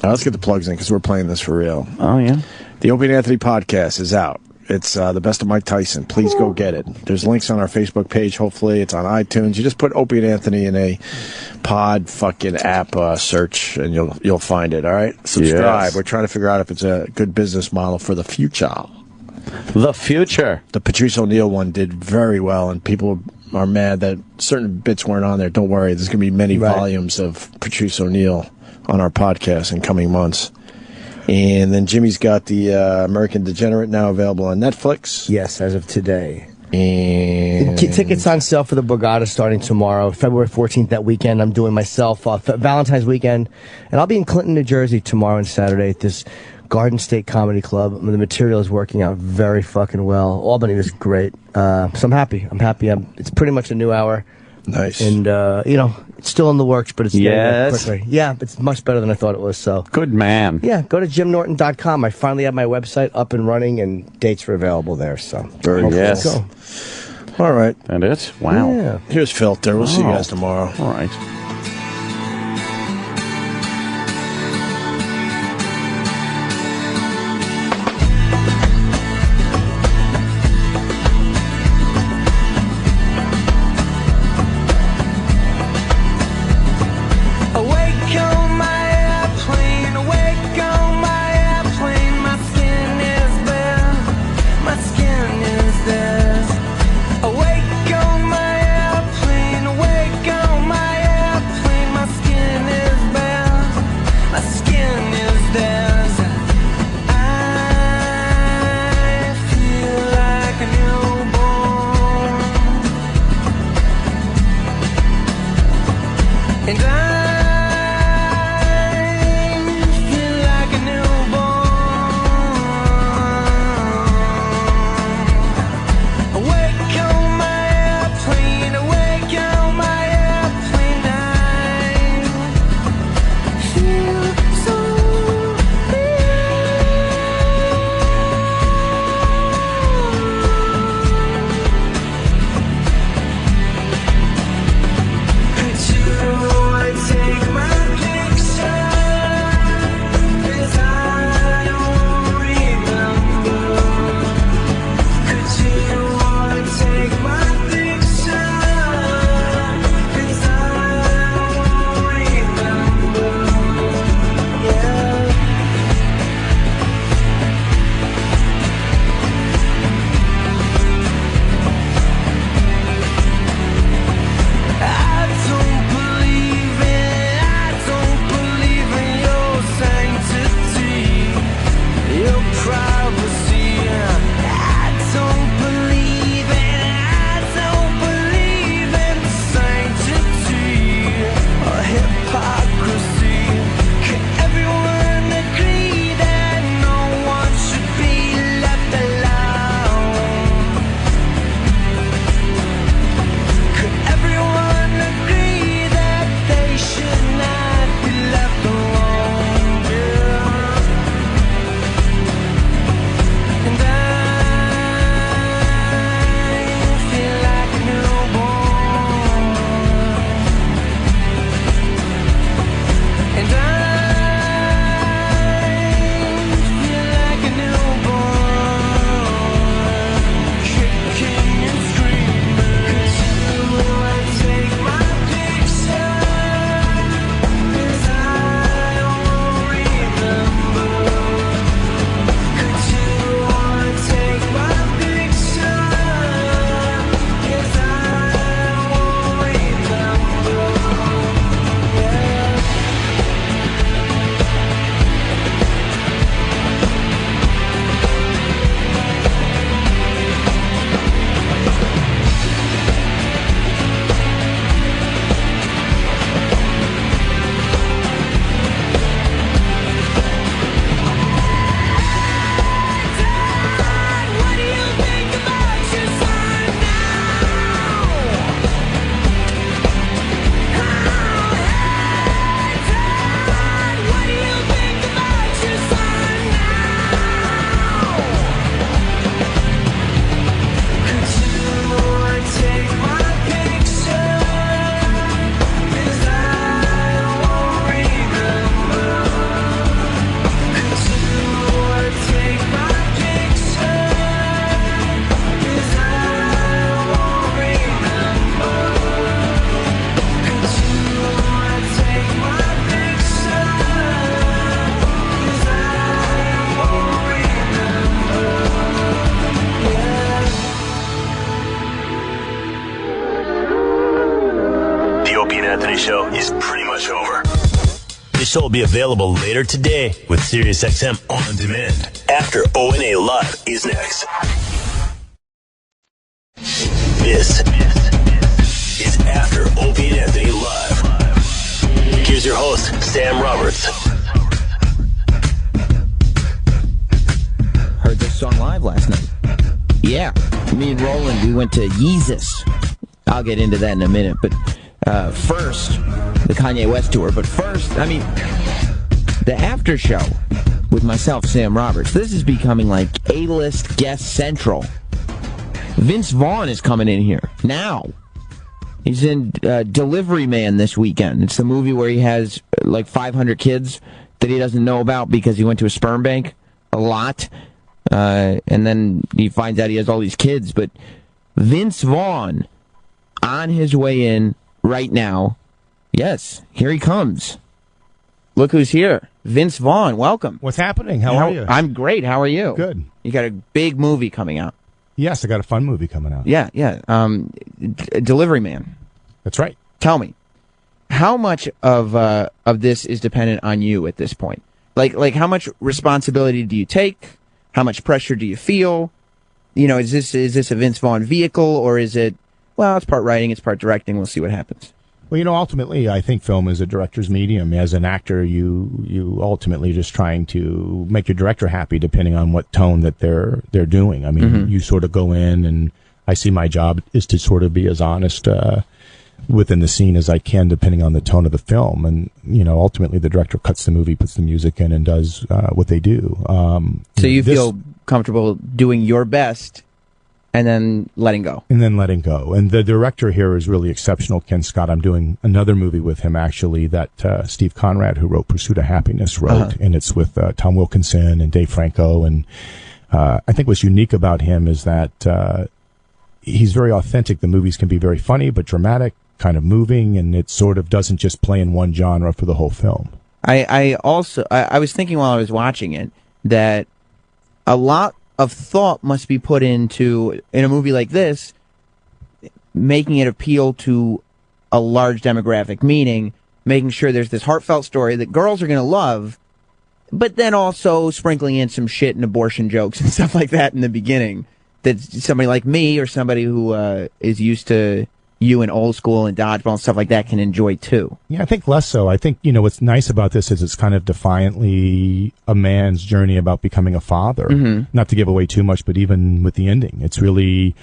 Now let's get the plugs in, because we're playing this for real. Oh, yeah. The Opie and Anthony podcast is out. It's the best of Mike Tyson. Please go get it. There's links on our Facebook page. Hopefully, it's on iTunes. You just put Opie and Anthony in a pod fucking app search, and you'll find it. All right, subscribe. Yes. We're trying to figure out if it's a good business model for the future. The future. The Patrice O'Neal one did very well, and people are mad that certain bits weren't on there. Don't worry. There's going to be many volumes of Patrice O'Neal on our podcast in coming months. And then Jimmy's got the American Degenerate now available on Netflix. Yes, as of today. And tickets on sale for the Borgata starting tomorrow, February 14th. That weekend, I'm doing myself Valentine's weekend, and I'll be in Clinton, New Jersey tomorrow and Saturday at this Garden State Comedy Club. The material is working out very fucking well. Albany was great, so I'm happy. It's pretty much a new hour. Nice. And it's still in the works, but it's getting quickly. Yeah, it's much better than I thought it was. So good man. Yeah, go to jimnorton.com. I finally have my website up and running, and dates are available there. So very good. Yes. All right. And it. Wow. Yeah. Here's Filter. We'll see you guys tomorrow. All right. Awake on my airplane, awake on my airplane. And I feel like a newborn. Awake on my airplane, awake on my airplane. I feel so take my picture, 'cause I don't remember. Could you wanna take my picture, 'cause I don't remember. Yeah. I don't believe in your sanctity, your privacy. I don't believe in sanctity or hypocrisy. Can everyone agree that no one should be left alone? Could everyone agree that they should not be left alone? Yeah. And I feel like a newborn. And I feel like a newborn, kicking and screaming. Could you take my picture, 'cause I don't remember. Could you take my picture, 'cause I don't remember. Yeah. What do you think about your son now? Dad, what do you think about your son now? Could you take my picture, 'cause I don't remember. Could you take my picture, 'cause I don't remember. Could you take my picture, 'cause I don't remember. The Opie and Anthony Show is pretty much over. The show will be available later today with SiriusXM On Demand. After O&A Live is next. This is After Opie and Anthony Live. Here's your host, Sam Roberts. Heard this song live last night. Yeah, me and Roland, we went to Yeezus. I'll get into that in a minute, but first, the Kanye West tour. But first, I mean, the after show with myself, Sam Roberts. This is becoming like A-list guest central. Vince Vaughn is coming in here now. He's in Delivery Man this weekend. It's the movie where he has like 500 kids that he doesn't know about because he went to a sperm bank a lot. And then he finds out he has all these kids. But Vince Vaughn on his way in right now. Yes, here he comes. Look who's here. Vince Vaughn, welcome. What's happening? How are you? I'm great. How are you? Good. You got a big movie coming out. Yes, I got a fun movie coming out. Yeah. Delivery Man. That's right. Tell me, how much of this is dependent on you at this point? Like how much responsibility do you take? How much pressure do you feel? You know, is this a Vince Vaughn vehicle, or is it, well, it's part writing, it's part directing, we'll see what happens? Well, ultimately, I think film is a director's medium. As an actor, you ultimately just trying to make your director happy, depending on what tone that they're doing. I mean, you sort of go in, and I see my job is to sort of be as honest within the scene as I can, depending on the tone of the film. And ultimately, the director cuts the movie, puts the music in, and does what they do. So you feel comfortable doing your best. And then letting go. And the director here is really exceptional, Ken Scott. I'm doing another movie with him, actually, that Steve Conrad, who wrote Pursuit of Happiness, wrote. And it's with Tom Wilkinson and Dave Franco. And I think what's unique about him is that he's very authentic. The movies can be very funny, but dramatic, kind of moving, and it sort of doesn't just play in one genre for the whole film. I was thinking while I was watching it that a lot of thought must be put into, in a movie like this, making it appeal to a large demographic, meaning making sure there's this heartfelt story that girls are going to love, but then also sprinkling in some shit and abortion jokes and stuff like that in the beginning that somebody like me or somebody who is used to you in old school and dodgeball and stuff like that can enjoy too. Yeah, I think less so. I think, what's nice about this is it's kind of defiantly a man's journey about becoming a father. Not to give away too much, but even with the ending, it's really,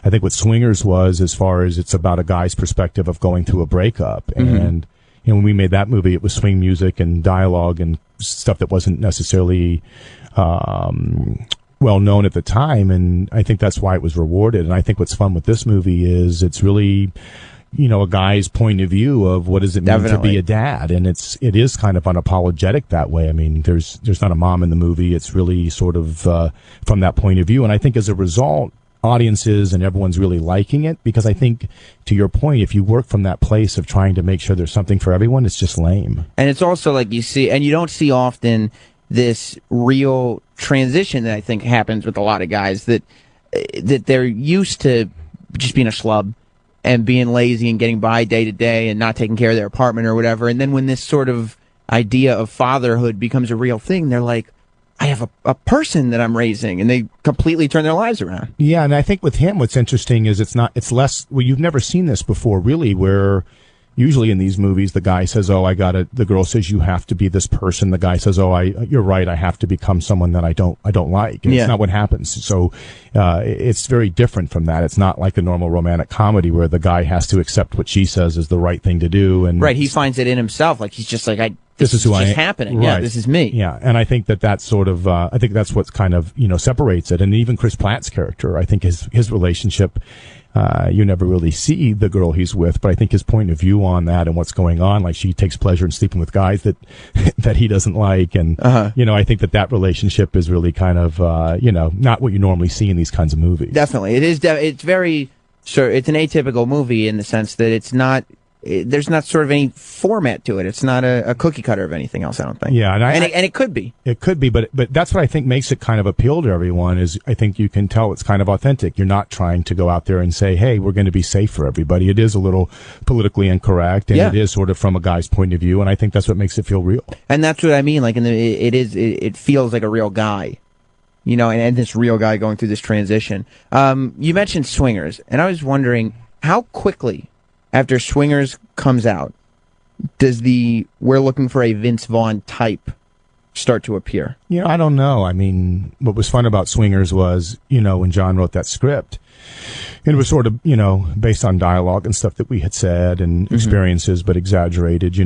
I think what Swingers was, as far as it's about a guy's perspective of going through a breakup. And, when we made that movie, it was swing music and dialogue and stuff that wasn't necessarily, well known at the time, and I think that's why it was rewarded. And I think what's fun with this movie is it's really, a guy's point of view of what does it mean to be a dad, and it is kind of unapologetic that way. I mean, there's not a mom in the movie. It's really sort of from that point of view, and I think as a result, audiences and everyone's really liking it, because I think, to your point, if you work from that place of trying to make sure there's something for everyone, it's just lame. And it's also like you see, and you don't see often this real transition that I think happens with a lot of guys, that they're used to just being a schlub and being lazy and getting by day to day and not taking care of their apartment or whatever. And then when this sort of idea of fatherhood becomes a real thing, they're like, I have a person that I'm raising, and they completely turn their lives around. Yeah, and I think with him, what's interesting is it's less, well, you've never seen this before, really, where usually in these movies, the guy says, the girl says, you have to be this person. The guy says, you're right, I have to become someone that I don't like. And it's not what happens. So, it's very different from that. It's not like a normal romantic comedy where the guy has to accept what she says is the right thing to do. And right, he finds it in himself. Like, he's just like, this is who I am. Happening. Right. Yeah, this is me. Yeah, and I think that's sort of, I think that's what's kind of, separates it. And even Chris Pratt's character, I think his relationship, you never really see the girl he's with, but I think his point of view on that and what's going on, like she takes pleasure in sleeping with guys that he doesn't like. And, I think that relationship is really kind of, not what you normally see in these kinds of movies. Definitely. It is, it's very, sure, it's an atypical movie in the sense that it's not, there's not sort of any format to it. It's not a cookie cutter of anything else, I don't think. Yeah, and it could be. It could be, but that's what I think makes it kind of appeal to everyone. Is I think you can tell it's kind of authentic. You're not trying to go out there and say, "Hey, we're going to be safe for everybody." It is a little politically incorrect, and it is sort of from a guy's point of view, and I think that's what makes it feel real. And that's what I mean. Like, it feels like a real guy, and this real guy going through this transition. You mentioned Swingers, and I was wondering how quickly after Swingers comes out, does we're looking for a Vince Vaughn type start to appear? I don't know. I mean, what was fun about Swingers was, when John wrote that script, it was sort of, based on dialogue and stuff that we had said and experiences, but exaggerated,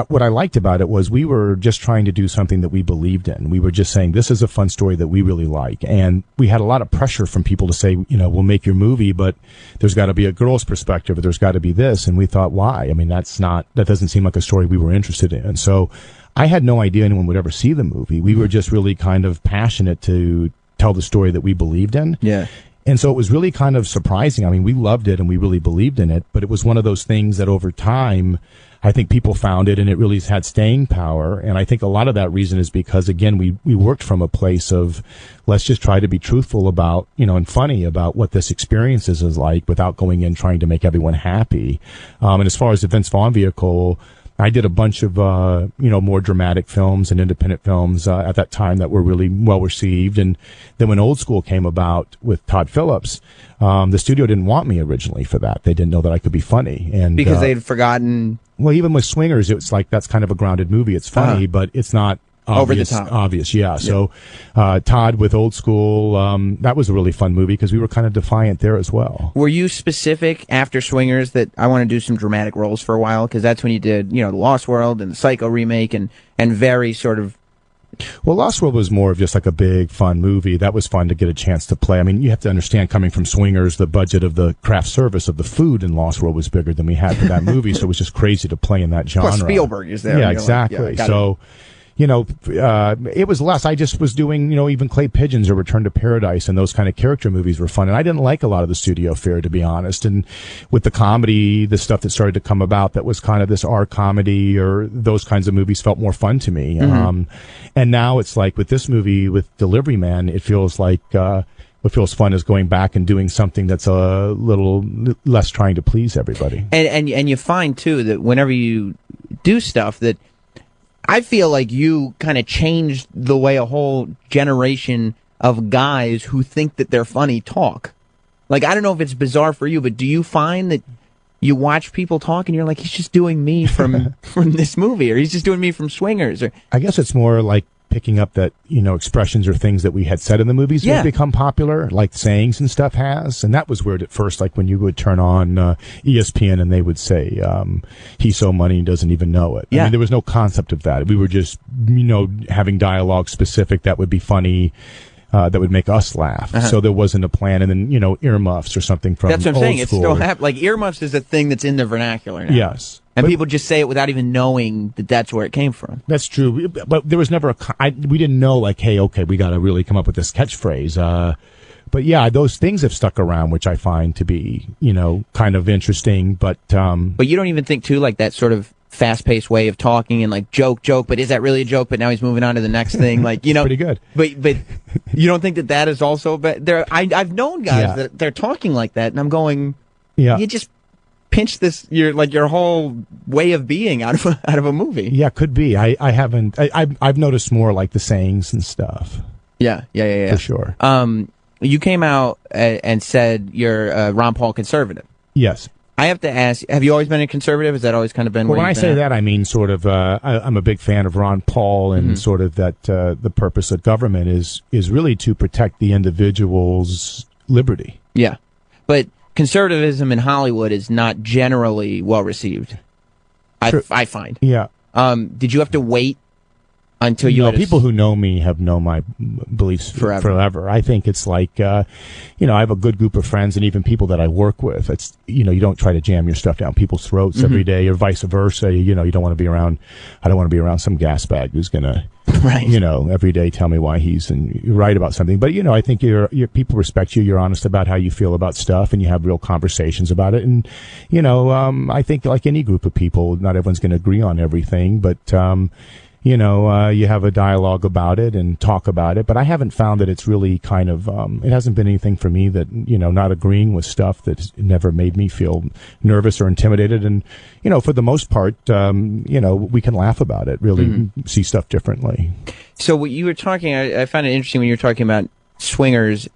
What I liked about it was we were just trying to do something that we believed in. We were just saying, this is a fun story that we really like. And we had a lot of pressure from people to say, we'll make your movie, but there's got to be a girl's perspective, or there's got to be this. And we thought, why? I mean, that doesn't seem like a story we were interested in. And so I had no idea anyone would ever see the movie. We were just really kind of passionate to tell the story that we believed in. Yeah. And so it was really kind of surprising. I mean, we loved it and we really believed in it, but it was one of those things that over time, I think people found it and it really had staying power. And I think a lot of that reason is because, again, we worked from a place of, let's just try to be truthful about, and funny about what this experience is like without going in trying to make everyone happy. And as far as the Vince Vaughn vehicle, I did a bunch of, more dramatic films and independent films at that time that were really well received. And then when Old School came about with Todd Phillips, the studio didn't want me originally for that. They didn't know that I could be funny. And because they'd forgotten. Well, even with Swingers, it's like that's kind of a grounded movie. It's funny, but it's not obvious, over the top. Obvious, yeah. So Todd with Old School, that was a really fun movie because we were kind of defiant there as well. Were you specific after Swingers that I want to do some dramatic roles for a while? Because that's when you did, The Lost World and the Psycho remake and very sort of. Well, Lost World was more of just like a big, fun movie. That was fun to get a chance to play. I mean, you have to understand, coming from Swingers, the budget of the craft service of the food in Lost World was bigger than we had for that movie, so it was just crazy to play in that genre. Plus Spielberg is there. Yeah, exactly. So, it was less. I just was doing, even Clay Pigeons or Return to Paradise, and those kind of character movies were fun. And I didn't like a lot of the studio fare, to be honest. And with the comedy, the stuff that started to come about that was kind of this R comedy or those kinds of movies felt more fun to me. And now it's like with this movie, with Delivery Man, it feels like, what feels fun is going back and doing something that's a little less trying to please everybody. And you find too that whenever you do stuff that, I feel like you kind of changed the way a whole generation of guys who think that they're funny talk. Like, I don't know if it's bizarre for you, but do you find that you watch people talk and you're like, he's just doing me from this movie, or he's just doing me from Swingers? Or I guess it's more like picking up that, expressions or things that we had said in the movies have become popular, like sayings and stuff has. And that was weird at first, like when you would turn on ESPN and they would say, he's so money he doesn't even know it. I mean, there was no concept of that. We were just, having dialogue specific that would be funny, that would make us laugh. So there wasn't a plan. And then, earmuffs or something from That's what I'm old saying. school. It's still happening. Like, earmuffs is a thing that's in the vernacular now. Yes. And people just say it without even knowing that that's where it came from. That's true. But there was never we didn't know, like, hey, okay, we got to really come up with this catchphrase. But yeah, those things have stuck around, which I find to be, kind of interesting. But you don't even think, too, like that sort of fast-paced way of talking and like joke, but is that really a joke? But now he's moving on to the next thing. Like, pretty good. But you don't think that is also bad? I've known guys that they're talking like that, and I'm going, you just pinch your whole way of being out of a movie. Yeah, could be. I haven't. I've noticed more like the sayings and stuff. Yeah. For sure. You came out and said you're a Ron Paul conservative. Yes. I have to ask, have you always been a conservative? Has that always kind of been when I say that, I mean sort of, I'm a big fan of Ron Paul and sort of that the purpose of government is really to protect the individual's liberty. Yeah. But conservatism in Hollywood is not generally well received, I find. Yeah. Did you have to wait until you? No, people who know me have known my beliefs forever. I think it's like, I have a good group of friends and even people that I work with. It's, you don't try to jam your stuff down people's throats every day or vice versa. You don't want to be around, I don't want to be around some gas bag who's going to, every day tell me why he's right about something. But, I think your people respect you. You're honest about how you feel about stuff and you have real conversations about it. And, I think like any group of people, not everyone's going to agree on everything, but, you have a dialogue about it and talk about it, but I haven't found that it's really kind of, it hasn't been anything for me that, not agreeing with stuff that's never made me feel nervous or intimidated. And, for the most part, we can laugh about it, really see stuff differently. So what you were talking, I found it interesting when you were talking about Swingers,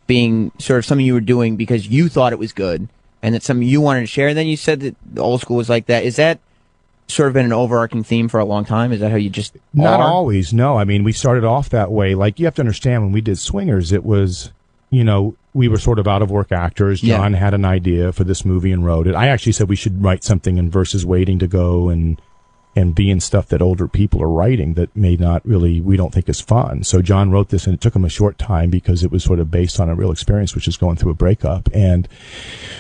being sort of something you were doing because you thought it was good and that's something you wanted to share. And then you said that the Old School was like that. Is that sort of been an overarching theme for a long time? Is that how you just Not always, no. I mean, we started off that way. Like, you have to understand, when we did Swingers, it was, we were sort of out-of-work actors. John had an idea for this movie and wrote it. I actually said we should write something in versus waiting to go and be in stuff that older people are writing that may not really, we don't think is fun. So John wrote this, and it took him a short time because it was sort of based on a real experience, which is going through a breakup. And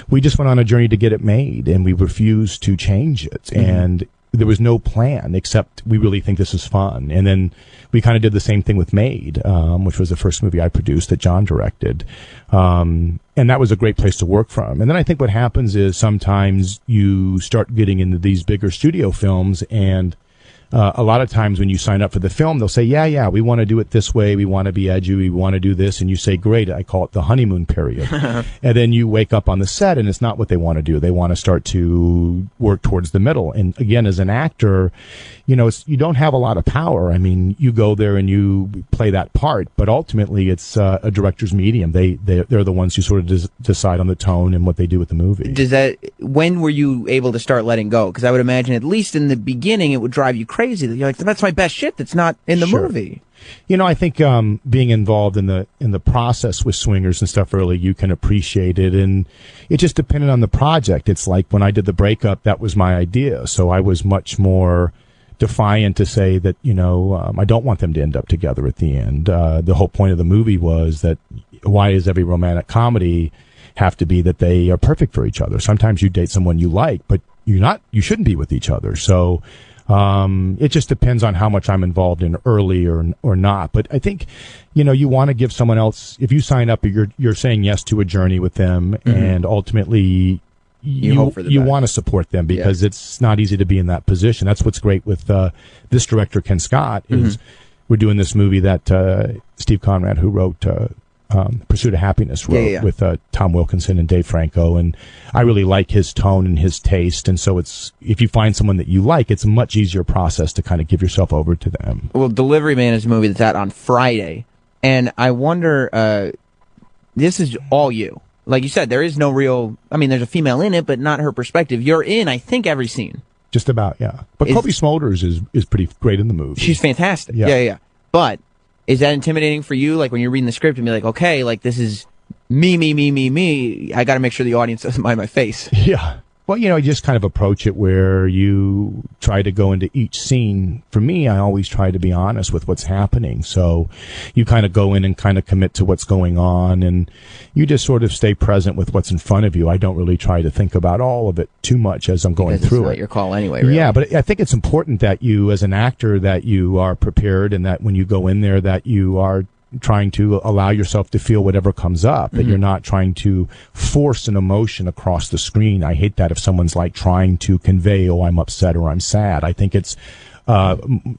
we just went on a journey to get it made, and we refused to change it. And there was no plan except we really think this is fun. And then we kind of did the same thing with Made, which was the first movie I produced that John directed. And that was a great place to work from. And then I think what happens is sometimes you start getting into these bigger studio films and a lot of times when you sign up for the film, they'll say, yeah, we want to do it this way. We want to be edgy. We want to do this. And you say, great. I call it the honeymoon period. And then you wake up on the set and it's not what they want to do. They want to start to work towards the middle. And again, as an actor, you know, you don't have a lot of power. I mean, you go there and you play that part, but ultimately it's a director's medium. They're the ones who sort of decide on the tone and what they do with the movie. When were you able to start letting go? Because I would imagine, at least in the beginning, it would drive you crazy. That you're like, that's my best shit that's not in the movie. You know, I think being involved in the process with swingers and stuff early, you can appreciate it, and it just depended on the project. It's like when I did the breakup, that was my idea, so I was much more defiant to say that, you know, I don't want them to end up together at the end. The whole point of the movie was that why does every romantic comedy have to be that they are perfect for each other? Sometimes you date someone you like, but you shouldn't be with each other. So it just depends on how much I'm involved in early or not. But I think, you know, you want to give someone else, if you sign up, you're saying yes to a journey with them, and ultimately you want to support them, because it's not easy to be in that position. That's what's great with this director, Ken Scott, is we're doing this movie that Steve Conrad, who wrote Pursuit of Happiness, wrote with Tom Wilkinson and Dave Franco, and I really like his tone and his taste, and so if you find someone that you like, it's a much easier process to kind of give yourself over to them. Well, Delivery Man is a movie that's out on Friday, and I wonder, this is all you. Like you said, there is no real, I mean, there's a female in it, but not her perspective. You're in, I think, every scene. Just about, yeah. But Kobe Smulders is pretty great in the movie. She's fantastic. Yeah. But is that intimidating for you? Like when you're reading the script and be like, okay, like this is me. I got to make sure the audience doesn't mind my face. Yeah. Well, you know, you just kind of approach it where you try to go into each scene. For me, I always try to be honest with what's happening. So you kind of go in and kind of commit to what's going on, and you just sort of stay present with what's in front of you. I don't really try to think about all of it too much as I'm going through it. It's not your call anyway, really. Yeah, but I think it's important that you, as an actor, that you are prepared, and that when you go in there, that you are trying to allow yourself to feel whatever comes up, that you're not trying to force an emotion across the screen. I hate that if someone's like trying to convey, oh, I'm upset or I'm sad. I think it's,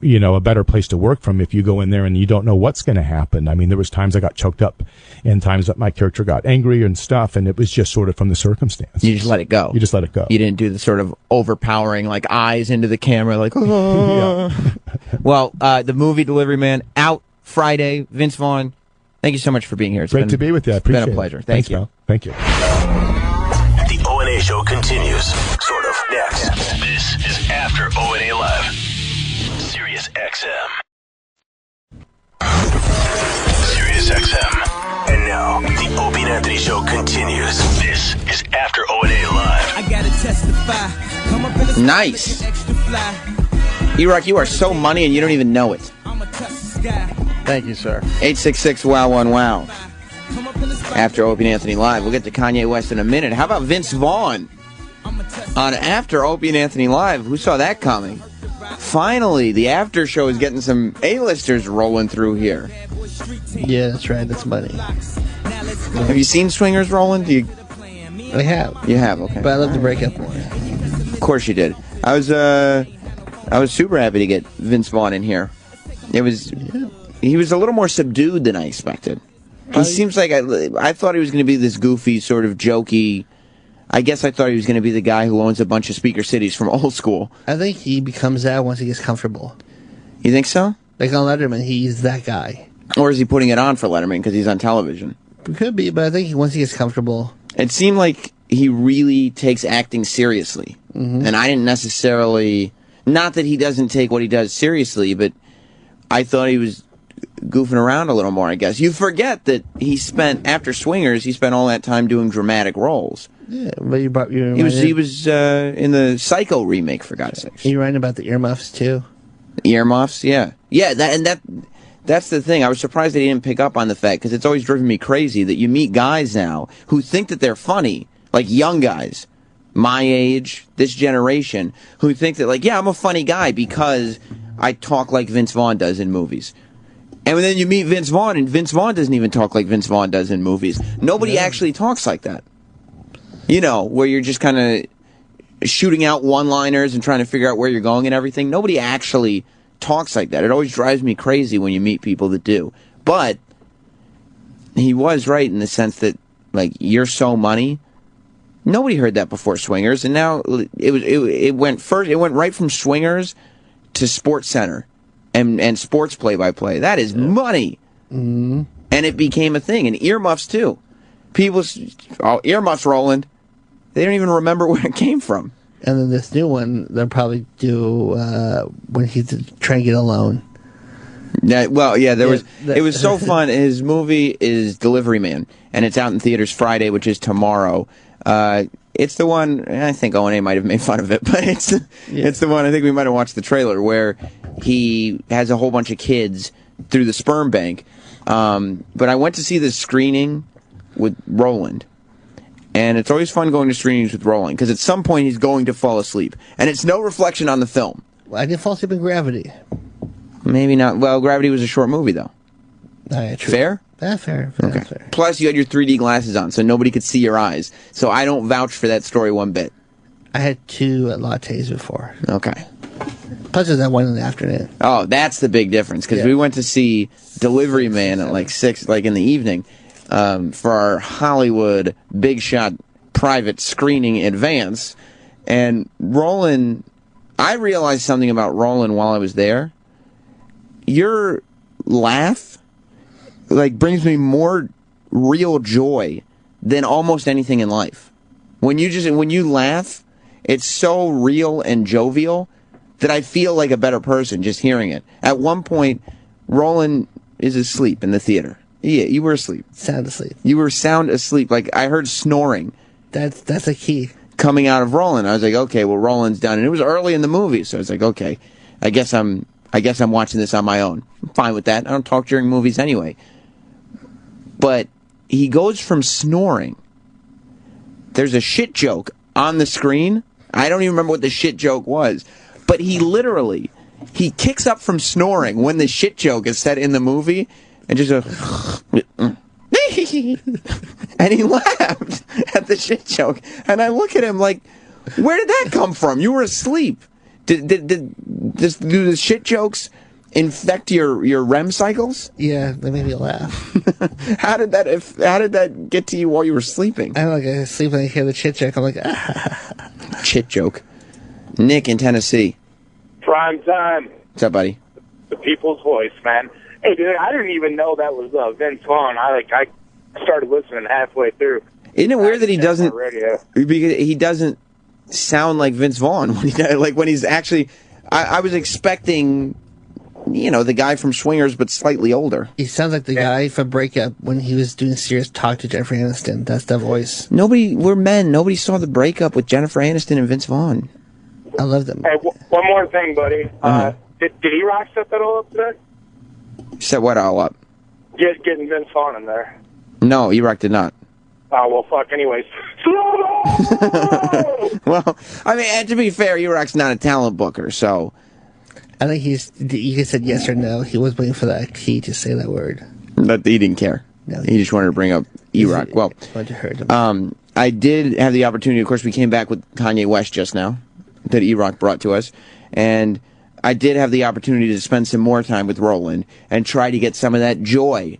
you know, a better place to work from if you go in there and you don't know what's going to happen. I mean, there was times I got choked up and times that my character got angry and stuff, and it was just sort of from the circumstance. You just let it go. You just let it go. You didn't do the sort of overpowering, like, eyes into the camera, like, oh. Well, the movie Delivery Man, out Friday. Vince Vaughn, thank you so much for being here. It's great to be with you. I appreciate it. It's been a pleasure. Thank you. Pal. Thank you. The O&A show continues. Sort of. Next. This is After O&A Live. Sirius XM. Sirius XM. And now, the Opie Anthony show continues. This is After O&A Live. I gotta testify. Come up in the nice. E-Rock, you are so money and you don't even know it. Thank you, sir. 866-WOW-1-WOW. After Opie and Anthony Live. We'll get to Kanye West in a minute. How about Vince Vaughn on After Opie and Anthony Live? Who saw that coming? Finally, the after show is getting some A-listers rolling through here. Yeah, that's right. That's money. Have you seen Swingers, Roland? I have. You have, okay. But I love the breakup more. Of course you did. I was super happy to get Vince Vaughn in here. He was a little more subdued than I expected. He seems like I thought he was going to be this goofy, sort of jokey. I guess I thought he was going to be the guy who owns a bunch of speaker cities from old school. I think he becomes that once he gets comfortable. You think so? Like on Letterman, he's that guy. Or is he putting it on for Letterman because he's on television? It could be, but I think once he gets comfortable. It seemed like he really takes acting seriously. And I didn't necessarily... Not that he doesn't take what he does seriously, but I thought he was goofing around a little more, I guess. You forget that after Swingers, he spent all that time doing dramatic roles. Yeah, but he was in the Psycho remake, for God's sakes. Are you writing about the earmuffs, too? The earmuffs, yeah. Yeah, that's the thing. I was surprised that he didn't pick up on the fact, because it's always driven me crazy that you meet guys now who think that they're funny, like young guys, my age, this generation, who think that, like, yeah, I'm a funny guy because I talk like Vince Vaughn does in movies. And then you meet Vince Vaughn, and Vince Vaughn doesn't even talk like Vince Vaughn does in movies. Nobody actually talks like that. You know, where you're just kind of, shooting out one-liners and trying to figure out where you're going and everything. Nobody actually talks like that. It always drives me crazy when you meet people that do. But he was right in the sense that, like, You're So Money, nobody heard that before Swingers, and now it went right from Swingers to Sports Center and sports play-by-play. That is money. Mm-hmm. And it became a thing. And earmuffs, too. Earmuffs, Roland. They don't even remember where it came from. And then this new one, they'll probably do when he's trying to get a loan. Yeah, well, yeah, it was so fun. His movie is Delivery Man, and it's out in theaters Friday, which is tomorrow. It's the one, I think O&A might have made fun of it, but it's the one, I think we might have watched the trailer, where he has a whole bunch of kids through the sperm bank. But I went to see this screening with Roland. And it's always fun going to screenings with Roland, because at some point he's going to fall asleep. And it's no reflection on the film. Well, I didn't fall asleep in Gravity. Maybe not. Well, Gravity was a short movie, though. True. Fair? Fair. Okay. Plus, you had your 3D glasses on, so nobody could see your eyes. So I don't vouch for that story one bit. I had 2 lattes before. Okay. Plus, there's that one in the afternoon. Oh, that's the big difference, because we went to see Delivery Man at like 6, like in the evening, for our Hollywood big shot private screening advance. And Roland, I realized something about Roland while I was there. Your laugh, like, brings me more real joy than almost anything in life. When you laugh, it's so real and jovial that I feel like a better person just hearing it. At one point, Roland is asleep in the theater. Yeah, you were asleep. Sound asleep. You were sound asleep. Like, I heard snoring. That's a key. Coming out of Roland. I was like, okay, well, Roland's done. And it was early in the movie, so I was like, okay, I guess I'm watching this on my own. I'm fine with that. I don't talk during movies anyway. But he goes from snoring. There's a shit joke on the screen. I don't even remember what the shit joke was. But he kicks up from snoring when the shit joke is said in the movie, and just and he laughed at the shit joke. And I look at him like, where did that come from? You were asleep. Do the shit jokes infect your REM cycles? Yeah, they made me laugh. How did that get to you while you were sleeping? I sleep and I hear the shit joke. I'm like, Shit joke. Nick in Tennessee. Prime time. What's up, buddy? The people's voice, man. Hey, dude, I didn't even know that was Vince Vaughn. I started listening halfway through. Isn't it weird that he doesn't? Because he doesn't sound like Vince Vaughn when he's actually. I was expecting, the guy from Swingers, but slightly older. He sounds like the guy from Breakup when he was doing serious talk to Jennifer Aniston. That's the voice. We're men. Nobody saw the breakup with Jennifer Aniston and Vince Vaughn. I love them. Hey, one more thing, buddy. Did E-Rock set that all up today? Set what all up? Getting Vince Vaughn in there. No, E-Rock did not. Oh, well, fuck, anyways. Well, I mean, to be fair, E-Rock's not a talent booker, so. I think you said yes or no. He was waiting for that key to say that word. But he didn't care. No, he just wanted to bring up E-Rock. Well, I did have the opportunity, of course, we came back with Kanye West just now, that E-Rock brought to us, and I did have the opportunity to spend some more time with Roland and try to get some of that joy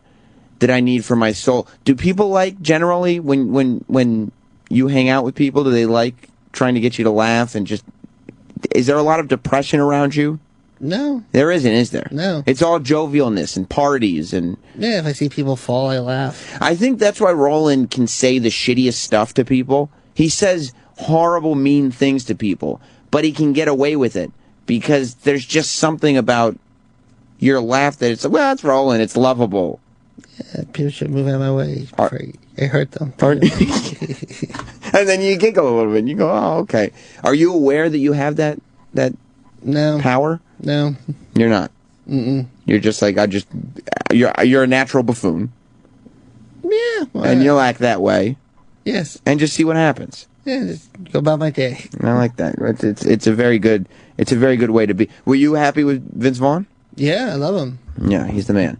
that I need for my soul. Do people generally, when you hang out with people, do they like trying to get you to laugh and just... Is there a lot of depression around you? No. There isn't, is there? No. It's all jovialness and parties and... Yeah, if I see people fall, I laugh. I think that's why Roland can say the shittiest stuff to people. He says horrible, mean things to people, but he can get away with it because there's just something about your laugh that it's, well, it's Roland, it's lovable. Yeah, people should move out of my way. I hurt them. And then you giggle a little bit and you go, oh, okay. Are you aware that you have that no power? No. You're not? Mm-mm. You're just like, you're a natural buffoon. Yeah. Well, and you'll act that way. Yes. And just see what happens. Yeah, just go about my day. I like that. It's a very good way to be. Were you happy with Vince Vaughn? Yeah, I love him. Yeah, he's the man.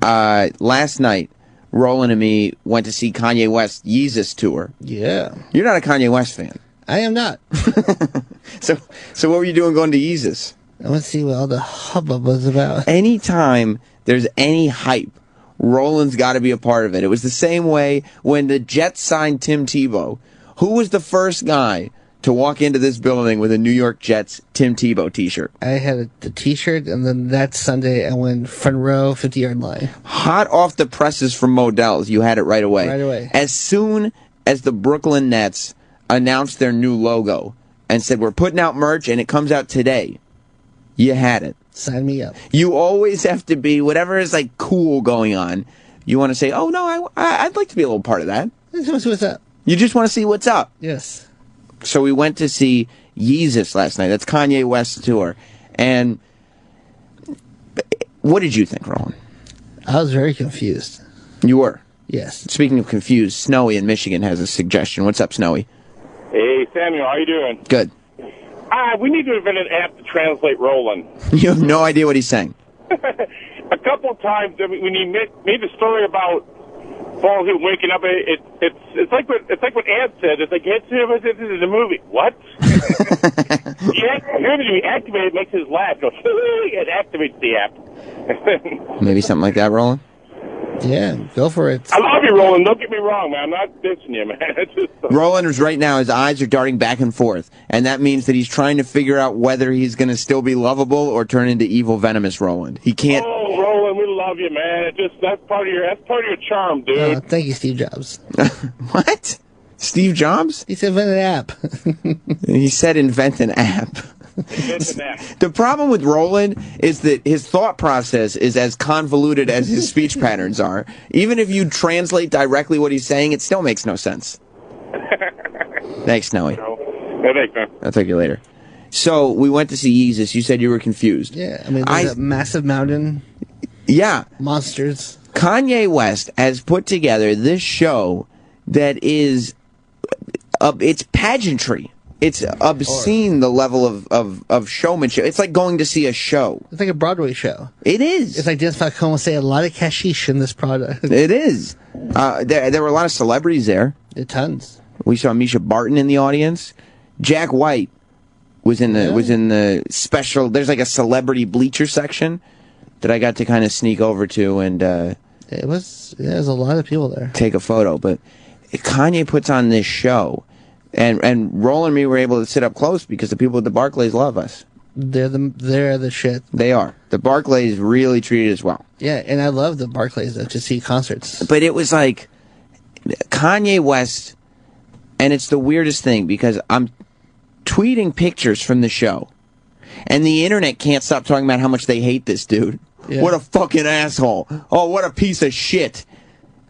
Last night, Roland and me went to see Kanye West Yeezus tour. Yeah. You're not a Kanye West fan. I am not. So what were you doing going to Yeezus? I want to see what all the hubbub was about. Anytime there's any hype, Roland's got to be a part of it. It was the same way when the Jets signed Tim Tebow. Who was the first guy to walk into this building with a New York Jets Tim Tebow t-shirt? I had the t-shirt, and then that Sunday I went front row, 50-yard line. Hot off the presses from Modell's, you had it right away. Right away. As soon as the Brooklyn Nets announced their new logo and said, we're putting out merch, and it comes out today, you had it. Sign me up. You always have to be, whatever is like cool going on, you want to say, oh no, I'd like to be a little part of that. I just want to see what's up. You just want to see what's up. Yes. So we went to see Yeezus last night. That's Kanye West's tour. And what did you think, Roland? I was very confused. You were? Yes. Speaking of confused, Snowy in Michigan has a suggestion. What's up, Snowy? Hey, Samuel, how you doing? Good. We need to invent an app to translate Roland. You have no idea what he's saying. A couple of times when he made the story about falling asleep, waking up, it's like what Ant said. It's like this is a movie. What? He activated, makes his laugh. Goes, it activates the app. Maybe something like that, Roland? Yeah, go for it. I love you, Roland. Don't get me wrong, man. I'm not dissing you, man. It's just, Roland is right now, his eyes are darting back and forth, and that means that he's trying to figure out whether he's going to still be lovable or turn into evil, venomous Roland. He can't. Oh, Roland, we love you, man. That's part of your charm, dude. Thank you, Steve Jobs. What? Steve Jobs? He said invent an app. He said invent an app. The problem with Roland is that his thought process is as convoluted as his speech patterns are. Even if you translate directly what he's saying, it still makes no sense. Thanks, Snowy. Yeah, thanks, man. I'll talk to you later. So, we went to see Yeezus. You said you were confused. Yeah, I mean, there's a massive mountain. Yeah. Monsters. Kanye West has put together this show that is, it's pageantry. It's obscene, the level of showmanship. It's like going to see a show. It's like a Broadway show. It is. It's like Dennis Falcone will say a lot of cashish in this product. It is. There were a lot of celebrities there. Tons. We saw Misha Barton in the audience. Jack White was in the special. There's like a celebrity bleacher section that I got to kind of sneak over to, and it was there's a lot of people there. Take a photo, but Kanye puts on this show. And Roland and me were able to sit up close because the people at the Barclays love us. They're the shit. They are. The Barclays really treated us well. Yeah, and I love the Barclays to see concerts. But it was like Kanye West, and it's the weirdest thing because I'm tweeting pictures from the show, and the internet can't stop talking about how much they hate this dude. Yeah. What a fucking asshole. Oh, what a piece of shit.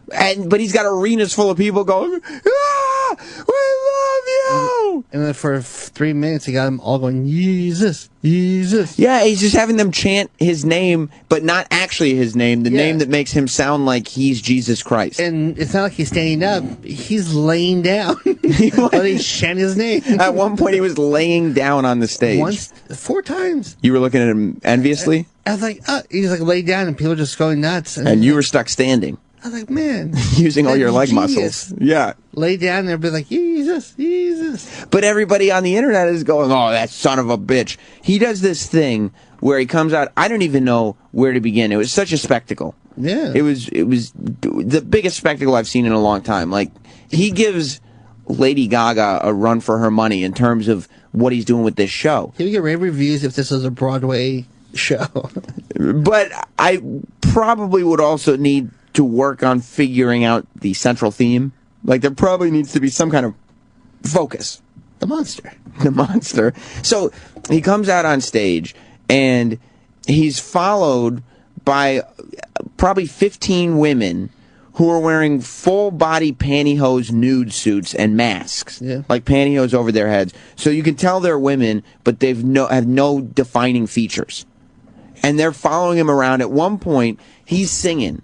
But he's got arenas full of people going, ah, we love you. And then for 3 minutes, he got them all going, Yeezus, Yeezus. Yeah, he's just having them chant his name, but not actually his name, the name that makes him sound like he's Jesus Christ. And it's not like he's standing up, he's laying down. While he's chanting his name. At one point, he was laying down on the stage. 4 times. You were looking at him enviously? I was like, he's like laid down, and people just going nuts. And you were stuck standing. I was like, man. Using all your leg muscles. Yeah. Lay down there and be like, Jesus, Jesus. But everybody on the internet is going, oh, that son of a bitch. He does this thing where he comes out, I don't even know where to begin. It was such a spectacle. Yeah. It was the biggest spectacle I've seen in a long time. Like, he gives Lady Gaga a run for her money in terms of what he's doing with this show. He would get rave reviews if this was a Broadway show. But I probably would also need to work on figuring out the central theme. Like, there probably needs to be some kind of focus. The monster. The monster. So, he comes out on stage, and he's followed by probably 15 women who are wearing full-body pantyhose nude suits and masks. Yeah. Like pantyhose over their heads. So you can tell they're women, but they have no defining features. And they're following him around. At one point, he's singing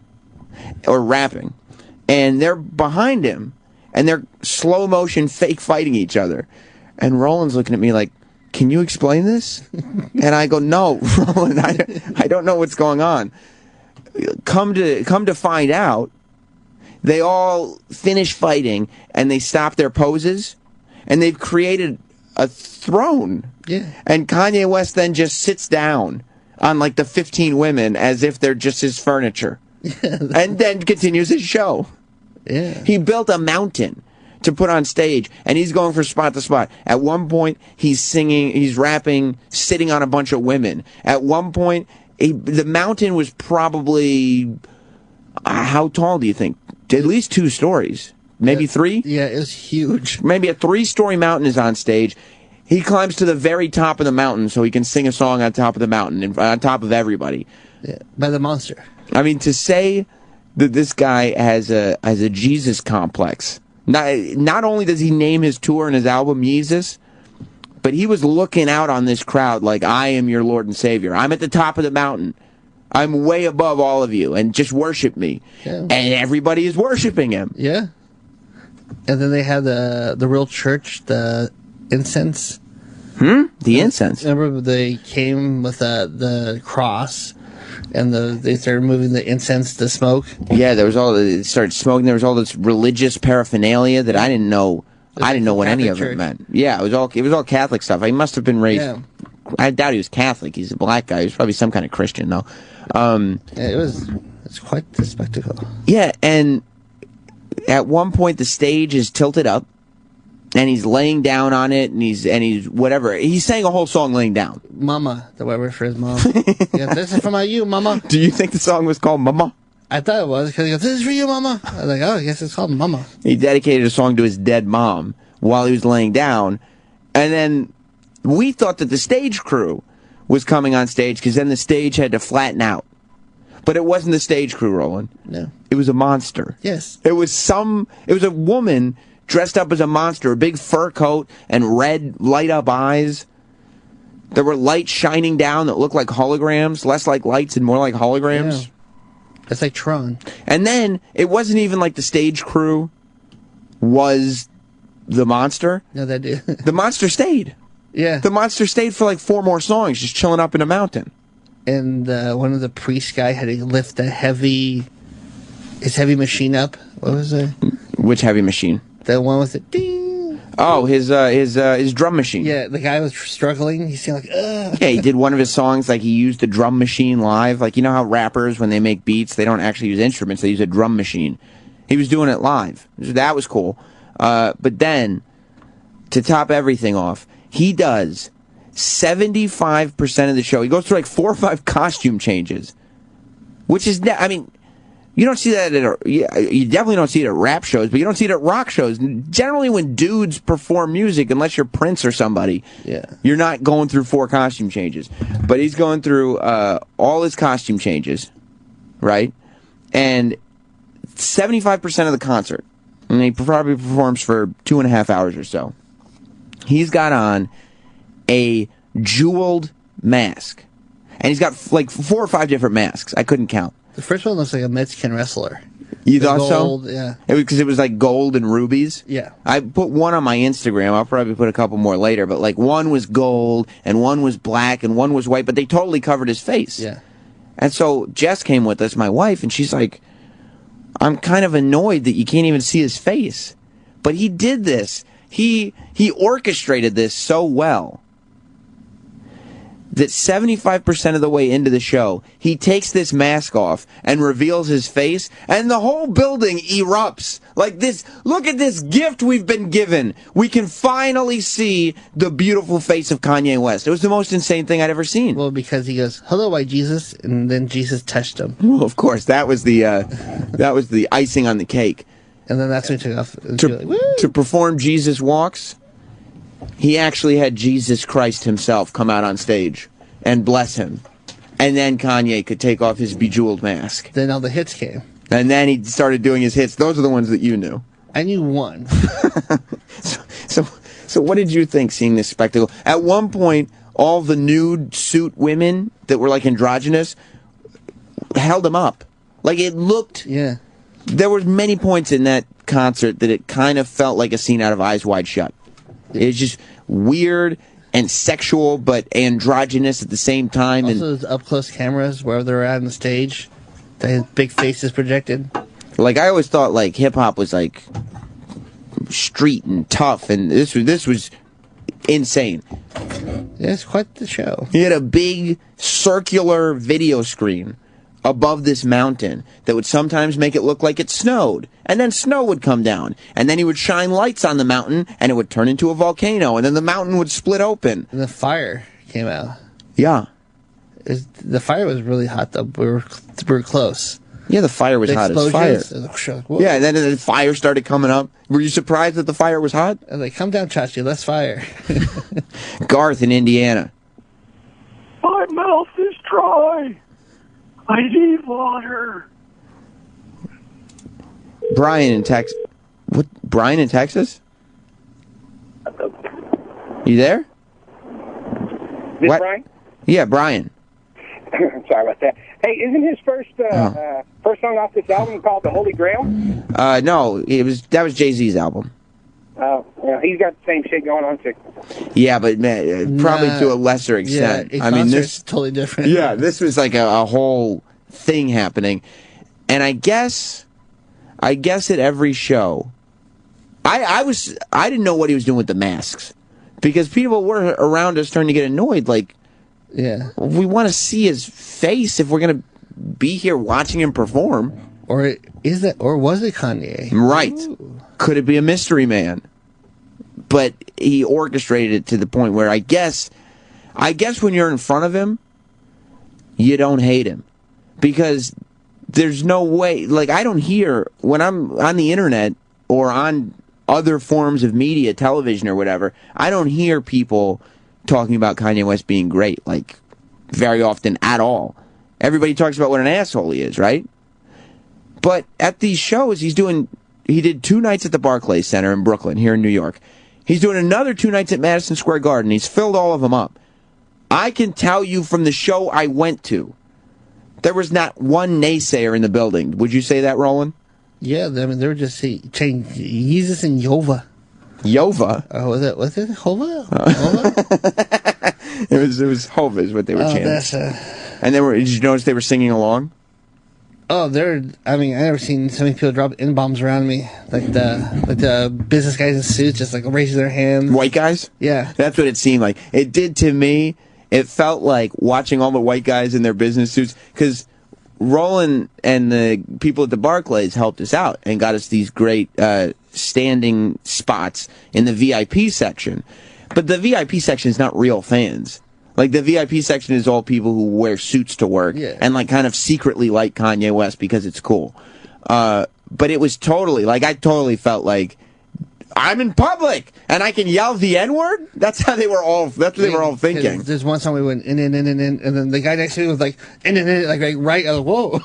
or rapping, and they're behind him, and they're slow motion fake fighting each other. And Roland's looking at me like, can you explain this? And I go, no, Roland, I don't know what's going on. Come to find out, they all finish fighting, and they stop their poses, and they've created a throne. Yeah. And Kanye West then just sits down on like the 15 women as if they're just his furniture. And then continues his show. Yeah. He built a mountain to put on stage, and he's going from spot to spot. At one point, he's singing, he's rapping, sitting on a bunch of women. At one point, the mountain was probably, how tall do you think? At least 2 stories. Maybe 3? Yeah, it was huge. Maybe a 3-story mountain is on stage. He climbs to the very top of the mountain so he can sing a song on top of the mountain, on top of everybody. Yeah, by the monster. I mean, to say that this guy has a Jesus complex. Not only does he name his tour and his album Yeezus, but he was looking out on this crowd like, I am your Lord and Savior. I'm at the top of the mountain. I'm way above all of you, and just worship me. Yeah. And everybody is worshiping him. Yeah. And then they had the real church, the incense. The incense. Remember they came with the cross, and they started moving the incense to smoke. Yeah, it started smoking. There was all this religious paraphernalia that I didn't know. I didn't know what any of it meant. Yeah, it was all Catholic stuff. He must have been raised. Yeah. I doubt he was Catholic. He's a black guy. He was probably some kind of Christian though. It's quite the spectacle. Yeah, and at one point the stage is tilted up, and he's laying down on it, and he's whatever. He sang a whole song laying down. Mama, the word for his mom. Yeah, this is for you, Mama. Do you think the song was called Mama? I thought it was, because he goes, this is for you, Mama. I was like, oh, I guess it's called Mama. He dedicated a song to his dead mom while he was laying down, and then we thought that the stage crew was coming on stage, because then the stage had to flatten out. But it wasn't the stage crew, Roland. No. It was a monster. Yes. It was a woman dressed up as a monster, a big fur coat and red light-up eyes. There were lights shining down that looked like holograms, less like lights and more like holograms. Yeah. It's like Tron. And then, it wasn't even like the stage crew was the monster. No, they did. The monster stayed. Yeah. The monster stayed for like 4 more songs, just chilling up in a mountain. And one of the priest guy had to lift his heavy machine up. What was it? Which heavy machine? The one with the ding. Oh, his drum machine. Yeah, the guy was struggling. He seemed like, ugh. Yeah, he did one of his songs, like he used the drum machine live. Like, you know how rappers, when they make beats, they don't actually use instruments, they use a drum machine. He was doing it live. That was cool. But then, to top everything off, he does 75% of the show. He goes through like 4 or 5 costume changes, which is, I mean, you don't see that you definitely don't see it at rap shows, but you don't see it at rock shows. Generally, when dudes perform music, unless you're Prince or somebody, you're not going through 4 costume changes. But he's going through all his costume changes, right? And 75% of the concert, and he probably performs for 2.5 hours or so, he's got on a jeweled mask. And he's got like 4 or 5 different masks. I couldn't count. The first one looks like a Mexican wrestler. You The thought gold, so? yeah. Because it was like gold and rubies? Yeah. I put one on my Instagram. I'll probably put a couple more later. But like one was gold, and one was black, and one was white. But they totally covered his face. Yeah. And so Jess came with us, my wife, and she's like, I'm kind of annoyed that you can't even see his face. But he did this. He orchestrated this so well that 75% of the way into the show, he takes this mask off and reveals his face, and the whole building erupts. Like this, look at this gift we've been given. We can finally see the beautiful face of Kanye West. It was the most insane thing I'd ever seen. Well, because he goes, hello, white Jesus, and then Jesus touched him. Well, of course, that was the icing on the cake. And then that's when he took off. To perform Jesus Walks, he actually had Jesus Christ himself come out on stage and bless him. And then Kanye could take off his bejeweled mask. Then all the hits came. And then he started doing his hits. Those are the ones that you knew. I knew one. So what did you think seeing this spectacle? At one point, all the nude suit women that were like androgynous held him up. Like it looked... Yeah. There were many points in that concert that it kind of felt like a scene out of Eyes Wide Shut. It's just weird and sexual, but androgynous at the same time. Also, and those up-close cameras, wherever they're at on the stage, they had big faces projected. like, I always thought, like, hip-hop was, like, street and tough, and this was insane. It's quite the show. He had a big circular video screen above this mountain that would sometimes make it look like it snowed, and then snow would come down, and then he would shine lights on the mountain, and it would turn into a volcano, and then the mountain would split open. And the fire came out. Yeah. The fire was really hot, though. We were close. Yeah, the fire was hot as fire. Whoa. Yeah, and then the fire started coming up. Were you surprised that the fire was hot? I was like, come down, Chachi, let's fire. Garth in Indiana. My mouth is dry. I need water. Brian in Texas. What? Brian in Texas? You there? This Brian? Yeah, Brian. Sorry about that. Hey, isn't his first first song off this album called "The Holy Grail"? No, that was Jay-Z's album. Well, he's got the same shit going on too. Yeah, but man, probably to a lesser extent. Yeah, I mean, this totally different. Yeah, this was like a whole thing happening, and I guess at every show, I didn't know what he was doing with the masks, because people were around us starting to get annoyed. Like, yeah, we want to see his face if we're gonna be here watching him perform. Or was it Kanye? Right. Ooh. Could it be a mystery man? But he orchestrated it to the point where I guess when you're in front of him, you don't hate him. Because there's no way, like, I don't hear, when I'm on the internet or on other forms of media, television or whatever, I don't hear people talking about Kanye West being great, like, very often at all. Everybody talks about what an asshole he is, right? But at these shows, he did 2 nights at the Barclays Center in Brooklyn, here in New York. He's doing another 2 nights at Madison Square Garden. He's filled all of them up. I can tell you from the show I went to, there was not one naysayer in the building. Would you say that, Roland? Yeah, I mean, they were just saying Yeezus and Yova. Yova? Was it Hova? It was Hova is what they were chanting. And did you notice they were singing along? Oh, I never seen so many people drop N-bombs around me. Like the business guys in suits just like raising their hands. White guys? Yeah. That's what it seemed like. It did to me. It felt like watching all the white guys in their business suits, because Roland and the people at the Barclays helped us out and got us these great standing spots in the VIP section. But the VIP section is not real fans. Like, the VIP section is all people who wear suits to work and, like, kind of secretly like Kanye West because it's cool. But it was totally, like, I totally felt like I'm in public and I can yell the N-word. That's what they were all thinking. There's one song we went in, and then the guy next to me was like, like right, I was like, whoa.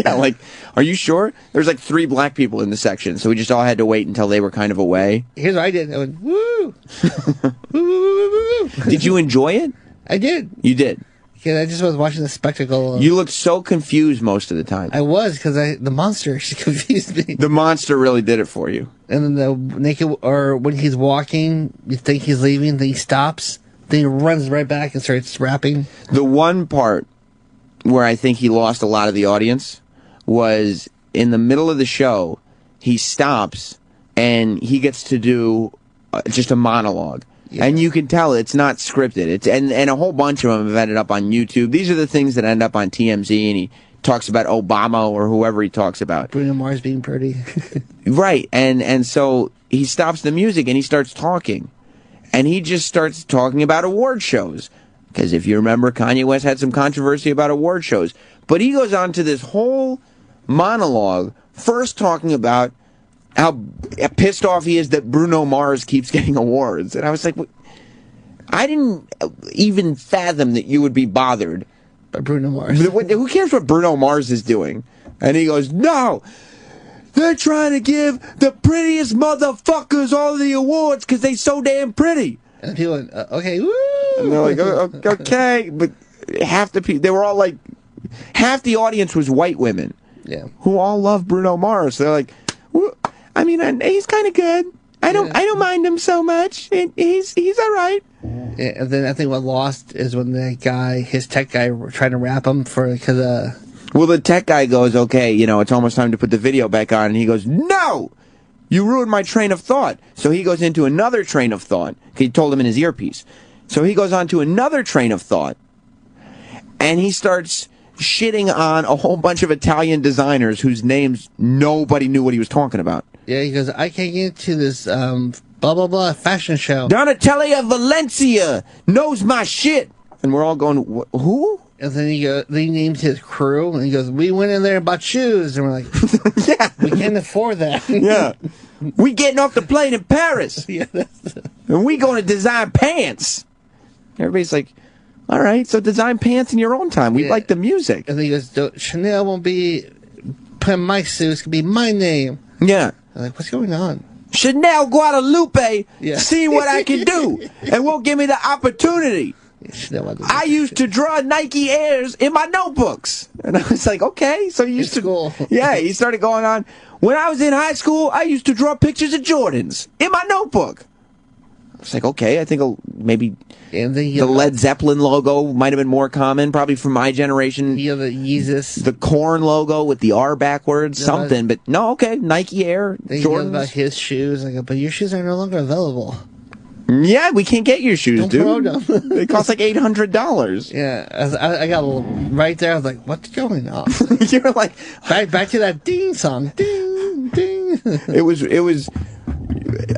Yeah, like, are you sure? There's like 3 black people in the section, so we just all had to wait until they were kind of away. Here's what I did. I went, woo! Did you enjoy it? I did. You did? Yeah, I just was watching the spectacle. You looked so confused most of the time. I was, because the monster actually confused me. The monster really did it for you. And then the naked, or when he's walking, you think he's leaving, then he stops, then he runs right back and starts rapping. The one part where I think he lost a lot of the audience was in the middle of the show, he stops and he gets to do just a monologue. Yeah. And you can tell it's not scripted. And a whole bunch of them have ended up on YouTube. These are the things that end up on TMZ, and he talks about Obama or whoever he talks about. Bruno Mars being pretty. Right. And so he stops the music and he starts talking. And he just starts talking about award shows. Because if you remember, Kanye West had some controversy about award shows. But he goes on to this whole monologue, first talking about how pissed off he is that Bruno Mars keeps getting awards. And I was like, I didn't even fathom that you would be bothered by Bruno Mars. Who cares what Bruno Mars is doing? And he goes, no, they're trying to give the prettiest motherfuckers all the awards because they so damn pretty. And people went, okay, woo! And they're like, okay. But half the people, they were all like, half the audience was white women. Yeah. Who all love Bruno Mars. They're like, I mean, he's kind of good. I don't mind him so much. He's all right. Yeah, and then I think what lost is when his tech guy, tried to rap him well, the tech guy goes, okay, it's almost time to put the video back on, and he goes, no, You ruined my train of thought. So he goes into another train of thought. He told him in his earpiece. So he goes on to another train of thought, and he starts shitting on a whole bunch of Italian designers whose names nobody knew what he was talking about. Yeah, he goes, I can't get into this blah, blah, blah fashion show. Donatella Valencia knows my shit. And we're all going, who? And then he names his crew, and he goes, we went in there and bought shoes. And we're like, yeah, we can't afford that. Yeah. We getting off the plane in Paris. Yeah, and we going to design pants. Everybody's like, all right, so design pants in your own time. We like the music. And then he goes, Chanel won't be putting my suit. It's going to be my name. Yeah. I'm like, what's going on? Chanel Guadalupe, see what I can do, and won't give me the opportunity. I used to draw Nike Airs in my notebooks. And I was like, okay, so you used to... Yeah, he started going on. When I was in high school, I used to draw pictures of Jordans in my notebook. I was like, okay, I think maybe the Led Zeppelin logo might have been more common, probably from my generation. The Yeezus. The Korn logo with the R backwards, something. But no, okay, Nike Air, Jordans. About his shoes. I go, but your shoes are no longer available. Yeah, we can't get your shoes, dude. Don't promote them. They cost like $800. Yeah, I got right there. I was like, what's going on? You're like... Back to that ding song. Ding, ding. It was...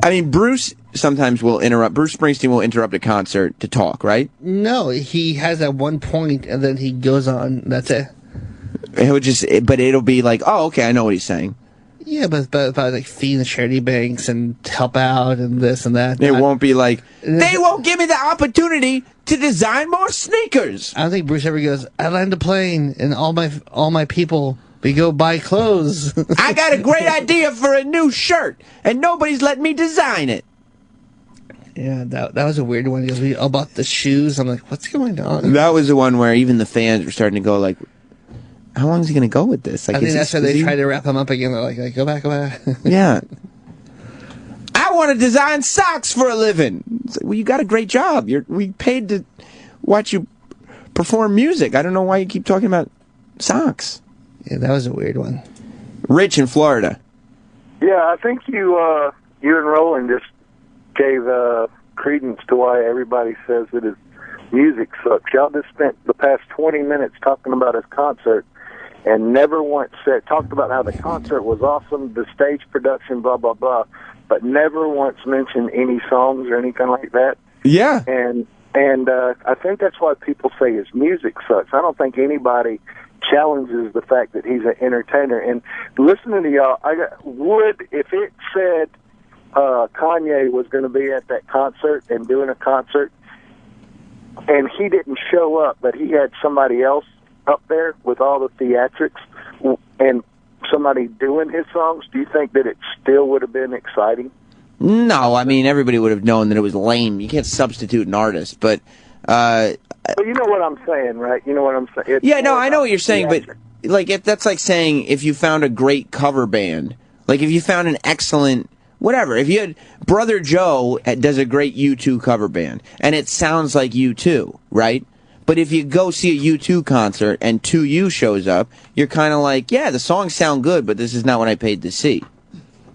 I mean, Bruce sometimes will interrupt. Bruce Springsteen will interrupt a concert to talk, right? No, he has at one point, and then he goes on. That's it. But it'll be like, oh, okay, I know what he's saying. Yeah, but about like feeding the charity banks and help out and this and that. It won't be like, they won't give me the opportunity to design more sneakers. I don't think Bruce ever goes, I land a plane and all my people, we go buy clothes. I got a great idea for a new shirt, and nobody's letting me design it. Yeah, that was a weird one. Because we all bought the shoes. I'm like, what's going on? That was the one where even the fans were starting to go like, how long is he going to go with this? Like, I think that's why they try to wrap him up again. They're like, go back. Yeah. I want to design socks for a living. It's like, well, you got a great job. We paid to watch you perform music. I don't know why you keep talking about socks. Yeah, that was a weird one. Rich in Florida. Yeah, I think you and Roland just gave credence to why everybody says that his music sucks. Y'all just spent the past 20 minutes talking about his concert and never once talked about how the concert was awesome, the stage production, blah, blah, blah, but never once mentioned any songs or anything like that. Yeah. And I think that's why people say his music sucks. I don't think anybody challenges the fact that he's an entertainer. And listening to y'all, if it said Kanye was going to be at that concert and doing a concert, and he didn't show up, but he had somebody else up there with all the theatrics and somebody doing his songs, do you think that it still would have been exciting? No, I mean, everybody would have known that it was lame. You can't substitute an artist, but... But you know what I'm saying, right? You know what I'm saying? Yeah, no, I know what you're saying, but like that's like saying if you found a great cover band, like if you found an excellent... Whatever. If you had Brother Joe does a great U2 cover band, and it sounds like U2, right? But if you go see a U2 concert and 2U shows up, you're kind of like, yeah, the songs sound good, but this is not what I paid to see.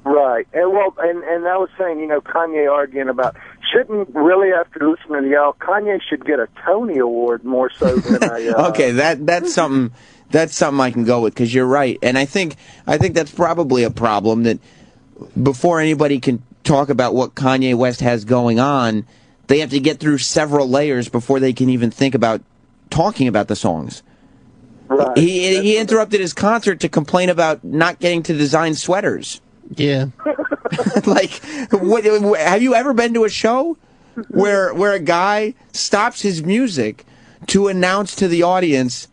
Right. And and I was saying, Kanye arguing about shouldn't really, after listening to y'all, Kanye should get a Tony Award more so than Okay, that's something I can go with, because you're right, and I think that's probably a problem that. Before anybody can talk about what Kanye West has going on, they have to get through several layers before they can even think about talking about the songs. Right. He interrupted his concert to complain about not getting to design sweaters. Yeah. Like, have you ever been to a show where a guy stops his music to announce to the audience,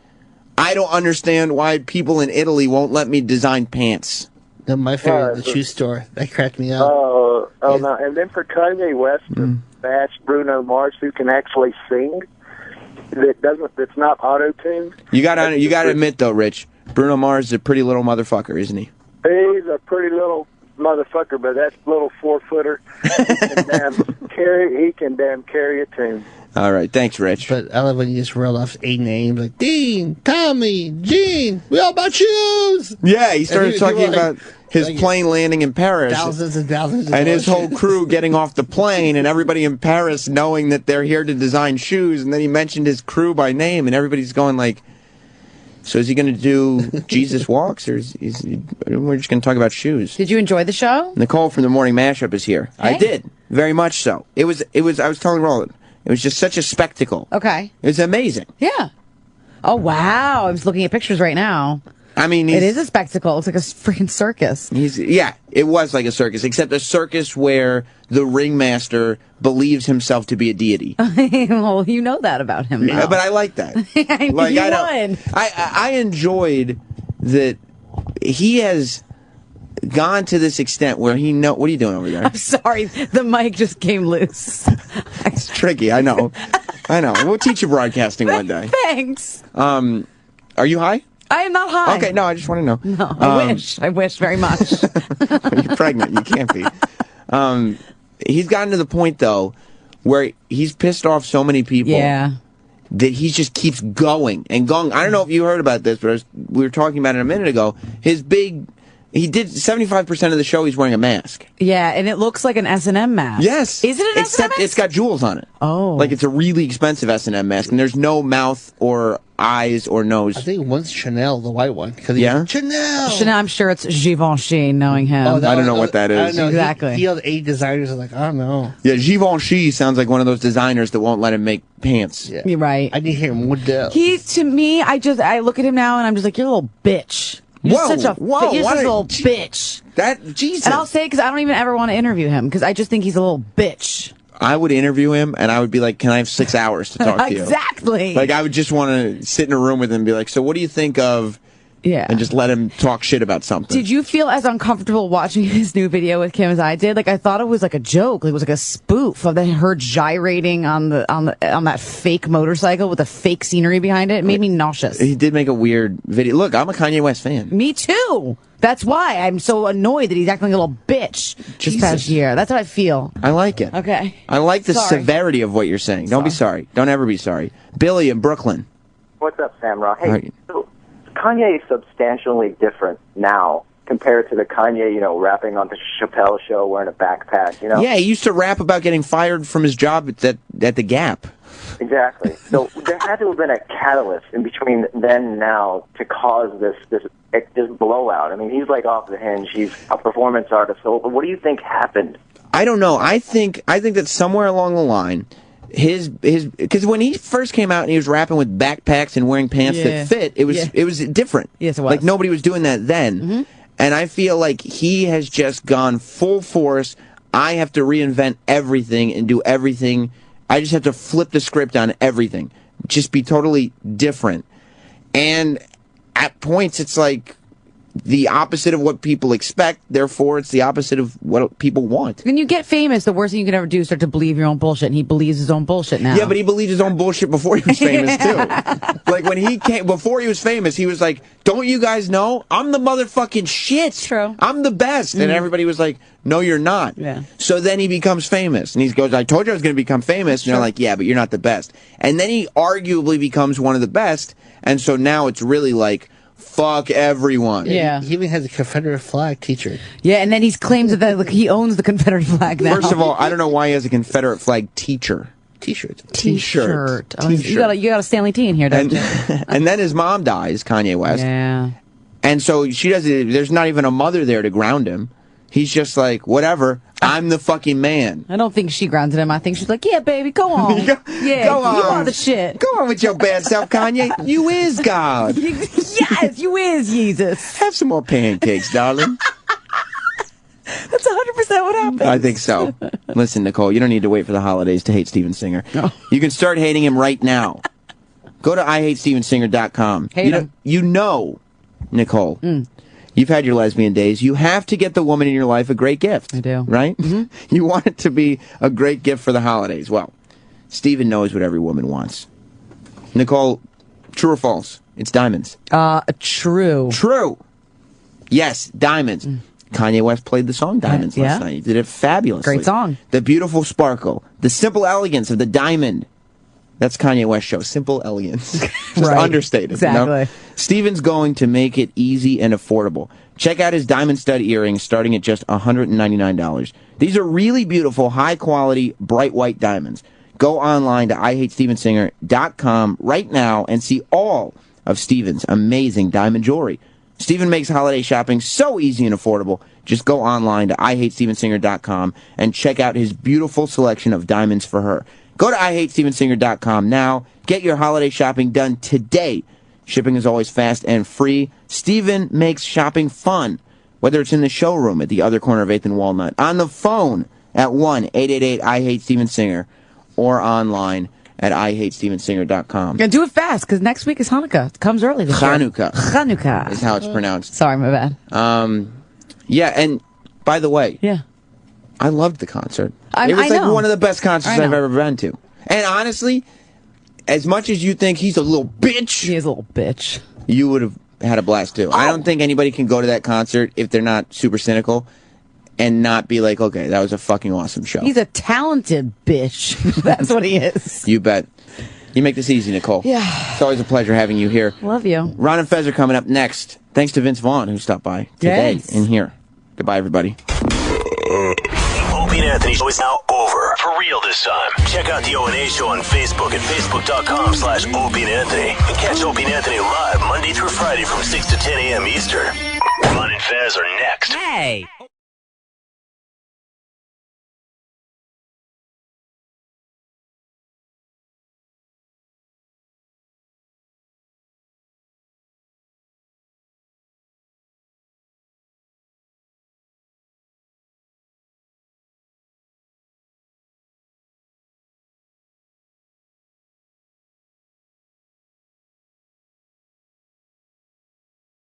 I don't understand why people in Italy won't let me design pants? No, my favorite, the shoe store. That cracked me up. Oh, no. And then for Kanye West to bash Bruno Mars, who can actually sing, that's not auto-tuned. You gotta admit, though, Rich, Bruno Mars is a pretty little motherfucker, isn't he? He's a pretty little motherfucker, but that little 4-footer, he can damn carry a tune. All right, thanks, Rich. But I love when you just roll off 8 names like Dean, Tommy, Gene. We all about shoes. Yeah, he started talking about his plane landing in Paris. Thousands and thousands of and his dollars. whole crew getting off the plane, and everybody in Paris knowing that they're here to design shoes. And then he mentioned his crew by name, and everybody's going like, so is he going to do Jesus Walks, or we're just going to talk about shoes? Did you enjoy the show? Nicole from the Morning Mashup is here. Hey. I did, very much so. It was. I was telling Roland, it was just such a spectacle. Okay. It was amazing. Yeah. Oh, wow. I was looking at pictures right now. I mean, it is a spectacle. It's like a freaking circus. Yeah, it was like a circus, except a circus where the ringmaster believes himself to be a deity. Well, you know that about him. Yeah, but I like that. I Like, you I would. I enjoyed that he has gone to this extent where he know. What are you doing over there? I'm sorry. The mic just came loose. It's tricky. I know. I know. We'll teach you broadcasting one day. Thanks. Are you high? I am not high. Okay, no, I just want to know. No, I wish. I wish very much. You're pregnant. You can't be. He's gotten to the point, though, where he's pissed off so many people that he just keeps going and going. I don't know if you heard about this, but we were talking about it a minute ago. He did 75% of the show, he's wearing a mask. Yeah, and it looks like an S&M mask. Yes. Is it an S&M Except mask? it's got jewels on it. Oh. Like it's a really expensive S&M mask, and there's no mouth or eyes or nose. I think one's Chanel, the white one. Yeah? Chanel. Chanel, I'm sure it's Givenchy, knowing him. I don't know what that is. I don't know. Exactly. He held 8 designers. I'm like, I don't know. Yeah, Givenchy sounds like one of those designers that won't let him make pants. Yeah. You're right. I need to hear Model. To me, I look at him now and I'm just like, you're a little bitch. You're Whoa, such a whoa, you're what such a a- little bitch. Jesus. And I'll say it because I don't even ever want to interview him because I just think he's a little bitch. I would interview him, and I would be like, can I have 6 hours to talk to you? Exactly. Like, I would just want to sit in a room with him and be like, so what do you think of... Yeah. And just let him talk shit about something. Did you feel as uncomfortable watching his new video with Kim as I did? Like I thought it was like a joke. Like it was like a spoof of her gyrating on that fake motorcycle with the fake scenery behind it. It made me nauseous. He did make a weird video. Look, I'm a Kanye West fan. Me too. That's why I'm so annoyed that he's acting like a little bitch this past year. That's how I feel. I like it. Okay. I like the Sorry. severity of what you're saying. Don't be sorry. Don't ever be sorry. Billy in Brooklyn. What's up, Sam Rock? Hey, Right. so Kanye is substantially different now compared to the Kanye, rapping on the Chappelle show wearing a backpack, Yeah, he used to rap about getting fired from his job at the Gap. Exactly. So there had to have been a catalyst in between then and now to cause this blowout. I mean, he's like off the hinge. He's a performance artist. So what do you think happened? I don't know. I think that somewhere along the line, because when he first came out and he was rapping with backpacks and wearing pants that fit, it was different. Yes, it was. Like nobody was doing that then. And I feel like he has just gone full force. I have to reinvent everything and do everything. I just have to flip the script on everything. Just be totally different. And at points, it's like the opposite of what people expect. Therefore, it's the opposite of what people want. When you get famous, the worst thing you can ever do is start to believe your own bullshit, and he believes his own bullshit now. Yeah, but he believed his own bullshit before he was famous, too. Like, when he came, before he was famous, he was like, don't you guys know? I'm the motherfucking shit. True. I'm the best. And everybody was like, no, you're not. Yeah. So then he becomes famous. And he goes, I told you I was going to become famous. And they're like, yeah, but you're not the best. And then he arguably becomes one of the best. And so now it's really like, fuck everyone. Yeah. He even has a Confederate flag t-shirt. Yeah, and then he claims that he owns the Confederate flag now. First of all, I don't know why he has a Confederate flag t-shirt. T-shirt. T-shirt. Oh, you got a Stanley T in here, don't you? And then his mom dies, Kanye West. Yeah. And so she doesn't, there's not even a mother there to ground him. He's just like, whatever, I'm the fucking man. I don't think she grounded him. I think she's like, yeah, baby, go on. Go You on. are the shit. Go on with your bad self, Kanye. You is God. Yes, you is Yeezus. Have some more pancakes, darling. That's 100% what happened. I think so. Listen, Nicole, you don't need to wait for the holidays to hate Steven Singer. No. You can start hating him right now. Go to IHateStevenSinger.com. Hate him. You know, Nicole, you've had your lesbian days. You have to get the woman in your life a great gift. I do. Right? You want it to be a great gift for the holidays. Well, Steven knows what every woman wants. Nicole, true or false? It's diamonds. True. True. Yes, diamonds. Kanye West played the song Diamonds last night. He did it fabulously. Great song. The beautiful sparkle, the simple elegance of the diamond. That's Kanye West's show. Simple elegance. Just understated. Exactly. Steven's going to make it easy and affordable. Check out his diamond stud earrings starting at just $199. These are really beautiful, high-quality, bright white diamonds. Go online to IHateStevenSinger.com right now and see all of Steven's amazing diamond jewelry. Steven makes holiday shopping so easy and affordable. Just go online to IHateStevenSinger.com and check out his beautiful selection of diamonds for her. Go to IHateStevenSinger.com now. Get your holiday shopping done today. Shipping is always fast and free. Steven makes shopping fun, whether it's in the showroom at the other corner of 8th and Walnut, on the phone at 1-888-I-HATE-STEVEN-SINGER, or online at IHateStevenSinger.com. And do it fast, because next week is Hanukkah. It comes early this year. Hanukkah is how it's pronounced. Sorry, my bad. Yeah, and by the way, I loved the concert. It was like one of the best concerts I've ever been to. And honestly, as much as you think he's a little bitch, he is a little bitch. You would have had a blast too. I don't think anybody can go to that concert if they're not super cynical and not be like, okay, that was a fucking awesome show. He's a talented bitch. That's what he is. You bet. You make this easy, Nicole. Yeah. It's always a pleasure having you here. Love you. Ron and Fez are coming up next. Thanks to Vince Vaughn, who stopped by today and here. Goodbye, everybody. Opie and Anthony show is now over. For real this time. Check out the O&A show on Facebook at facebook.com/Opie and Anthony. And catch Opie and Anthony live Monday through Friday from 6 to 10 a.m. Eastern. Ron and Fez are next. Hey.